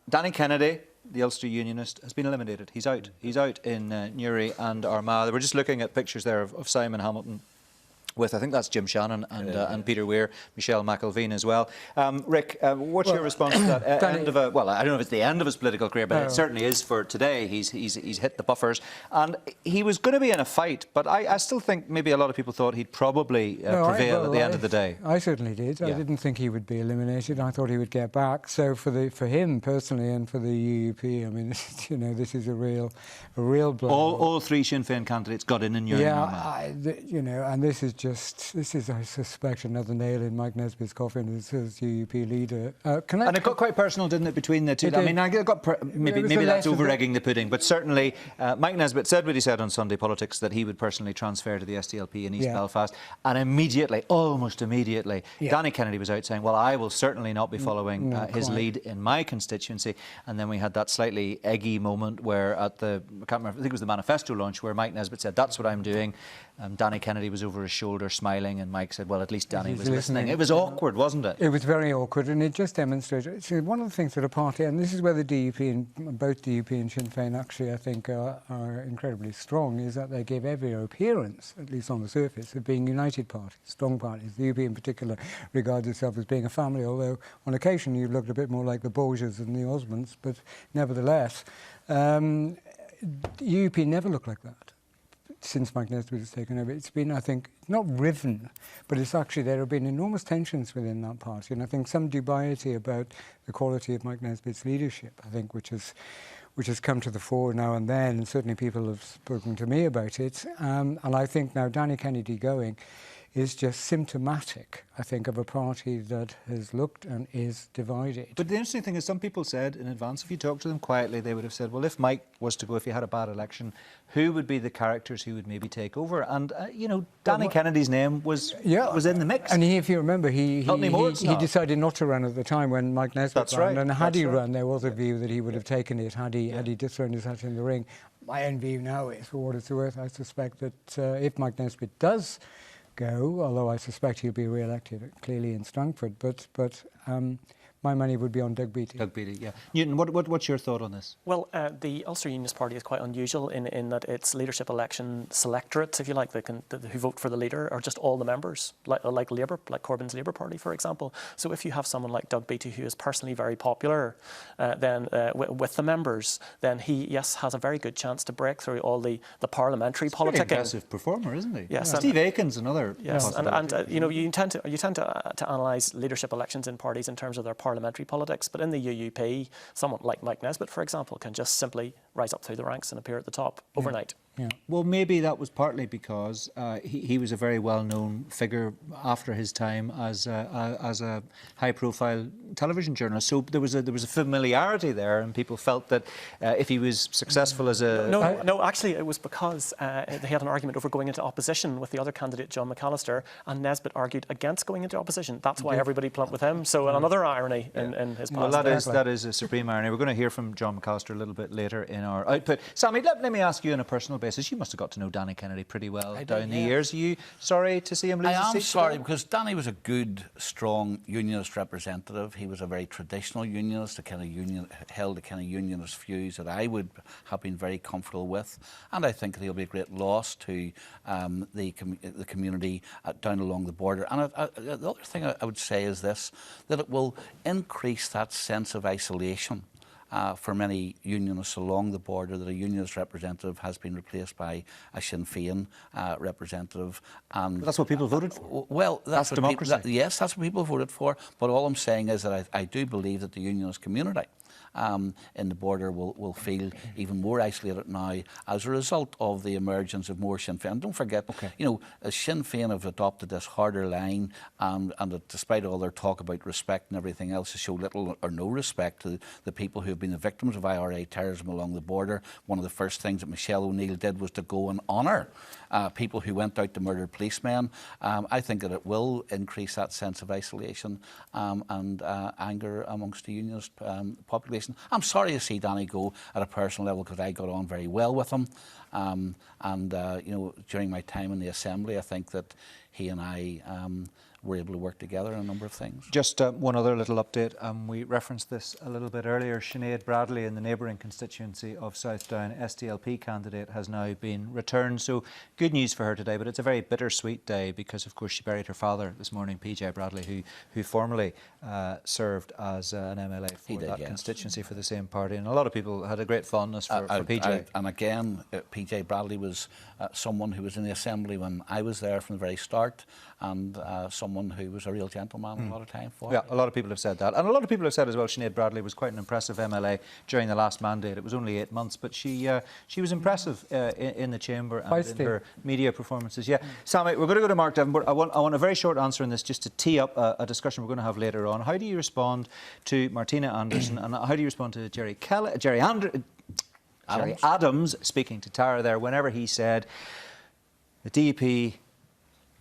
Speaker 1: Danny Kennedy, the Ulster Unionist, has been eliminated. He's out. He's out in Newry and Armagh. We're just looking at pictures there of Simon Hamilton with, I think that's Jim Shannon and Peter Weir, Michelle McElveen as well. Rick, what's your response to that? End of well, I don't know if it's the end of his political career, but it certainly is for today. He's hit the buffers. And he was going to be in a fight, but I still think maybe a lot of people thought he'd probably prevail at the end of the day.
Speaker 7: I certainly did. I didn't think he would be eliminated. I thought he would get back. So for him personally and for the UUP, I mean, this is a real blow.
Speaker 1: All three Sinn Féin candidates got in Newry and Armagh.
Speaker 7: And this is, I suspect, another nail in Mike Nesbitt's coffin as UUP leader.
Speaker 1: And it got quite personal, didn't it, between the two? I mean, I got maybe that's over-egging the pudding, but certainly Mike Nesbitt said what he said on Sunday Politics, that he would personally transfer to the SDLP in East Belfast, and immediately, almost immediately, Danny Kennedy was out saying, well, I will certainly not be following his lead in my constituency. And then we had that slightly eggy moment where at I can't remember, I think it was the manifesto launch, where Mike Nesbitt said, that's what I'm doing. Danny Kennedy was over his shoulder smiling, and Mike said, well, at least Danny was listening. It was awkward, wasn't it?
Speaker 7: It was very awkward, and it just demonstrated. So one of the things that a party, and this is where the DUP and both DUP and Sinn Féin actually, I think, are incredibly strong, is that they give every appearance, at least on the surface, of being united parties, strong parties. The DUP in particular regards itself as being a family, although on occasion you looked a bit more like the Borgias and the Osmonds, but nevertheless, UUP never looked like that. Since Mike Nesbitt has taken over, it's been, I think, not riven, but it's actually, there have been enormous tensions within that party, and I think some dubiety about the quality of Mike Nesbitt's leadership, I think, which has come to the fore now and then, and certainly people have spoken to me about it, and I think now Danny Kennedy going is just symptomatic, I think, of a party that has looked and is divided.
Speaker 1: But the interesting thing is some people said in advance, if you talk to them quietly, they would have said, well, if Mike was to go, if you had a bad election, who would be the characters who would maybe take over? And, you know, Danny Kennedy's name was in the mix.
Speaker 7: And if you remember, he decided not to run at the time when Mike Nesbitt ran.
Speaker 1: Right.
Speaker 7: And had he run, there was a view that he would have taken it had he just thrown his hat in the ring. My own view now is, for what it's worth, I suspect that if Mike Nesbitt does go, although I suspect he'll be re-elected clearly in Strangford, but my money would be on Doug Beattie.
Speaker 1: Doug Beattie, yeah. Newton, what's your thought on this?
Speaker 19: Well, the Ulster Unionist Party is quite unusual in that its leadership election selectorate, if you like, who vote for the leader are just all the members, like Labour, like Corbyn's Labour Party, for example. So if you have someone like Doug Beattie, who is personally very popular with the members, then he, has a very good chance to break through all the parliamentary politicking.
Speaker 1: He's a very aggressive performer, isn't he?
Speaker 19: Yes.
Speaker 1: Yeah. Steve Aiken's another.
Speaker 19: Yes, and you know, you tend to analyse leadership elections in parties in terms of their parliamentary politics, but in the UUP, someone like Mike Nesbitt, for example, can just simply rise up through the ranks and appear at the top overnight.
Speaker 1: Yeah. Well, maybe that was partly because he was a very well-known figure after his time as a high-profile television journalist. So there was a familiarity there, and people felt that if he was successful as a
Speaker 19: no, actually, it was because they had an argument over going into opposition with the other candidate, John McAllister, and Nesbitt argued against going into opposition. That's why everybody plumped with him. So another irony in his past.
Speaker 1: Well, that is a supreme irony. We're going to hear from John McAllister a little bit later in our output. Sammy, let me ask you on a personal basis. You must have got to know Danny Kennedy pretty well down the years. Are you sorry to see him lose his seat?
Speaker 10: I am sorry, because Danny was a good, strong unionist representative. He was a very traditional unionist, held the kind of unionist views that I would have been very comfortable with. And I think that he'll be a great loss to the community down along the border. And the other thing I would say is this, that it will increase that sense of isolation for many unionists along the border, that a unionist representative has been replaced by a Sinn Féin representative. And
Speaker 1: that's what people voted for.
Speaker 10: Well,
Speaker 1: that's democracy.
Speaker 10: Yes, that's what people voted for. But all I'm saying is that I do believe that the unionist community in the border will feel even more isolated now as a result of the emergence of more Sinn Féin. And don't forget, you know, Sinn Féin have adopted this harder line, and that despite all their talk about respect and everything else, they show little or no respect to the people who have been the victims of IRA terrorism along the border. One of the first things that Michelle O'Neill did was to go and honour people who went out to murder policemen. I think that it will increase that sense of isolation and anger amongst the unionist population. I'm sorry to see Danny go at a personal level, because I got on very well with him. You know, during my time in the Assembly, I think that he and I were able to work together on a number of things.
Speaker 1: Just one other little update. We referenced this a little bit earlier. Sinead Bradley in the neighbouring constituency of Southdown, SDLP candidate, has now been returned. So good news for her today, but it's a very bittersweet day because, of course, she buried her father this morning, PJ Bradley, who formerly served as an MLA for that constituency for the same party. And a lot of people had a great fondness for PJ.
Speaker 10: And again, PJ Bradley was someone who was in the Assembly when I was there from the very start, and someone who was a real gentleman a lot of time for.
Speaker 1: Yeah, a lot of people have said that. And a lot of people have said as well, Sinead Bradley was quite an impressive MLA during the last mandate. It was only 8 months, but she was impressive in the chamber and in her media performances. Yeah. Sammy, we're going to go to Mark Devonport. I want a very short answer on this, just to tee up a discussion we're going to have later on. How do you respond to Martina Anderson, and how do you respond to Jerry Adams speaking to Tara there, whenever he said the DUP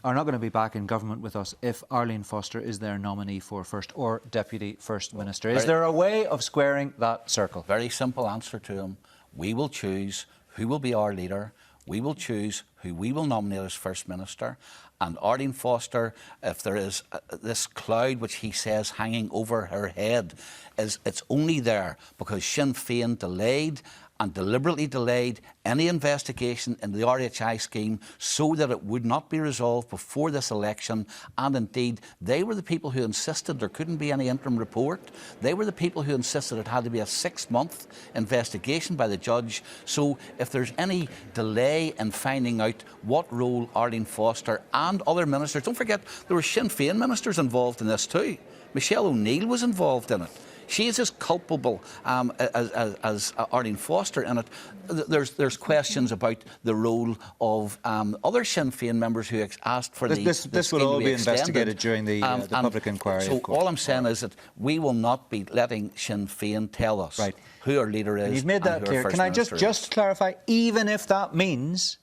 Speaker 1: are not going to be back in government with us if Arlene Foster is their nominee for First or Deputy First Minister? Is there a way of squaring that circle?
Speaker 10: Very simple answer to him. We will choose who will be our leader. We will choose who we will nominate as First Minister. And Arlene Foster, if there is this cloud which he says hanging over her head, it's only there because Sinn Féin delayed and deliberately delayed any investigation into the RHI scheme so that it would not be resolved before this election. And indeed, they were the people who insisted there couldn't be any interim report. They were the people who insisted it had to be a 6-month investigation by the judge. So if there's any delay in finding out what role Arlene Foster and other ministers, don't forget there were Sinn Féin ministers involved in this too. Michelle O'Neill was involved in it. She is as culpable as Arlene Foster in it. There's questions about the role of other Sinn Féin members who asked for
Speaker 1: this will all be investigated during the public inquiry.
Speaker 10: So all I'm saying is that we will not be letting Sinn Féin tell us who our leader is.
Speaker 1: And you've made that clear. Can I just clarify, even if that means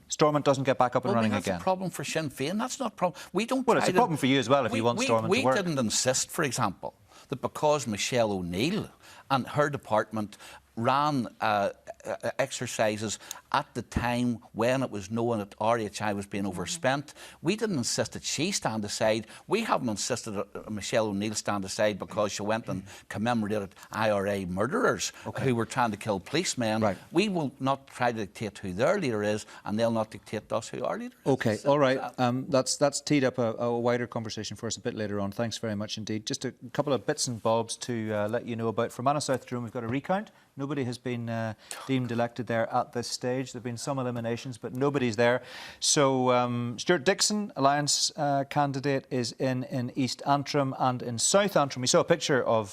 Speaker 1: Stormont doesn't get back up and running
Speaker 10: that's
Speaker 1: again?
Speaker 10: That's a problem for Sinn Féin. That's not a problem. We don't.
Speaker 1: Well, it's a problem for you as well if you want Stormont to work.
Speaker 10: We didn't insist, for example, that because Michelle O'Neill and her department ran exercises at the time when it was known that RHI was being overspent. We didn't insist that she stand aside. We haven't insisted that Michelle O'Neill stand aside because she went and commemorated IRA murderers who were trying to kill policemen. We will not try to dictate who their leader is, and they'll not dictate to us who our leader is.
Speaker 1: OK, all right. That's teed up a wider conversation for us a bit later on. Thanks very much indeed. Just a couple of bits and bobs to let you know about. Fermanagh South Drom, we've got a recount. Nobody has been deemed elected there at this stage. There have been some eliminations, but nobody's there. So Stuart Dixon, Alliance candidate, is in East Antrim and in South Antrim. We saw a picture of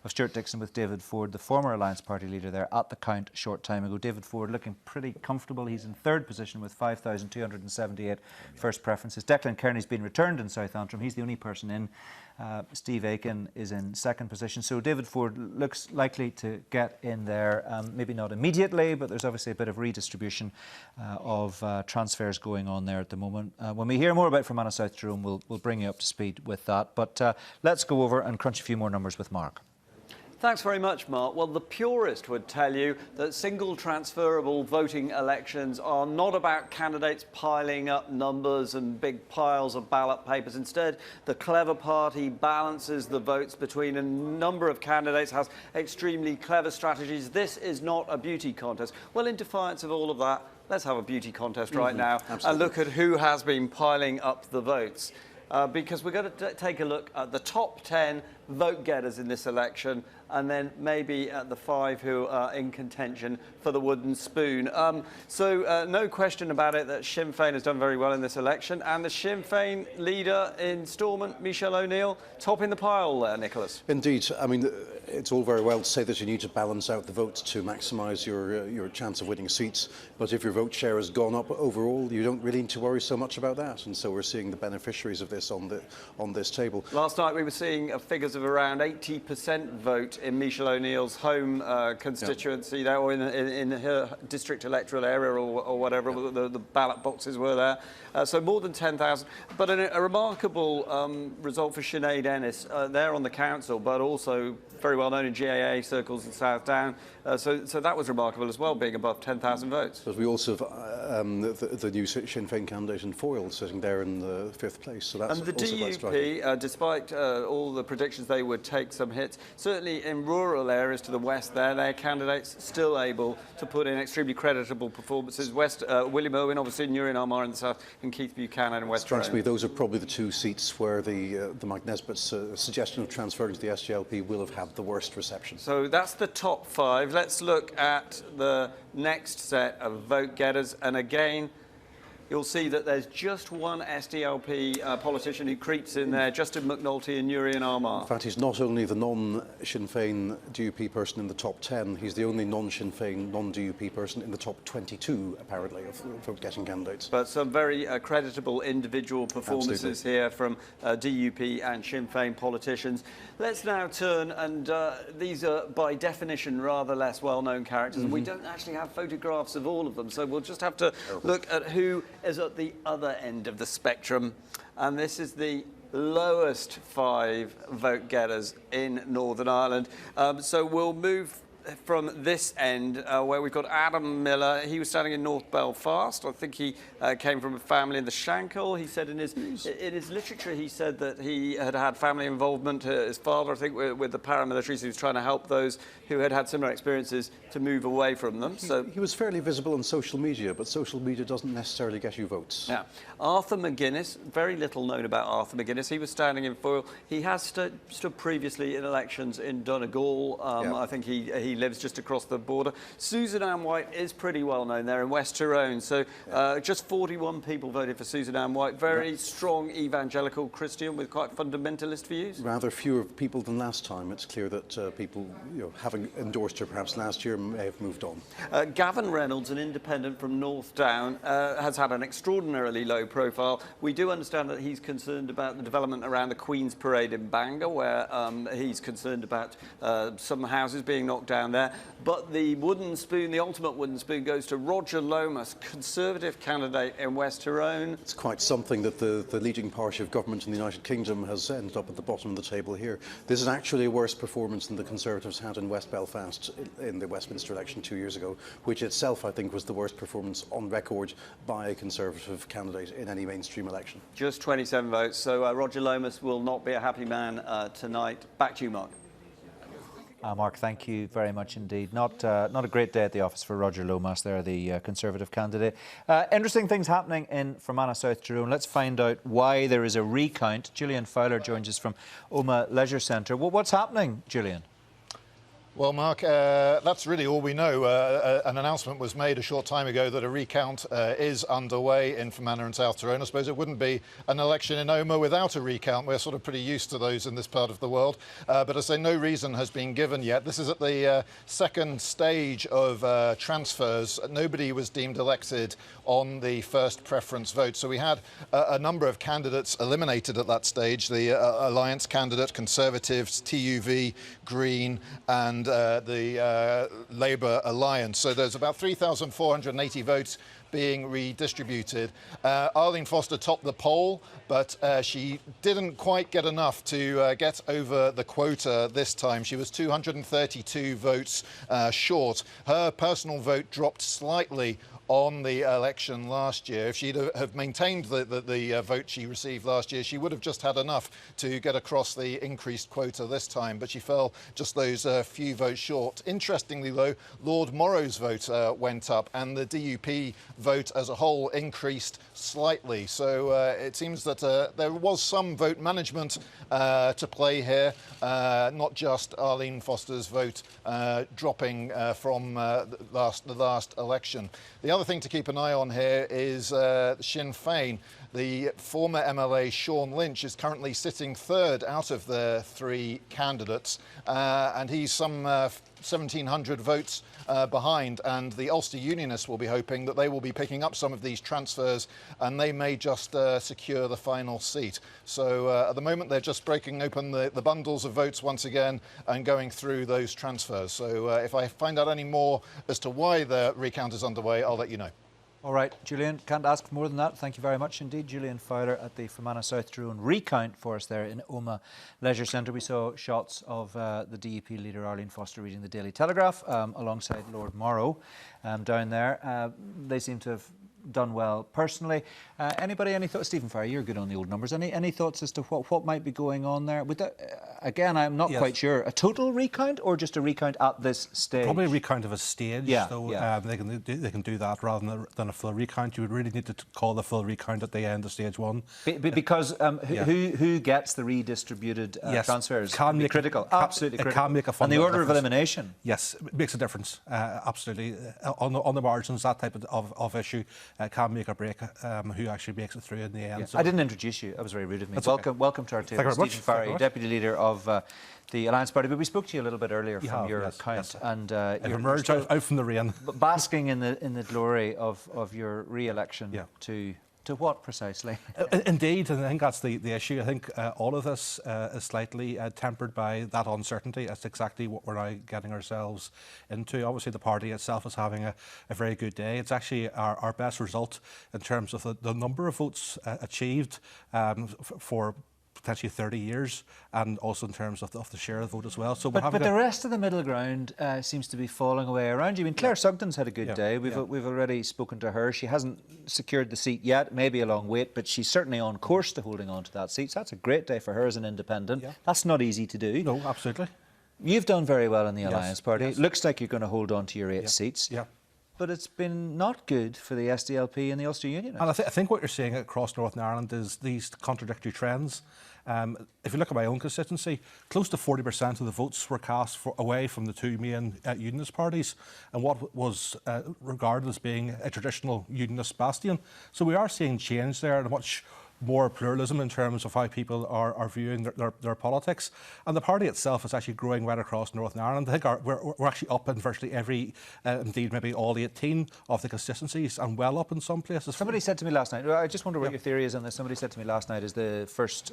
Speaker 1: Stuart Dixon with David Ford, the former Alliance Party leader, there at the count a short time ago. David Ford looking pretty comfortable. He's in third position with 5,278 first preferences. Declan Kearney's been returned in South Antrim. He's the only person in. Steve Aiken is in second position. So David Ford looks likely to get in there, maybe not immediately, but there's obviously a bit of redistribution of transfers going on there at the moment. When we hear more about Fermanagh South Drom, we'll bring you up to speed with that. But let's go over and crunch a few more numbers with Mark.
Speaker 12: Thanks very much, Mark. Well, the purist would tell you that single transferable voting elections are not about candidates piling up numbers and big piles of ballot papers. Instead, the clever party balances the votes between a number of candidates, has extremely clever strategies. This is not a beauty contest. Well, in defiance of all of that, let's have a beauty contest right now and look at who has been piling up the votes. Because we're going to take a look at the top 10 vote getters in this election, and then maybe at the 5 who are in contention for the wooden spoon. So no question about it that Sinn Féin has done very well in this election, and the Sinn Féin leader in Stormont, Michelle O'Neill, topping the pile there, Nicholas.
Speaker 13: Indeed. I mean, it's all very well to say that you need to balance out the votes to maximise your chance of winning seats, but if your vote share has gone up overall, you don't really need to worry so much about that. And so we're seeing the beneficiaries of this on this table.
Speaker 12: Last night we were seeing figures of around 80% vote in Michelle O'Neill's home constituency there, or in her district electoral area, or whatever the ballot boxes were there. So more than 10,000. But a remarkable result for Sinead Ennis there on the council, but also very well known in GAA circles in South Down. So that was remarkable as well, being above 10,000 votes.
Speaker 13: But we also have the new Sinn Féin candidate in Foyle sitting there in the 5th place. So that's
Speaker 12: and the
Speaker 13: also quite striking.
Speaker 12: DUP, despite all the predictions they would take some hits, certainly in rural areas to the west there, their candidates still able to put in extremely creditable performances. William Irwin, obviously, Newry Armagh in the south, and Keith Buchanan in West
Speaker 13: Strikes me those are probably the two seats where the Mike Nesbitt's suggestion of transferring to the SDLP will have had the worst reception.
Speaker 12: So that's the top 5. Let's look at the next set of vote getters, and again you'll see that there's just one SDLP politician who creeps in there, Justin McNulty in Newry and Armagh.
Speaker 13: In fact, he's not only the non-Sinn Féin DUP person in the top 10, he's the only non-Sinn Féin, non-DUP person in the top 22, apparently, of vote-getting candidates.
Speaker 12: But some very creditable individual performances here from DUP and Sinn Féin politicians. Let's now turn, and these are by definition rather less well-known characters, and we don't actually have photographs of all of them, so we'll just have to look at who is at the other end of the spectrum. And this is the lowest 5 vote getters in Northern Ireland. So we'll move from this end, where we've got Adam Miller. He was standing in North Belfast. I think he came from a family in the Shankill. He said in his literature, he said that he had family involvement. His father, I think, with the paramilitaries, he was trying to help those who had similar experiences to move away from them.
Speaker 13: He was fairly visible on social media, but social media doesn't necessarily get you votes.
Speaker 12: Yeah. Arthur McGuinness, very little known about Arthur McGuinness. He was standing in Foyle. He has stood previously in elections in Donegal. I think he He lives just across the border. Susan Ann White is pretty well known there in West Tyrone. So just 41 people voted for Susan Ann White. Very strong evangelical Christian with quite fundamentalist views.
Speaker 13: Rather fewer people than last time. It's clear that people, having endorsed her perhaps last year, may have moved on.
Speaker 12: Gavin Reynolds, an independent from North Down, has had an extraordinarily low profile. We do understand that he's concerned about the development around the Queen's Parade in Bangor, where he's concerned about some houses being knocked down there. But the wooden spoon, the ultimate wooden spoon, goes to Roger Lomas, Conservative candidate in West Tyrone.
Speaker 13: It's quite something that the leading party of government in the United Kingdom has ended up at the bottom of the table here. This is actually a worse performance than the Conservatives had in West Belfast in the Westminster election 2 years ago, which itself, I think, was the worst performance on record by a Conservative candidate in any mainstream election.
Speaker 12: Just 27 votes, so Roger Lomas will not be a happy man tonight. Back to you, Mark.
Speaker 1: Mark, thank you very much indeed. Not a great day at the office for Roger Lomas there, the Conservative candidate. Interesting things happening in Fermanagh South Tyrone. Let's find out why there is a recount. Julian Fowler joins us from Omagh Leisure Centre. Well, what's happening, Julian?
Speaker 6: Well, Mark, that's really all we know. An announcement was made a short time ago that a recount is underway in Fermanagh and South Tyrone. I suppose it wouldn't be an election in Omagh without a recount. We're sort of pretty used to those in this part of the world. But I say no reason has been given yet. This is at the second stage of transfers. Nobody was deemed elected on the first preference vote. So we had a number of candidates eliminated at that stage. The Alliance candidate, Conservatives, TUV, Green and the Labour Alliance. So there's about 3,480 votes being redistributed. Arlene Foster topped the poll, but she didn't quite get enough to get over the quota this time. She was 232 votes short. Her personal vote dropped slightly on the election last year. If she'd have maintained the vote she received last year, she would have just had enough to get across the increased quota this time, but she fell just those few votes short. Interestingly, though, Lord Morrow's vote went up and the DUP vote as a whole increased slightly. So it seems that there was some vote management to play here, not just Arlene Foster's vote dropping from the last election. The other thing to keep an eye on here is Sinn Féin. The former MLA Sean Lynch is currently sitting third out of the three candidates, and he's some 1,700 votes behind, and the Ulster Unionists will be hoping that they will be picking up some of these transfers and they may just secure the final seat. So at the moment they're just breaking open the bundles of votes once again and going through those transfers. So if I find out any more as to why the recount is underway, I'll let you know.
Speaker 1: All right, Julian, can't ask for more than that. Thank you very much indeed. Julian Fowler at the Fermanagh South Tyrone recount for us there in Omagh Leisure Centre. We saw shots of the DUP leader Arlene Foster reading the Daily Telegraph alongside Lord Morrow down there. They seem to have done well personally. Any thoughts? Stephen Farr, you're good on the old numbers. Any thoughts as to what might be going on there? Would that, again, I'm not quite sure. A total recount or just a recount at this stage?
Speaker 9: Probably a recount of a stage.
Speaker 1: Yeah,
Speaker 9: so
Speaker 1: yeah.
Speaker 9: They can do that rather than a full recount. You would really need to call the full recount at the end of stage one.
Speaker 1: Because who gets the redistributed transfers?
Speaker 9: Can be
Speaker 1: critical. Absolutely critical.
Speaker 9: It can make a
Speaker 1: and the
Speaker 9: fundamental
Speaker 1: order of
Speaker 9: difference.
Speaker 1: elimination.
Speaker 9: Yes, it makes a difference. Absolutely. On the margins, that type of issue can make or break who actually makes it through in the end.
Speaker 1: Yeah.
Speaker 9: So
Speaker 1: I didn't introduce you. That was very rude of me.
Speaker 9: That's
Speaker 1: Welcome to our table.
Speaker 9: Thank you very much.
Speaker 1: Stephen Farr, Deputy Leader of the Alliance Party. But we spoke to you a little bit earlier from your
Speaker 9: yes,
Speaker 1: account,
Speaker 9: yes.
Speaker 1: and
Speaker 9: you've emerged out from the rain,
Speaker 1: basking in the glory of your re-election to what precisely?
Speaker 9: Indeed, and I think that's the issue. I think all of this is slightly tempered by that uncertainty. That's exactly what we're now getting ourselves into. Obviously, the party itself is having a very good day. It's actually our best result in terms of the number of votes achieved for potentially 30 years, and also in terms of the share of the vote as well. So
Speaker 1: but the rest of the middle ground seems to be falling away around you. I mean, Claire Sugden's had a good day. We've already spoken to her. She hasn't secured the seat yet, maybe a long wait, but she's certainly on course to holding on to that seat. So that's a great day for her as an independent. That's not easy to do.
Speaker 9: No, absolutely.
Speaker 1: You've done very well in the Alliance Party.
Speaker 9: Yes.
Speaker 1: It looks like you're going to hold on to your 8 seats.
Speaker 9: Yeah.
Speaker 1: but it's been not good for the SDLP and the Ulster Unionists.
Speaker 14: And I think what you're seeing across Northern Ireland is these contradictory trends. If you look at my own constituency, close to 40% of the votes were cast away from the two main unionist parties and what was regarded as being a traditional unionist bastion. So we are seeing change there and much more pluralism in terms of how people are viewing their politics. And the party itself is actually growing right across Northern Ireland. I think we're actually up in virtually every, indeed maybe all 18 of the constituencies and well up in some places.
Speaker 1: Somebody said to me last night, I just wonder what your theory is on this. Somebody said to me last night as the first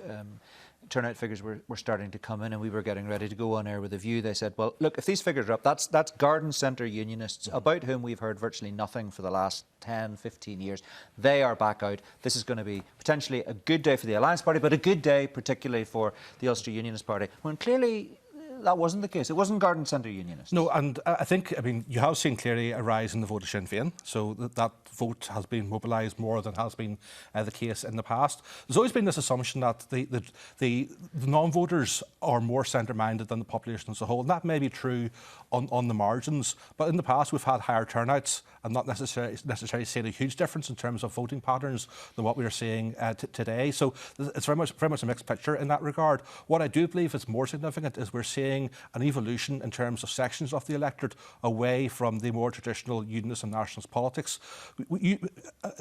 Speaker 1: turnout figures were starting to come in and we were getting ready to go on air with a view. They said, well, look, if these figures are up, that's garden centre unionists about whom we've heard virtually nothing for the last 10, 15 years. They are back out. This is going to be potentially a good day for the Alliance Party, but a good day particularly for the Ulster Unionist Party. When clearly that wasn't the case. It wasn't garden centre unionists.
Speaker 14: No, and I think, you have seen clearly a rise in the vote of Sinn Féin, so that vote has been mobilised more than has been the case in the past. There's always been this assumption that the non-voters are more centre-minded than the population as a whole, and that may be true on the margins, but in the past we've had higher turnouts and not necessarily seeing a huge difference in terms of voting patterns than what we are seeing today. So it's very much a mixed picture in that regard. What I do believe is more significant is we're seeing an evolution in terms of sections of the electorate away from the more traditional unionist and nationalist politics.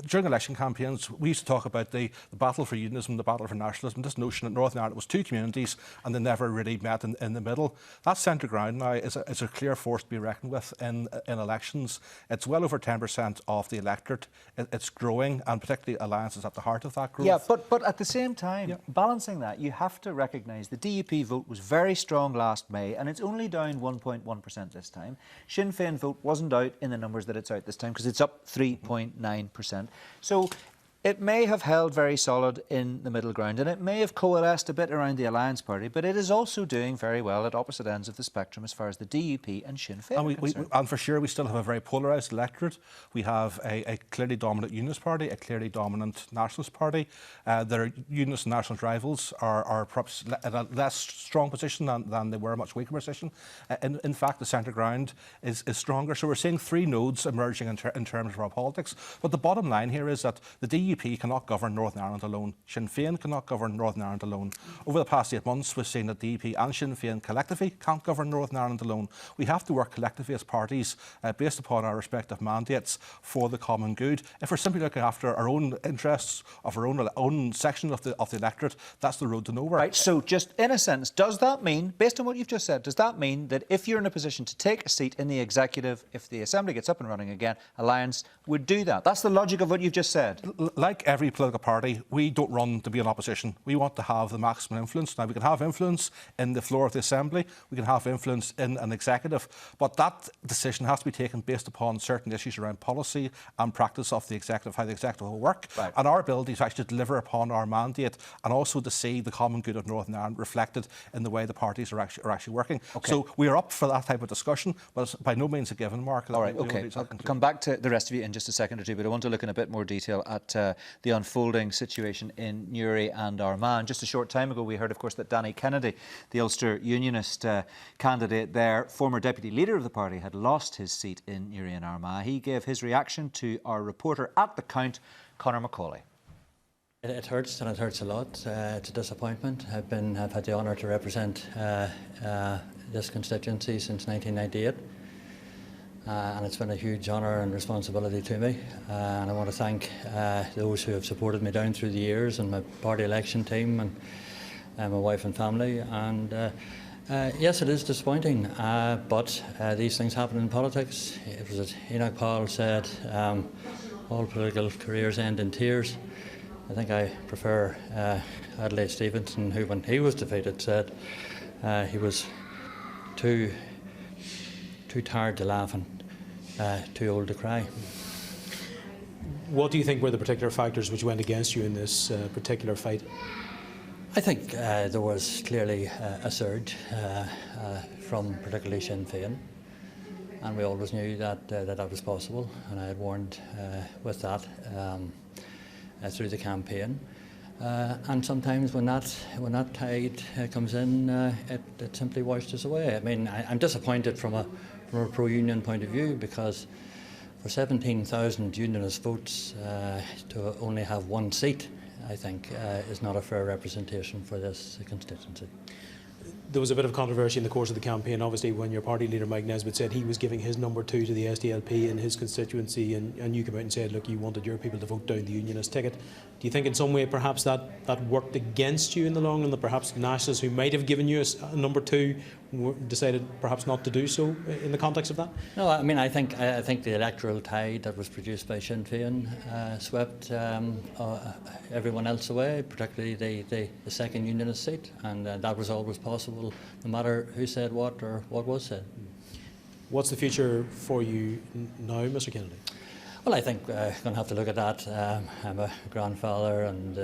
Speaker 14: During election campaigns, we used to talk about the battle for unionism, the battle for nationalism, this notion that Northern Ireland was two communities and they never really met in the middle. That centre ground now is a clear force to be reckoned with in elections. It's well over 10% of the electorate. It's growing, and particularly Alliance is at the heart of that growth.
Speaker 1: Yeah, but at the same time, balancing that, you have to recognise the DUP vote was very strong last May, and it's only down 1.1% this time. Sinn Féin vote wasn't out in the numbers that it's out this time because it's up 3.9%. So it may have held very solid in the middle ground and it may have coalesced a bit around the Alliance Party, but it is also doing very well at opposite ends of the spectrum as far as the DUP and Sinn Féin are concerned.
Speaker 14: And for sure, we still have a very polarised electorate. We have a clearly dominant Unionist Party, a clearly dominant Nationalist Party. Their Unionist and Nationalist rivals are perhaps in a less strong position than they were, a much weaker position. In fact, the centre ground is stronger. So we're seeing three nodes emerging in terms of our politics. But the bottom line here is that the DUP cannot govern Northern Ireland alone. Sinn Féin cannot govern Northern Ireland alone. Over the past 8 months, we've seen that DUP and Sinn Féin collectively can't govern Northern Ireland alone. We have to work collectively as parties based upon our respective mandates for the common good. If we're simply looking after our own interests of our own section of the electorate, that's the road to nowhere.
Speaker 1: Right, so just in a sense, does that mean, based on what you've just said, does that mean that if you're in a position to take a seat in the executive, if the Assembly gets up and running again, Alliance would do that? That's the logic of what you've just said.
Speaker 14: Like every political party, we don't run to be in opposition. We want to have the maximum influence. Now, we can have influence in the floor of the Assembly, we can have influence in an executive, but that decision has to be taken based upon certain issues around policy and practice of the executive, how the executive will work, and our ability to actually deliver upon our mandate and also to see the common good of Northern Ireland reflected in the way the parties are actually working. Okay. So we are up for that type of discussion, but it's by no means a given, Mark.
Speaker 1: All right, okay. I'll come back to the rest of you in just a second or two, but I want to look in a bit more detail at the unfolding situation in Newry and Armagh. Just a short time ago, we heard, of course, that Danny Kennedy, the Ulster Unionist candidate there, former deputy leader of the party, had lost his seat in Newry and Armagh. He gave his reaction to our reporter at the Count, Conor McCauley.
Speaker 21: It hurts, and it hurts a lot. It's a disappointment. I've had the honour to represent this constituency since 1998. And it's been a huge honour and responsibility to me, and I want to thank those who have supported me down through the years, and my party election team and my wife and family. And yes, it is disappointing, but these things happen in politics. It was as Enoch Powell said, all political careers end in tears. I think I prefer Adelaide Stevenson, who when he was defeated said he was too tired to laugh and too old to cry.
Speaker 23: What do you think were the particular factors which went against you in this particular fight?
Speaker 21: I think there was clearly a surge from particularly Sinn Féin, and we always knew that that was possible, and I had warned with that through the campaign. And sometimes when that tide comes in, it simply washed us away. I mean, I'm disappointed from a pro-union point of view, because For 17,000 unionist votes to only have one seat, I think, is not a fair representation for this constituency.
Speaker 23: There was a bit of controversy in the course of the campaign, obviously, when your party leader Mike Nesbitt said he was giving his number 2 to the SDLP in his constituency, and you came out and said, look, you wanted your people to vote down the unionist ticket. Do you think in some way perhaps that worked against you in the long run, that perhaps nationalists who might have given you a number 2 decided perhaps not to do so in the context of that?
Speaker 21: No, I mean, I think the electoral tide that was produced by Sinn Féin swept everyone else away, particularly the second unionist seat, and that was always possible, no matter who said what or what was said.
Speaker 23: What's the future for you now, Mr. Kennedy?
Speaker 21: Well, I think I'm going to have to look at that. I'm a grandfather, and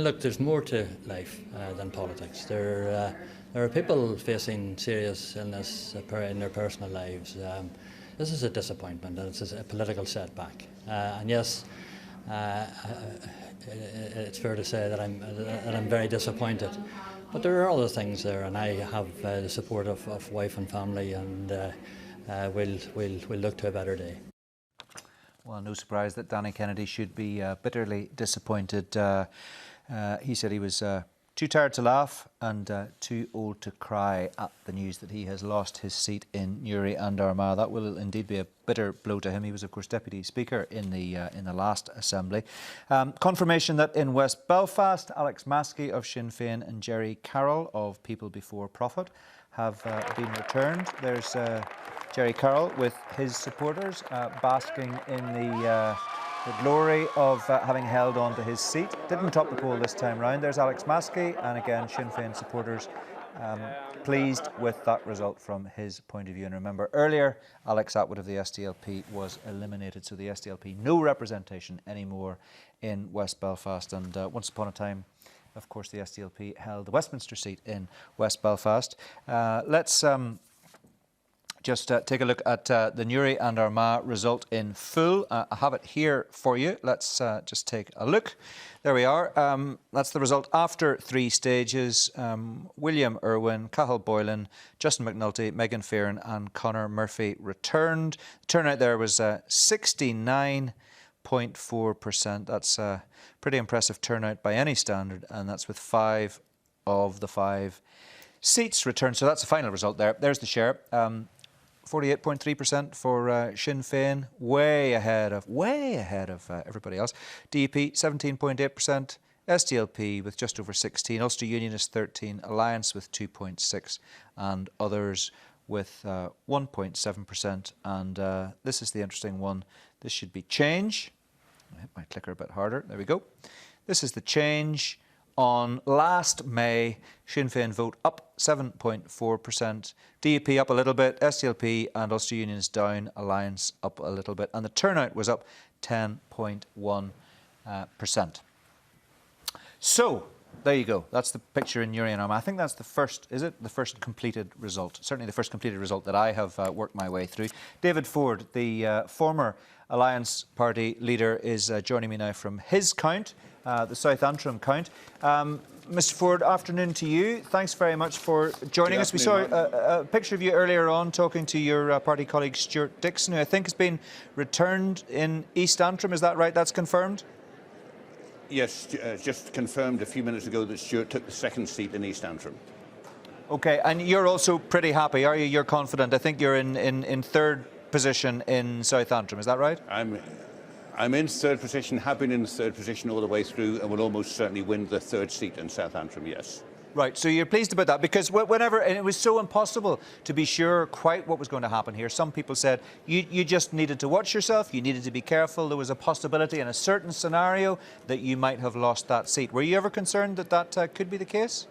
Speaker 21: look, there's more to life than politics. There are people facing serious illness in their personal lives. This is a disappointment, and it's a political setback. And yes, it's fair to say that I'm very disappointed. But there are other things there, and I have the support of wife and family, and we'll look to a better day.
Speaker 1: Well, no surprise that Danny Kennedy should be bitterly disappointed. He said he was too tired to laugh and too old to cry at the news that he has lost his seat in Newry and Armagh. That will indeed be a bitter blow to him. He was, of course, Deputy Speaker in the last Assembly. Confirmation that in West Belfast, Alex Maskey of Sinn Féin and Jerry Carroll of People Before Profit have been returned. There's Jerry Carroll with his supporters basking in the glory of having held on to his seat. Didn't top the poll this time round. There's Alex Maskey, and again Sinn Féin supporters pleased with that result from his point of view. And remember, earlier Alex Atwood of the SDLP was eliminated, so the SDLP no representation anymore in West Belfast. And once upon a time, of course, the SDLP held the Westminster seat in West Belfast. Let's just take a look at the Newry and Armagh result in full. I have it here for you. Let's just take a look. There we are. That's the result after 3 stages. William Irwin, Cathal Boylan, Justin McNulty, Megan Fearon and Conor Murphy returned. The turnout there was 69.4%. That's a pretty impressive turnout by any standard, and that's with 5 of the 5 seats returned. So that's the final result there. There's the share. 48.3% for Sinn Féin, way ahead of everybody else. DUP 17.8%, SDLP with just over 16, Ulster Unionist 13, Alliance with 2.6, and others with 1.7%. And this is the interesting one. This should be change. I hit my clicker a bit harder. There we go. This is the change. On last May, Sinn Féin vote up 7.4%, DUP up a little bit, SDLP and Ulster Unionist down, Alliance up a little bit, and the turnout was up 10.1%. So, there you go. That's the picture in Newry and Armagh. I think that's the first, is it? The first completed result. Certainly the first completed result that I have worked my way through. David Ford, the former Alliance Party leader, is joining me now from his count. The South Antrim count. Mr. Ford, afternoon to you. Thanks very much for joining us. We saw a picture of you earlier on talking to your party colleague Stuart Dixon, who I think has been returned in East Antrim. Is that right? That's confirmed?
Speaker 5: Yes, just confirmed a few minutes ago that Stuart took the 2nd seat in East Antrim. OK, and you're also pretty happy, are you? You're confident. I think you're in 3rd position in South Antrim. Is that right? I'm in 3rd position, have been in the 3rd position all the way through, and will almost certainly win the 3rd seat in South Antrim, yes.
Speaker 1: Right, so you're pleased about that, because whenever, and it was so impossible to be sure quite what was going to happen here. Some people said you just needed to watch yourself, you needed to be careful. There was a possibility in a certain scenario that you might have lost that seat. Were you ever concerned that that could be the case?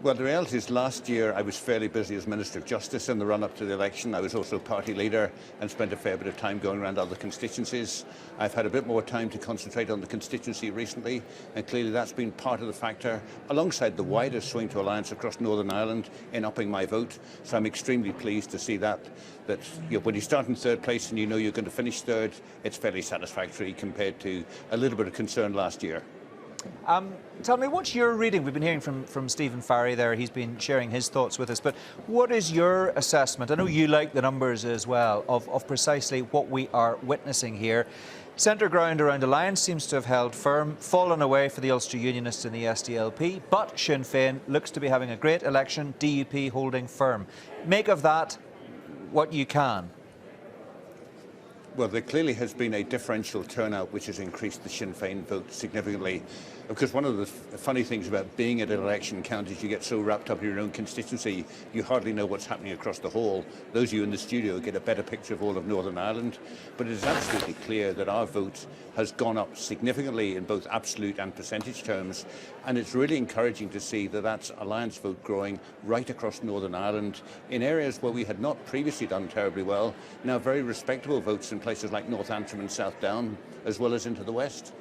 Speaker 5: Well, the reality is last year I was fairly busy as Minister of Justice in the run-up to the election. I was also party leader and spent a fair bit of time going around other constituencies. I've had a bit more time to concentrate on the constituency recently, and clearly that's been part of the factor, alongside the wider swing to Alliance across Northern Ireland in upping my vote. So I'm extremely pleased to see that when you start in 3rd place and you know you're going to finish 3rd, it's fairly satisfactory compared to a little bit of concern last year.
Speaker 1: Tell me, what's your reading? We've been hearing from Stephen Farry there. He's been sharing his thoughts with us. But what is your assessment? I know you like the numbers as well of precisely what we are witnessing here. Centre ground around Alliance seems to have held firm, fallen away for the Ulster Unionists and the SDLP. But Sinn Féin looks to be having a great election, DUP holding firm. Make of that what you can.
Speaker 5: Well, there clearly has been a differential turnout which has increased the Sinn Féin vote significantly. Because one of the funny things about being at an election count is you get so wrapped up in your own constituency, you hardly know what's happening across the hall. Those of you in the studio get a better picture of all of Northern Ireland. But it is absolutely clear that our vote has gone up significantly in both absolute and percentage terms. And it's really encouraging to see that that's Alliance vote growing right across Northern Ireland in areas where we had not previously done terribly well. Now very respectable votes in places like North Antrim and South Down, as well as into the west.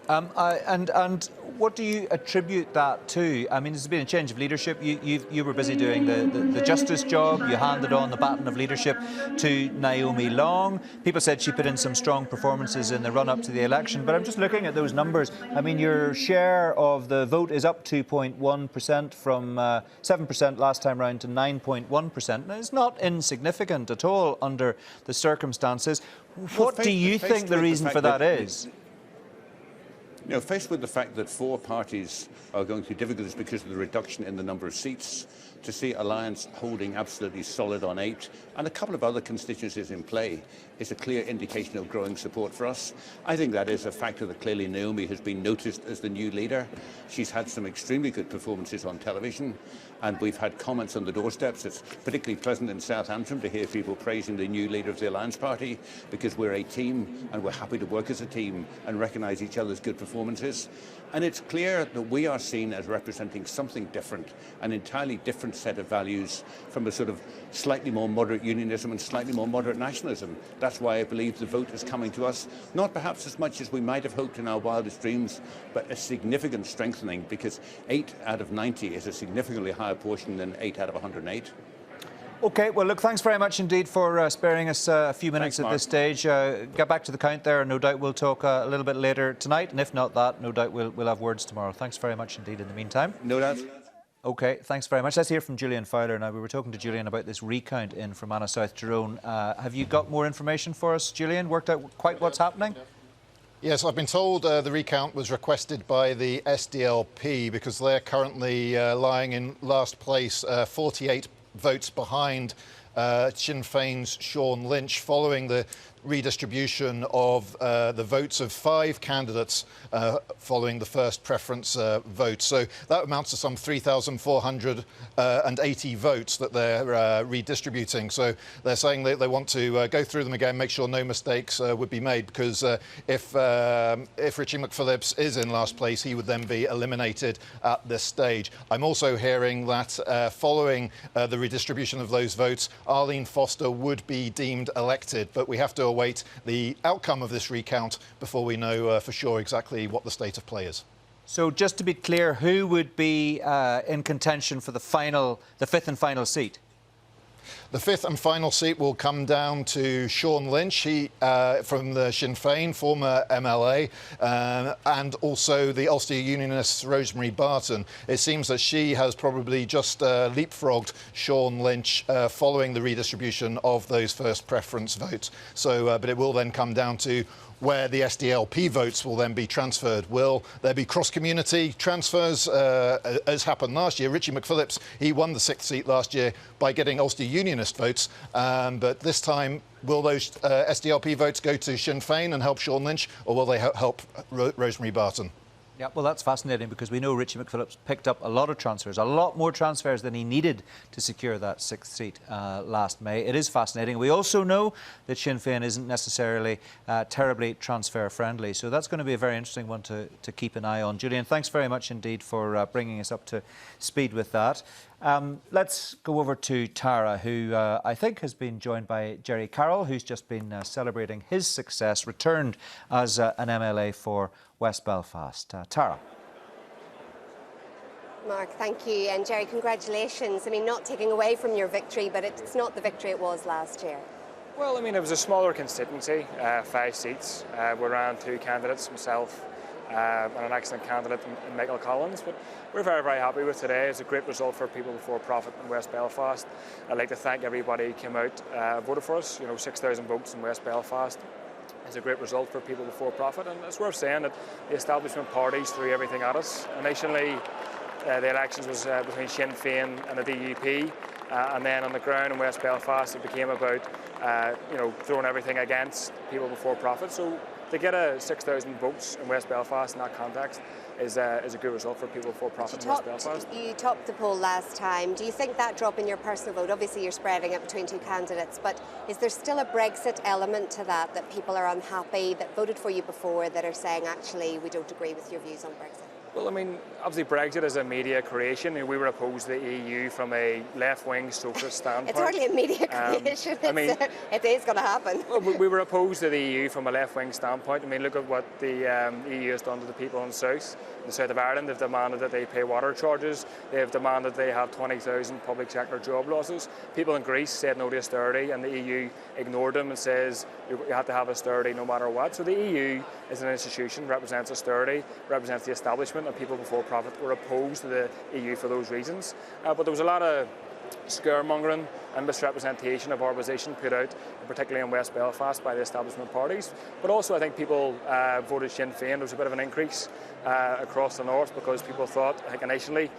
Speaker 1: And what do you attribute that to? I mean, there's been a change of leadership. You were busy doing the justice job. You handed on the baton of leadership to Naomi Long. People said she put in some strong performances in the run-up to the election. But I'm just looking at those numbers. I mean, your share of the vote is up 2.1% from 7% last time round to 9.1%. Now, it's not insignificant at all under the circumstances. What do you think the reason for that is?
Speaker 5: You know, faced with the fact that 4 parties are going through difficulties because of the reduction in the number of seats, to see Alliance holding absolutely solid on 8 and a couple of other constituencies in play is a clear indication of growing support for us. I think that is a factor that clearly Naomi has been noticed as the new leader. She's had some extremely good performances on television and we've had comments on the doorsteps. It's particularly pleasant in South Antrim to hear people praising the new leader of the Alliance Party because we're a team and we're happy to work as a team and recognise each other's good performances. And it's clear that we are seen as representing something different, an entirely different set of values from a sort of slightly more moderate unionism and slightly more moderate nationalism. That's why I believe the vote is coming to us, not perhaps as much as we might have hoped in our wildest dreams, but a significant strengthening because 8 out of 90 is a significantly higher portion than 8 out of 108.
Speaker 1: OK, well, look, thanks very much indeed for sparing us a few minutes at this stage. Get back to the count there, and no doubt we'll talk a little bit later tonight. And if not that, no doubt we'll have words tomorrow. Thanks very much indeed in the meantime.
Speaker 5: No doubt.
Speaker 1: OK, thanks very much. Let's hear from Julian Fowler now. We were talking to Julian about this recount in Fermanagh South Tyrone. Have you got more information for us, Julian? Worked out quite what's happening?
Speaker 6: Yes, I've been told the recount was requested by the SDLP because they're currently lying in last place, 48 votes behind Sinn Féin's Sean Lynch following the redistribution of the votes of 5 candidates following the first preference vote. So that amounts to some 3,480 votes that they're redistributing. So they're saying that they want to go through them again, make sure no mistakes would be made, because if Richie McPhillips is in last place, he would then be eliminated at this stage. I'm also hearing that following the redistribution of those votes, Arlene Foster would be deemed elected, but we have to await the outcome of this recount before we know for sure exactly what the state of play is.
Speaker 1: So just to be clear, who would be in contention for the 5th and final seat?
Speaker 6: The 5th and final seat will come down to Sean Lynch, he from the Sinn Féin, former MLA, and also the Ulster Unionists, Rosemary Barton. It seems that she has probably just leapfrogged Sean Lynch following the redistribution of those first preference votes. So, but it will then come down to where the SDLP votes will then be transferred. Will there be cross-community transfers, as happened last year? Richie McPhillips, he won the 6th seat last year by getting Ulster Unionist votes, but this time, will those SDLP votes go to Sinn Féin and help Sean Lynch, or will they help Rosemary Barton?
Speaker 1: Yeah, well, that's fascinating because we know Richie McPhillips picked up a lot of transfers, a lot more transfers than he needed to secure that 6th seat last May. It is fascinating. We also know that Sinn Féin isn't necessarily terribly transfer friendly, so that's going to be a very interesting one to keep an eye on. Julian, thanks very much indeed for bringing us up to speed with that. Let's go over to Tara, who I think has been joined by Jerry Carroll, who's just been celebrating his success, returned as an MLA for West Belfast. Tara.
Speaker 2: Mark, thank you. And Jerry, congratulations. I mean, not taking away from your victory, but it's not the victory it was last year.
Speaker 15: Well, I mean, it was a smaller constituency, 5 seats. We ran 2 candidates, myself and an excellent candidate in Michael Collins. But we're very, very happy with today. It's a great result for People Before Profit in West Belfast. I'd like to thank everybody who came out voted for us. 6,000 votes in West Belfast is a great result for People Before Profit, and it's worth saying that the establishment parties threw everything at us. Initially, the elections was between Sinn Féin and the DUP, and then on the ground in West Belfast it became about throwing everything against People Before Profit. So to get 6,000 votes in West Belfast in that context is a good result for People Before Profit in West Belfast.
Speaker 2: You topped the poll last time. Do you think that drop in your personal vote, obviously you're spreading it between two candidates, but is there still a Brexit element to that people are unhappy, that voted for you before, that are saying actually we don't agree with your views on Brexit?
Speaker 15: Well, I mean, obviously Brexit is a media creation. We were opposed to the EU from a left-wing socialist standpoint.
Speaker 2: It's hardly a media creation. It is going to happen.
Speaker 15: Well, we were opposed to the EU from a left-wing standpoint. I mean, look at what the EU has done to the people in the south of Ireland. They've demanded that they pay water charges. They've demanded they have 20,000 public sector job losses. People in Greece said no to austerity, and the EU ignored them and says you have to have austerity no matter what. So the EU is an institution, represents austerity, represents the establishment, and People Before Profit were opposed to the EU for those reasons. But there was a lot of scaremongering and misrepresentation of our position put out, particularly in West Belfast, by the establishment parties. But also I think people voted Sinn Féin. There was a bit of an increase across the north because people thought, I think initially,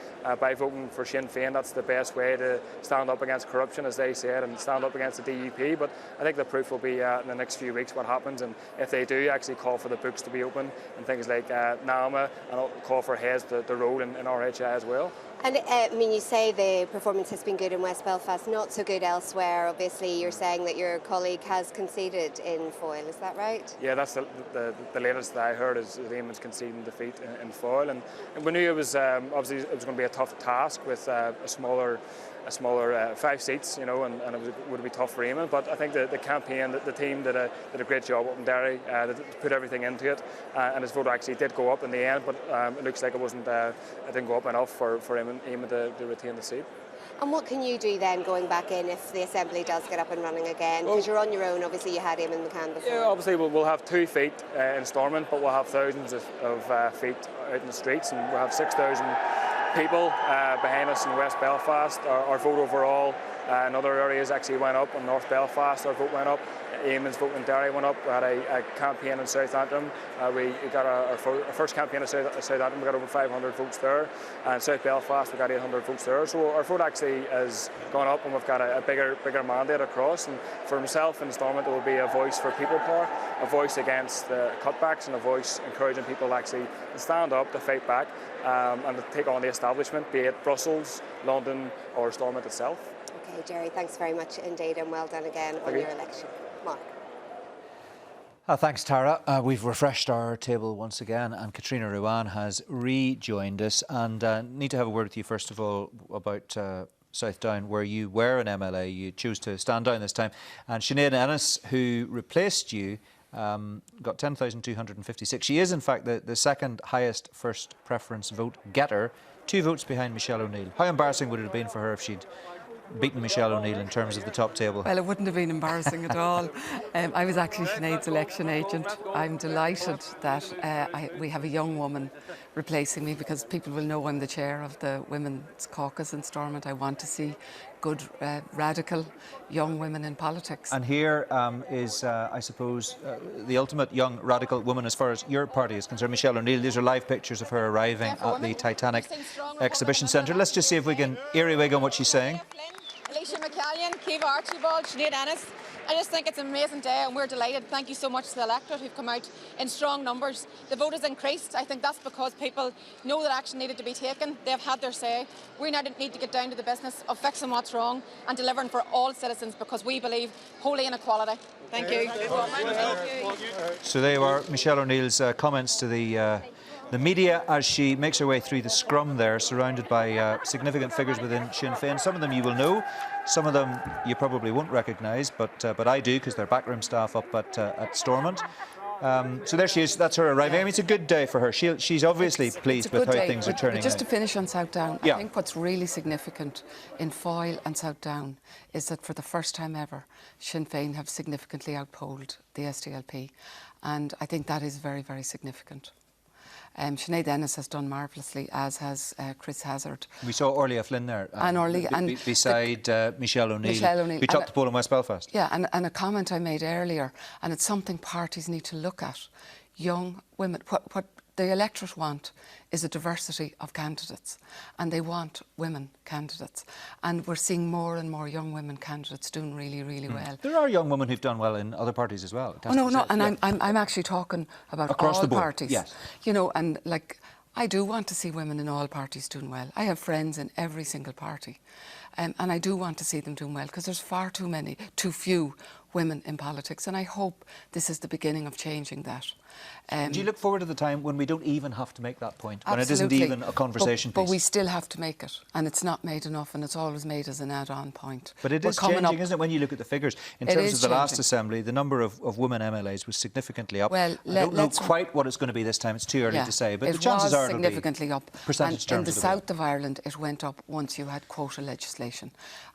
Speaker 15: by voting for Sinn Féin, that's the best way to stand up against corruption, as they said, and stand up against the DUP. But I think the proof will be in the next few weeks what happens, and if they do actually call for the books to be open and things like NAMA, and call for heads the road in RHI as well.
Speaker 2: And I mean, you say the performance has been good in West Belfast, not so good elsewhere. Obviously, you're saying that your colleague has conceded in Foyle, is that right?
Speaker 15: Yeah, that's the latest that I heard is Eamon's conceding defeat in Foyle, and we knew it was obviously it was going to be a tough task with a smaller 5 seats, and it would be tough for Eamon. But I think the campaign, the team did a great job up in Derry. They put everything into it, and his vote actually did go up in the end. But it looks like it didn't go up enough for Eamon to retain the seat.
Speaker 2: And what can you do then going back in if the Assembly does get up and running again? Because you're on your own, obviously you had Eamon McCann before.
Speaker 15: Yeah, obviously we'll have 2 feet in Stormont, but we'll have thousands of feet out in the streets, and we'll have 6,000 people behind us in West Belfast. Our vote overall in other areas actually went up. In North Belfast our vote went up. Eamon's vote in Derry went up. We had a campaign in Southampton. We got our first campaign in Southampton. We got over 500 votes there. And South Belfast we got 800 votes there. So our vote actually has gone up, and we've got a bigger mandate across. And for himself in Stormont, it will be a voice for people power, a voice against the cutbacks, and a voice encouraging people to actually stand up, to fight back, and to take on the establishment, be it Brussels, London, or Stormont itself.
Speaker 2: Okay, Jerry, thanks very much indeed, and well done again on your election. Mark.
Speaker 1: Thanks, Tara. We've refreshed our table once again, and Katrina Ruan has rejoined us. And need to have a word with you, first of all, about South Down, where you were an MLA. You chose to stand down this time. And Sinead Ennis, who replaced you, got 10,256. She is, in fact, the second highest first preference vote getter, 2 votes behind Michelle O'Neill. How embarrassing would it have been for her if she'd beaten Michelle O'Neill in terms of the top table?
Speaker 16: Well, it wouldn't have been embarrassing at all. I was actually Sinead's election agent. I'm delighted that we have a young woman replacing me, because people will know I'm the chair of the Women's Caucus in Stormont. I want to see good, radical young women in politics.
Speaker 1: And here is, I suppose, the ultimate young radical woman as far as your party is concerned, Michelle O'Neill. These are live pictures of her arriving at the Titanic Exhibition Centre. Let's just see if we can earwig on what she's saying.
Speaker 22: Alicia McCallion, Kiva Archibald, Sinead Ennis. I just think it's an amazing day, and we're delighted. Thank you so much to the electorate who've come out in strong numbers. The vote has increased. I think that's because people know that action needed to be taken. They've had their say. We now need to get down to the business of fixing what's wrong and delivering for all citizens, because we believe wholly in equality. Thank you.
Speaker 1: So there are Michelle O'Neill's comments to the media as she makes her way through the scrum there, surrounded by significant figures within Sinn Féin. Some of them you will know, some of them you probably won't recognise, but I do, because they're backroom staff up at Stormont. So there she is. That's her arriving. I mean, it's a good day for her. She's obviously pleased with how things are turning out.
Speaker 16: Just to finish on South Down, I think what's really significant in Foyle and South Down is that for the first time ever, Sinn Féin have significantly outpolled the SDLP, and I think that is very, very significant. Sinead Ennis has done marvellously, as has Chris Hazard.
Speaker 1: We saw Orlia Flynn there.
Speaker 16: And Orlia, and
Speaker 1: beside Michelle O'Neill, who topped the poll in West Belfast.
Speaker 16: Yeah, and a comment I made earlier, and it's something parties need to look at. Young women, what the electorate want is a diversity of candidates, and they want women candidates. And we're seeing more and more young women candidates doing really, really well.
Speaker 1: There are young women who've done well in other parties as well.
Speaker 16: Oh, no, and I'm actually talking about
Speaker 1: across
Speaker 16: all
Speaker 1: the board.
Speaker 16: parties.
Speaker 1: Yes.
Speaker 16: You know, and like, I do want to see women in all parties doing well. I have friends in every single party. And I do want to see them doing well, because there's far too few women in politics, and I hope this is the beginning of changing that.
Speaker 1: Do you look forward to the time when we don't even have to make that point, when
Speaker 16: Absolutely.
Speaker 1: it isn't even a conversation
Speaker 16: but
Speaker 1: piece?
Speaker 16: we still have to make it, and it's not made enough, and it's always made as an add-on point.
Speaker 1: But it is changing, isn't it, when you look at the figures? In terms of the last Assembly, the number of women MLAs was significantly up.
Speaker 16: Well,
Speaker 1: I don't know quite what it's going to be this time. It's too early to say, but the chances are it'll be
Speaker 16: significantly up.
Speaker 1: Percentage
Speaker 16: and in
Speaker 1: terms
Speaker 16: the south of Ireland, it went up once you had quota legislation.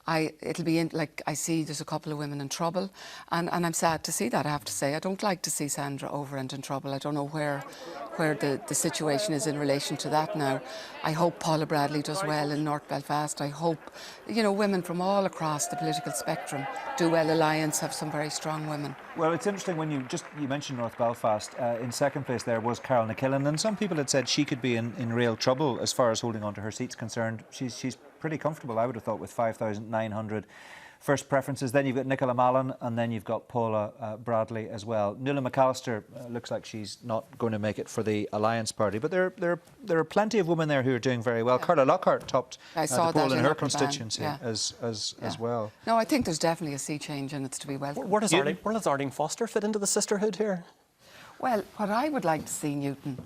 Speaker 16: It'll be like, I see there's a couple of women in trouble, and I'm sad to see that, I have to say. I don't like to see Sandra Overend in trouble. I don't know where the situation is in relation to that now. I hope Paula Bradley does well in North Belfast. I hope, you know, women from all across the political spectrum. Do Well Alliance have some very strong women.
Speaker 1: Well, it's interesting when you mentioned North Belfast. In second place there was Carol McKillen, and some people had said she could be in real trouble as far as holding on to her seat's concerned. She's pretty comfortable, I would have thought, with 5,900 first preferences. Then you've got Nicola Mallon, and then you've got Paula Bradley as well. Nuala McAllister looks like she's not going to make it for the Alliance Party, but there are plenty of women there who are doing very well. Carla Lockhart topped the poll in her constituency as well.
Speaker 16: No, I think there's definitely a sea change, and it's to be welcome.
Speaker 19: Where does Arlene Foster fit into the sisterhood here?
Speaker 16: Well, what I would like to see, Newton,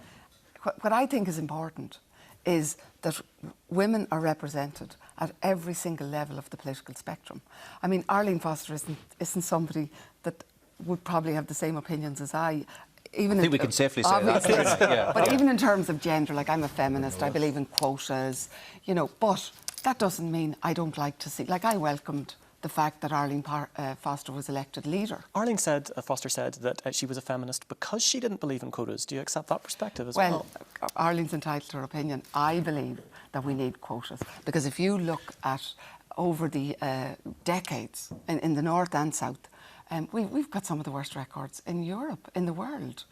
Speaker 16: what I think is important is that women are represented at every single level of the political spectrum. I mean, Arlene Foster isn't somebody that would probably have the same opinions as I.
Speaker 1: I think we can safely say that.
Speaker 16: Yeah. But even in terms of gender, like, I'm a feminist, I believe in quotas, you know, but that doesn't mean I don't like to see, like, I welcomed the fact that Arlene Foster was elected leader.
Speaker 19: Arlene Foster said that she was a feminist because she didn't believe in quotas. Do you accept that perspective as well?
Speaker 16: Well, Arlene's entitled to her opinion. I believe that we need quotas, because if you look at over the decades in the north and south, we've got some of the worst records in Europe, in the world.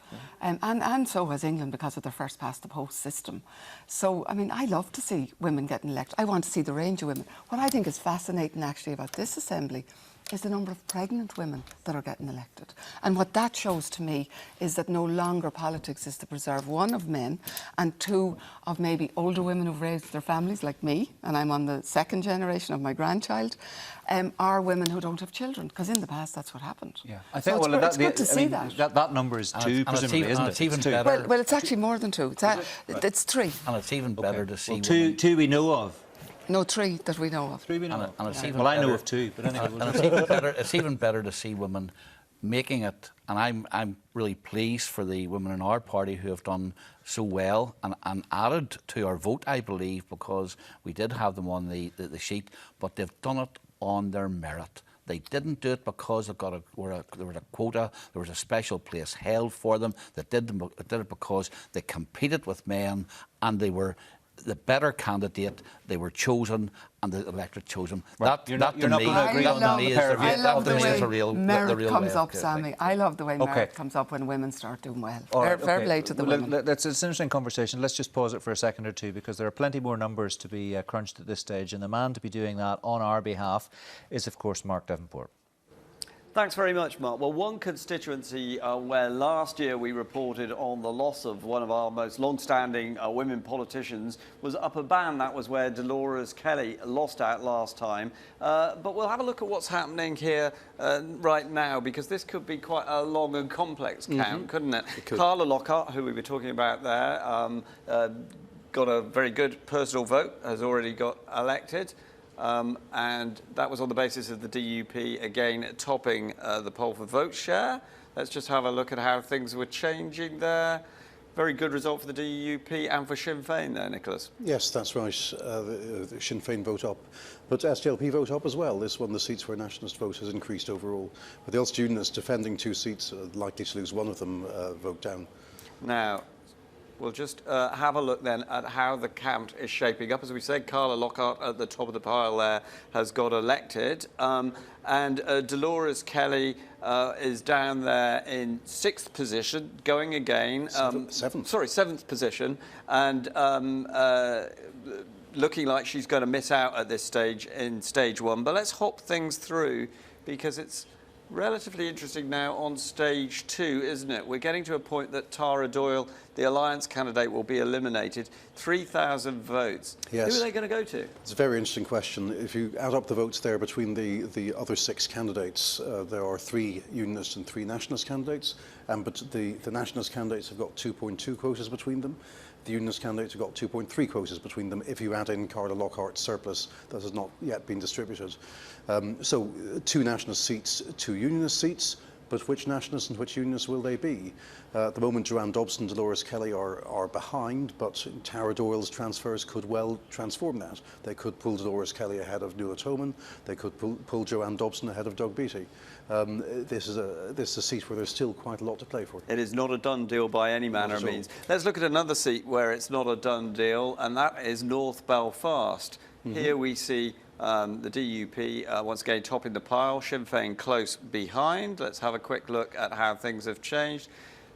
Speaker 16: And so has England, because of their first past the post system. So, I mean, I love to see women getting elected. I want to see the range of women. What I think is fascinating actually about this Assembly is the number of pregnant women that are getting elected. And what that shows to me is that no longer politics is to preserve, one, of men, and two, of maybe older women who've raised their families, like me, and I'm on the second generation of my grandchild, are women who don't have children, because in the past that's what happened.
Speaker 1: Yeah, I think, so
Speaker 16: it's good to see that.
Speaker 1: That number is two, presumably, isn't it?
Speaker 10: It's even better.
Speaker 16: Well, it's actually more than two. It's three.
Speaker 10: And it's even better to see
Speaker 1: two we know of.
Speaker 16: No, three that we know of.
Speaker 1: Three we know of.
Speaker 10: Even
Speaker 1: well, I know
Speaker 10: better,
Speaker 1: of two, but anyway.
Speaker 10: And it's even better. It's even better to see women making it, and I'm really pleased for the women in our party who have done so well and added to our vote, I believe, because we did have them on the sheet, but they've done it on their merit. They didn't do it because there was a quota, there was a special place held for them. They did it because they competed with men, and they were the better candidate. They were chosen, and the electorate chose them.
Speaker 1: Right. You're not going to agree on that.
Speaker 16: I love the way merit comes up,
Speaker 10: okay.
Speaker 16: Sammy. I love the way merit comes up when women start doing well. Fair play to the women.
Speaker 1: It's an interesting conversation. Let's just pause it for a second or two, because there are plenty more numbers to be crunched at this stage, and the man to be doing that on our behalf is, of course, Mark Devonport.
Speaker 12: Thanks very much, Mark. Well, one constituency where last year we reported on the loss of one of our most long-standing women politicians was Upper Bann. That was where Dolores Kelly lost out last time. But we'll have a look at what's happening here right now, because this could be quite a long and complex count, couldn't it? Carla Lockhart, who we were talking about there, got a very good personal vote, has already got elected. And that was on the basis of the DUP again topping the poll for vote share. Let's just have a look at how things were changing there. Very good result for the DUP and for Sinn Féin there, Nicholas.
Speaker 13: Yes, that's right. The Sinn Féin vote up, but SDLP vote up as well. This one, the seats where nationalist vote has increased overall. But the Ulster Unionists defending two seats, likely to lose one of them, vote down.
Speaker 12: Now, We'll just have a look then at how the count is shaping up. As we said, Carla Lockhart at the top of the pile there has got elected. And Dolores Kelly is down there in 6th position, going again. Seventh position. And looking like she's going to miss out at this stage in stage 1. But let's hop things through, because it's relatively interesting now on stage 2, isn't it? We're getting to a point that Tara Doyle, the Alliance candidate, will be eliminated. 3,000 votes.
Speaker 13: Yes.
Speaker 12: Who are they going to go to?
Speaker 13: It's a very interesting question. If you add up the votes there between the other 6 candidates, there are 3 Unionist and 3 Nationalist candidates, but the Nationalist candidates have got 2.2 quotas between them. The Unionist candidates have got 2.3 quotas between them if you add in Carla Lockhart's surplus that has not yet been distributed. So 2 Nationalist seats, 2 Unionist seats, but which Nationalists and which Unionists will they be? At the moment, Joanne Dobson, Dolores Kelly are behind, but Tara Doyle's transfers could well transform that. They could pull Dolores Kelly ahead of Nuala Toman. They could pull Joanne Dobson ahead of Doug Beattie. This is a seat where there's still quite a lot to play for.
Speaker 12: It is not a done deal by any manner of means. Let's look at another seat where it's not a done deal, and that is North Belfast. Here we see the DUP once again topping the pile, Sinn Féin close behind. Let's have a quick look at how things have changed.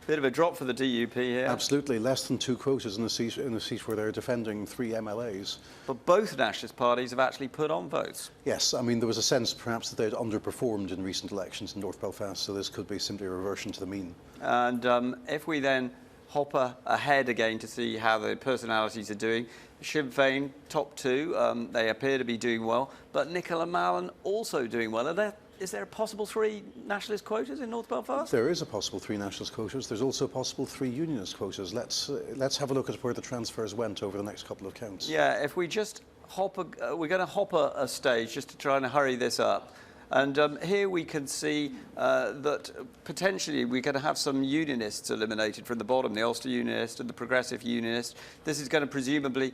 Speaker 12: Bit of a drop for the DUP here.
Speaker 13: Absolutely, less than 2 quotas in a seat where they're defending 3 MLAs.
Speaker 12: But both nationalist parties have actually put on votes.
Speaker 13: Yes, I mean there was a sense perhaps that they'd underperformed in recent elections in North Belfast, so this could be simply a reversion to the mean.
Speaker 12: And if we then hop ahead again to see how the personalities are doing, Sinn Féin top 2, they appear to be doing well, but Nicola Mallon also doing well. Is there a possible 3 nationalist quotas in North Belfast?
Speaker 13: There is a possible 3 nationalist quotas. There's also a possible 3 unionist quotas. Let's have a look at where the transfers went over the next couple of counts.
Speaker 12: Yeah, if we just hop, we're going to hop a stage just to try and hurry this up. And here we can see that potentially we're going to have some Unionists eliminated from the bottom, the Ulster Unionist and the Progressive Unionist. This is going to presumably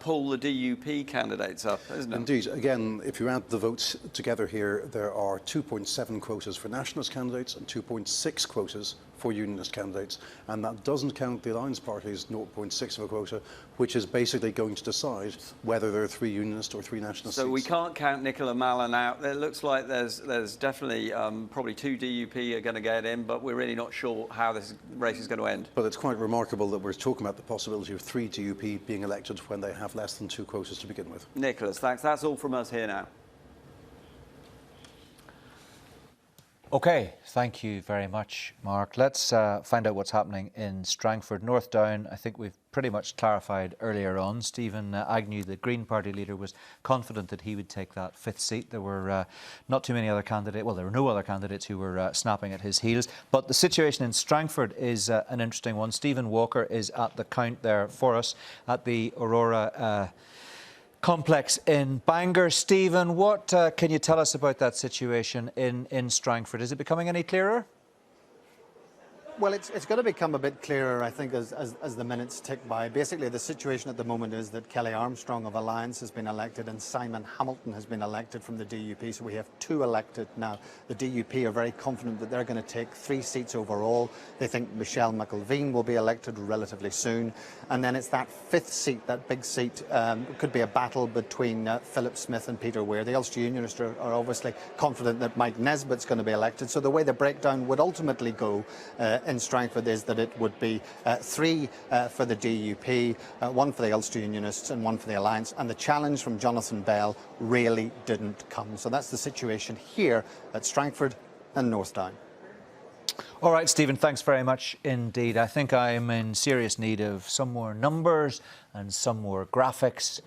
Speaker 12: pull the DUP candidates up, isn't it?
Speaker 13: Indeed. Again, if you add the votes together here, there are 2.7 quotas for Nationalist candidates and 2.6 quotas for Unionist candidates, and that doesn't count the Alliance Party's 0.6 of a quota, which is basically going to decide whether there are 3 Unionist or 3 Nationalist
Speaker 12: So
Speaker 13: seats.
Speaker 12: we can't count Nicola Mallon out. It looks like there's definitely probably 2 DUP are going to get in, but we're really not sure how this race is going to end.
Speaker 13: But it's quite remarkable that we're talking about the possibility of 3 DUP being elected when they have less than 2 quotas to begin with.
Speaker 12: Nicholas, thanks. That's all from us here now.
Speaker 1: OK, thank you very much, Mark. Let's find out what's happening in Strangford. North Down, I think we've pretty much clarified earlier on. Stephen Agnew, the Green Party leader, was confident that he would take that 5th seat. There were not too many other candidates. Well, there were no other candidates who were snapping at his heels. But the situation in Strangford is an interesting one. Stephen Walker is at the count there for us at the Aurora complex in Bangor. Stephen, what can you tell us about that situation in Strangford? Is it becoming any clearer?
Speaker 4: Well, it's going to become a bit clearer, I think, as the minutes tick by. Basically, the situation at the moment is that Kelly Armstrong of Alliance has been elected and Simon Hamilton has been elected from the DUP. So we have 2 elected now. The DUP are very confident that they're going to take 3 seats overall. They think Michelle McIlveen will be elected relatively soon. And then it's that 5th seat, that big seat, could be a battle between Philip Smith and Peter Weir. The Ulster Unionists are obviously confident that Mike Nesbitt's going to be elected. So the way the breakdown would ultimately go in Strangford is that it would be 3 for the DUP, 1 for the Ulster Unionists and 1 for the Alliance, and the challenge from Jonathan Bell really didn't come. So that's the situation here at Strangford and North Down.
Speaker 1: All right, Stephen, thanks very much indeed. I think I'm in serious need of some more numbers and some more graphics.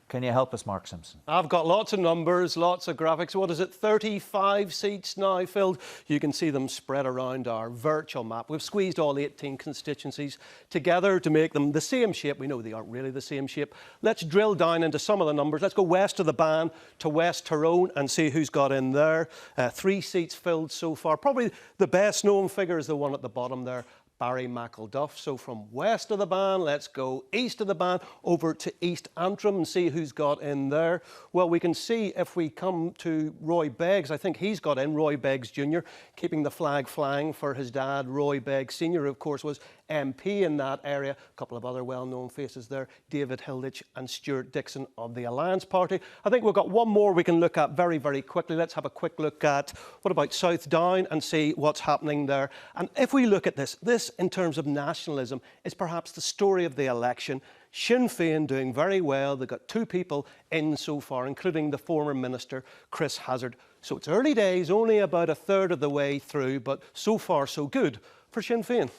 Speaker 1: Can you help us, Mark Simpson?
Speaker 8: I've got lots of numbers, lots of graphics. What is it, 35 seats now filled? You can see them spread around our virtual map. We've squeezed all 18 constituencies together to make them the same shape. We know they aren't really the same shape. Let's drill down into some of the numbers. Let's go west of the Ban to West Tyrone and see who's got in there. 3 seats filled so far. Probably the best known figure is the one at the bottom there, Barry McElduff. So from west of the Ban, let's go east of the Ban over to East Antrim and see who's got in there. Well, we can see if we come to Roy Beggs, I think he's got in, Roy Beggs Jr., keeping the flag flying for his dad. Roy Beggs Sr., of course, was MP in that area. A couple of other well-known faces there, David Hilditch and Stuart Dixon of the Alliance Party. I think we've got one more we can look at very, very quickly. Let's have a quick look at what about South Down and see what's happening there. And if we look at this in terms of nationalism is perhaps the story of the election. Sinn Féin doing very well. They've got 2 people in so far, including the former minister, Chris Hazard. So it's early days, only about a third of the way through, but so far so good for Sinn Féin.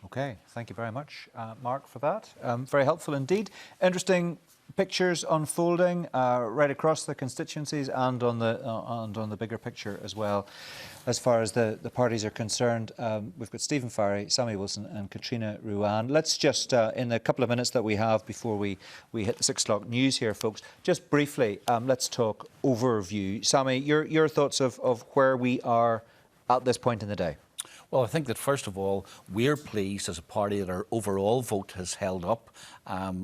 Speaker 1: OK, thank you very much, Mark, for that. Very helpful indeed. Interesting pictures unfolding right across the constituencies and on the bigger picture as well. As far as the parties are concerned, we've got Stephen Farry, Sammy Wilson and Katrina Ruan. Let's just, in the couple of minutes that we have before we hit the 6 o'clock news here, folks, just briefly, let's talk overview. Sammy, your thoughts of where we are at this point in the day?
Speaker 10: Well, I think that first of all, we're pleased as a party that our overall vote has held up,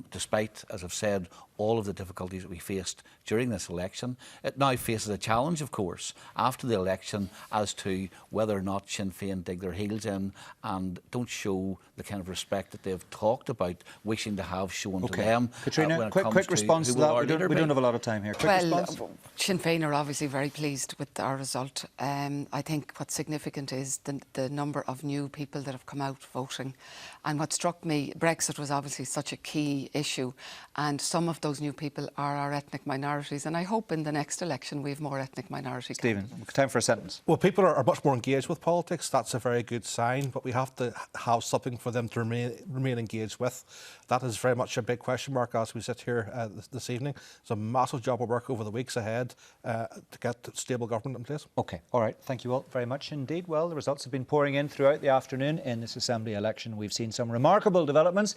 Speaker 10: despite, as I've said, all of the difficulties that we faced during this election. It now faces a challenge, of course, after the election as to whether or not Sinn Féin dig their heels in and don't show the kind of respect that they've talked about wishing to have shown to them.
Speaker 1: Katrina, quick response to that. We don't have a lot of time here. Quick response.
Speaker 16: Sinn Féin are obviously very pleased with our result. I think what's significant is the number of new people that have come out voting. And what struck me, Brexit was obviously such a key issue, and some of those new people are our ethnic minorities, and I hope in the next election we have more ethnic minority
Speaker 1: Stephen, time for a sentence.
Speaker 14: Well, people are much more engaged with politics. That's a very good sign, but we have to have something for them to remain engaged with. That is very much a big question mark as we sit here this evening. It's a massive job of work over the weeks ahead to get stable government in place.
Speaker 1: OK, all right. Thank you all very much indeed. Well, the results have been pouring in throughout the afternoon in this Assembly election. We've seen some remarkable developments.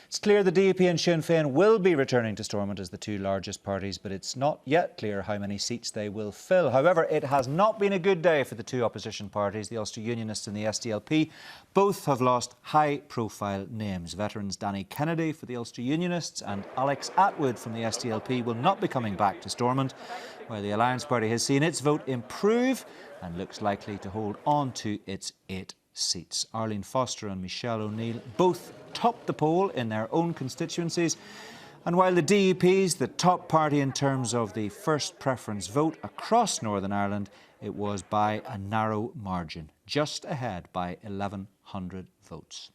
Speaker 1: It's clear the DUP and Sinn Féin will be returning to Stormont as the 2 largest parties, but it's not yet clear how many seats they will fill. However, it has not been a good day for the 2 opposition parties, the Ulster Unionists and the SDLP. Both have lost high-profile names. Veterans Danny Kennedy for the Ulster Unionists and Alex Atwood from the SDLP will not be coming back to Stormont, while the Alliance Party has seen its vote improve and looks likely to hold on to its 8 seats. Arlene Foster and Michelle O'Neill both topped the poll in their own constituencies. And while the DUP's the top party in terms of the first preference vote across Northern Ireland, it was by a narrow margin, just ahead by 1,100 votes.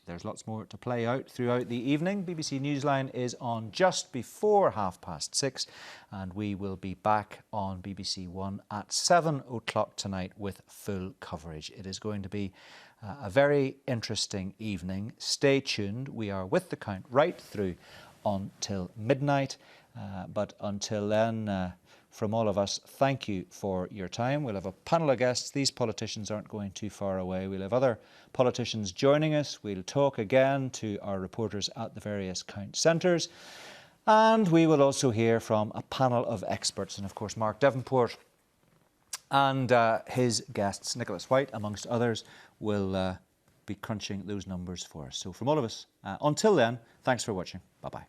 Speaker 1: There's lots more to play out throughout the evening. BBC Newsline is on just before 6:30, and we will be back on BBC One at 7 o'clock tonight with full coverage. It is going to be a very interesting evening. Stay tuned. We are with the count right through until midnight. But until then, from all of us, thank you for your time. We'll have a panel of guests. These politicians aren't going too far away. We'll have other politicians joining us. We'll talk again to our reporters at the various count centres. And we will also hear from a panel of experts. And of course, Mark Devonport and his guests, Nicholas White, amongst others, will be crunching those numbers for us. So from all of us, until then, thanks for watching. Bye-bye.